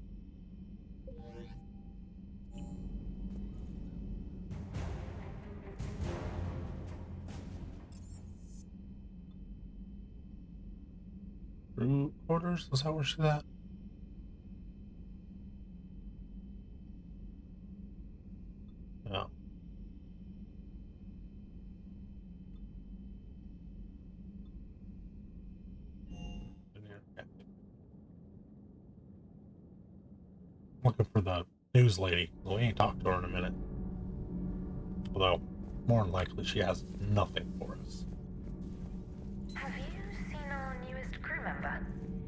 Crew quarters? Is that where she's at? No. Looking for the news lady. We ain't talked to her in a minute. Although, more than likely, she has nothing for us. Have you seen our newest crew member?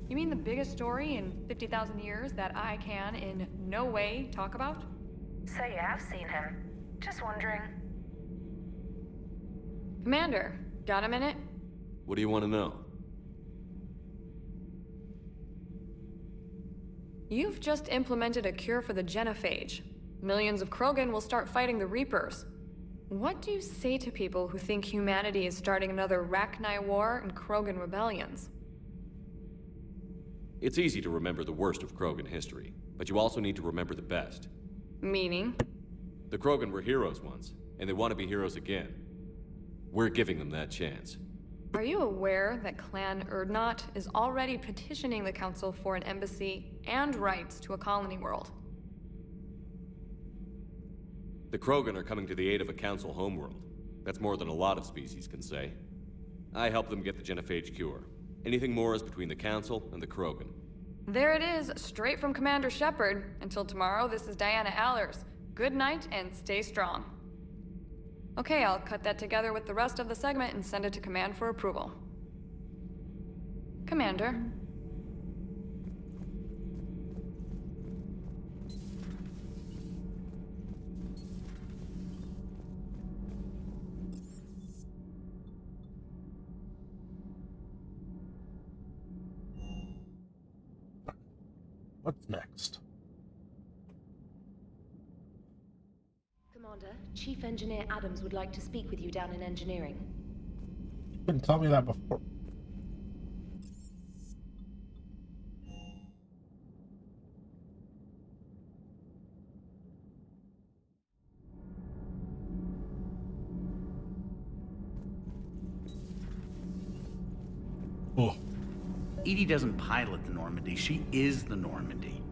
You mean the biggest story in 50,000 years that I can in no way talk about? So you have seen him. Just wondering. Commander, got a minute? What do you want to know? You've just implemented a cure for the genophage. Millions of Krogan will start fighting the Reapers. What do you say to people who think humanity is starting another Rachni War and Krogan rebellions? It's easy to remember the worst of Krogan history, but you also need to remember the best. Meaning? The Krogan were heroes once, and they want to be heroes again. We're giving them that chance. Are you aware that Clan Urdnot is already petitioning the Council for an embassy and rights to a colony world? The Krogan are coming to the aid of a Council homeworld. That's more than a lot of species can say. I helped them get the genophage cure. Anything more is between the Council and the Krogan. There it is, straight from Commander Shepard. Until tomorrow, this is Diana Allers. Good night and stay strong. Okay, I'll cut that together with the rest of the segment and send it to Command for approval. Commander. What's next? Commander, Chief Engineer Adams would like to speak with you down in engineering. You couldn't tell me that before. Oh. Edie doesn't pilot the Normandy, she is the Normandy.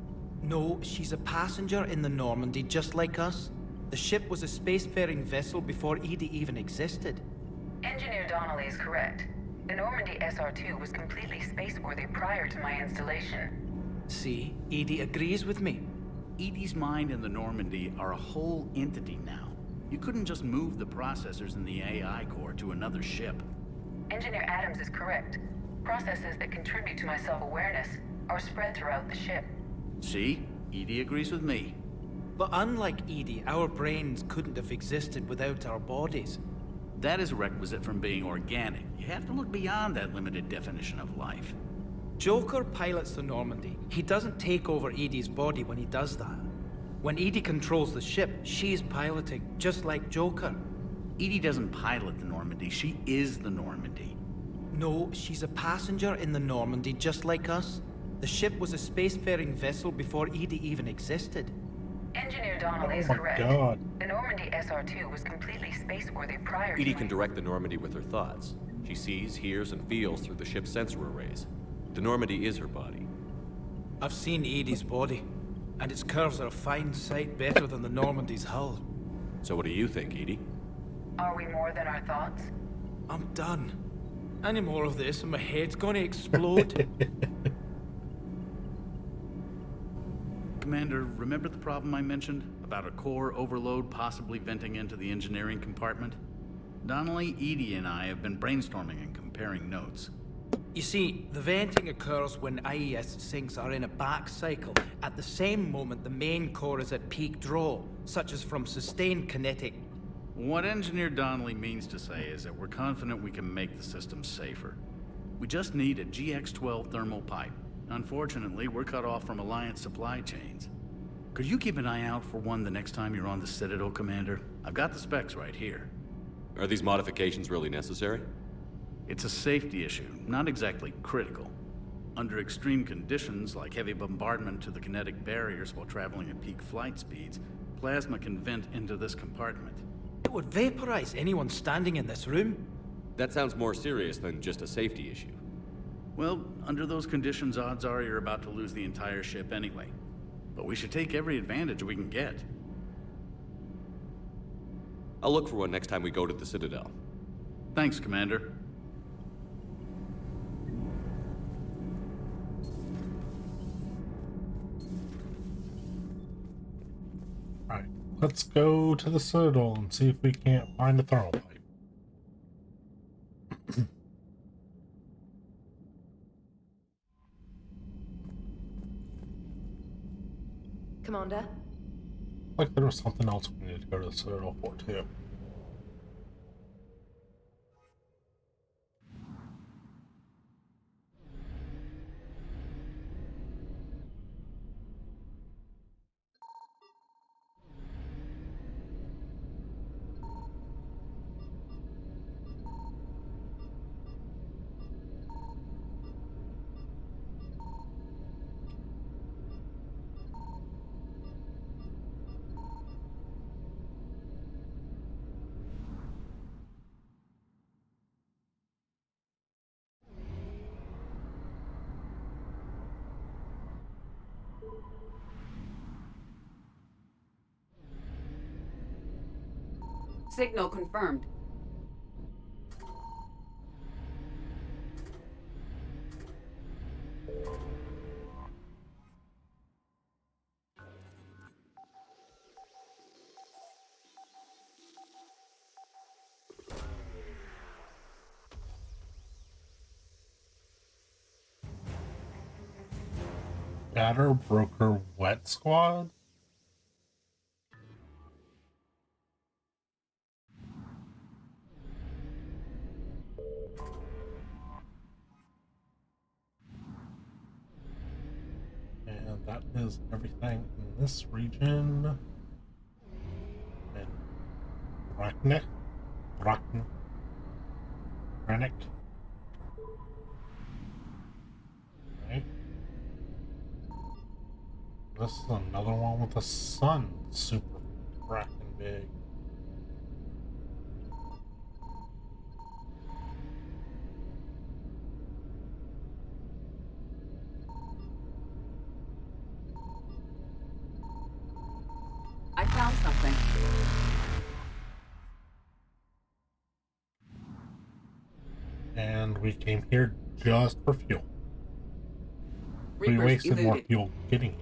No, she's a passenger in the Normandy, just like us. The ship was a spacefaring vessel before Edie even existed. Engineer Donnelly is correct. The Normandy SR-2 was completely spaceworthy prior to my installation. See, Edie agrees with me. Edie's mind and the Normandy are a whole entity now. You couldn't just move the processors in the AI core to another ship. Engineer Adams is correct. Processes that contribute to my self-awareness are spread throughout the ship. See? Edie agrees with me. But unlike Edie, our brains couldn't have existed without our bodies. That is a requisite from being organic. You have to look beyond that limited definition of life. Joker pilots the Normandy. He doesn't take over Edie's body when he does that. When Edie controls the ship, she's piloting, just like Joker. Edie doesn't pilot the Normandy, she is the Normandy. No, she's a passenger in the Normandy, just like us. The ship was a spacefaring vessel before Edie even existed. Engineer Donnelly is correct. God. The Normandy SR-2 was completely spaceworthy prior Edie to can direct the Normandy with her thoughts. She sees, hears, and feels through the ship's sensor arrays. The Normandy is her body. I've seen Edie's body, and its curves are a fine sight better than the Normandy's hull. So what do you think, Edie? Are we more than our thoughts? I'm done. Any more of this and my head's gonna explode. Commander, remember the problem I mentioned? About a core overload possibly venting into the engineering compartment? Donnelly, Edie, and I have been brainstorming and comparing notes. You see, the venting occurs when IES sinks are in a back cycle. At the same moment, the main core is at peak draw, such as from sustained kinetic. What Engineer Donnelly means to say is that we're confident we can make the system safer. We just need a GX-12 thermal pipe. Unfortunately, we're cut off from Alliance supply chains. Could you keep an eye out for one the next time you're on the Citadel, Commander? I've got the specs right here. Are these modifications really necessary? It's a safety issue, not exactly critical. Under extreme conditions, like heavy bombardment to the kinetic barriers while traveling at peak flight speeds, plasma can vent into this compartment. It would vaporize anyone standing in this room. That sounds more serious than just a safety issue. Well, under those conditions, odds are you're about to lose the entire ship anyway. But we should take every advantage we can get. I'll look for one next time we go to the Citadel. Thanks, Commander. Alright, Let's go to the Citadel and see if we can't find a thermal pipe. Commander? Like there was something else we needed to go to the Citadel for, too. Signal confirmed. Batter Broker Wet Squad? And that is everything in this region. And Rachnik. Right. This is another one with the sun. Super fracking big. I found something. And we came here just for fuel. We Reapers wasted more eluded. fuel getting here.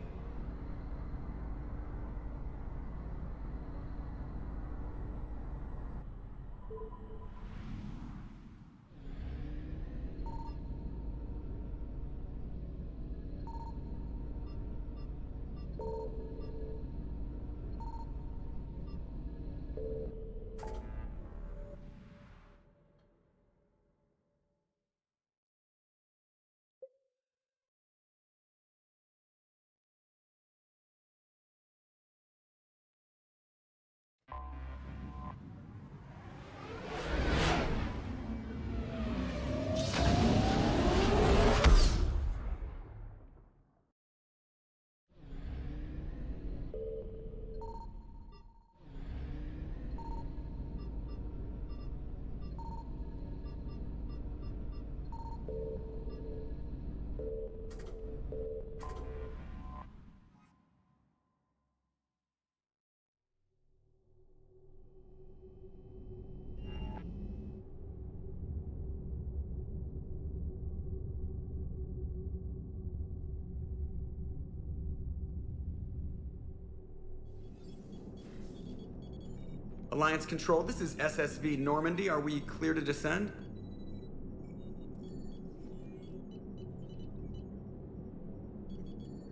Alliance Control, this is SSV Normandy. Are we clear to descend?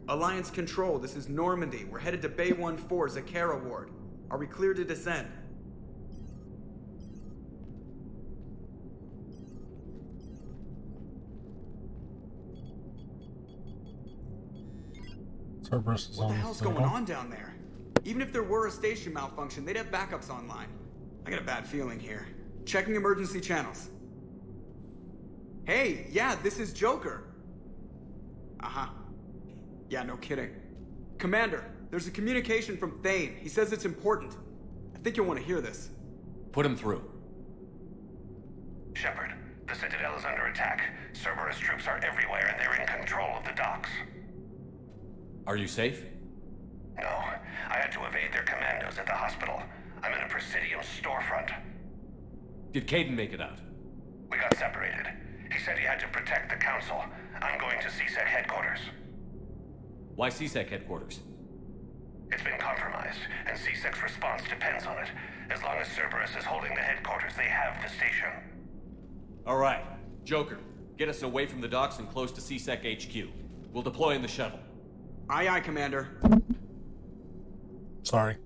Alliance Control, this is Normandy. We're headed to Bay 1-4, Zakara Ward. Are we clear to descend? Cerberus is What on the the hell's Citadel. going on down there? Even if there were a station malfunction, they'd have backups online. I got a bad feeling here. Checking emergency channels. Hey, yeah, this is Joker. Uh-huh. Yeah, no kidding. Commander, there's a communication from Thane. He says it's important. I think you'll want to hear this. Put him through. Shepard, the Citadel is under attack. Cerberus troops are everywhere and they're in control of the docks. Are you safe? No, I had to evade their commandos at the hospital. I'm in a Presidium storefront. Did Caden make it out? We got separated. He said he had to protect the Council. I'm going to CSEC headquarters. Why CSEC headquarters? It's been compromised, and C-Sec's response depends on it. As long as Cerberus is holding the headquarters, they have the station. All right. Joker, get us away from the docks and close to C-Sec HQ. We'll deploy in the shuttle. Aye, aye, Commander. Sorry.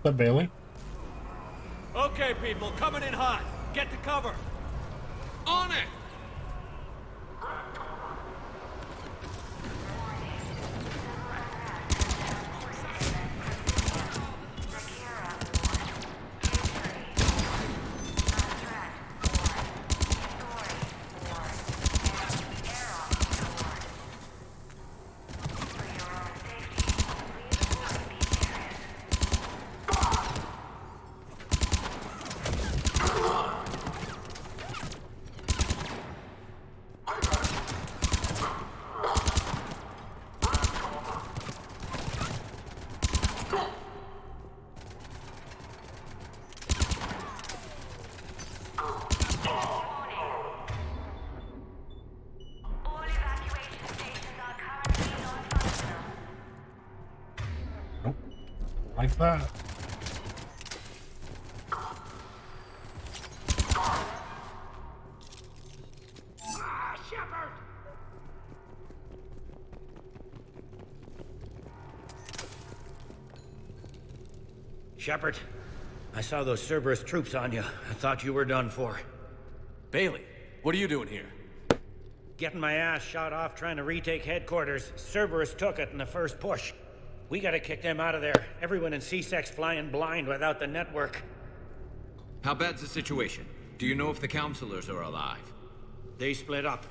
Is that Bailey? Okay, people, coming in hot. Get to cover. On it! Like that. Shepard, I saw those Cerberus troops on you. I thought you were done for. Bailey, what are you doing here? Getting my ass shot off trying to retake headquarters. Cerberus took it in the first push. We gotta kick them out of there. Everyone in C-Sec's flying blind without the network. How bad's the situation? Do you know if the counselors are alive? They split up.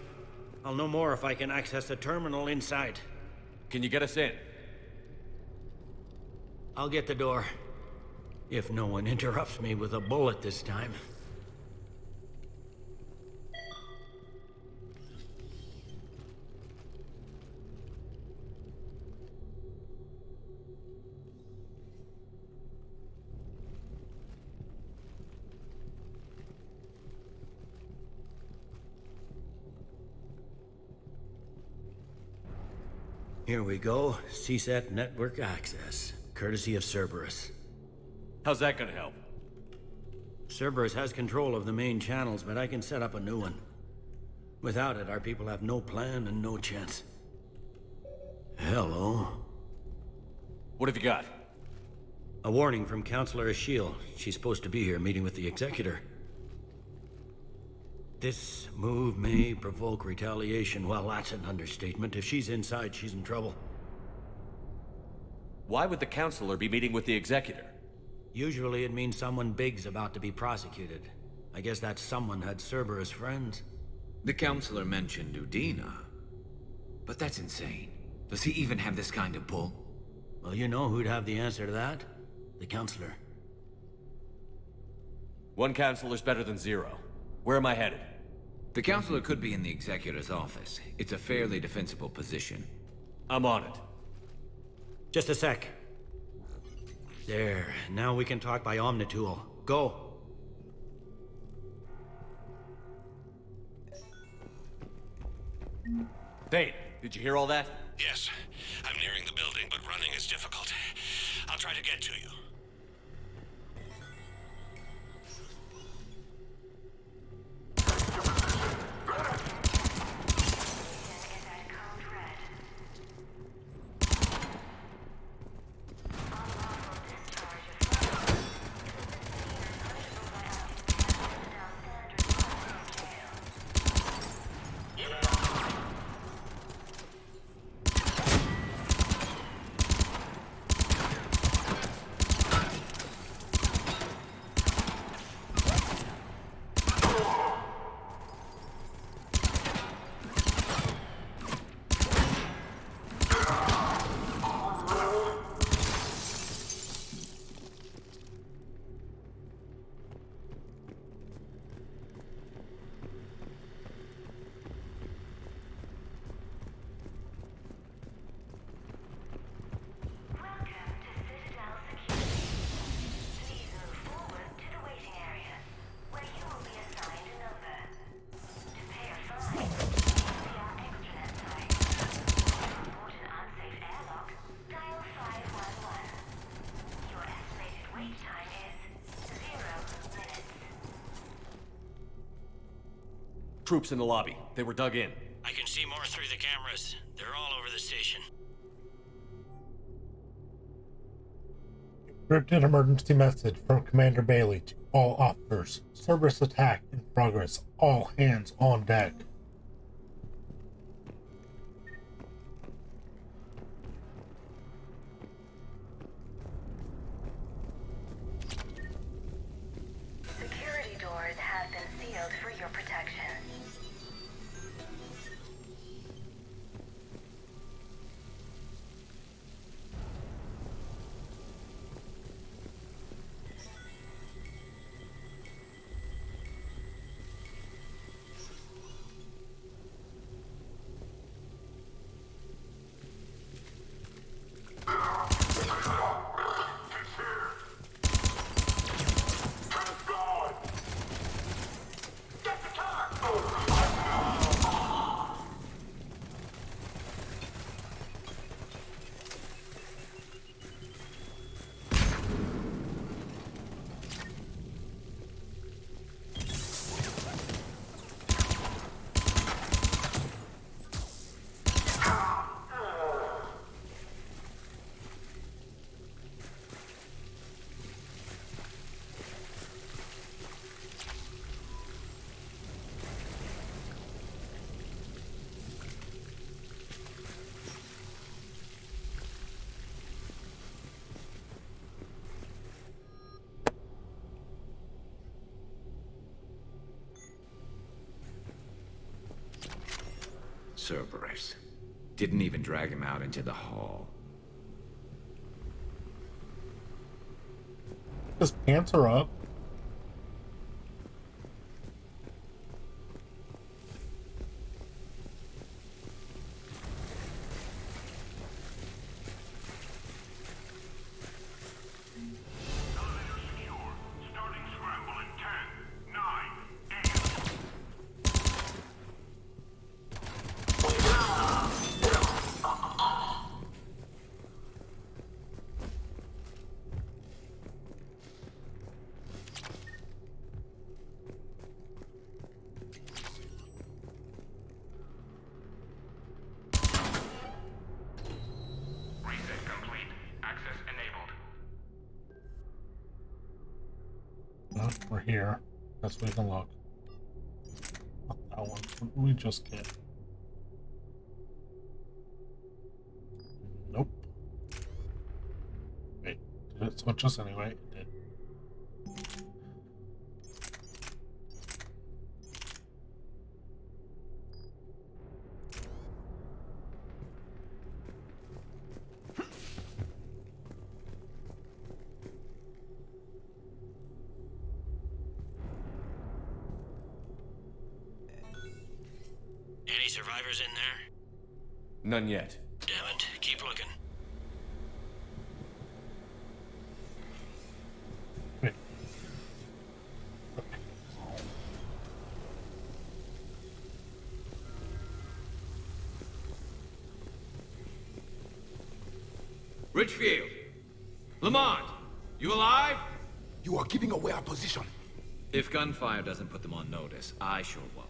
I'll know more if I can access the terminal inside. Can you get us in? I'll get the door. If no one interrupts me with a bullet this time. Here we go. CSAT network access, courtesy of Cerberus. How's that gonna help? Cerberus has control of the main channels, but I can set up a new one. Without it, our people have no plan and no chance. Hello. What have you got? A warning from Counselor Ashiel. She's supposed to be here meeting with the Executor. This move may provoke retaliation. Well, that's an understatement. If she's inside, she's in trouble. Why would the Counselor be meeting with the Executor? Usually it means someone big's about to be prosecuted. I guess that someone had Cerberus friends. The Counselor mentioned Udina. But that's insane. Does he even have this kind of pull? Well, you know who'd have the answer to that? The Counselor. One Counselor's better than zero. Where am I headed? The Counselor could be in the Executor's office. It's a fairly defensible position. I'm on it. Just a sec. There. Now we can talk by Omnitool. Go. Thane, did you hear all that? Yes. I'm nearing the building, but running is difficult. I'll try to get to you. Troops in the lobby. They were dug in. I can see more through the cameras. They're all over the station. Encrypted emergency message from Commander Bailey to all officers. Cerberus attack in progress. All hands on deck. Security doors have been sealed for your protection. Cerberus. Didn't even drag him out into the hall. His pants are up. here. That's where we can look. Not that one. What did we just get? Nope. Wait, did it switch us anyway? It did. Any survivors in there? None yet. Damn it. Keep looking. Wait. Richfield! Lamont! You alive? You are giving away our position. If gunfire doesn't put them on notice, I sure won't.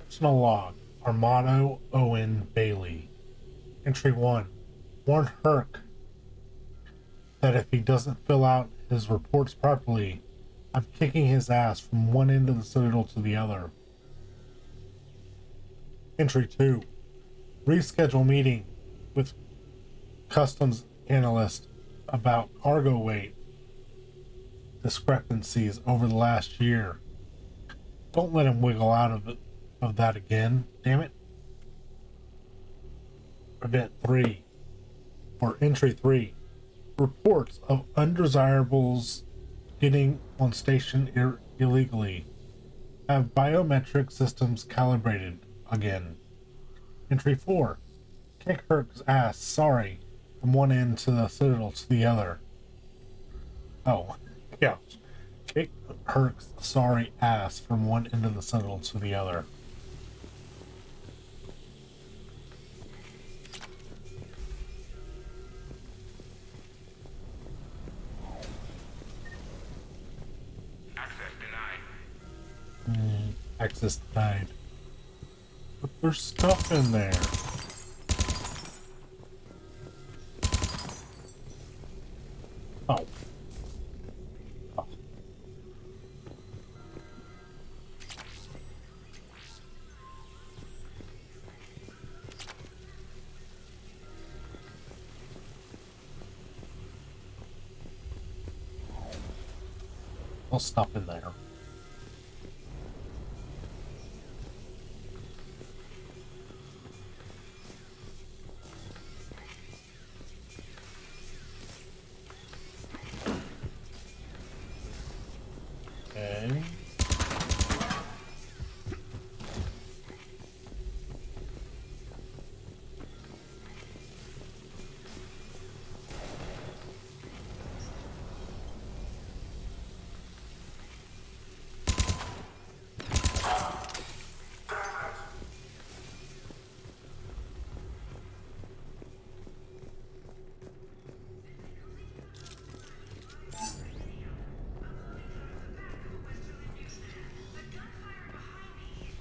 Personal log. Armando Owen Bailey. Entry 1. Warn Herc that if he doesn't fill out his reports properly, I'm kicking his ass from one end of the Citadel to the other. Entry 2. Reschedule meeting with customs analyst about cargo weight discrepancies over the last year. Don't let him wiggle out of that again, damn it. Event 3, or Entry 3. Reports of undesirables getting on station illegally. Have biometric systems calibrated again. Entry 4. Kick Herc's ass, sorry, from one end to the Citadel to the other. Oh, yeah. Kick Herc's sorry ass from one end of the Citadel to the other. Access denied. But there's stuff in there. Oh. Oh. I'll stop in there. Okay.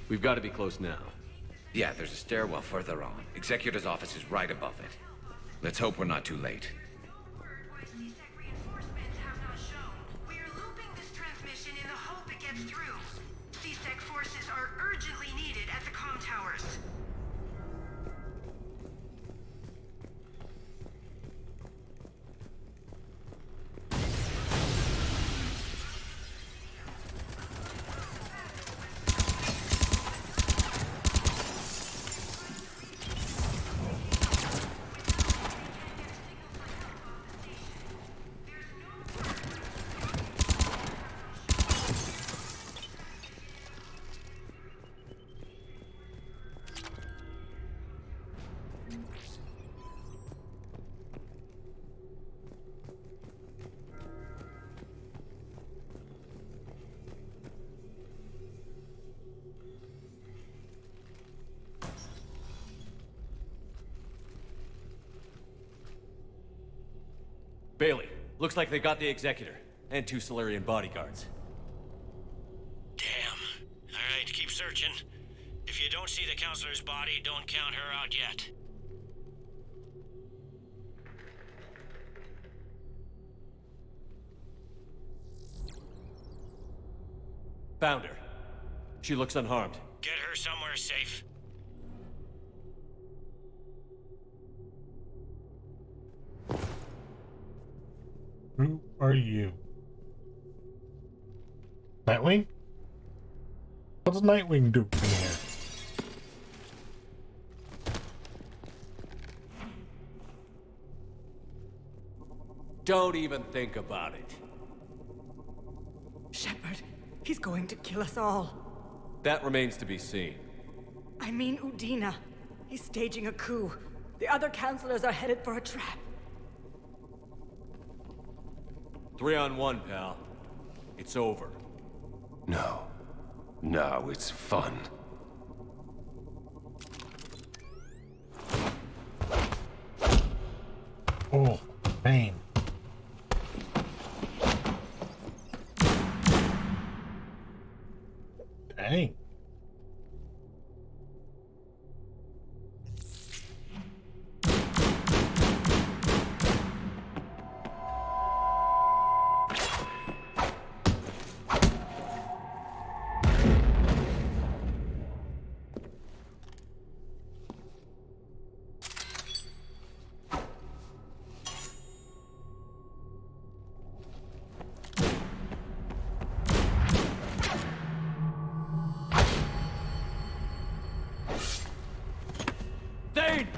We've got to be close now. Yeah, there's a stairwell further on. Executor's office is right above it. Let's hope we're not too late. Forces are urgently needed at the comm towers. Bailey, looks like they got the Executor, and 2 Solarian bodyguards. Damn. Alright, keep searching. If you don't see the counselor's body, don't count her out yet. Found her. She looks unharmed. Get her somewhere safe. Who are you? Nightwing? What does Nightwing do in here? Don't even think about it. Shepard, he's going to kill us all. That remains to be seen. I mean Udina. He's staging a coup. The other counselors are headed for a trap. 3-on-1, pal. It's over. No. No, it's fun. Oh, pain. Dang. Thane!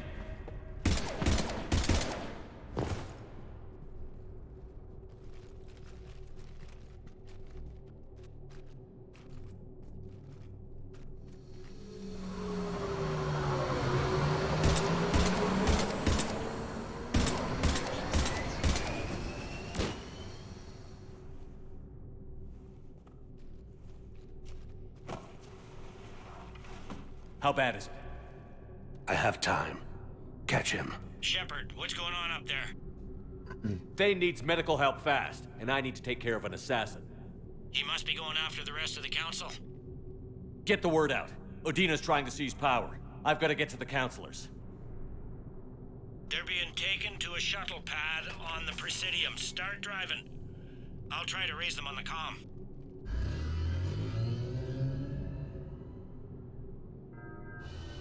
How bad is it? I have time. Catch him. Shepard, what's going on up there? Thane needs medical help fast, and I need to take care of an assassin. He must be going after the rest of the council. Get the word out. Udina's trying to seize power. I've got to get to the counselors. They're being taken to a shuttle pad on the Presidium. Start driving. I'll try to raise them on the comm.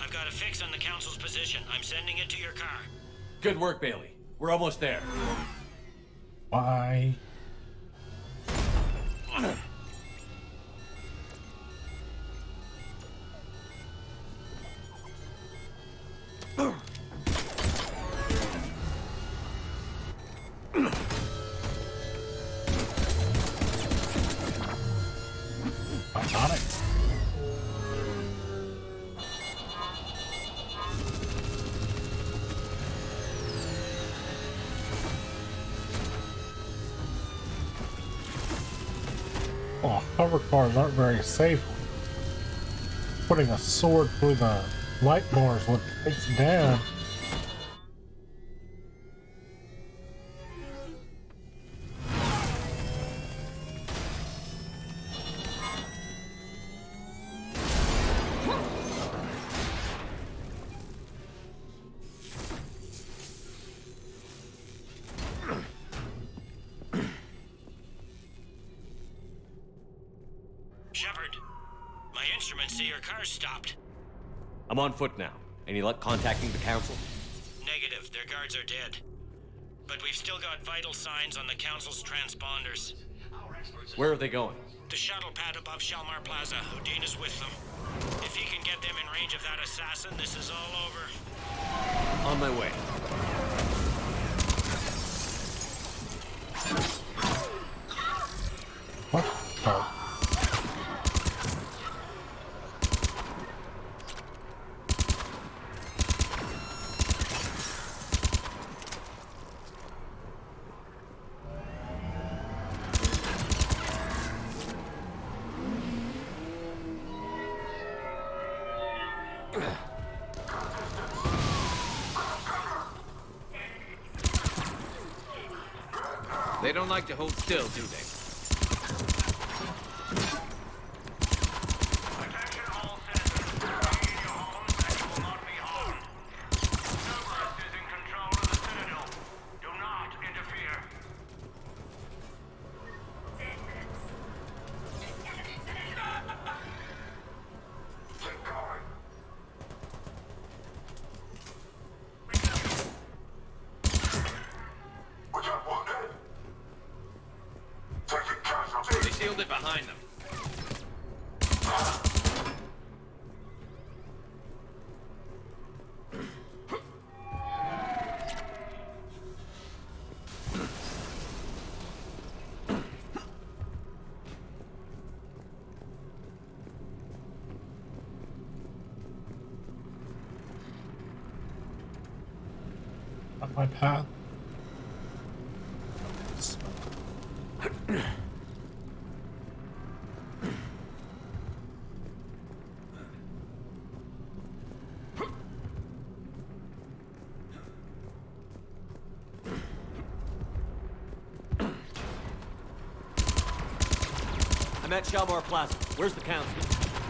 I've got a fix on the council's position. I'm sending it to your car. Good work, Bailey. We're almost there. Bye. Oh, hover cars aren't very safe. Putting a sword through the light bars would take it down. Shepard, my instruments say your car's stopped. I'm on foot now. Any luck contacting the council? Negative, their guards are dead. But we've still got vital signs on the council's transponders. Where are they going? The shuttle pad above Shalmar Plaza. Udina's with them. If he can get them in range of that assassin, this is all over. On my way. What? Oh. They don't like to hold still, do they? it behind them. On my path. I'm at Shalmar Plaza. Where's the council?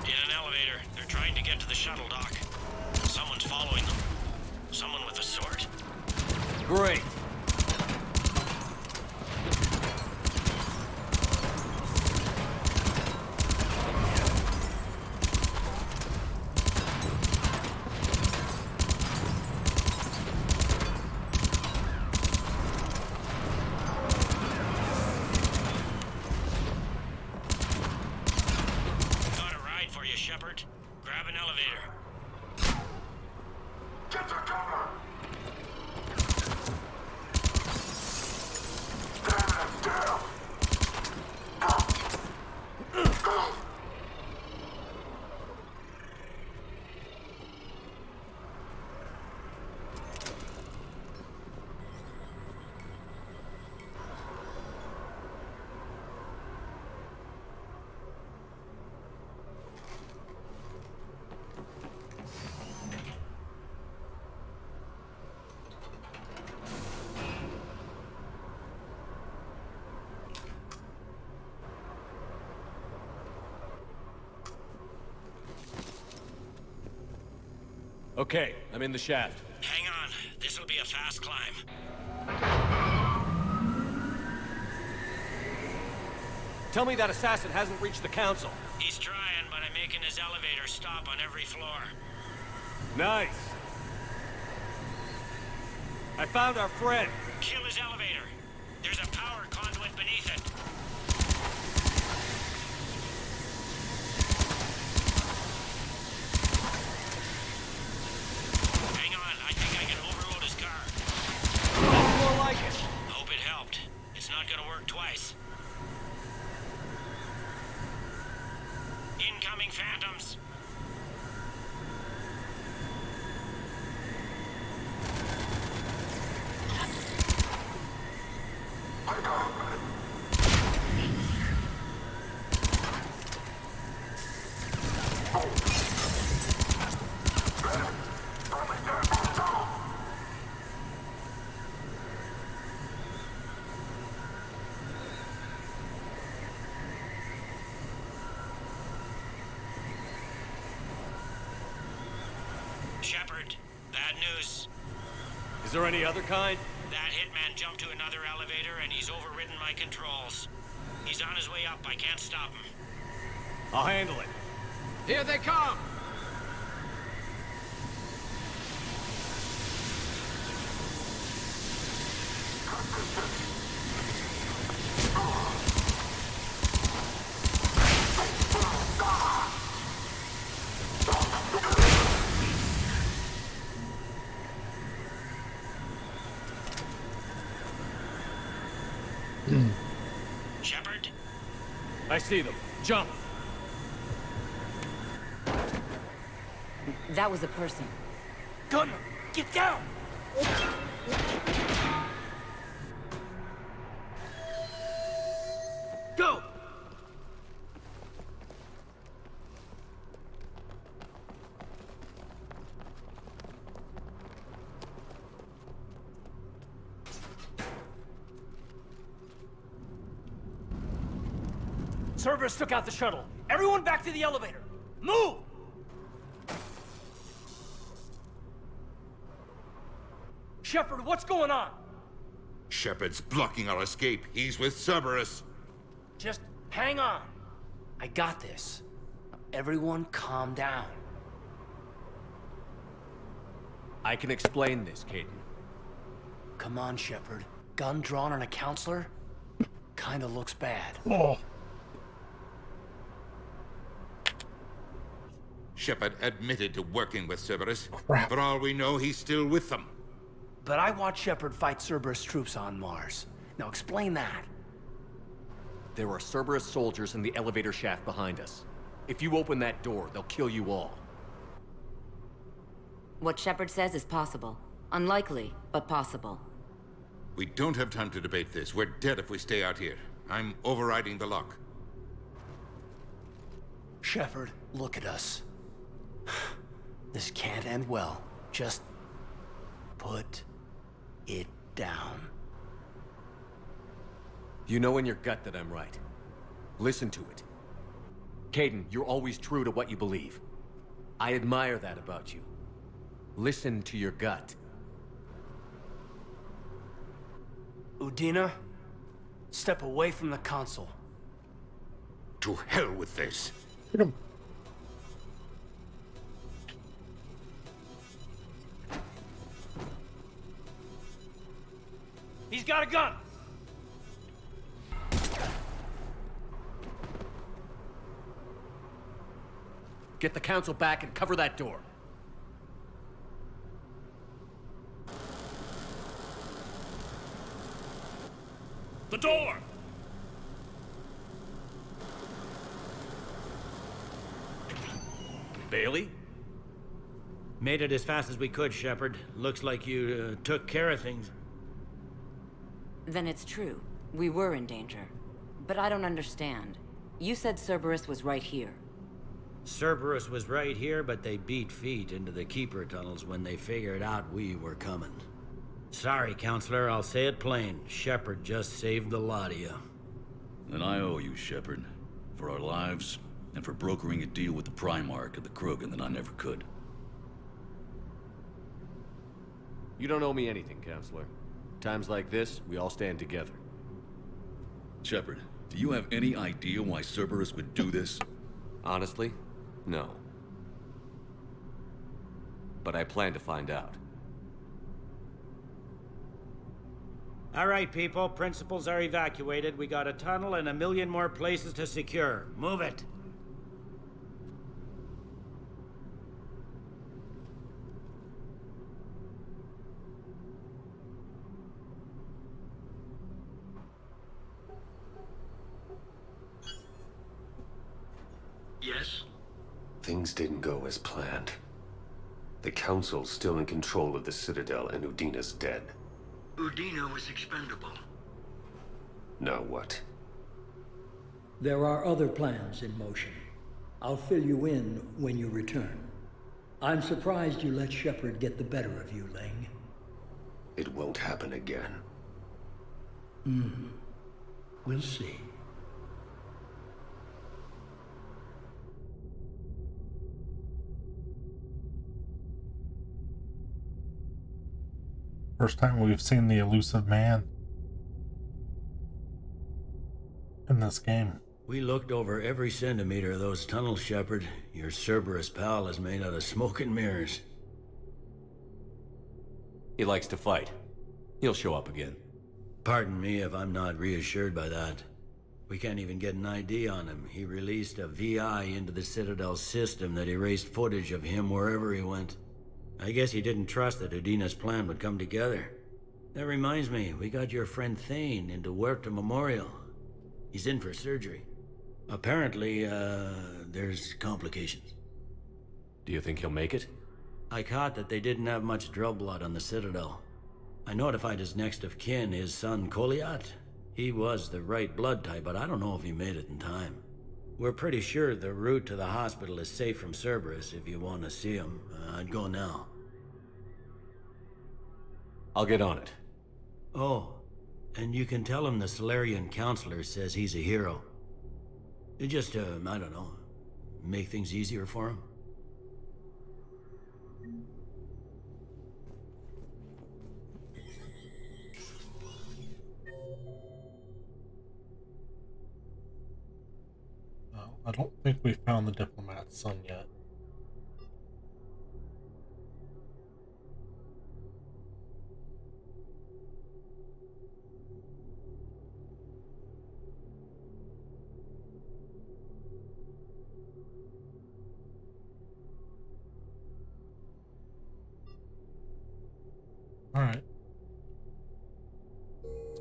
In an elevator. They're trying to get to the shuttle dock. Someone's following them. Someone with a sword. Great. Got a ride for you, Shepard. Grab an elevator. Get to cover! Okay, I'm in the shaft. Hang on. This'll be a fast climb. Tell me that assassin hasn't reached the council. He's trying, but I'm making his elevator stop on every floor. Nice. I found our friend. Kill his elevator. There's a power conduit beneath it. Hang on, I think I can overload his car. That's more like it. Hope it helped. It's not gonna work twice. Incoming phantoms. Shepard, bad news. Is there any other kind? That hitman jumped to another elevator and he's overridden my controls. He's on his way up. I can't stop him. I'll handle it. Here they come! Shepard? I see them. Jump! That was a person. Gunner, get down! Go! Cerberus took out the shuttle. Everyone back to the elevator. Move! Shepard, what's going on? Shepard's blocking our escape. He's with Cerberus. Just hang on. I got this. Everyone calm down. I can explain this, Caden. Come on, Shepard. Gun drawn on a counselor? Kinda looks bad. Oh. Shepard admitted to working with Cerberus. Crap. For all we know, he's still with them. But I watched Shepard fight Cerberus troops on Mars. Now explain that. There are Cerberus soldiers in the elevator shaft behind us. If you open that door, they'll kill you all. What Shepard says is possible. Unlikely, but possible. We don't have time to debate this. We're dead if we stay out here. I'm overriding the lock. Shepard, look at us. This can't end well. Just put it down. You know in your gut that I'm right. Listen to it. Caden, you're always true to what you believe. I admire that about you. Listen to your gut. Udina, step away from the console. To hell with this. Hit him. He's got a gun! Get the council back and cover that door. The door! Bailey? Made it as fast as we could, Shepard. Looks like you took care of things. Then it's true. We were in danger. But I don't understand. You said Cerberus was right here. Cerberus was right here, but they beat feet into the Keeper tunnels when they figured out we were coming. Sorry, Counselor, I'll say it plain. Shepard just saved the lot of you. And I owe you, Shepard. For our lives, and for brokering a deal with the Primarch of the Krogan that I never could. You don't owe me anything, Counselor. Times like this, we all stand together. Shepard, do you have any idea why Cerberus would do this? Honestly, no. But I plan to find out. All right, people. Principals are evacuated. We got a tunnel and 1 million more places to secure. Move it. Yes? Things didn't go as planned. The Council's still in control of the Citadel and Udina's dead. Udina was expendable. Now what? There are other plans in motion. I'll fill you in when you return. I'm surprised you let Shepard get the better of you, Ling. It won't happen again. We'll see. First time we've seen the elusive man in this game. We looked over every centimeter of those tunnels, Shepard. Your Cerberus pal is made out of smoke and mirrors. He likes to fight. He'll show up again. Pardon me if I'm not reassured by that. We can't even get an ID on him. He released a VI into the Citadel system that erased footage of him wherever he went. I guess he didn't trust that Udina's plan would come together. That reminds me, we got your friend Thane into Huerta Memorial. He's in for surgery. Apparently, there's complications. Do you think he'll make it? I caught that they didn't have much drill blood on the Citadel. I notified his next of kin, his son Koliat. He was the right blood type, but I don't know if he made it in time. We're pretty sure the route to the hospital is safe from Cerberus if you want to see him. I'd go now. I'll get on it. Oh, and you can tell him the Solarian Counselor says he's a hero. It just, I don't know, make things easier for him. I don't think we found the diplomat's son yet.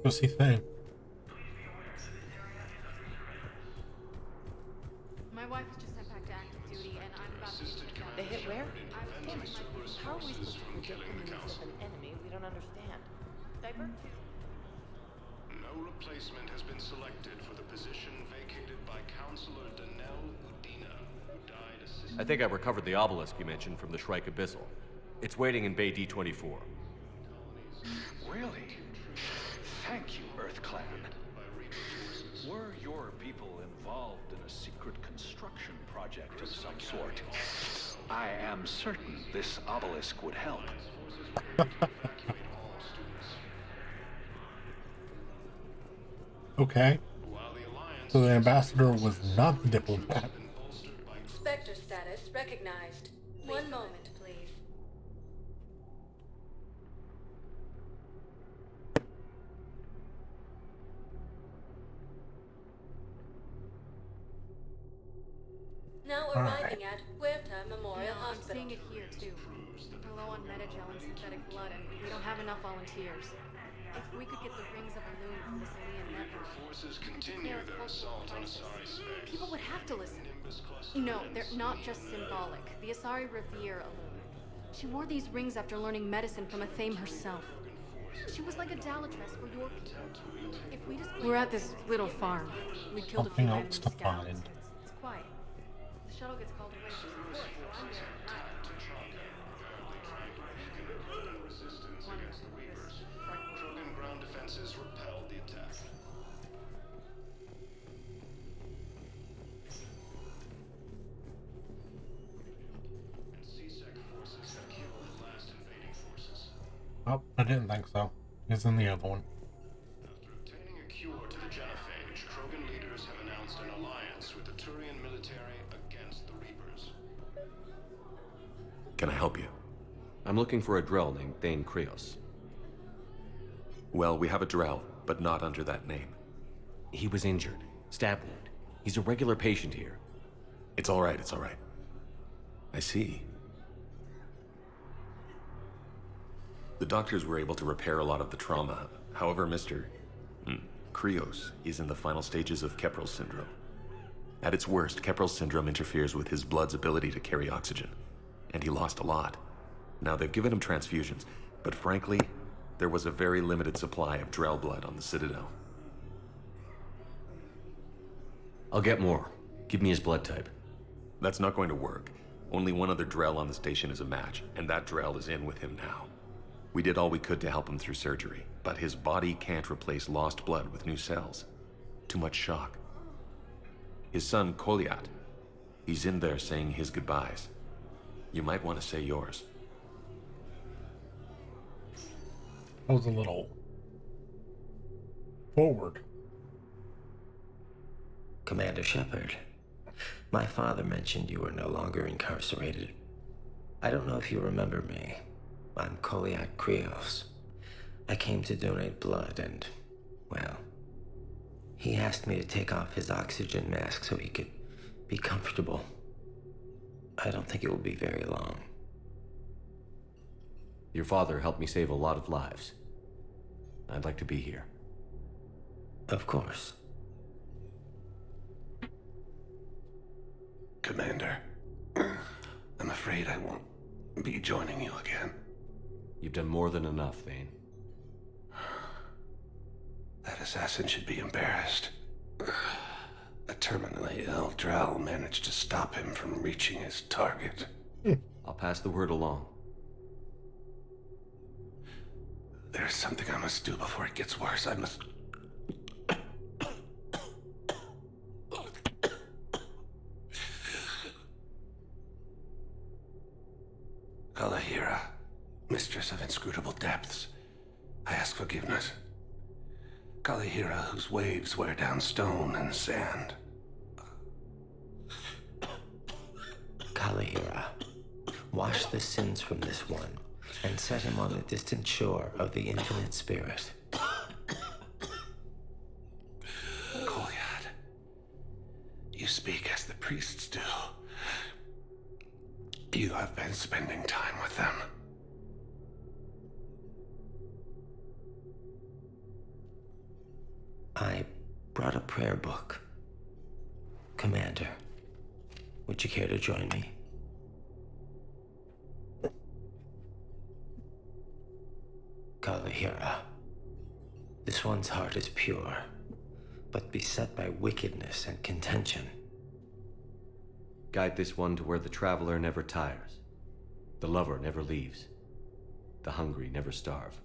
Go see Thane. My wife was just sent back to active duty, and I'm about to get They hit where? Damn it. How are we supposed to predict the moves of an enemy we don't understand? Diaper? No replacement has been selected for the position vacated by Counselor Danelle Udina, who died assisting... I think I recovered the obelisk you mentioned from the Shrike Abyssal. It's waiting in Bay D-24. Really? Thank you, EarthClan. Were your people involved in a secret construction project of some sort? I am certain this obelisk would help. Okay. So the ambassador was not the diplomat. Spectre status recognized. One moment, please. Now arriving at Huerta Memorial Hospital. I'm seeing it here, too. We're low on metagel and synthetic blood, and we don't have enough volunteers. If we could get the rings of Illume from this alien network... Forces continue their assault on Asari space. People would have to listen. No, they're not just symbolic. The Asari revere Illume. She wore these rings after learning medicine from a Thame herself. She was like a Dalatress for your people. If we just... We're at this little farm. We killed a few Something enemy else to scouts. find. It's quiet. The shuttle gets called away for support, so I'm there at night. Resistance against the Reapers. Krogan ground defenses repelled the attack. And C-Sec forces have killed the last invading forces. Oh, I didn't think so. He's in the other one. After obtaining a cure to the genophage, Krogan leaders have announced an alliance with the Turian military against the Reapers. Can I help you? I'm looking for a Drell named Thane Krios. Well, we have a Drell, but not under that name. He was injured. Stab wound. He's a regular patient here. It's all right, it's all right. I see. The doctors were able to repair a lot of the trauma. However, Mr. Krios is in the final stages of Keprel syndrome. At its worst, Keprel syndrome interferes with his blood's ability to carry oxygen, and he lost a lot. Now, they've given him transfusions, but frankly, there was a very limited supply of Drell blood on the Citadel. I'll get more. Give me his blood type. That's not going to work. Only one other Drell on the station is a match, and that Drell is in with him now. We did all we could to help him through surgery, but his body can't replace lost blood with new cells. Too much shock. His son, Koliat, he's in there saying his goodbyes. You might want to say yours. That was a little forward. Commander Shepard, my father mentioned you were no longer incarcerated. I don't know if you remember me. I'm Koliak Krios. I came to donate blood and, well, he asked me to take off his oxygen mask so he could be comfortable. I don't think it will be very long. Your father helped me save a lot of lives. I'd like to be here. Of course. Commander, I'm afraid I won't be joining you again. You've done more than enough, Thane. That assassin should be embarrassed. A terminally ill Drell managed to stop him from reaching his target. I'll pass the word along. There's something I must do before it gets worse. I must... Kalahira, mistress of inscrutable depths, I ask forgiveness. Kalahira, whose waves wear down stone and sand. Kalahira, wash the sins from this one, and set him on the distant shore of the infinite spirit. Koliad, you speak as the priests do. You have been spending time with them. brought a prayer book. Commander, would you care to join me? Kalahira. This one's heart is pure, but beset by wickedness and contention. Guide this one to where the traveler never tires, the lover never leaves, the hungry never starve.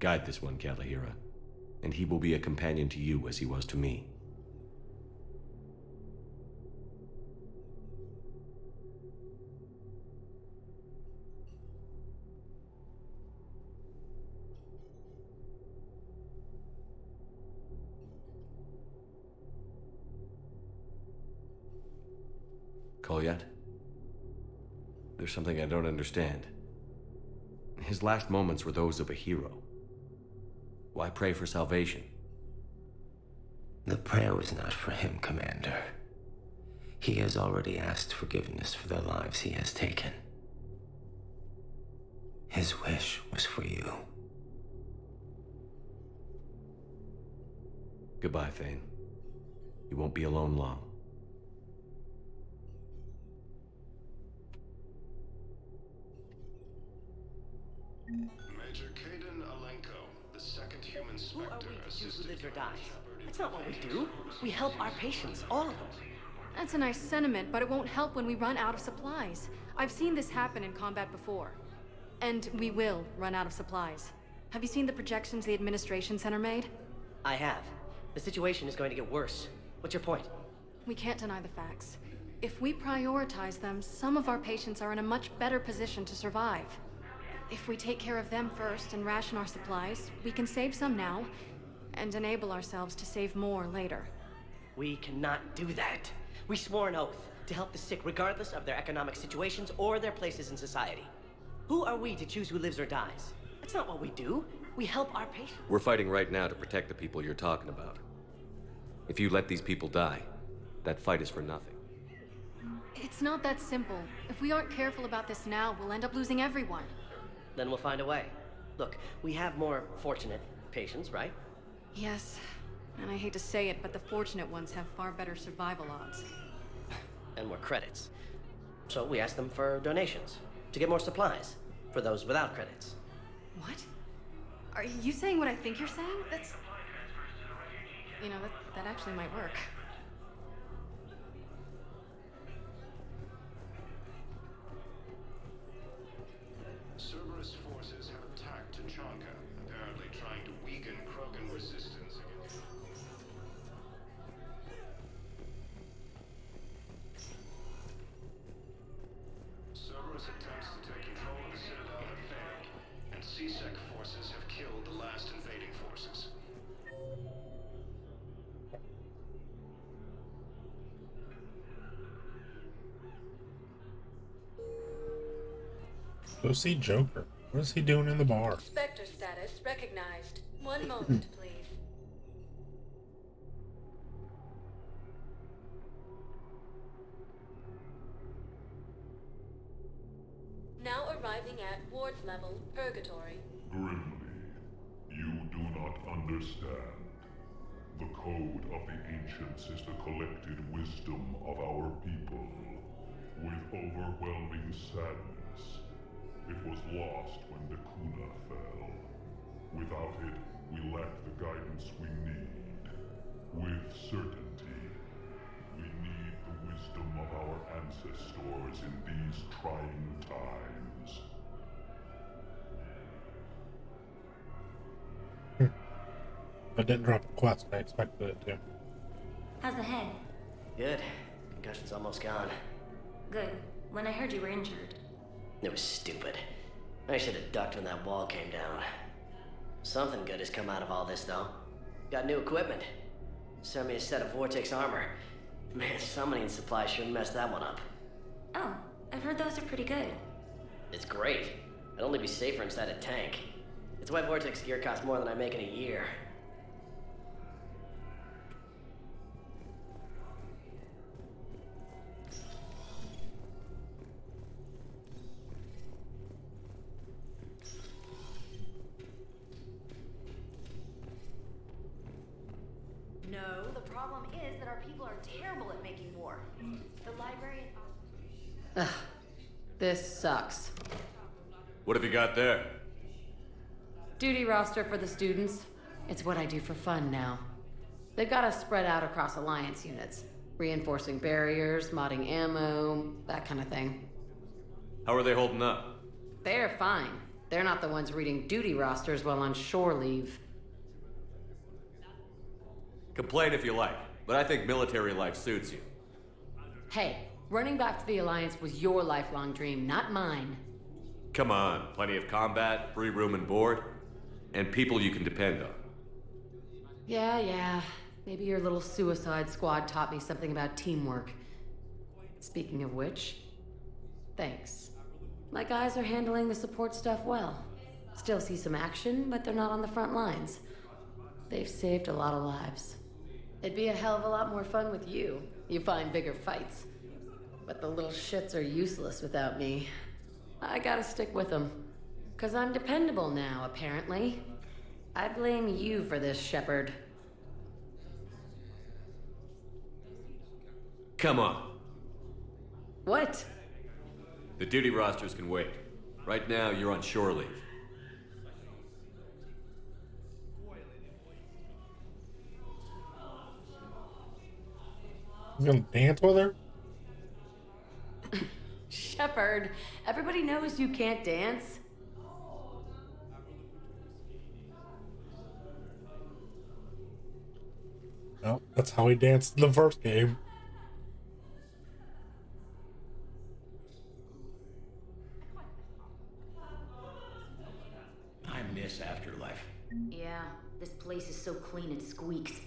Guide this one, Kalahira, and he will be a companion to you as he was to me. Kolyat? There's something I don't understand. His last moments were those of a hero. Why pray for salvation? The prayer was not for him, Commander. He has already asked forgiveness for the lives he has taken. His wish was for you. Goodbye, Thane. You won't be alone long. Major Kaden Alenko, the second human Who are specter, we to choose who assisted lives or by dies? Shepard in That's not what we finding do. We help our patients, all of them. That's a nice sentiment, but it won't help when we run out of supplies. I've seen this happen in combat before. And we will run out of supplies. Have you seen the projections the Administration Center made? I have. The situation is going to get worse. What's your point? We can't deny the facts. If we prioritize them, some of our patients are in a much better position to survive. If we take care of them first and ration our supplies, we can save some now, and enable ourselves to save more later. We cannot do that. We swore an oath to help the sick regardless of their economic situations or their places in society. Who are we to choose who lives or dies? That's not what we do. We help our patients. We're fighting right now to protect the people you're talking about. If you let these people die, that fight is for nothing. It's not that simple. If we aren't careful about this now, we'll end up losing everyone. Then we'll find a way. Look, we have more fortunate patients, right? Yes, and I hate to say it, but the fortunate ones have far better survival odds. And more credits. So we ask them for donations, to get more supplies, for those without credits. What? Are you saying what I think you're saying? That's... You know, that actually might work. Cerberus forces have attacked Tachanka, apparently trying to weaken Krogan resistance against... Cerberus attempts to take control of the Citadel have failed, and C-Sec forces have killed the last invading forces. Go see Joker. What is he doing in the bar? Spectre status recognized. One moment, please. Now arriving at ward level purgatory. Grimly, you do not understand. The code of the ancients is the collected wisdom of our people. With overwhelming sadness, it was lost when the Kuna fell. Without it, we lack the guidance we need. With certainty, we need the wisdom of our ancestors in these trying times. I didn't drop a quest. I expected it to. How's the head? Good. Concussion's almost gone. Good. When I heard you were injured. It was stupid. I should have ducked when that wall came down. Something good has come out of all this, though. Got new equipment. Sent me a set of Vortex armor. Man, summoning supply sure messed that one up. Oh, I've heard those are pretty good. It's great. I'd only be safer inside a tank. It's why Vortex gear costs more than I make in a year. problem is that our people are terrible at making war. The library... Ugh. This sucks. What have you got there? Duty roster for the students. It's what I do for fun now. They've got us spread out across Alliance units. Reinforcing barriers, modding ammo, that kind of thing. How are they holding up? They're fine. They're not the ones reading duty rosters while on shore leave. Complain if you like, but I think military life suits you. Hey, running back to the Alliance was your lifelong dream, not mine. Come on, plenty of combat, free room and board, and people you can depend on. Yeah. Maybe your little suicide squad taught me something about teamwork. Speaking of which, thanks. My guys are handling the support stuff well. Still see some action, but they're not on the front lines. They've saved a lot of lives. It'd be a hell of a lot more fun with you. You find bigger fights. But the little shits are useless without me. I gotta stick with them. 'Cause I'm dependable now, apparently. I blame you for this, Shepard. Come on. What? The duty rosters can wait. Right now, you're on shore leave. You gonna dance with her? Shepard, everybody knows you can't dance. No, that's how he danced in the first game. I miss Afterlife. Yeah, this place is so clean it squeaks.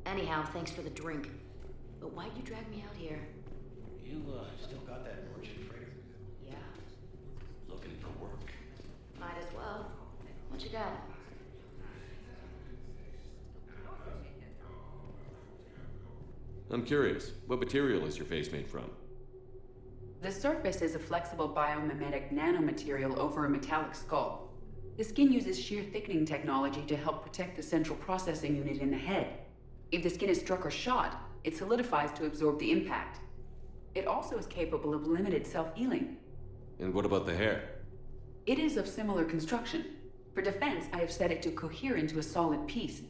Anyhow, thanks for the drink. But why'd you drag me out here? You, still got that merchant freighter? Yeah, Looking for work. might as well. What you got? I'm curious, what material is your face made from? The surface is a flexible biomimetic nanomaterial over a metallic skull. The skin uses shear thickening technology to help protect the central processing unit in the head. If the skin is struck or shot, it solidifies to absorb the impact. It also is capable of limited self-healing. And what about the hair? It is of similar construction. For defense, I have set it to cohere into a solid piece.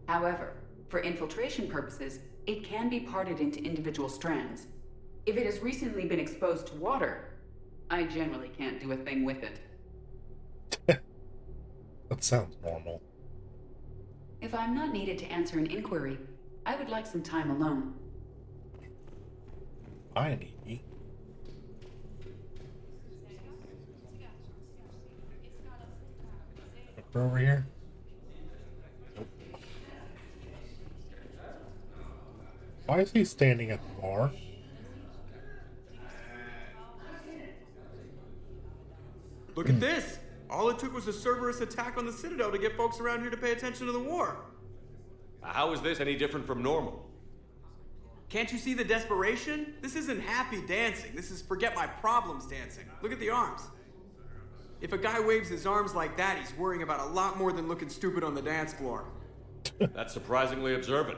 However, for infiltration purposes, it can be parted into individual strands. If it has recently been exposed to water, I generally can't do a thing with it. That sounds normal. If I'm not needed to answer an inquiry, I would like some time alone. I need. Over here. Nope. Why is he standing at the bar? Look at this! All it took was a Cerberus attack on the Citadel to get folks around here to pay attention to the war. How is this any different from normal? Can't you see the desperation? This isn't happy dancing. This is forget my problems dancing. Look at the arms. If a guy waves his arms like that, he's worrying about a lot more than looking stupid on the dance floor. That's surprisingly observant.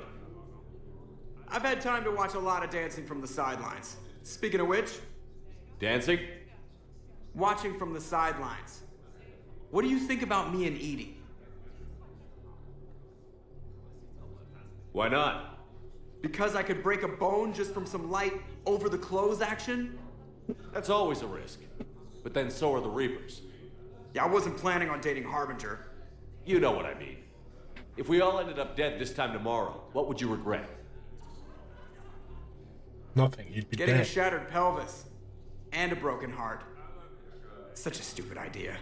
I've had time to watch a lot of dancing from the sidelines. Speaking of which... Dancing? Watching from the sidelines. What do you think about me and Edie? Why not? Because I could break a bone just from some light over-the-clothes action? That's always a risk. But then so are the Reapers. Yeah, I wasn't planning on dating Harbinger. You know what I mean. If we all ended up dead this time tomorrow, what would you regret? Nothing. You'd be Getting dead. a shattered pelvis. And a broken heart. Such a stupid idea.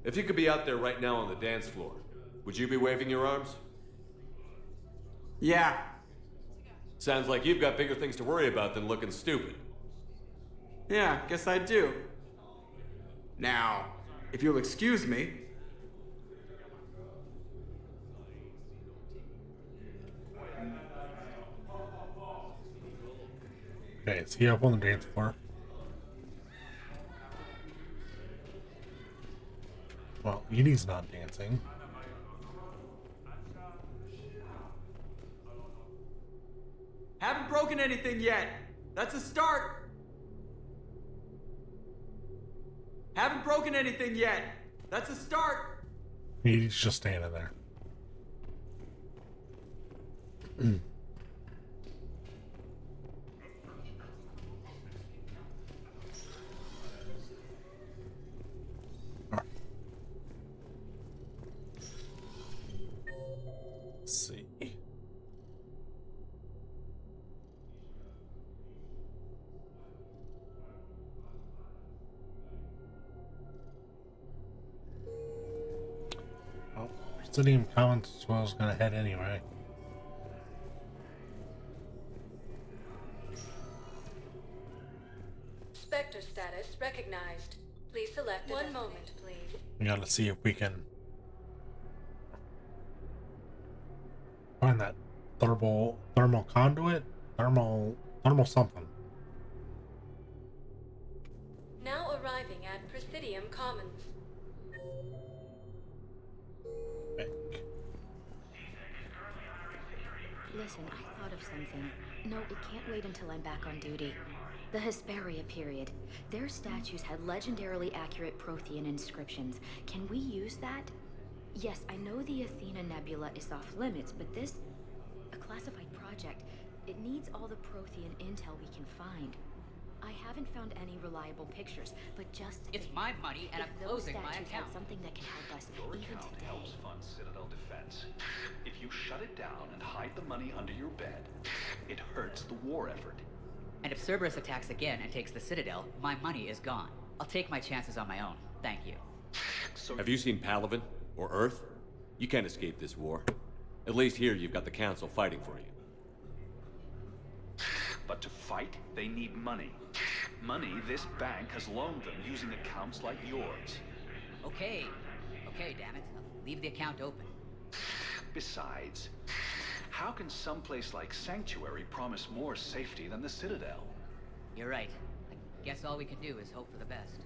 If you could be out there right now on the dance floor, would you be waving your arms? Yeah. Sounds like you've got bigger things to worry about than looking stupid. Yeah, guess I do. Now, if you'll excuse me... Okay, is he up on the dance floor? Well, Edie's not dancing. Haven't broken anything yet. That's a start. Haven't broken anything yet. That's a start. He's just standing there. Let's see. Oh, Presidium Commons as well is gonna head anyway. Spectre status recognized. Please select one moment, please. We gotta see if we can find that thermal conduit, thermal something. Now arriving at Presidium Commons. Listen, I thought of something. No, it can't wait until I'm back on duty. The Hesperia period. Their statues had legendarily accurate Prothean inscriptions. Can we use that? Yes, I know the Athena Nebula is off limits, but this... a classified project. It needs all the Prothean intel we can find. I haven't found any reliable pictures, but just it's my money and I'm closing my account. Had something that can help us Your even account today. helps fund Citadel defense. If you shut it down and hide the money under your bed, it hurts the war effort. And if Cerberus attacks again and takes the Citadel, my money is gone. I'll take my chances on my own. Thank you. Have you seen Palaven or Earth? You can't escape this war. At least here you've got the Council fighting for you. But to fight, they need money. Money this bank has loaned them using accounts like yours. Okay, damn it. I'll leave the account open. Besides, how can someplace like Sanctuary promise more safety than the Citadel? You're right. I guess all we can do is hope for the best.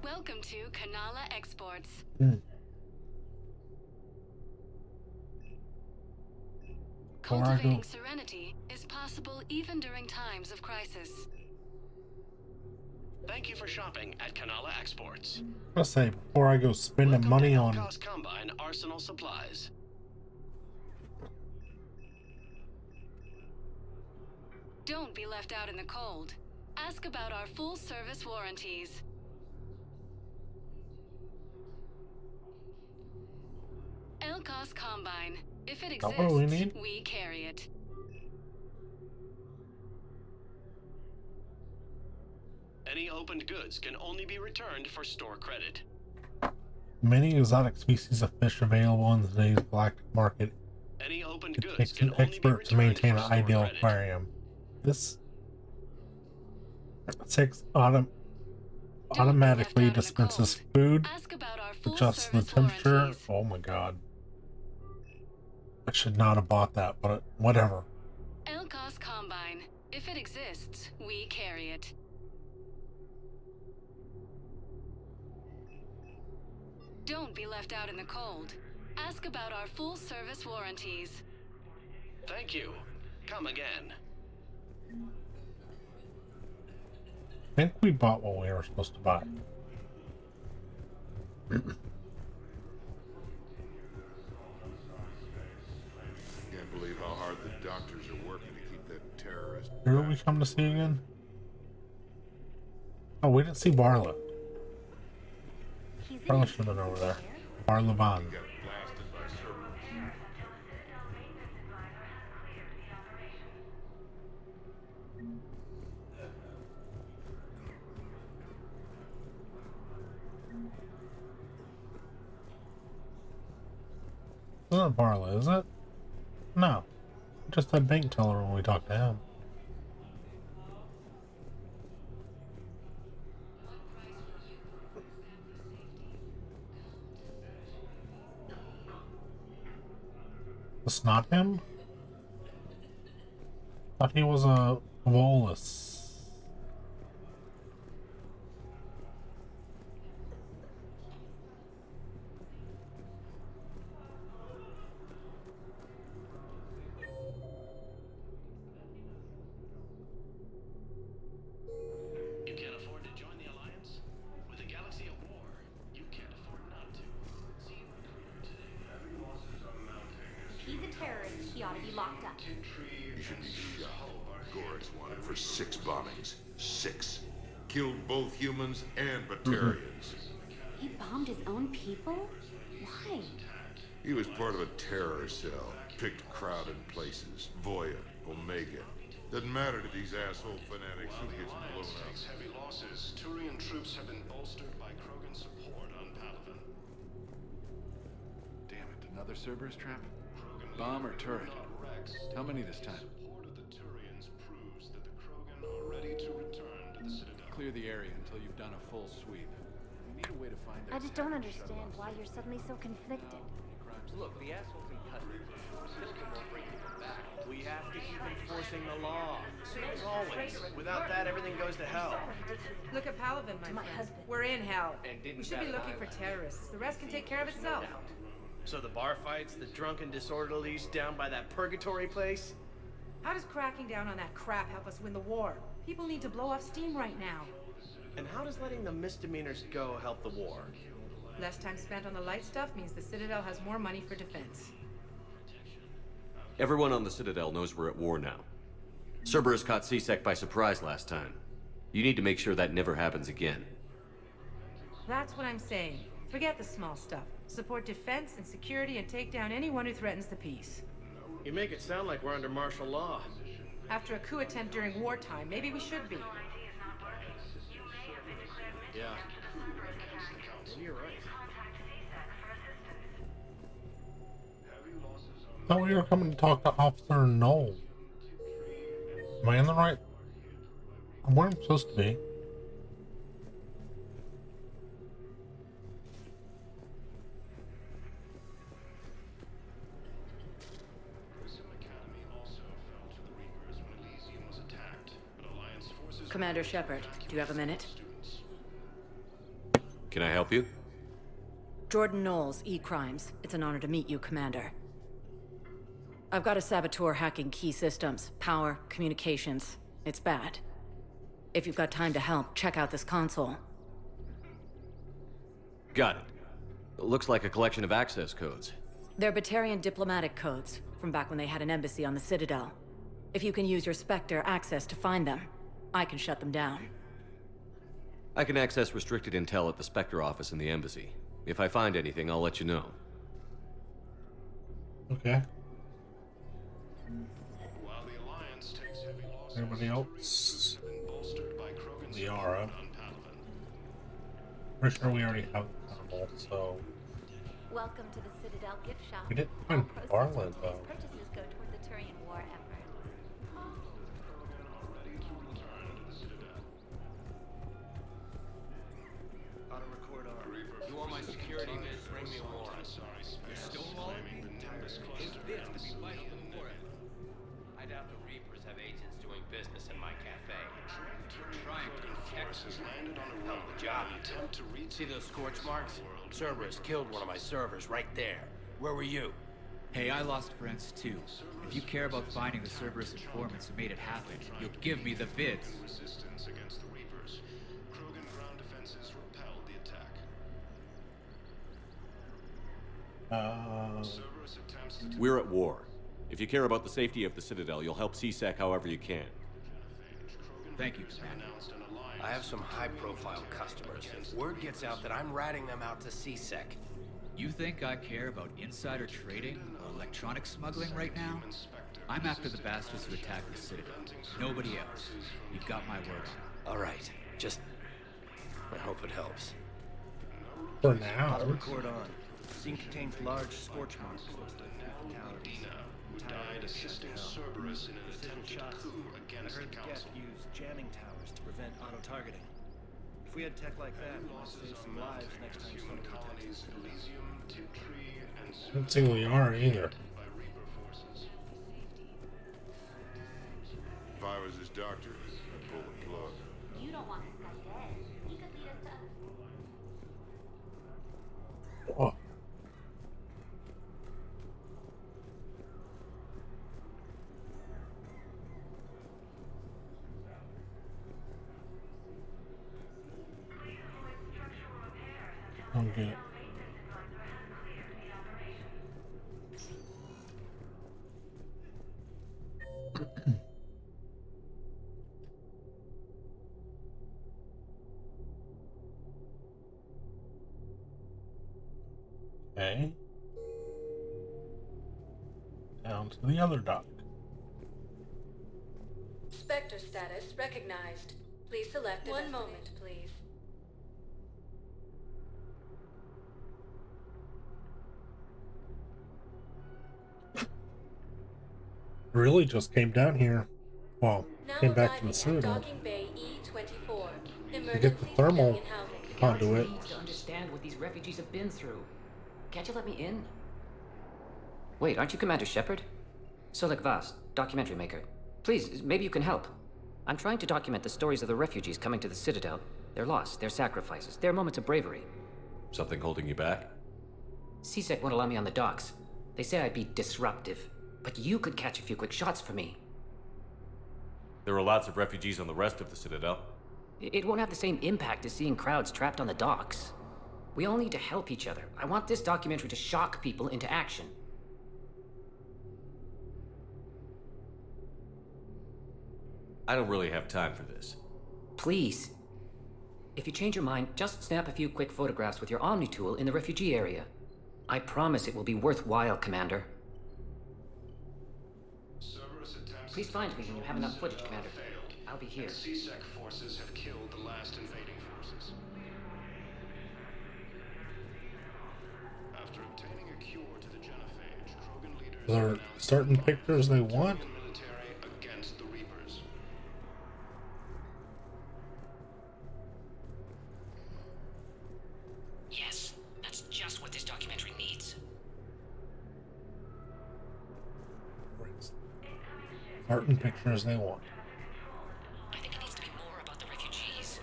Welcome to Kanala Exports. Cultivating serenity is possible even during times of crisis. Thank you for shopping at Kanala Exports. I say before I go spending money on Cost Combine Arsenal supplies. Don't be left out in the cold. Ask about our full service warranties. Elkos Combine. If it exists, what we need? We carry it. Any opened goods can only be returned for store credit. Many exotic species of fish available in today's galactic market. Any opened It goods takes can an only be expert to returned maintain for an store ideal credit. aquarium. This automatically dispenses food, adjusts the temperature. Oh my god. I should not have bought that, but whatever. Elkos Combine. If it exists, we carry it. Don't be left out in the cold. Ask about our full service warranties. Thank you. Come again. I think we bought what we were supposed to buy. Can't believe how hard the doctors are working to keep that terrorist. Who did we come to see again? Oh, we didn't see Barla. Barla should have been over there. Barla Van. It's not Barla, is it? No. Just that bank teller when we talked to him. It's not him? Thought he was a Volus. locked up. He should be shot. Gorex wanted for 6 bombings. 6. Killed both humans and Batarians. He bombed his own people? Why? He was part of a terror cell. Picked crowded places. Voya, Omega. Doesn't matter to these asshole fanatics who gets blown up. Takes heavy losses. Turian troops have been bolstered by Krogan support on Palaven. Damn it, another Cerberus trap? Bomb or turret? How many this time? Support of the Turians proves that the Krogan are ready to return to the Citadel. Clear the area until you've done a full sweep. We need a way to find their I just don't understand why you're suddenly so conflicted. Look, the assholes in custody. System won't bring them back. We have to keep enforcing the law. Same as always. Without that, everything goes to hell. Look at Palaven, my friend. We're in hell. And didn't We should be looking for terrorists. The rest can take care of itself. So the bar fights, the drunken disorderlies down by that purgatory place? How does cracking down on that crap help us win the war? People need to blow off steam right now. And how does letting the misdemeanors go help the war? Less time spent on the light stuff means the Citadel has more money for defense. Everyone on the Citadel knows we're at war now. Cerberus caught C-Sec by surprise last time. You need to make sure that never happens again. That's what I'm saying. Forget the small stuff. Support defense and security and take down anyone who threatens the peace. You make it sound like we're under martial law. After a coup attempt during wartime, maybe we should be. Yeah. Maybe you're right. I thought we were coming to talk to Officer Knoll. Am I in the right? I'm where I'm supposed to be. Commander Shepard, do you have a minute? Can I help you? Jordan Knowles, E-Crimes. It's an honor to meet you, Commander. I've got a saboteur hacking key systems, power, communications. It's bad. If you've got time to help, check out this console. Got it. Looks like a collection of access codes. They're Batarian diplomatic codes, from back when they had an embassy on the Citadel. If you can use your Spectre access to find them, I can shut them down. I can access restricted intel at the Spectre office in the embassy. If I find anything, I'll let you know. Okay. Anybody else? Liara. Pretty sure we already have animal, so. Welcome to the Citadel gift shop. We didn't find Barland though. Purchases go toward the Turian war effort. Auto-record arm. You want my security vids? Bring me a warrant. You stonewalling me? It's this to be vital to the war effort. I doubt the Reapers have agents doing business in my cafe. Trying to protect us landed on a hell of a job. See those scorch marks? Cerberus killed one of my servers right there. Where were you? Hey, I lost friends too. If you care about finding the Cerberus informants who made it happen, you'll give me the vids. Resistance against the Reapers. Krogan ground defenses repelled the attack. Cerberus attempts to We're at war. If you care about the safety of the Citadel, you'll help C-Sec however you can. Thank you, Commander. I have some high-profile customers. Word gets out that I'm ratting them out to C-Sec. You think I care about insider trading or electronic smuggling right now? I'm after the bastards who attacked the Citadel. Nobody else. You've got my word on it. All right. Just... I hope it helps. For now. Record on. Scene contains large scorch marks. who died assisting Cerberus in an attempted coup against the Council. Used jamming towers to prevent auto-targeting. If we had tech like that, we might save some lives next time Human colonies Elysium, Tiptree, and I don't think we are either. by Reaper forces. If I was his doctor, I'd pull the plug. You don't want this guy dead. He could lead us to... Oh. Okay. Okay. Down to the other dock. Spectre status recognized. Please select one moment, please. Really just came down here. Well, Now came back to arriving the at Citadel Docking Bay E24. to get the Emergency thermal civilian housing. The galaxy conduit. needs to understand what these refugees have been through. Can't you let me in? Wait, aren't you Commander Shepard? Solik Vast, documentary maker. Please, maybe you can help. I'm trying to document the stories of the refugees coming to the Citadel. Their loss, their sacrifices, their moments of bravery. Something holding you back? CSEC won't allow me on the docks. They say I'd be disruptive. But you could catch a few quick shots for me. There are lots of refugees on the rest of the Citadel. It won't have the same impact as seeing crowds trapped on the docks. We all need to help each other. I want this documentary to shock people into action. I don't really have time for this. Please. If you change your mind, just snap a few quick photographs with your Omni tool in the refugee area. I promise it will be worthwhile, Commander. Please find me when you have enough footage, Commander. I'll be here. CSEC forces have killed the last invading forces. After obtaining a cure to the genophage, Krogan leaders There are certain pictures they want. military against the Reapers. Yes, that's just what this documentary needs. Certain pictures they want. I think it needs to be more about the refugees.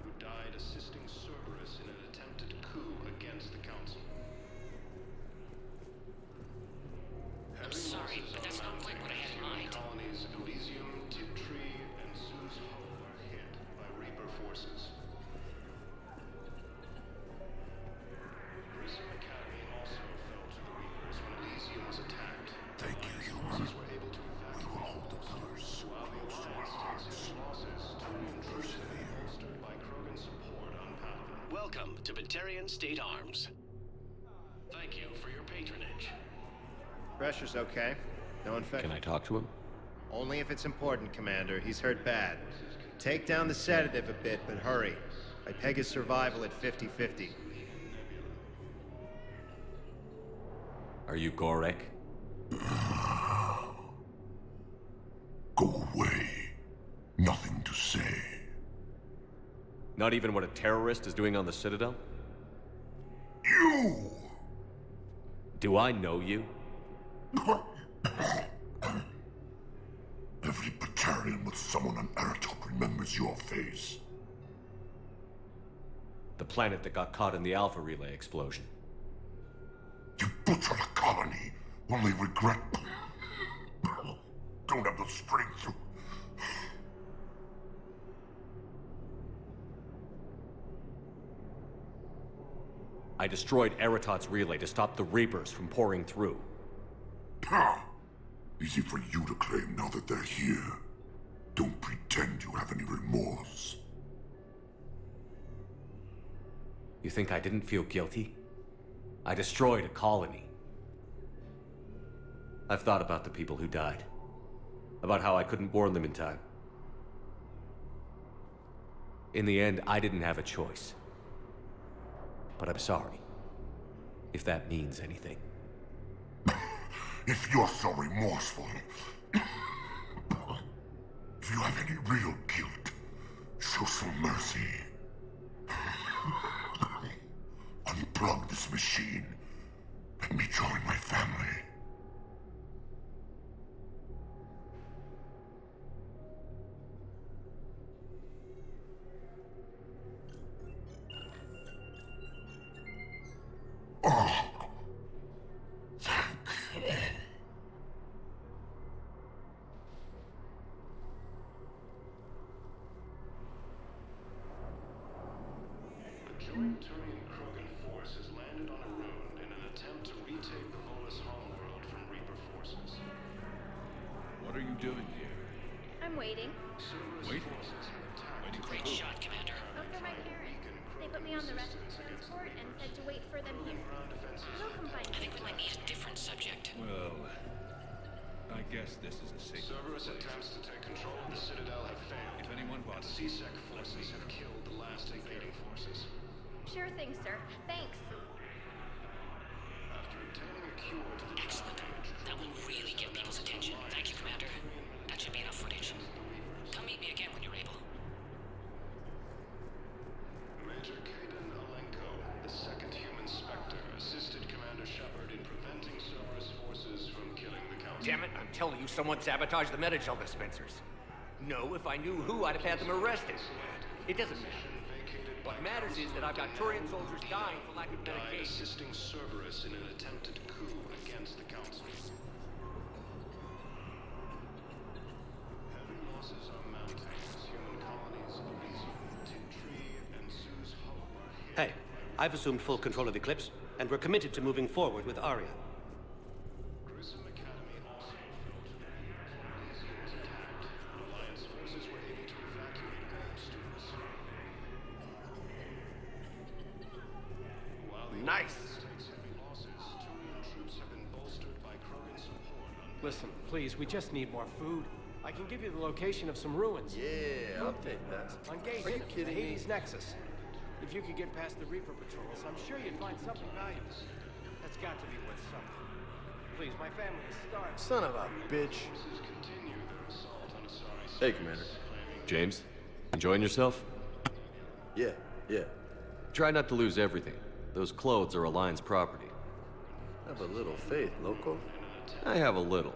Who died assisting Cerberus in an attempted coup against the Council. I'm sorry, but that's not quite what I had in mind. Colonies Elysium, Tiptree, and Zeus Ho were hit by Reaper forces. Grissom Academy also fell to the Reapers when Elysium was attacked. Thank you, human. We will hold the pillars close to our hearts. Persevere. Bolstered by Krogan support on Palaven. Welcome to Batarian State Arms. Thank you for your patronage. Pressure's okay. No infection. Can I talk to him? Only if it's important, Commander. He's hurt bad. Take down the sedative a bit, but hurry. I peg his survival at 50-50. Are you Gorek? Go away. Nothing to say. Not even what a terrorist is doing on the Citadel? You! Do I know you? Every Batarian with someone on Aratok remembers your face. The planet that got caught in the Alpha Relay explosion. You butchered a colony, only regret. Don't have the strength to. I destroyed Eratot's relay to stop the Reapers from pouring through. Ha! Easy for you to claim now that they're here. Don't pretend you have any remorse. You think I didn't feel guilty? I destroyed a colony. I've thought about the people who died. About how I couldn't warn them in time. In the end, I didn't have a choice. But I'm sorry. If that means anything. If you're so remorseful, if you have any real guilt, show some mercy. Unplug this machine. Let me join my family. Oh. Joint Turian Krogan force has landed on a rune in an attempt to retake the Volus homeworld from Reaper What are you doing here? I'm waiting. Waiting? Waiting for who? Shot, Commander. Oh, for my parents. They put me on the rescue transport and said to wait for them here. They'll come find me. I think we might need a different subject. Well, I guess this is a safe Cerberus place. attempts to take control of the Citadel have failed. If anyone bothers C-Sec forces have killed the last invading forces. Sure thing, sir. Thanks. After obtaining a cure to the Excellent. That will really get people's attention. Thank you, Commander. That should be enough footage. Come meet me again when you're able. Major Kaden Alenko, the second human Spectre, assisted Commander Shepard in preventing Cerberus forces from killing the Council. Damn it, I'm telling you, someone sabotaged the Metagel dispensers. No, if I knew who, I'd have had them arrested. It doesn't matter. What matters is that I've got Turian soldiers dying for lack of Died medication. assisting Cerberus in an attempted coup against the Council. Heavy losses are mounting as human colonies Elysium, Tiptree, and Sue's Hope are hit. Hey, I've assumed full control of Eclipse, and we're committed to moving forward with Aria. Grissom Academy also fell to the Elysium was attacked. Alliance forces were able to evacuate all students. While the Nice. Alliance takes heavy losses, Turian troops have been bolstered by Krogan support. Listen, please, we just need more food. I can give you the location of some ruins. Yeah, I'll take that. On Gate Are you Hidden, kidding the me? Hades Nexus. If you could get past the Reaper patrols, I'm sure you'd find something valuable. That's got to be worth something. Please, my family is starving. Son of a bitch. Continue their assault on Asari. Hey, Commander. James, enjoying yourself? Yeah. Try not to lose everything. Those clothes are Alliance property. Have a little faith, loco. I have a little.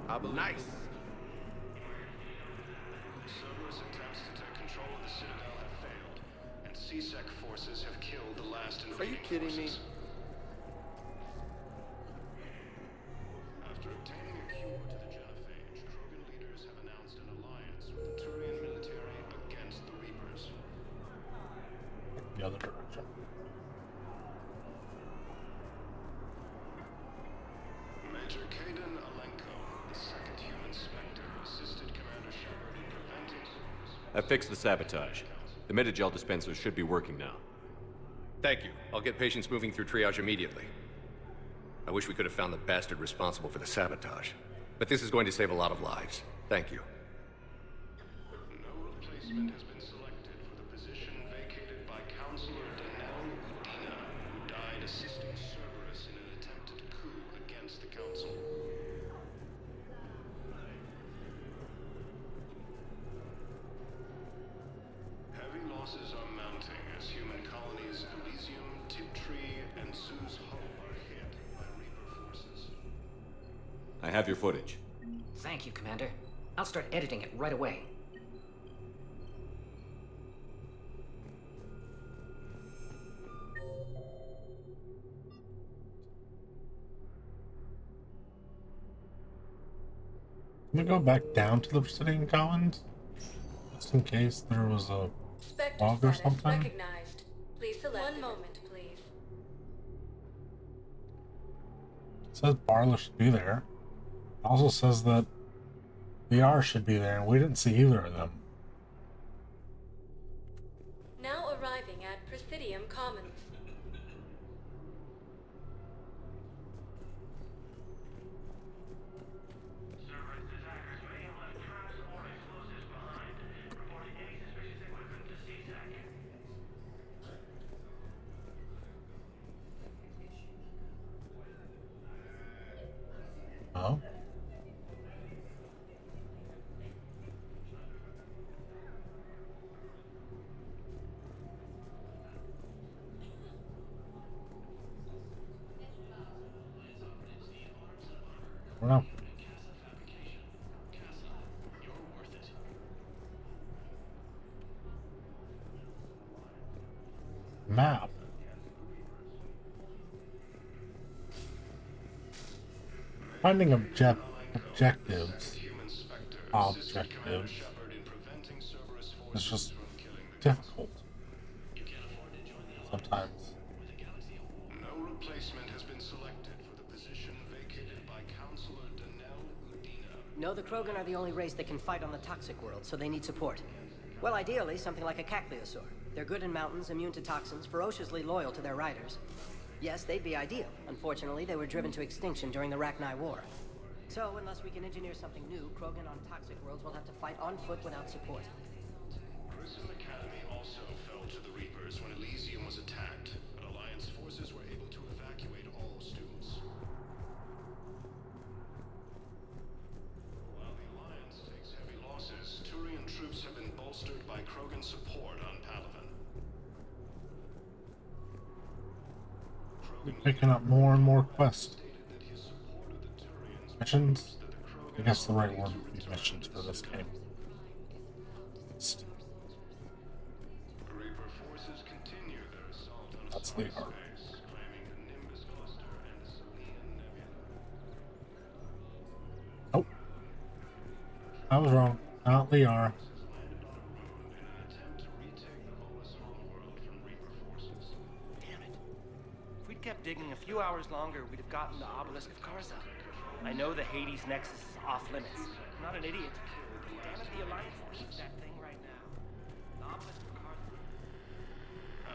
I believe Nice. Cerberus attempts to take control of the Citadel have failed, and C-Sec forces have killed the last Are you invading kidding me? forces. After obtaining a cure to the genophage, Krogan leaders have announced an alliance with the Turian military against the Reapers. The other direction. Major Kaden Alenko, the second human Spectre, assisted Commander Shepard in preventing Cerberus. I fixed the sabotage. The Metagel dispensers should be working now. Thank you. I'll get patients moving through triage immediately. I wish we could have found the bastard responsible for the sabotage. But this is going to save a lot of lives. Thank you. No replacement has been selected for the position vacated by Counselor Danelle Udina, who died assisting Cerberus in an attempted coup against the Council. Heavy losses are mounting as human colonies Elysium, Tiptree, and Sue's Hope are hit by Reaper forces. I have your footage. Thank you, Commander. I'll start editing it right away. Can we go back down to the Presidium Commons? Just in case there was a Spectre bug or status something? recognized. Please select one moment, please. It says Barla should be there. It also says that VR should be there, and we didn't see either of them. Now arriving at Presidium Commons. Oh? I don't know. Map. Finding objectives. It's just difficult. Sometimes. No replacement has been selected for the position vacated vacated by Counselor Unedited. No, the Krogan are the only race that can fight on the toxic world, so they need support. Well, ideally, something like a cacliosaur. They're good in mountains, immune to toxins, ferociously loyal to their riders. Yes, they'd be ideal. Unfortunately, they were driven to extinction during the Rachni War. So, unless we can engineer something new, Krogan on toxic worlds will have to fight on foot without support. Grissom Academy also fell to the Reapers when Elysium was attacked, but Alliance forces were able to evacuate all students. While the Alliance takes heavy losses, Turian troops have been bolstered by Krogan support on Palaven. We're picking up more and more quests. Missions? I guess the right word would be missions for this game. Reaper forces continue their assault on That's the art. space, claiming the Nimbus cluster and the Selenian nebula. Oh. I was wrong. Not Liara. If we'd kept digging a few hours longer, we'd have gotten the obelisk of Karza. I know the Hades Nexus is off limits. I'm not an idiot. Damn it, the Alliance needs that thing right now. The obelisk of Karza.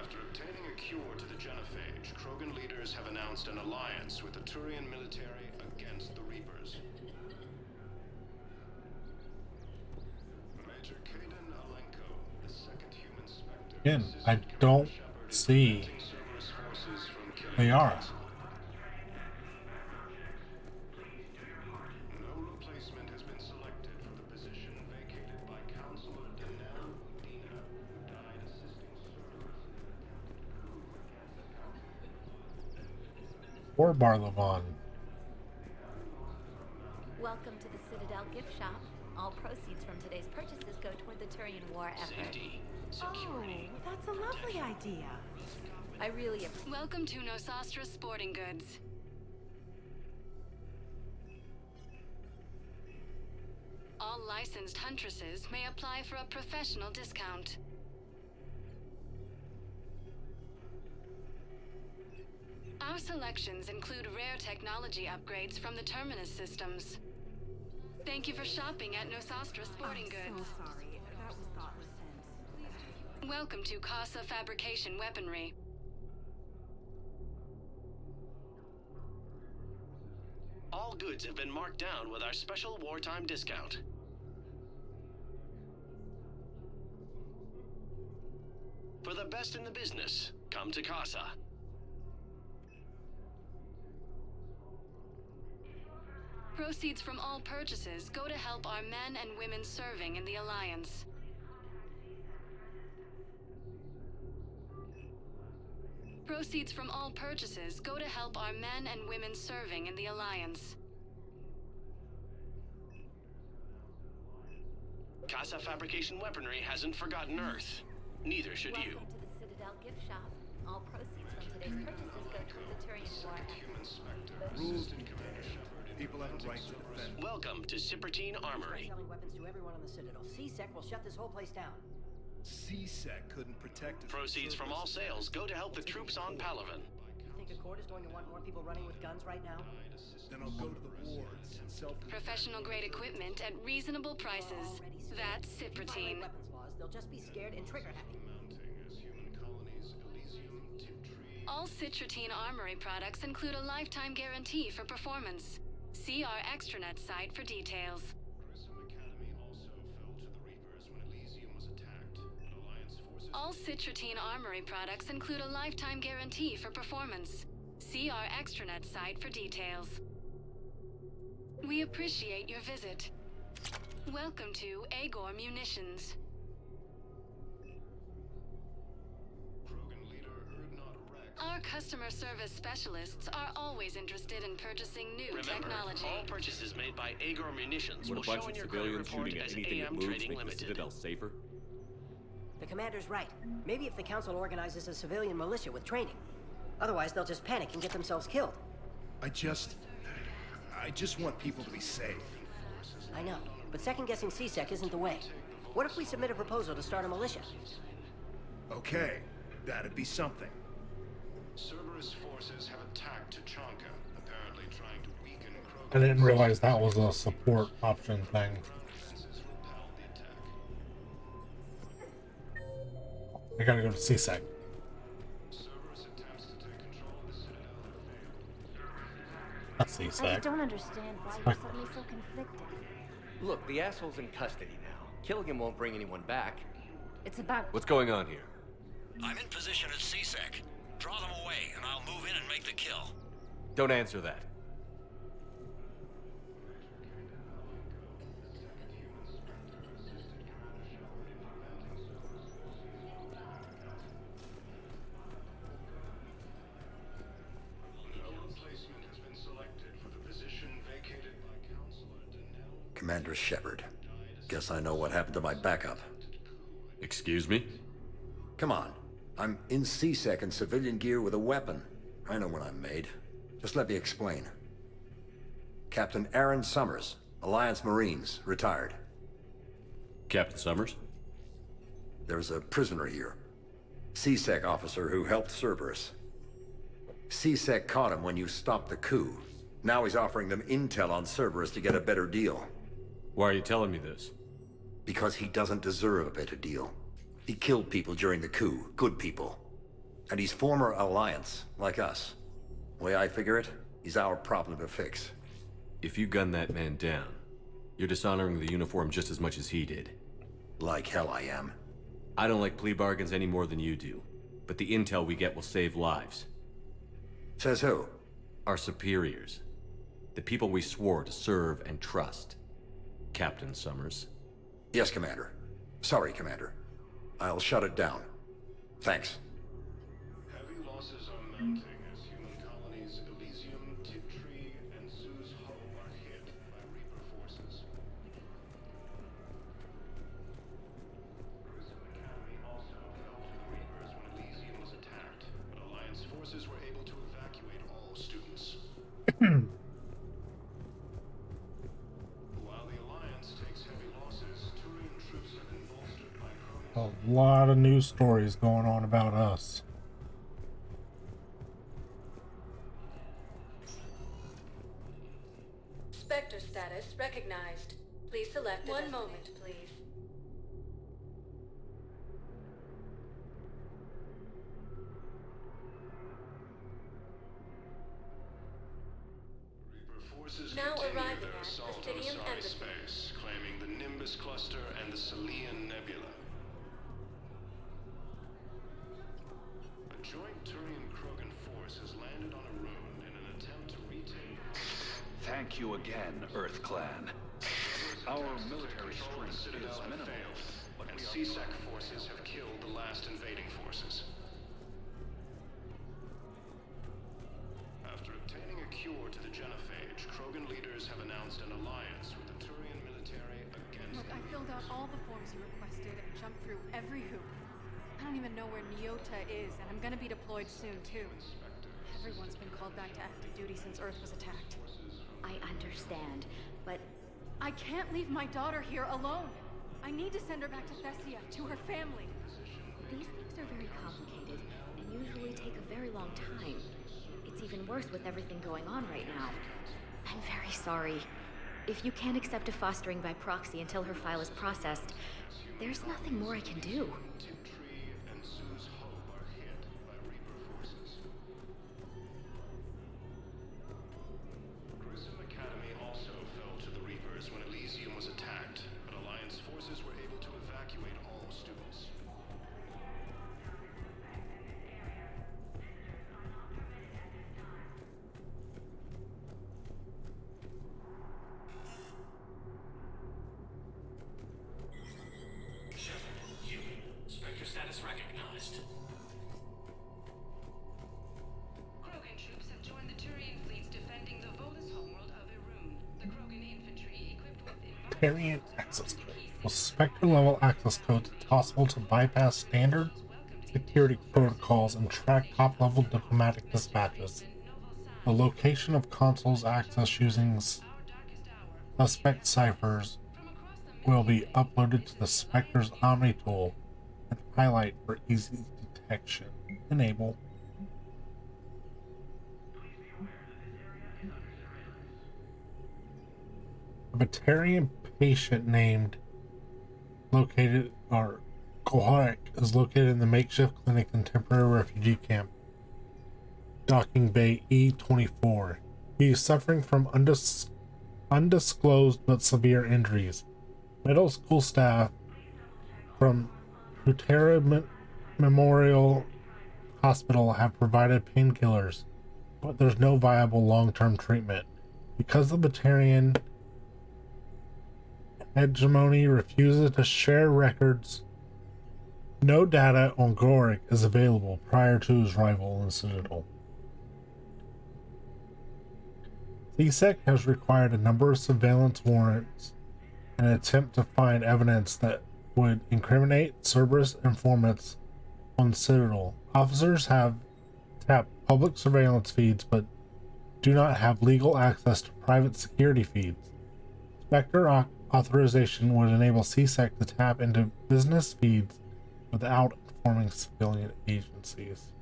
After obtaining a cure to the genophage, Krogan leaders have announced an alliance with the Turian military against the Reapers. Major Kaden Alenko, the second human spectre, Again, I don't see Liara. no replacement has been selected for the position vacated by Counselor Danelle Udina, who died assisting Or Barlavon. Welcome to the Citadel gift shop. All proceeds from today's purchases go toward the Turian War effort. Safety, security. Oh, that's a lovely idea. I really appreciate. Welcome to Nosastra Sporting Goods. All licensed huntresses may apply for a professional discount. Our selections include rare technology upgrades from the Terminus systems. Thank you for shopping at Nosastra Sporting Goods. So sorry. That was thoughtless. Welcome to Casa Fabrication Weaponry. All goods have been marked down with our special wartime discount. For the best in the business, come to Casa. Proceeds from all purchases go to help our men and women serving in the Alliance. Proceeds from all purchases go to help our men and women serving in the Alliance. Casa Fabrication Weaponry hasn't forgotten Earth. Neither should you. Welcome to the Citadel gift shop. All proceeds from today's purchases go toward the Turian War effort. Rules and people have a right to defend. Welcome to Cypertine Armory. Selling weapons to everyone on the Citadel. CSEC will shut this whole place down. CSEC couldn't protect us. Proceeds from all sales go to help the troops on Palaven. You think Accord is going to want more people running with guns right now? Then I'll go to the wards and sell. Professional grade equipment at reasonable prices. That's Cypertine. Weapons laws, they'll just be scared and trigger happy. All Cypertine Armory products include a lifetime guarantee for performance. See our extranet site for details. All Cypertine Armory products include a lifetime guarantee for performance. See our extranet site for details. We appreciate your visit. Welcome to Agor Munitions. Our customer service specialists are always interested in purchasing new Remember, technology. all purchases made by Agor Munitions Would will a show bunch in of your credit civilians report shooting at as anything that AM moves Trading make the Limited. Citadel safer? The commander's right. Maybe if the council organizes a civilian militia with training. Otherwise, they'll just panic and get themselves killed. I just want people to be safe. I know, but second-guessing CSEC isn't the way. What if we submit a proposal to start a militia? Okay, that'd be something. Cerberus forces have attacked Tuchanka, apparently trying to weaken I didn't realize that was a support option thing. I gotta go to CSEC. That's I CSEC. just don't understand why you're suddenly so conflicted. Look, the asshole's in custody now. Killing him won't bring anyone back. It's about... What's going on here? I'm in position at CSEC. Draw them away, and I'll move in and make the kill. Don't answer that. Commander Shepard. Guess I know what happened to my backup. Excuse me? Come on. I'm in CSEC in civilian gear with a weapon. I know what I'm made. Just let me explain. Captain Aaron Summers, Alliance Marines, retired. Captain Summers? There's a prisoner here. CSEC officer who helped Cerberus. CSEC caught him when you stopped the coup. Now he's offering them intel on Cerberus to get a better deal. Why are you telling me this? Because he doesn't deserve a better deal. He killed people during the coup, good people. And he's former Alliance, like us. Way I figure it, he's our problem to fix. If you gun that man down, you're dishonoring the uniform just as much as he did. Like hell I am. I don't like plea bargains any more than you do. But the intel we get will save lives. Says who? Our superiors. The people we swore to serve and trust. Captain Summers. Yes, Commander. Sorry, Commander. I'll shut it down. Thanks. Heavy losses are mounting as human colonies Elysium, Tiptree, and Sue's Hope are hit by Reaper forces. Grissom Academy also fell to the Reapers when Elysium was attacked, but Alliance forces were able to evacuate all students. While the Alliance takes heavy losses, Turian troops have been bolstered by A lot of news stories going on about us. Spectre status recognized. Please select one moment, please. Reaper forces Now continue arriving their at assault on Presidium Asari Embassy. space, claiming the Nimbus cluster and the Salian Nebula. A joint Turian-Krogan force has landed on a rune in an attempt to retake... Thank you again, Earth Clan. Our military strength is minimal, but and CSEC forces have killed the last invading forces. After obtaining a cure to the genophage, Krogan leaders have announced an alliance with the Turian military against... Look, I filled out all the forms you requested and jumped through every hoop. I don't even know where Nyota is, and I'm gonna be deployed soon, too. Everyone's been called back to active duty since Earth was attacked. I understand, but... I can't leave my daughter here alone! I need to send her back to Thessia, to her family. These things are very complicated, and usually take a very long time. It's even worse with everything going on right now. I'm very sorry. If you can't accept a fostering by proxy until her file is processed, there's nothing more I can do. Tiptree and Sue's Hope are hit by Reaper forces. Grissom Academy also fell to the Reapers when Elysium was attacked, but Alliance forces were able to evacuate all students. Spectre status recognized. Krogan troops have joined the Turian fleets defending the Volus homeworld of Irun. The Krogan infantry, equipped with Variant access code. With Spectre level access codes, it's possible to bypass standard security protocols and track top level diplomatic dispatches. The location of consoles access using suspect ciphers will be uploaded to the Spectre's Omni tool and highlight for easy detection. Enable. A Batarian patient named Koharic is located in the makeshift clinic and temporary refugee camp, Docking Bay E-24. He is suffering from undisclosed but severe injuries. Middle school staff from Hutera Memorial Hospital have provided painkillers, but there's no viable long-term treatment. Because the Batarian hegemony refuses to share records, no data on Goric is available prior to his arrival in the Citadel. CSEC has required a number of surveillance warrants in an attempt to find evidence that would incriminate Cerberus informants on the Citadel. Officers have tapped public surveillance feeds but do not have legal access to private security feeds. Spectre authorization would enable CSEC to tap into business feeds without informing civilian agencies.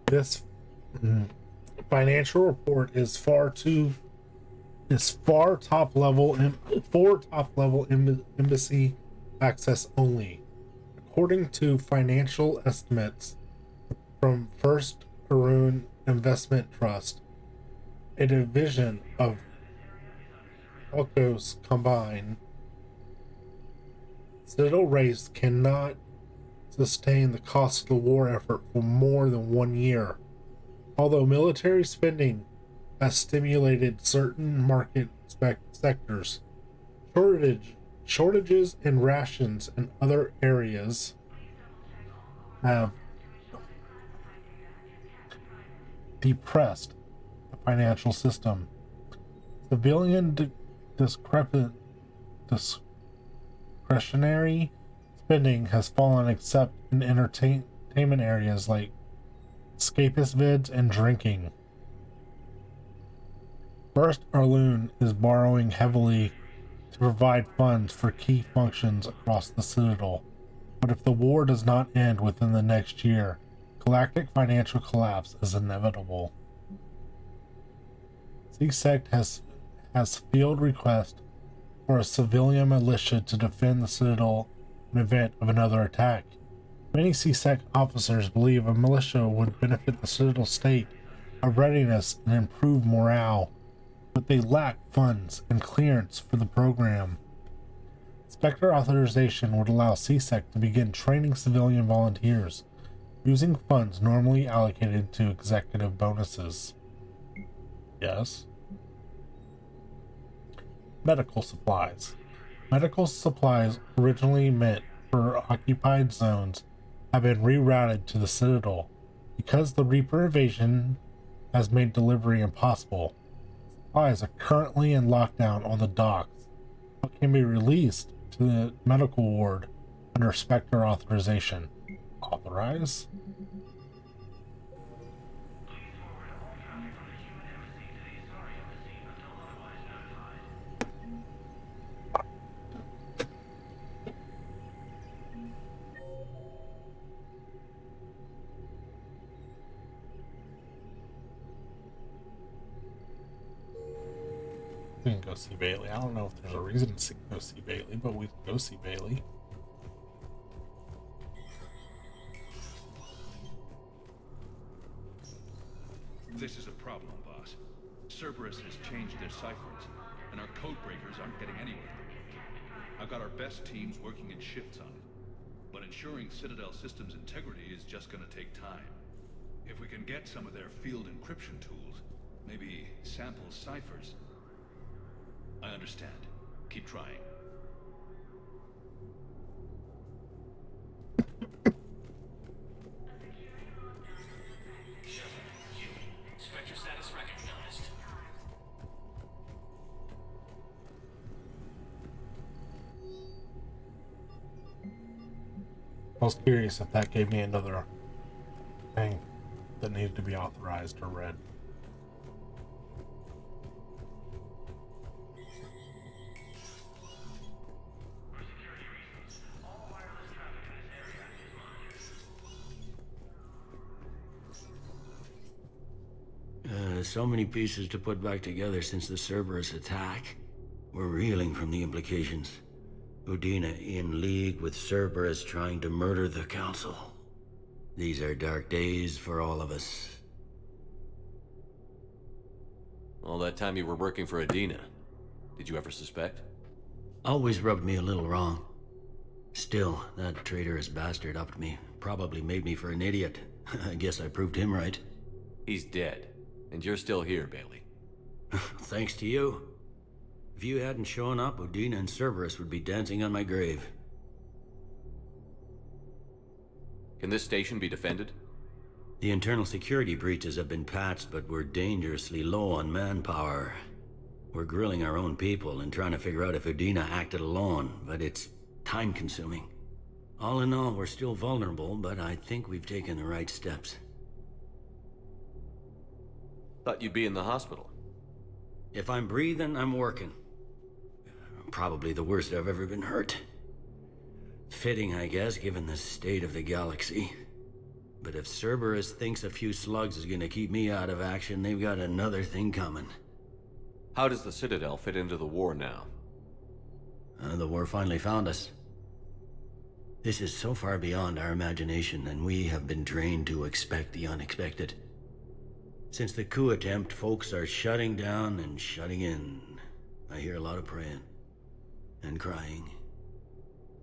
This financial report is far top level embassy access only. According to financial estimates from First Arun Investment Trust, a division of Elkos combined, Citadel race cannot sustain the cost of the war effort for more than 1 year. Although military spending has stimulated certain market sectors, shortages and rations in other areas have depressed the financial system. Civilian discretionary spending has fallen except in entertainment areas like escapist vids and drinking. First Arloon is borrowing heavily to provide funds for key functions across the Citadel, but if the war does not end within the next year, galactic financial collapse is inevitable. CSEC has field request for a civilian militia to defend the Citadel in event of another attack. Many CSEC officers believe a militia would benefit the Citadel state of readiness and improve morale, but they lack funds and clearance for the program. Spectre authorization would allow CSEC to begin training civilian volunteers, using funds normally allocated to executive bonuses. Yes. Medical supplies. Medical supplies originally meant for occupied zones have been rerouted to the Citadel. Because the Reaper invasion has made delivery impossible, supplies are currently in lockdown on the docks, but can be released to the medical ward under Spectre authorization. Authorize? We can go see Bailey. I don't know if there's a reason to go see Bailey, but we can go see Bailey. This is a problem, boss. Cerberus has changed their ciphers, and our code breakers aren't getting anywhere. I've got our best teams working in shifts on it, but ensuring Citadel systems integrity is just gonna take time. If we can get some of their field encryption tools, maybe sample ciphers. I understand. Keep trying. Spectre status recognized. I was curious if that gave me another thing that needed to be authorized or read. With so many pieces to put back together since the Cerberus attack, we're reeling from the implications. Udina in league with Cerberus trying to murder the Council. These are dark days for all of us. All that time you were working for Adina, did you ever suspect? Always rubbed me a little wrong. Still, that traitorous bastard upped me. Probably made me for an idiot. I guess I proved him right. He's dead, and you're still here, Bailey. Thanks to you. If you hadn't shown up, Udina and Cerberus would be dancing on my grave. Can this station be defended? The internal security breaches have been patched, but we're dangerously low on manpower. We're grilling our own people and trying to figure out if Udina acted alone, but it's time-consuming. All in all, we're still vulnerable, but I think we've taken the right steps. Thought you'd be in the hospital. If I'm breathing, I'm working. Probably the worst I've ever been hurt. Fitting, I guess, given the state of the galaxy. But if Cerberus thinks a few slugs is gonna keep me out of action, they've got another thing coming. How does the Citadel fit into the war now? The war finally found us. This is so far beyond our imagination, and we have been trained to expect the unexpected. Since the coup attempt, folks are shutting down and shutting in. I hear a lot of praying. And crying.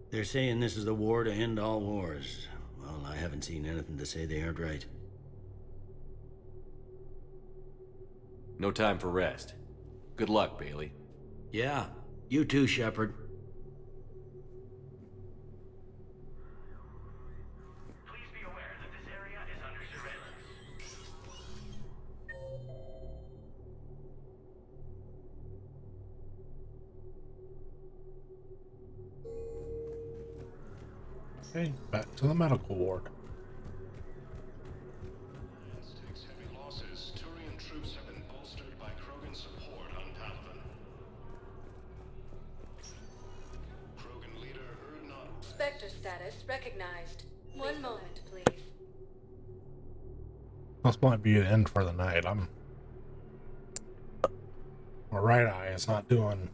They're saying this is the war to end all wars. Well, I haven't seen anything to say they aren't right. No time for rest. Good luck, Bailey. Yeah, you too, Shepard. Please be aware that this area is under surveillance. Okay, back to the medical ward. Takes heavy losses. Turian troops have been bolstered by Krogan support on Palaven. Krogan leader Urdnot. Spectre status recognized. One moment, please. This might be the end for the night. My right eye is not doing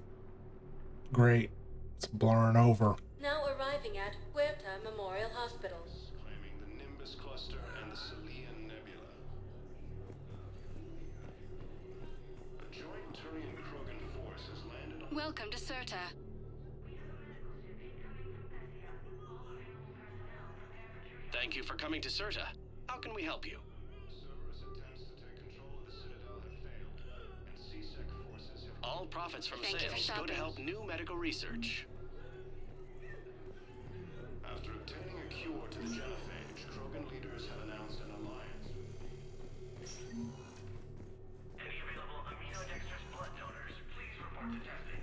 great. It's blurring over. Now arriving at Huerta Memorial Hospital. Claiming the Nimbus cluster and the Celian Nebula. A joint Turian Krogan force has landed on... Welcome to Serta. Thank you for coming to Serta. How can we help you? Cerberus attempts to take control of the Citadel have failed, and C-Sec forces have... All profits from Thank you for sales go to shopping. help new medical research. After obtaining a cure to the genophage, Krogan leaders have announced an alliance. Any available aminodextrous blood donors, please report to testing.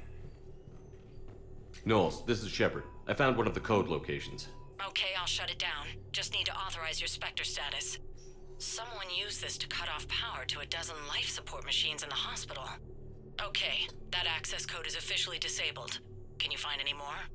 Knowles, this is Shepard. I found one of the code locations. Okay, I'll shut it down. Just need to authorize your Spectre status. Someone used this to cut off power to a dozen life support machines in the hospital. Okay, that access code is officially disabled. Can you find any more?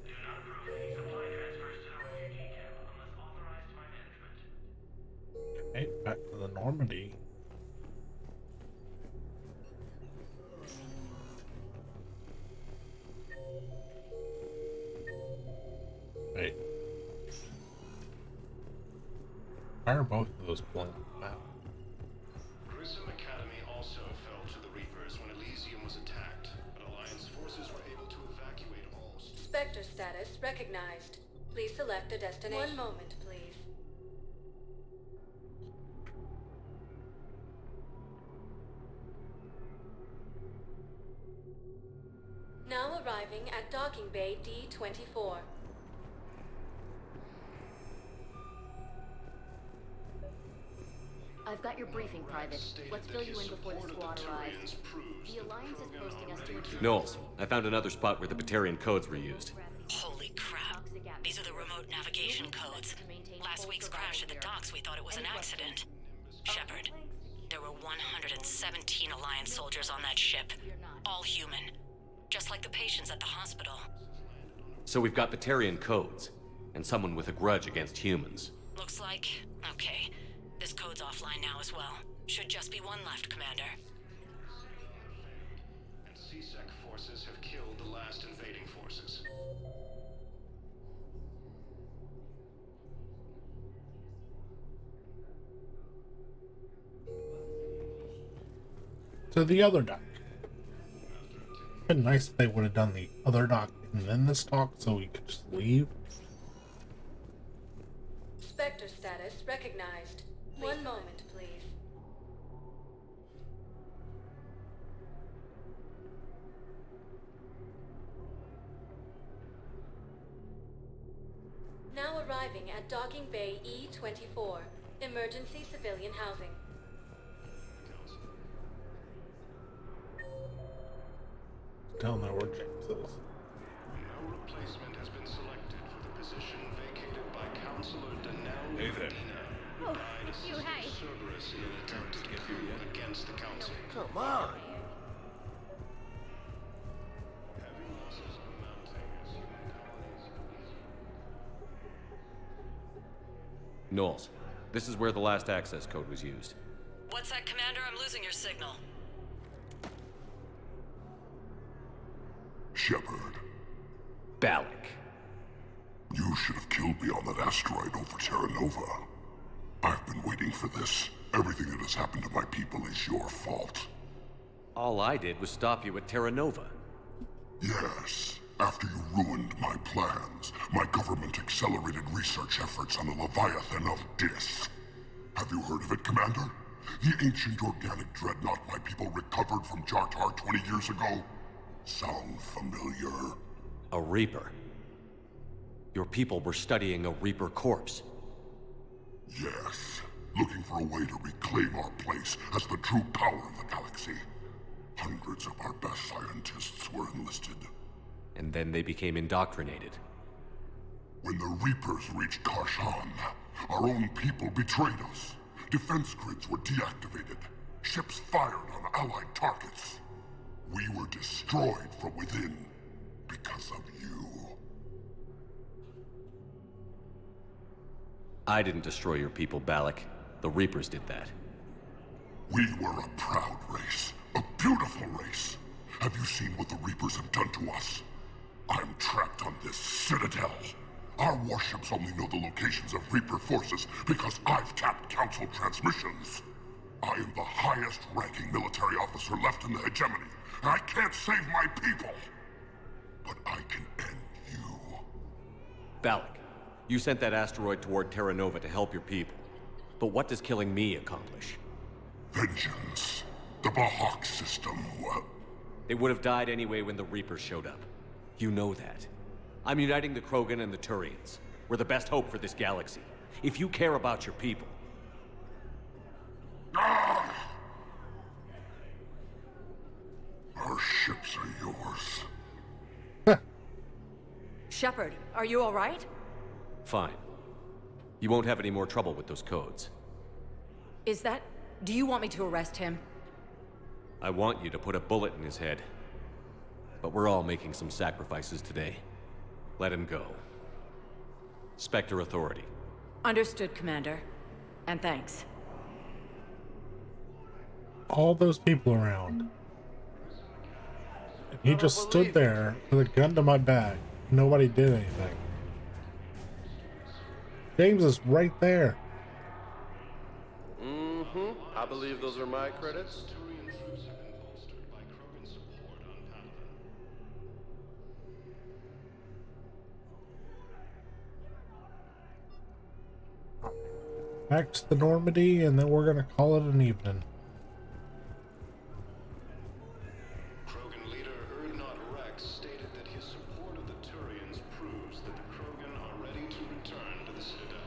Do not approve any supply transfers to the refugee camp unless authorized by management. Okay, back to the Normandy. Wait. Why are both of those blown out? Grissom Academy also fell to the Reapers when Elysium was attacked, but Alliance forces were able to evacuate all... Spectre status recognized. Please select a destination. One moment, please. Now arriving at Docking Bay D-24. I've got your briefing, Private. Let's fill you in before the squad arrives. The Alliance is posting us to a... Knowles, I found another spot where the Batarian codes were used. Holy crap. These are the remote navigation codes. Last week's crash at the docks, we thought it was an accident. Shepard, there were 117 Alliance soldiers on that ship. All human. Just like the patients at the hospital. So we've got Batarian codes, and someone with a grudge against humans. Looks like... okay. This code's offline now as well. Should just be one left, Commander. And CSEC forces have killed the last invading forces. To the other dock. Been nice if they would have done the other dock and then this dock so we could just leave. Spectre status recognized. One moment, please. Now arriving at Docking Bay E-24, emergency civilian housing. Down there where James is. No replacement has been selected for the position vacated by Counselor Danelle Hey there. Oh, it's you, hey. Cerberus in an attempt to get through against the Council. Come on. Heavy losses are mounting as human colonies. Knowles, this is where the last access code was used. What's that, Commander? I'm losing your signal. Shepard, Balak. you should have killed me on that asteroid over Terra Nova. I've been waiting for this. Everything that has happened to my people is your fault. All I did was stop you at Terra Nova. Yes, after you ruined my plans, my government accelerated research efforts on the Leviathan of Dis. Have you heard of it, Commander? The ancient organic dreadnought my people recovered from Jartar 20 years ago? Sound familiar? A Reaper. Your people were studying a Reaper corpse. Yes, looking for a way to reclaim our place as the true power of the galaxy. Hundreds of our best scientists were enlisted. And then they became indoctrinated. When the Reapers reached Karshan, our own people betrayed us. Defense grids were deactivated. Ships fired on Allied targets. We were destroyed from within because of you. I didn't destroy your people, Balak. The Reapers did that. We were a proud race. A beautiful race. Have you seen what the Reapers have done to us? I'm trapped on this citadel. Our warships only know the locations of Reaper forces because I've tapped Council transmissions. I am the highest-ranking military officer left in the hegemony. I can't save my people. But I can end you. Balak, you sent that asteroid toward Terra Nova to help your people. But what does killing me accomplish? Vengeance. The Bahak system, They would have died anyway when the Reapers showed up. You know that. I'm uniting the Krogan and the Turians. We're the best hope for this galaxy. If you care about your people... Our ships are yours. Shepard, are you all right? Fine. You won't have any more trouble with those codes. Is that... do you want me to arrest him? I want you to put a bullet in his head. But we're all making some sacrifices today. Let him go. Spectre Authority. Understood, Commander. And thanks. All those people around. And he just stood there with a gun to my back. Nobody did anything. James is right there. Mm-hmm. I believe those are my credits. Back to the Normandy, and then we're gonna call it an evening. Krogan leader Urdnot Rex stated that his support of the Turians proves that the Krogan are ready to return to the Citadel.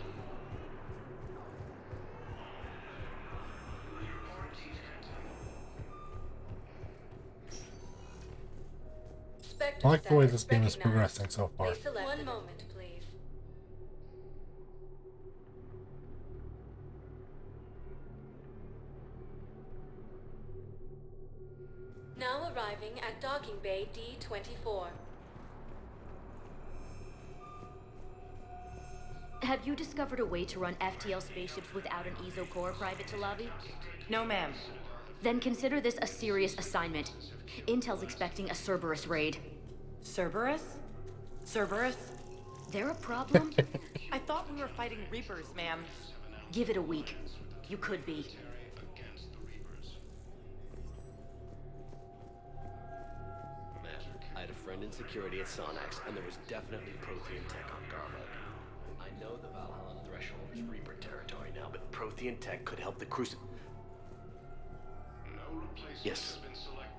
Spectre I like the way this status game is recognized. progressing so far. Please select one moment, please. now arriving at docking bay D-24. Have you discovered a way to run FTL spaceships without an ESO core, Private Talavi? No, ma'am. Then consider this a serious assignment. Intel's expecting a Cerberus raid. Cerberus? Cerberus? They're a problem? I thought we were fighting Reapers, ma'am. Give it a week. You could be. I had a friend in security at Sonax, and there was definitely Prothean tech on Garbo. I know the Valhalla threshold is Reaper territory now, but Prothean tech could help the Crucible. Yes.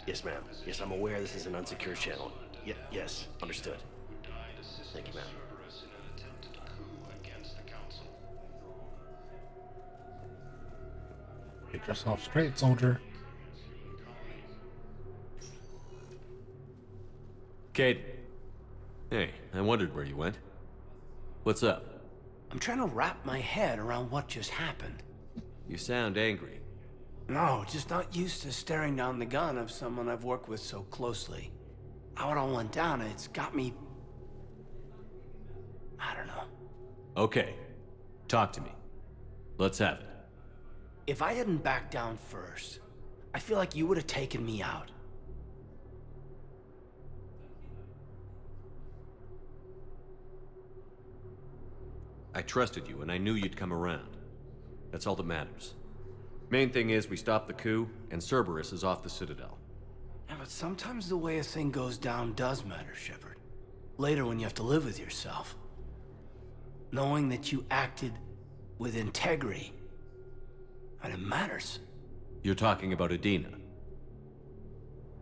Yes, ma'am. Yes, I'm aware this is an unsecured channel. Yes, understood. Thank you, ma'am. Get yourself straight, soldier. Cade. Hey, I wondered where you went. What's up? I'm trying to wrap my head around what just happened. You sound angry. No, just not used to staring down the gun of someone I've worked with so closely. How it all went down, it's got me... I don't know. Okay. Talk to me. Let's have it. If I hadn't backed down first, I feel like you would have taken me out. I trusted you, and I knew you'd come around. That's all that matters. Main thing is we stopped the coup, and Cerberus is off the Citadel. Yeah, but sometimes the way a thing goes down does matter, Shepard. Later when you have to live with yourself. Knowing that you acted with integrity. And it matters. You're talking about Adina.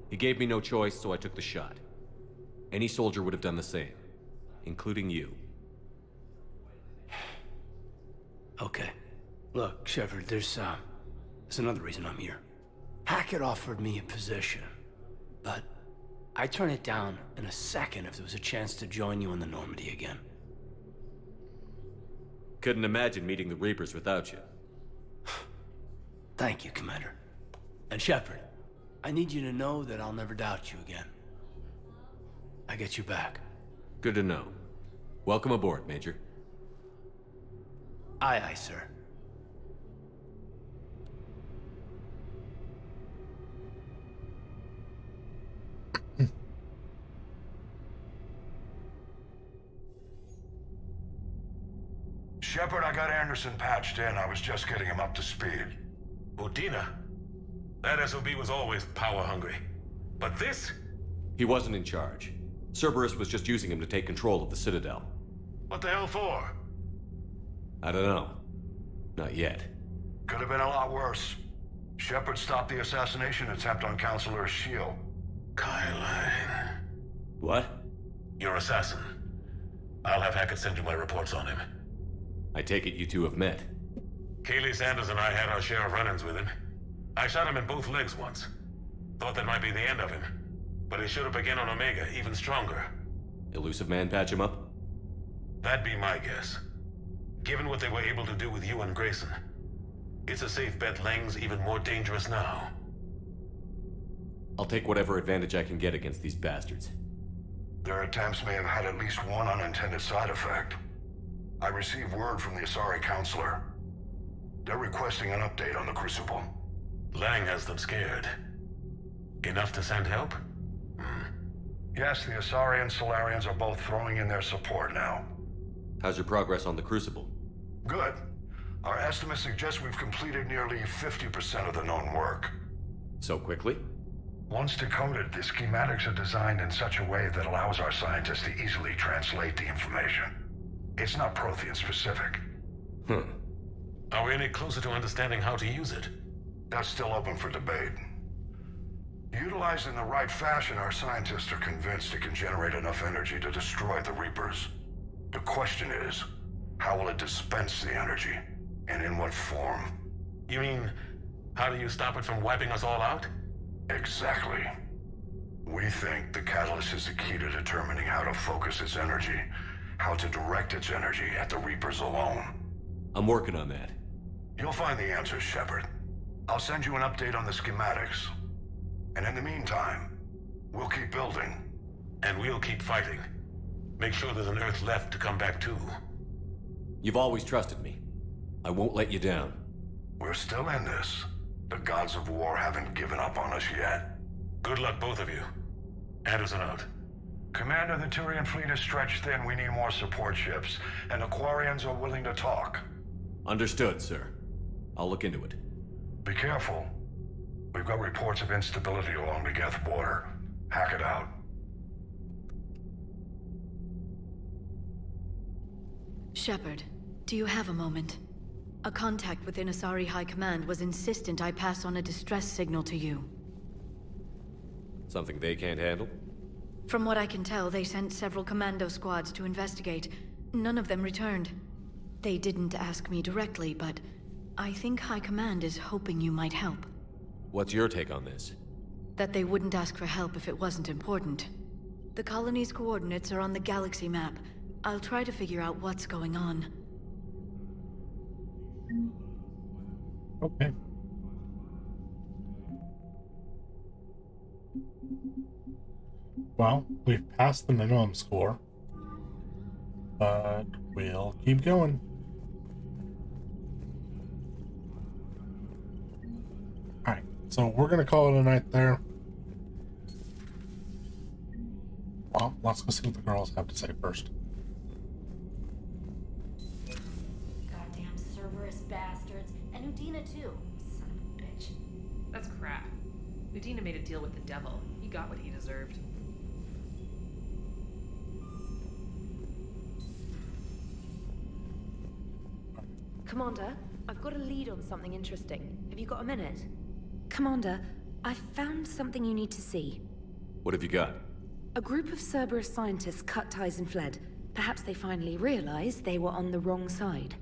He gave me no choice, so I took the shot. Any soldier would have done the same. Including you. Okay. Look, Shepard, there's another reason I'm here. Hackett offered me a position, but I'd turn it down in a second if there was a chance to join you in the Normandy again. Couldn't imagine meeting the Reapers without you. Thank you, Commander. And Shepard, I need you to know that I'll never doubt you again. I get your back. Good to know. Welcome aboard, Major. Aye, aye, sir. Shepard, I got Anderson patched in. I was just getting him up to speed. Udina? That SOB was always power-hungry. But this? He wasn't in charge. Cerberus was just using him to take control of the Citadel. What the hell for? I don't know. Not yet. Could have been a lot worse. Shepard stopped the assassination attempt on Counselor Shield. Kyle. What? Your assassin. I'll have Hackett send you my reports on him. I take it you two have met. Kaylee Sanders and I had our share of run-ins with him. I shot him in both legs once. Thought that might be the end of him. But he showed up again on Omega, even stronger. Elusive Man patch him up? That'd be my guess. Given what they were able to do with you and Grayson, it's a safe bet Lang's even more dangerous now. I'll take whatever advantage I can get against these bastards. Their attempts may have had at least one unintended side effect. I received word from the Asari Counselor. They're requesting an update on the Crucible. Lang has them scared. Enough to send help? Yes, the Asari and Solarians are both throwing in their support now. How's your progress on the Crucible? Good. Our estimates suggest we've completed nearly 50% of the known work. So quickly? Once decoded, the schematics are designed in such a way that allows our scientists to easily translate the information. It's not Prothean specific. Are we any closer to understanding how to use it? That's still open for debate. Utilized in the right fashion, our scientists are convinced it can generate enough energy to destroy the Reapers. The question is, how will it dispense the energy? And in what form? You mean, how do you stop it from wiping us all out? Exactly. We think the catalyst is the key to determining how to focus its energy, how to direct its energy at the Reapers alone. I'm working on that. You'll find the answers, Shepard. I'll send you an update on the schematics. And in the meantime, We'll keep building. And we'll keep fighting. Make sure there's an Earth left to come back to. You've always trusted me. I won't let you down. We're still in this. The gods of war haven't given up on us yet. Good luck, both of you. Anderson out. Commander, the Turian fleet is stretched thin. We need more support ships. And Aquarians are willing to talk. Understood, sir. I'll look into it. Be careful. We've got reports of instability along the Geth border. Hack it out. Shepard, do you have a moment? A contact within Asari High Command was insistent I pass on a distress signal to you. Something they can't handle? From what I can tell, they sent several commando squads to investigate. None of them returned. They didn't ask me directly, but I think High Command is hoping you might help. What's your take on this? That they wouldn't ask for help if it wasn't important. The colony's coordinates are on the galaxy map. I'll try to figure out what's going on. Okay. Well, we've passed the minimum score, but we'll keep going. Alright, so we're gonna call it a night there. Well, let's go see what the girls have to say first. Goddamn Cerberus bastards. And Udina too. Son of a bitch. That's crap. Udina made a deal with the devil. He got what he deserved. Commander, I've got a lead on something interesting. Have you got a minute? Commander, I've found something you need to see. What have you got? A group of Cerberus scientists cut ties and fled. Perhaps they finally realized they were on the wrong side.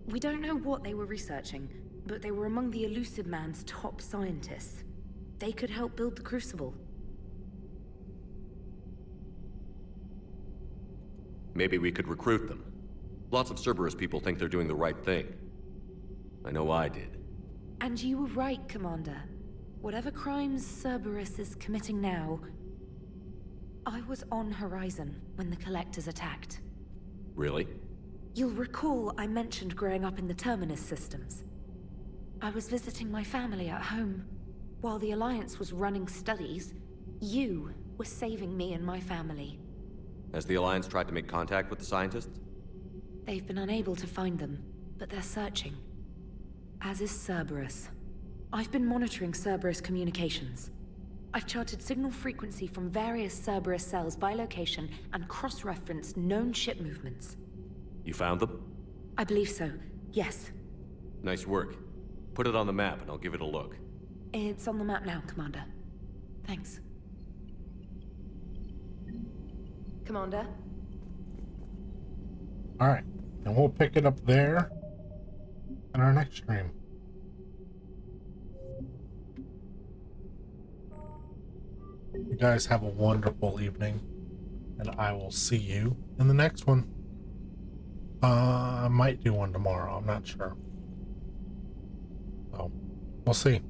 We don't know what they were researching, but they were among the Elusive Man's top scientists. They could help build the Crucible. Maybe we could recruit them. Lots of Cerberus people think they're doing the right thing. I know I did. And you were right, Commander. Whatever crimes Cerberus is committing now, I was on Horizon when the Collectors attacked. Really? You'll recall I mentioned growing up in the Terminus systems. I was visiting my family at home. While the Alliance was running studies, you were saving me and my family. Has the Alliance tried to make contact with the scientists? They've been unable to find them, but they're searching. As is Cerberus. I've been monitoring Cerberus communications. I've charted signal frequency from various Cerberus cells by location and cross-referenced known ship movements. You found them? I believe so, yes. Nice work. Put it on the map and I'll give it a look. It's on the map now, Commander. Thanks. Commander? Alright, and we'll pick it up there in our next stream. You guys have a wonderful evening, and I will see you in the next one. I might do one tomorrow, I'm not sure. So, we'll see.